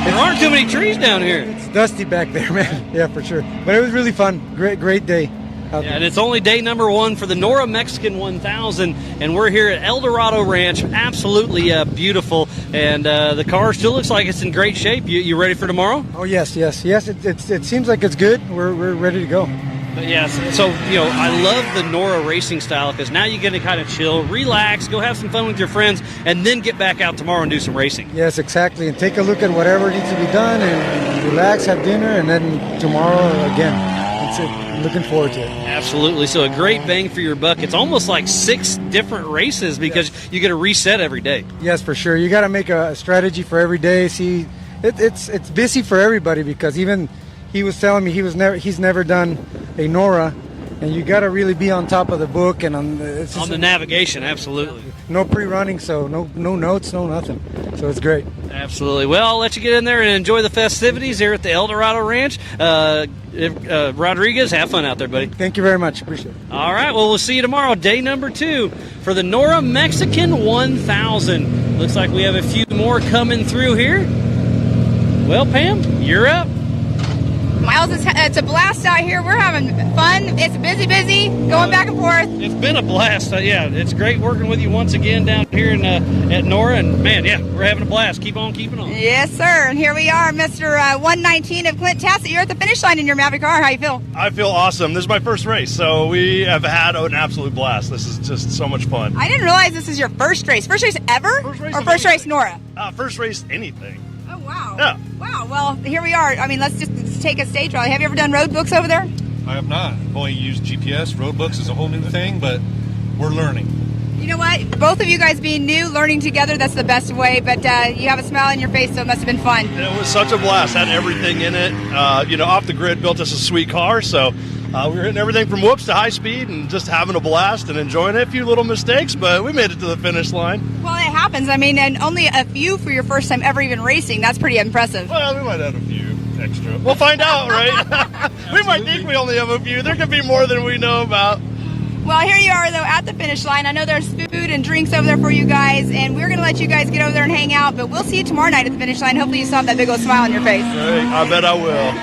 there aren't too many trees down here. It's dusty back there, man. Yeah, for sure. But it was really fun. Great day. And it's only day number 1 for the Norra Mexican 1000, and we're here at El Dorado Ranch. Absolutely beautiful, and the car still looks like it's in great shape. You ready for tomorrow? Oh yes. It seems like it's good. We're ready to go. But yes, so I love the Norra racing style because now you get to kind of chill, relax, go have some fun with your friends, and then get back out tomorrow and do some racing. Yes, exactly, and take a look at whatever needs to be done, and relax, have dinner, and then tomorrow again. That's it. Looking forward to it. Absolutely. So a great bang for your buck. It's almost like 6 different races because you get to reset every day. Yes, for sure. You got to make a strategy for every day. See, it's busy for everybody because even he was telling me he's never done a Norra, and you got to really be on top of the book and on the navigation. Absolutely. No pre-running, so no notes, no nothing. So it's great. Absolutely. Well, I'll let you get in there and enjoy the festivities here at the El Dorado Ranch. Rodriguez, have fun out there, buddy. Thank you very much. Appreciate it. All right. Well, we'll see you tomorrow, day number 2 for the Norra Mexican 1000. Looks like we have a few more coming through here. Well, Pam, you're up. Miles, it's a blast out here. We're having fun. It's busy, going back and forth. It's been a blast. Yeah, it's great working with you once again down here at Norra. And, man, yeah, we're having a blast. Keep on keeping on. Yes, sir. And here we are, Mr. 119 of Clint Tassett. You're at the finish line in your Maverick car. How you feel? I feel awesome. This is my first race, so we have had an absolute blast. This is just so much fun. I didn't realize this is your first race. First race ever? First race Norra? First race anything. Oh, wow. Yeah. Wow. Well, here we are. I mean, let's just take a stage rally. Have you ever done road books over there? I have not. I've only used GPS. Road books is a whole new thing, but we're learning. You know what? Both of you guys being new, learning together, that's the best way. But you have a smile on your face, so it must have been fun. It was such a blast. Had everything in it. Off the grid, built us a sweet car. So we were hitting everything from whoops to high speed and just having a blast and enjoying it. A few little mistakes, but we made it to the finish line. Well, it happens. I mean, and only a few for your first time ever even racing. That's pretty impressive. Well, we might have a few extra. We'll find out, right? We might think we only have a few. There could be more than we know about. Well, here you are, though, at the finish line. I know there's food and drinks over there for you guys, and we're going to let you guys get over there and hang out, but we'll see you tomorrow night at the finish line. Hopefully you still have that big old smile on your face. Right. I bet I will.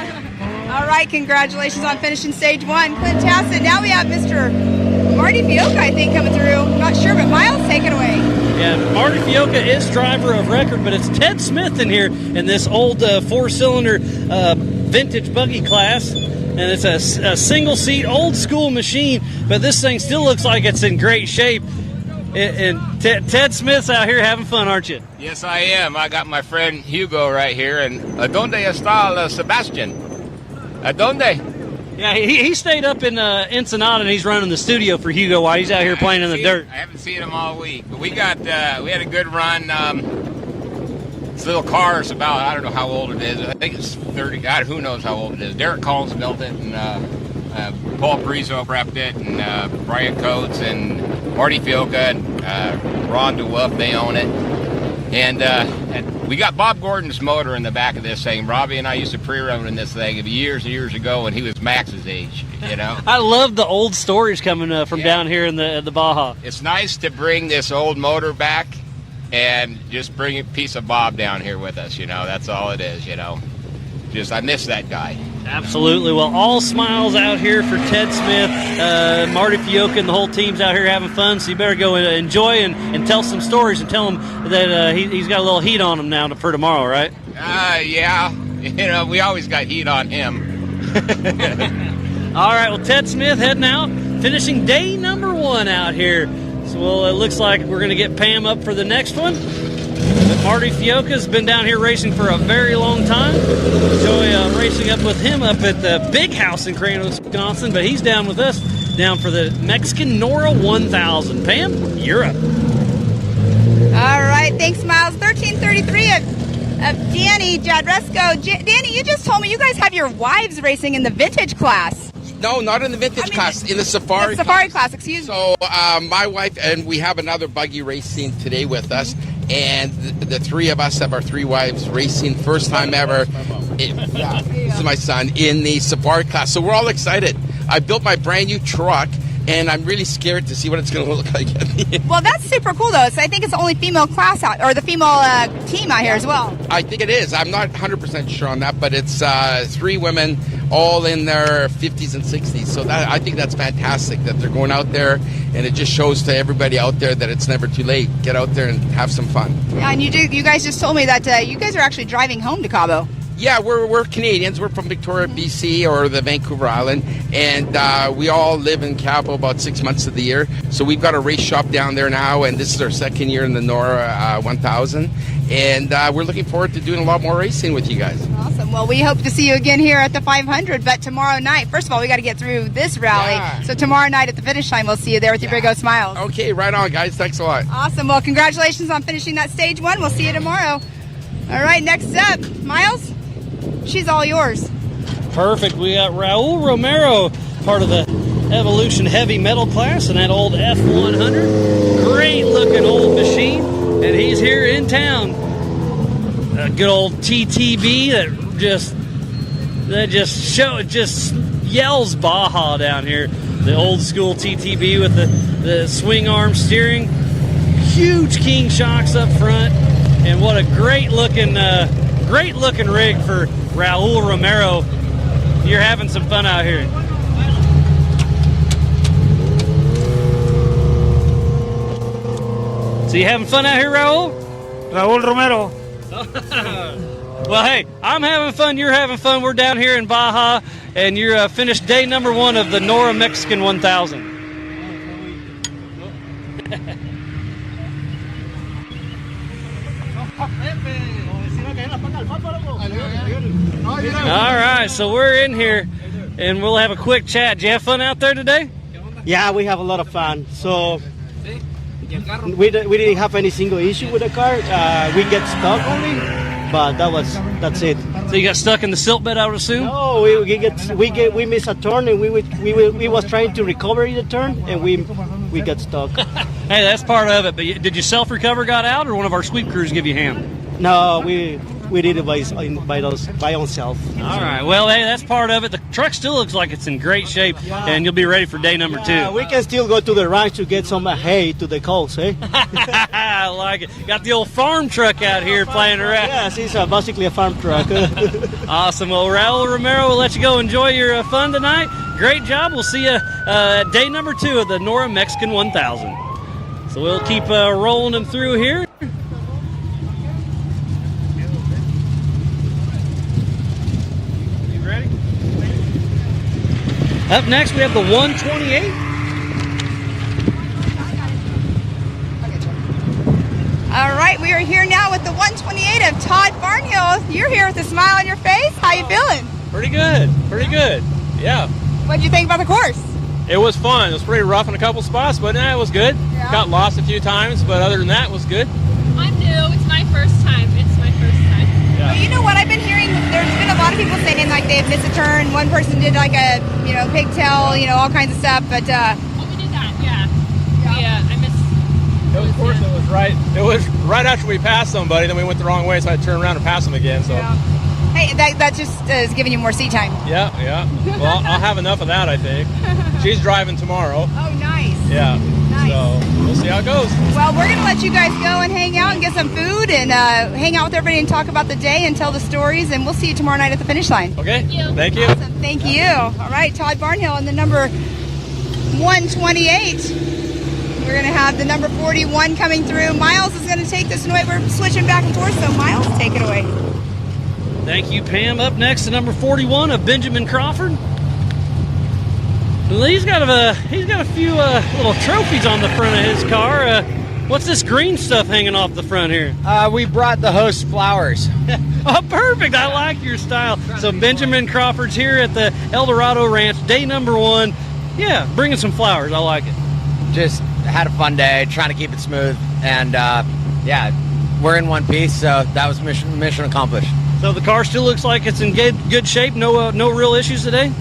All right, congratulations on finishing stage 1. Clint Tassin. Now we have Mr. Marty Fioca, I think, coming through. I'm not sure, but Miles, take it away. Yeah, Marty Fioca is driver of record, but it's Ted Smith in here in this old 4-cylinder vintage buggy class. And it's a single-seat, old-school machine, but this thing still looks like it's in great shape. And Ted Smith's out here having fun, aren't you? Yes, I am. I got my friend Hugo right here. And ¿Dónde está Sebastian? ¿Dónde? Yeah, he stayed up in Ensenada, and he's running the studio for Hugo while he's out here playing in the dirt. I haven't seen him all week, but we had a good run. This little car is about, I don't know how old it is. I think it's 30. God, who knows how old it is. Derek Collins built it, and Paul Brizo prepped it, and Brian Coates, and Marty Fioca, and Ron DeWolf, they own it. And we got Bob Gordon's motor in the back of this thing. Robbie and I used to pre-run in this thing years and years ago when he was Max's age, you know. I love the old stories coming from down here in the Baja. It's nice to bring this old motor back and just bring a piece of Bob down here with us, you know. That's all it is, you know. Just, I miss that guy. Absolutely. Well, all smiles out here for Ted Smith. Marty Fioca and the whole team's out here having fun, so you better go enjoy and tell some stories and tell him that he's got a little heat on him now for tomorrow, right? Yeah. You know, we always got heat on him. All right, well, Ted Smith heading out, finishing day number 1 out here. So, well, it looks like we're going to get Pam up for the next one. But Marty Fioca's been down here racing for a very long time. Enjoy racing up with him up at the big house in Crane, Wisconsin. But he's down with us, down for the Mexican Norra 1000. Pam, you're up. All right, thanks, Miles. 1333 of Danny Jadresco. Danny, you just told me you guys have your wives racing in the vintage class. No, not in the vintage class, in the safari class, excuse me. So my wife, and we have another buggy racing today with us, and the three of us have our 3 wives racing, first time ever. This is my son, in the safari class. So we're all excited. I built my brand new truck, and I'm really scared to see what it's going to look like. Well, that's super cool, though. So I think it's the only female class out, or the female team out here as well. I think it is. I'm not 100% sure on that, but it's 3 women, all in their 50s and 60s. So I think that's fantastic that they're going out there, and it just shows to everybody out there that it's never too late. Get out there and have some fun. Yeah, and you guys just told me that you guys are actually driving home to Cabo. Yeah, we're Canadians. We're from Victoria, BC, or the Vancouver Island, and we all live in Cabo about 6 months of the year. So we've got a race shop down there now, and this is our 2nd year in the Norra 1000, and we're looking forward to doing a lot more racing with you guys. Awesome. Well, we hope to see you again here at the 500, but tomorrow night, first of all, we got to get through this rally. Yeah. So tomorrow night at the finish line, we'll see you there with your big O smiles. Okay, right on, guys. Thanks a lot. Awesome. Well, congratulations on finishing that stage 1. We'll see you tomorrow. All right, next up, Miles. She's all yours. Perfect. We got Raul Romero, part of the Evolution Heavy Metal class, and that old F100. Great looking old machine, and he's here in town. A good old TTB that just yells Baja down here. The old school TTB with the swing arm steering, huge king shocks up front, and what a great looking rig for Raul Romero. You're having some fun out here. So you having fun out here, Raul? Raul Romero. Well, hey, I'm having fun. You're having fun. We're down here in Baja, and you're finished day number 1 of the Norra Mexican 1000. All right, so we're in here, and we'll have a quick chat. Did you have fun out there today? Yeah, we have a lot of fun. So we didn't have any single issue with the car. We get stuck only, but that's it. So you got stuck in the silt bed, I would assume? No, we missed a turn, and we was trying to recover the turn, and we got stuck. Hey, that's part of it. But did you self-recover, got out, or one of our sweep crews give you a hand? No, we we did it by ourselves. All right. Well, hey, that's part of it. The truck still looks like it's in great shape, and you'll be ready for day number 2. We can still go to the ranch to get some hay to the cows, eh? I like it. Got the old farm truck out here playing around. Yes, it's basically a farm truck. Awesome. Well, Raul Romero, we'll let you go enjoy your fun tonight. Great job. We'll see you at day number 2 of the Norra Mexican 1000. So we'll keep rolling them through here. You ready? Up next, we have the 128. All right, we are here now with the 128 of Todd Barnhill. You're here with a smile on your face. How you feeling? Pretty good. Pretty good. Yeah. What'd you think about the course? It was fun. It was pretty rough in a couple spots, but it was good. Yeah. Got lost a few times, but other than that, it was good. I'm new. It's my first time. Well, you know what? I've been hearing there's been a lot of people saying like they've missed a turn. One person did like a, pigtail, all kinds of stuff. But we did that. Yeah. I missed. It was, of course, it was right. It was right after we passed somebody. Then we went the wrong way, so I had to turn around and pass them again. So. Yeah. Hey, that just is giving you more seat time. Yeah. Well, I'll have enough of that, I think. She's driving tomorrow. Oh, nice. Yeah. Nice. So we'll see how it goes. Well, we're going to let you guys go and hang out and get some food and hang out with everybody and talk about the day and tell the stories. And we'll see you tomorrow night at the finish line. Okay. Thank you. Awesome. Thank you. All right, Todd Barnhill on the number 128. We're going to have the number 41 coming through. Miles is going to take this away. We're switching back and forth, so Miles, take it away. Thank you, Pam. Up next, the number 41 of Benjamin Crawford. Well, he's got a few little trophies on the front of his car. What's this green stuff hanging off the front here? We brought the host flowers. Oh, perfect. I like your style. So Benjamin Crawford's here at the El Dorado Ranch, day number 1. Yeah, bringing some flowers. I like it. Just had a fun day, trying to keep it smooth. And, we're in one piece, so that was mission accomplished. So the car still looks like it's in good shape? No real issues today?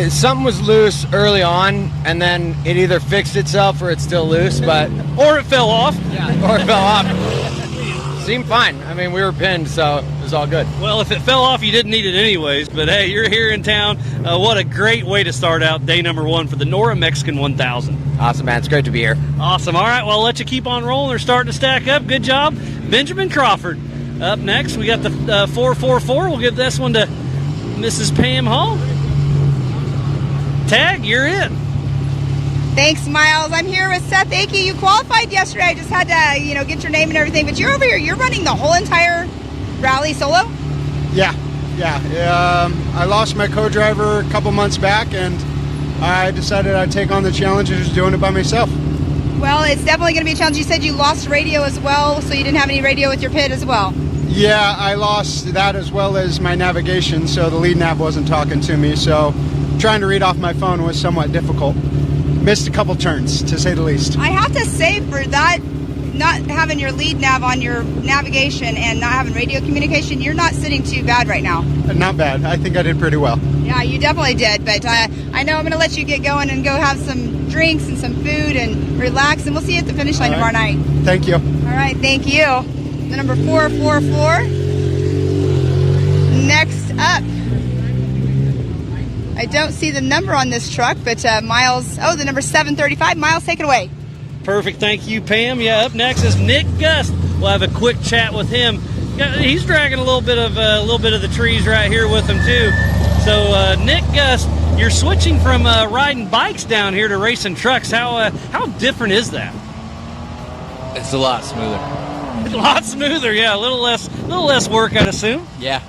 Something was loose early on, and then it either fixed itself or it's still loose, but... Or it fell off. Yeah, or it fell off. Seemed fine. I mean, we were pinned, so it was all good. Well, if it fell off, you didn't need it anyways. But, hey, you're here in town. What a great way to start out day number 1 for the Norra Mexican 1000. Awesome, man. It's great to be here. Awesome. All right, well, I'll let you keep on rolling. They're starting to stack up. Good job. Benjamin Crawford. Up next, we got the 444. We'll give this one to Mrs. Pam Hall. Tag, you're in. Thanks, Miles. I'm here with Seth Akey. You qualified yesterday. I just had to, get your name and everything. But you're over here. You're running the whole entire rally solo? Yeah. I lost my co-driver a couple months back, and I decided I'd take on the challenge of just doing it by myself. Well, it's definitely going to be a challenge. You said you lost radio as well, so you didn't have any radio with your pit as well. Yeah, I lost that as well as my navigation, so the lead nav wasn't talking to me. So trying to read off my phone was somewhat difficult. Missed a couple turns, to say the least. I have to say, for that, not having your lead nav on your navigation and not having radio communication, you're not sitting too bad right now. Not bad. I think I did pretty well. Yeah, you definitely did. But I know I'm going to let you get going and go have some drinks and some food and relax, and we'll see you at the finish line tomorrow night. Thank you. All right, thank you. The number 444. Next up. I don't see the number on this truck, but Miles, the number 735. Miles, take it away. Perfect. Thank you, Pam. Yeah, up next is Nick Gust. We'll have a quick chat with him. He's dragging a little bit of the trees right here with him too. So Nick Gust, you're switching from riding bikes down here to racing trucks. How different is that? It's a lot smoother. A lot smoother, yeah. A little less work, I'd assume. Yeah.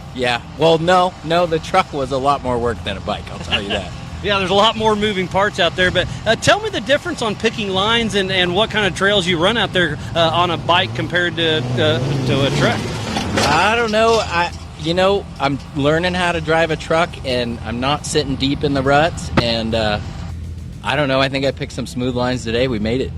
Well, no, the truck was a lot more work than a bike, I'll tell you that. Yeah, there's a lot more moving parts out there, but tell me the difference on picking lines and what kind of trails you run out there on a bike compared to a truck. I don't know. I'm learning how to drive a truck, and I'm not sitting deep in the ruts, and I don't know. I think I picked some smooth lines today. We made it.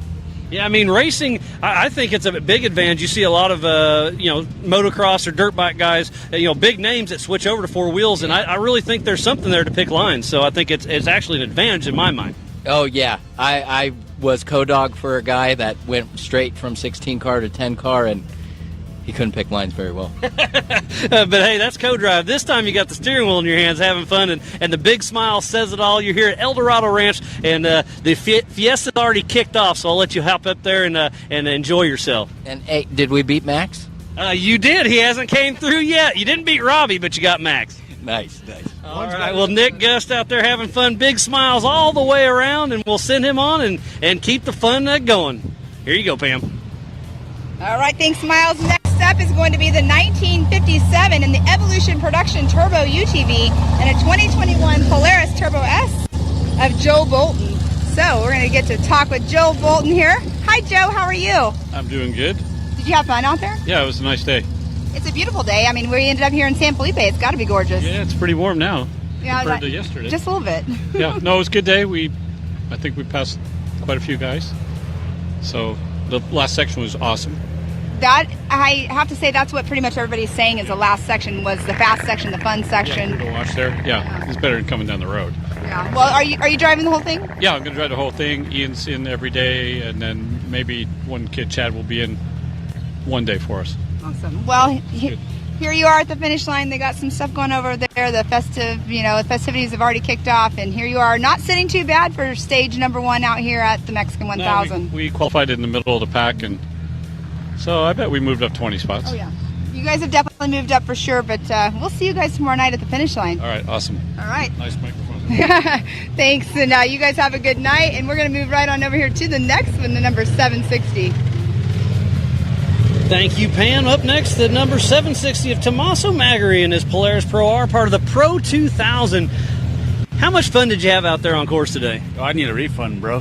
Yeah, I mean, racing, I think it's a big advantage. You see a lot of, motocross or dirt bike guys, big names that switch over to four wheels, and I really think there's something there to pick lines. So I think it's actually an advantage in my mind. Oh, yeah. I was co-dog for a guy that went straight from 16 car to 10 car, and he couldn't pick lines very well. But hey, that's co-drive. This time you got the steering wheel in your hands having fun, and the big smile says it all. You're here at El Dorado Ranch, and the Fiesta's already kicked off, so I'll let you hop up there and enjoy yourself. And hey, did we beat Max? You did. He hasn't came through yet. You didn't beat Robbie, but you got Max. Nice. All right. Well, Nick Gust out there having fun. Big smiles all the way around, and we'll send him on and keep the fun going. Here you go, Pam. All right, thanks, Miles. Next up is going to be the 1957 in the Evolution Production Turbo UTV and a 2021 Polaris Turbo S of Joe Bolton. So we're going to get to talk with Joe Bolton here. Hi, Joe. How are you? I'm doing good. Did you have fun out there? Yeah, it was a nice day. It's a beautiful day. I mean, we ended up here in San Felipe. It's got to be gorgeous. Yeah, it's pretty warm now compared to yesterday. Just a little bit. Yeah, no, it was a good day. I think we passed quite a few guys. So the last section was awesome. That, I have to say, that's what pretty much everybody's saying is the last section was the fast section, the fun section. Yeah, to watch there. Yeah, it's better than coming down the road. Yeah. Well, are you driving the whole thing? Yeah, I'm going to drive the whole thing. Ian's in every day, and then maybe one kid, Chad, will be in one day for us. Awesome. Well, here you are at the finish line. They got some stuff going over there. The festivities have already kicked off, and here you are, not sitting too bad for stage number 1 out here at the Mexican 1000. No, we qualified in the middle of the pack, and so I bet we moved up 20 spots. Oh, yeah. You guys have definitely moved up for sure, but we'll see you guys tomorrow night at the finish line. All right, awesome. All right. Nice microphone. Thanks, and you guys have a good night, and we're going to move right on over here to the next one, the number 760. Thank you, Pam. Up next, the number 760 of Tommaso Magari and his Polaris Pro R, part of the Pro 2000. How much fun did you have out there on course today? Oh, I need a refund, bro.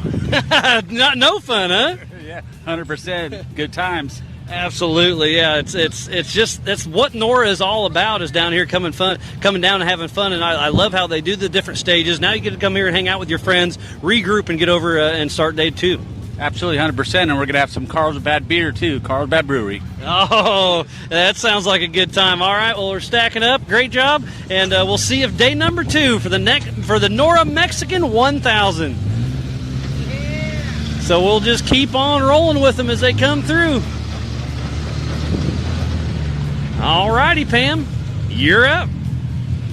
No fun, huh? Yeah, 100%. Good times. Absolutely, yeah. It's what Norra is all about, is down here coming down and having fun. And I love how they do the different stages. Now you get to come here and hang out with your friends, regroup, and get over and start day 2. Absolutely, 100%, and we're going to have some Carlsbad beer, too, Carlsbad Brewery. Oh, that sounds like a good time. All right, well, we're stacking up. Great job, and we'll see you day number 2 for the Norra Mexican 1000. So we'll just keep on rolling with them as they come through. All righty, Pam, you're up.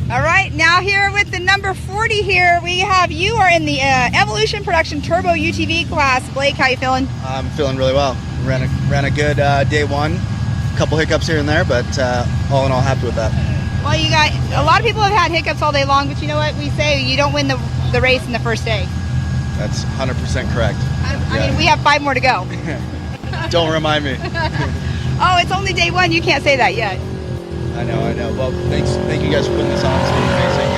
All right, now here with the number 40 here, you are in the Evolution Production Turbo UTV class. Blake, how you feeling? I'm feeling really well. Ran a good day 1. A couple hiccups here and there, but all in all, happy with that. Well, you got a lot of people have had hiccups all day long, but you know what we say? You don't win the race in the first day. That's 100% correct. I mean, we have 5 more to go. Don't remind me. Oh, it's only day 1. You can't say that yet. I know. Well, thank you guys for putting this on. It's been amazing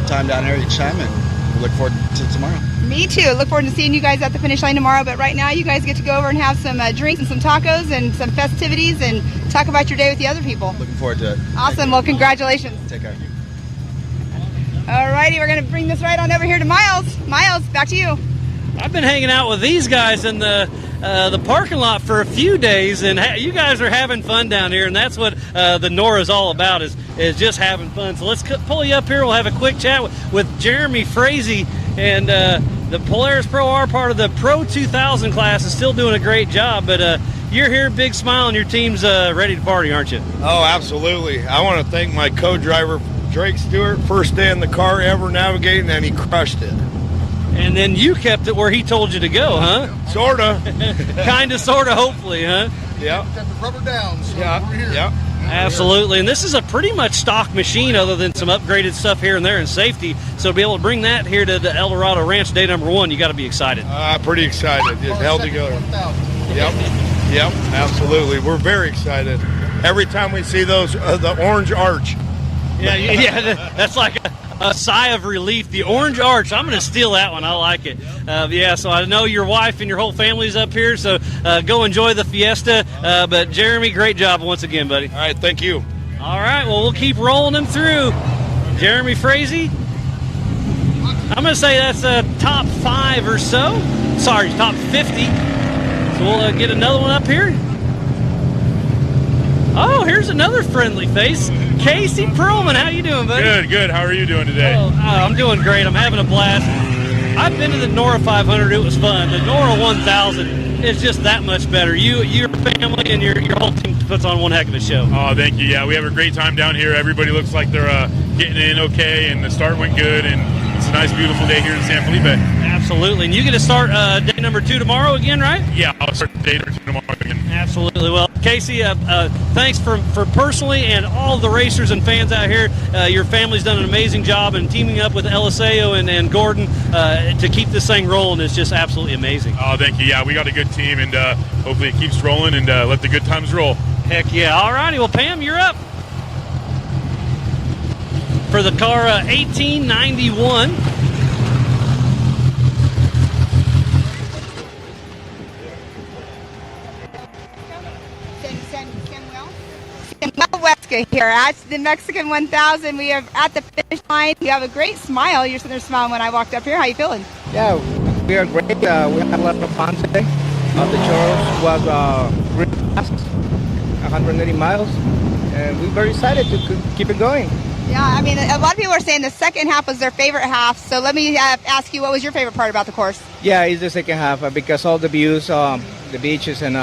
time down here each time, and we look forward to tomorrow. Me too. Look forward to seeing you guys at the finish line tomorrow. But right now, you guys get to go over and have some drinks and some tacos and some festivities and talk about your day with the other people. Looking forward to it. Awesome. Well, congratulations. Take care. All righty, we're going to bring this right on over here to Miles. Miles, back to you. I've been hanging out with these guys in the parking lot for a few days, and you guys are having fun down here, and that's what the Norra is all about, is just having fun. So let's pull you up here. We'll have a quick chat with Jeremy Frazee, and the Polaris Pro R, part of the Pro 2000 class, is still doing a great job, but you're here, big smile, and your team's ready to party, aren't you? Oh, absolutely. I want to thank my co-driver, Drake Stewart, first day in the car ever navigating, and he crushed it. And then you kept it where he told you to go, huh? Sorta. Kinda, sorta, hopefully, huh? Yeah. Got the rubber down, so yeah. we're here. Yeah. Absolutely. And this is a pretty much stock machine other than some upgraded stuff here and there in safety. So to be able to bring that here to the El Dorado Ranch day number 1, you got to be excited. Pretty excited. Just held together. Yep. Absolutely. We're very excited. Every time we see those, the orange arch. Yeah, that's like a sigh of relief. The orange arch, I'm going to steal that one. I like it. So I know your wife and your whole family's up here, so go enjoy the fiesta. But Jeremy, great job once again, buddy. All right, thank you. All right, well, we'll keep rolling them through. Jeremy Frazee, I'm going to say that's top 5 or so. Sorry, top 50. So we'll get another one up here. Oh, here's another friendly face. Casey Perlman, how you doing, buddy? Good. How are you doing today? I'm doing great. I'm having a blast. I've been to the Norra 500. It was fun. The Norra 1000, it's just that much better. Your family and your whole team puts on one heck of a show. Oh, thank you. Yeah, we have a great time down here. Everybody looks like they're getting in okay, and the start went good, and it's a nice, beautiful day here in San Felipe. Absolutely. And you get to start day number 2 tomorrow again, right? Yeah, I'll start day number 2 tomorrow again. Absolutely. Well, Casey, thanks for personally and all the racers and fans out here. Your family's done an amazing job in teaming up with Eliseo and Gordon to keep this thing rolling. It's just absolutely amazing. Oh, thank you. Yeah, we got a good team, and hopefully it keeps rolling, and let the good times roll. Heck yeah. All righty. Well, Pam, you're up for the car 1891. Samuel Weska here at the Mexican 1000. We are at the finish line. You have a great smile. You're sitting there smiling when I walked up here. How you feeling? Yeah, we are great. We had a lot of fun today. The churros was really fast, 180 miles, and we're very excited to keep it going. Yeah, I mean, a lot of people are saying the second half was their favorite half. So let me ask you, what was your favorite part about the course? Yeah, it's the second half because all the views, the beaches, and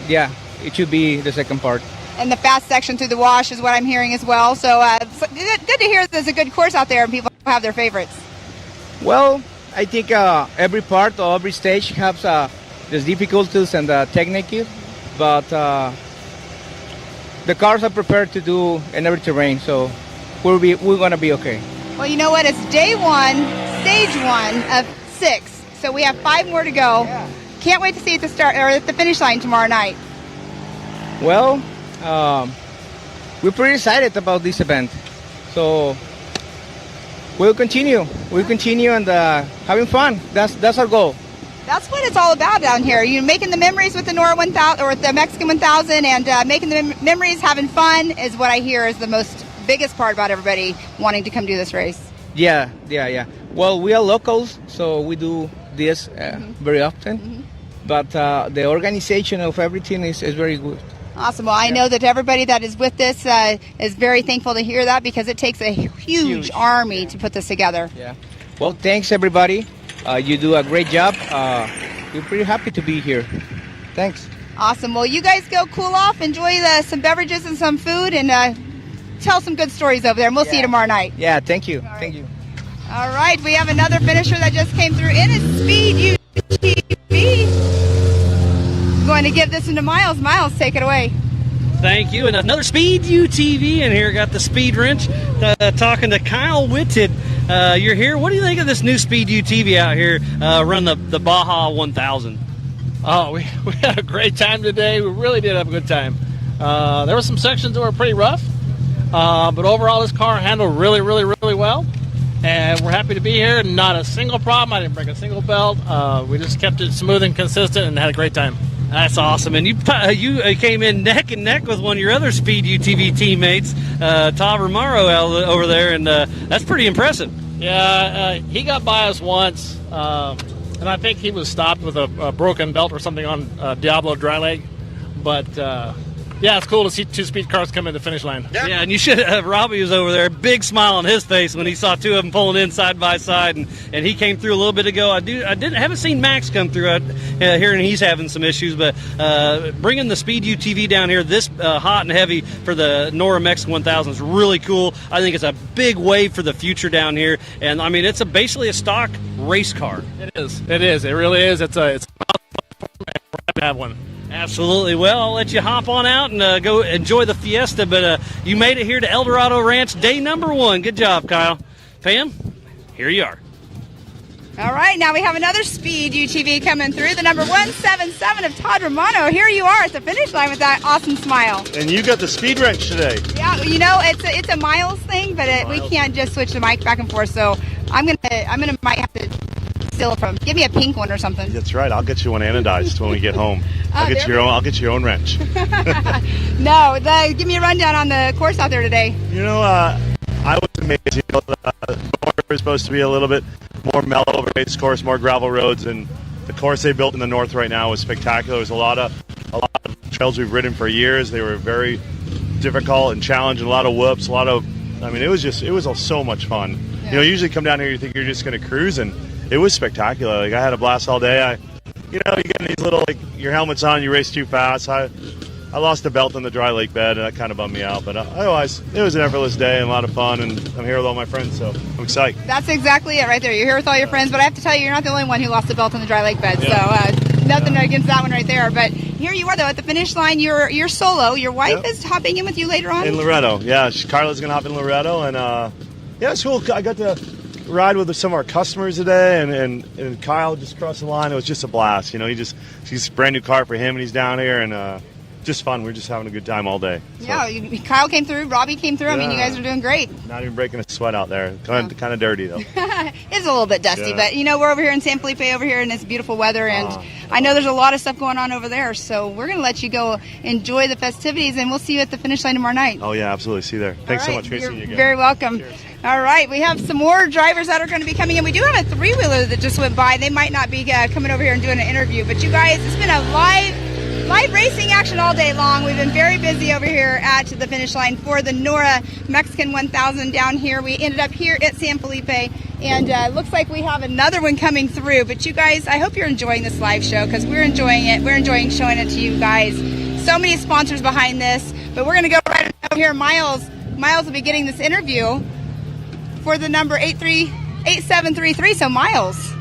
yeah, it should be the second part. And the fast section through the wash is what I'm hearing as well. So good to hear there's a good course out there and people have their favorites. Well, I think every part or every stage has the difficulties and the technique, but the cars are prepared to do in every terrain, so we're going to be okay. Well, you know what? It's day 1, stage 1 of 6. So we have 5 more to go. Yeah. Can't wait to see you at the start or at the finish line tomorrow night. Well, we're pretty excited about this event, so we'll continue. We'll continue and having fun. That's our goal. That's what it's all about down here. You're making the memories with the Norra 1000 or with the Mexican 1000, and making the memories, having fun is what I hear is the biggest part about everybody wanting to come do this race. Yeah. Well, we are locals, so we do this very often, but the organization of everything is very good. Awesome. Well, I know that everybody that is with this is very thankful to hear that because it takes a huge army to put this together. Yeah. Well, thanks, everybody. You do a great job. We're pretty happy to be here. Thanks. Awesome. Well, you guys go cool off, enjoy some beverages and some food, and tell some good stories over there. And we'll see you tomorrow night. Yeah, thank you. Thank you. All right. We have another finisher that just came through in a Speed UTV. Going to give this one to Miles. Miles, take it away. Thank you. And another Speed UTV in here. Got the Speed Wrench talking to Kyle Whitted. You're here. What do you think of this new Speed UTV out here running the Baja 1000? Oh, we had a great time today. We really did have a good time. There were some sections that were pretty rough, but overall this car handled really, really, really well. And we're happy to be here. Not a single problem. I didn't break a single belt. We just kept it smooth and consistent and had a great time. That's awesome. And you came in neck and neck with one of your other Speed UTV teammates, Todd Romero over there, and that's pretty impressive. Yeah, he got by us once, and I think he was stopped with a broken belt or something on Diablo Dry Leg. But yeah, it's cool to see 2 speed cars come in the finish line. Yeah, and you should have. Robbie was over there, big smile on his face when he saw 2 of them pulling in side by side, and he came through a little bit ago. I haven't seen Max come through here, and he's having some issues. But bringing the Speed UTV down here this hot and heavy for the Norra Mexican 1000 is really cool. I think it's a big wave for the future down here, and I mean it's basically a stock race car. It is. It really is. It's a happy to have one. Absolutely. Well, I'll let you hop on out and go enjoy the fiesta, but you made it here to El Dorado Ranch, day number 1. Good job, Kyle. Pam, here you are. All right, now we have another Speed UTV coming through, the number 177 of Todd Romano. Here you are at the finish line with that awesome smile. And you got the Speed Wrench today. Yeah, you know, it's a Miles thing, but we can't just switch the mic back and forth, so might have to steal it from. Give me a pink one or something. That's right. I'll get you one anodized when we get home. I'll get your own wrench. No, give me a rundown on the course out there today. You know, I was amazed. You know, the Norra is supposed to be a little bit more mellow race course, more gravel roads, and the course they built in the north right now was spectacular. There's a lot of trails we've ridden for years. They were very difficult and challenging. A lot of whoops. It was so much fun. Yeah. You know, usually come down here, you think you're just going to cruise, and it was spectacular. Like, I had a blast all day. you get these little, your helmet's on, you race too fast. I lost the belt on the dry lake bed, and that kind of bummed me out. But otherwise, it was an effortless day and a lot of fun, and I'm here with all my friends, so I'm excited. That's exactly it right there. You're here with all your friends, but I have to tell you, you're not the only one who lost the belt on the dry lake bed. Yeah. So nothing against that one right there. But here you are, though, at the finish line. You're solo. Your wife is hopping in with you later on? In Loretto, yeah. Carla's going to hop in Loretto, and it's cool. I got to ride with some of our customers today, and Kyle just crossed the line. It was just a blast. She's a brand new car for him, and he's down here, and just fun. We're just having a good time all day. So. Yeah, Kyle came through, Robbie came through. I mean, you guys are doing great. Not even breaking a sweat out there. Kind of dirty, though. It's a little bit dusty, but we're over here in San Felipe over here, and it's beautiful weather, and I know there's a lot of stuff going on over there, so we're going to let you go enjoy the festivities, and we'll see you at the finish line tomorrow night. Oh, yeah, absolutely. See you there. Thanks so much for seeing you again. Very welcome. Cheers. All right, we have some more drivers that are going to be coming in. We do have a three-wheeler that just went by. They might not be coming over here and doing an interview, but you guys, it's been a live racing action all day long. We've been very busy over here at the finish line for the Norra Mexican 1000 down here. We ended up here at San Felipe, and looks like we have another one coming through. But you guys, I hope you're enjoying this live show, because we're enjoying it. We're enjoying showing it to you guys. So many sponsors behind this, but we're going to go right over here. Miles will be getting this interview for the number 8733. So Miles,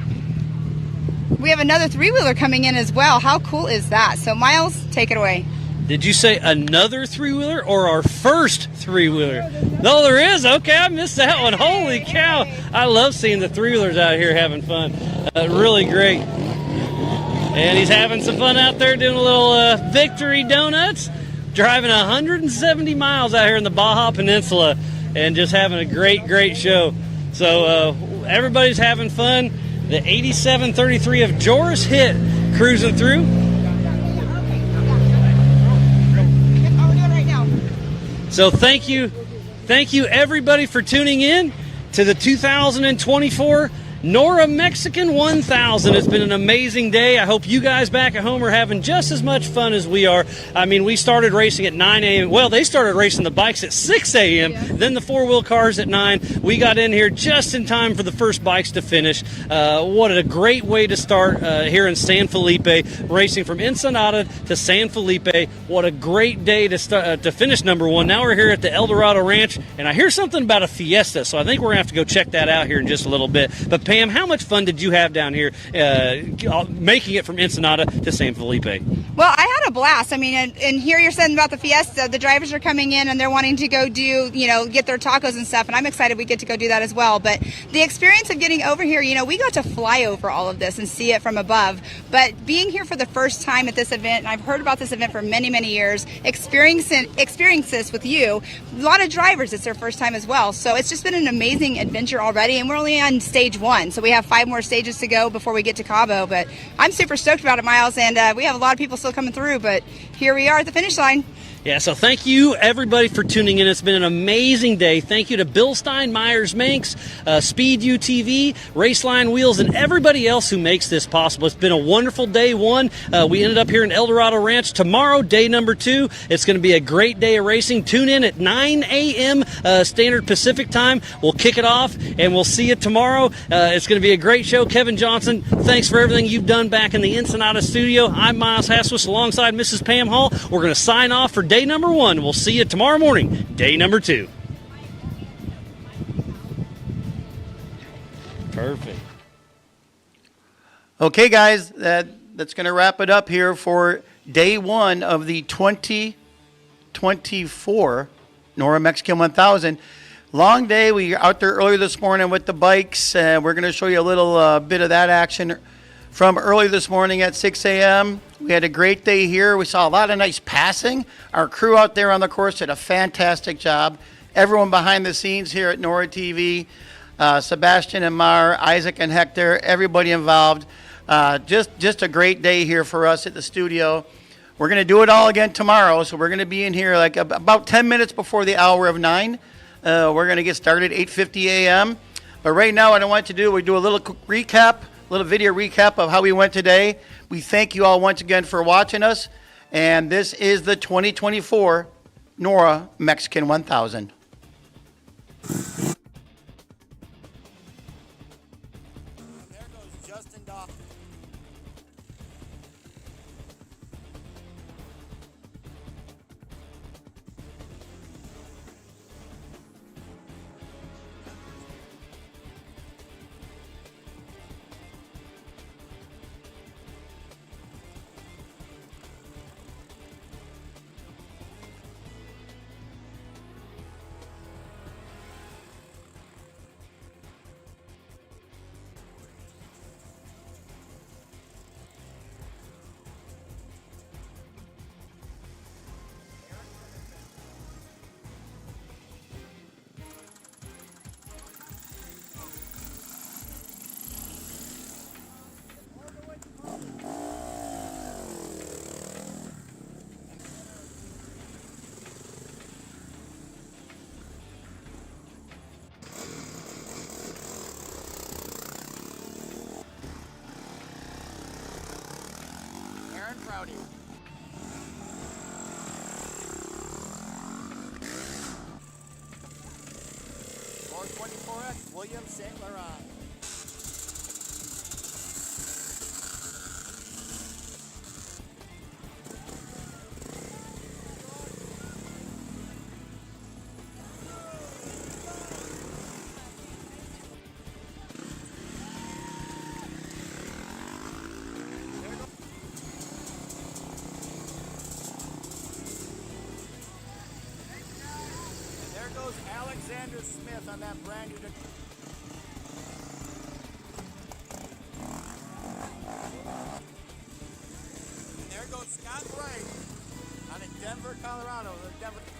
we have another three-wheeler coming in as well. How cool is that? So Miles, take it away. Did you say another three-wheeler or our first three-wheeler? No, there is. Okay, I missed that one. Holy cow. I love seeing the three-wheelers out here having fun. Really great. And he's having some fun out there doing a little victory donuts, driving 170 miles out here in the Baja Peninsula, and just having a great show. So everybody's having fun. The 8733 of Joris hit cruising through. So thank you everybody for tuning in to the 2024 Norra Mexican 1000. It's been an amazing day. I hope you guys back at home are having just as much fun as we are. I mean, we started racing at 9 a.m. Well, they started racing the bikes at 6 a.m., then the four-wheel cars at 9. We got in here just in time for the first bikes to finish. What a great way to start here in San Felipe, racing from Ensenada to San Felipe. What a great day to start to finish number one. Now we're here at the El Dorado Ranch, and I hear something about a fiesta, so I think we're going to have to go check that out here in just a little bit. But Pam, how much fun did you have down here making it from Ensenada to San Felipe? Well, I had a blast. I mean, and here you're saying about the fiesta, the drivers are coming in and they're wanting to go do, get their tacos and stuff, and I'm excited we get to go do that as well. But the experience of getting over here, we got to fly over all of this and see it from above. But being here for the first time at this event, and I've heard about this event for many, many years, experience this with you, a lot of drivers, it's their first time as well. So it's just been an amazing adventure already, and we're only on stage 1. So we have 5 more stages to go before we get to Cabo, but I'm super stoked about it, Miles, and we have a lot of people still coming through, but here we are at the finish line. Yeah, so thank you, everybody, for tuning in. It's been an amazing day. Thank you to Bill Stein, Myers Manx, Speed UTV, Raceline Wheels, and everybody else who makes this possible. It's been a wonderful day 1. We ended up here in El Dorado Ranch. Tomorrow, day number 2. It's going to be a great day of racing. Tune in at 9 a.m. Standard Pacific Time. We'll kick it off, and we'll see you tomorrow. It's going to be a great show. Kevin Johnson, thanks for everything you've done back in the Ensenada studio. I'm Miles Haswis alongside Mrs. Pam Hall. We're going to sign off for day number 1. We'll see you tomorrow morning, day number 2. Perfect. Okay, guys, that's going to wrap it up here for day 1 of the 2024 Norra Mexican 1000. Long day. We were out there early this morning with the bikes. We're going to show you a little bit of that action from early this morning at 6 a.m. We had a great day here. We saw a lot of nice passing. Our crew out there on the course did a fantastic job. Everyone behind the scenes here at Norra TV, Sebastian and Mar, Isaac and Hector, everybody involved. Just a great day here for us at the studio. We're going to do it all again tomorrow, so we're going to be in here like about 10 minutes before the hour of 9. We're going to get started at 8:50 a.m. But right now what I want to do, we do a little video recap of how we went today. We thank you all once again for watching us, and this is the 2024 Norra Mexican 1000. Mark Rowdy. .424X, William St. Laurent. There goes Alexander Smith on that brand new. And there goes Scott Wright on a Denver, Colorado. The Denver.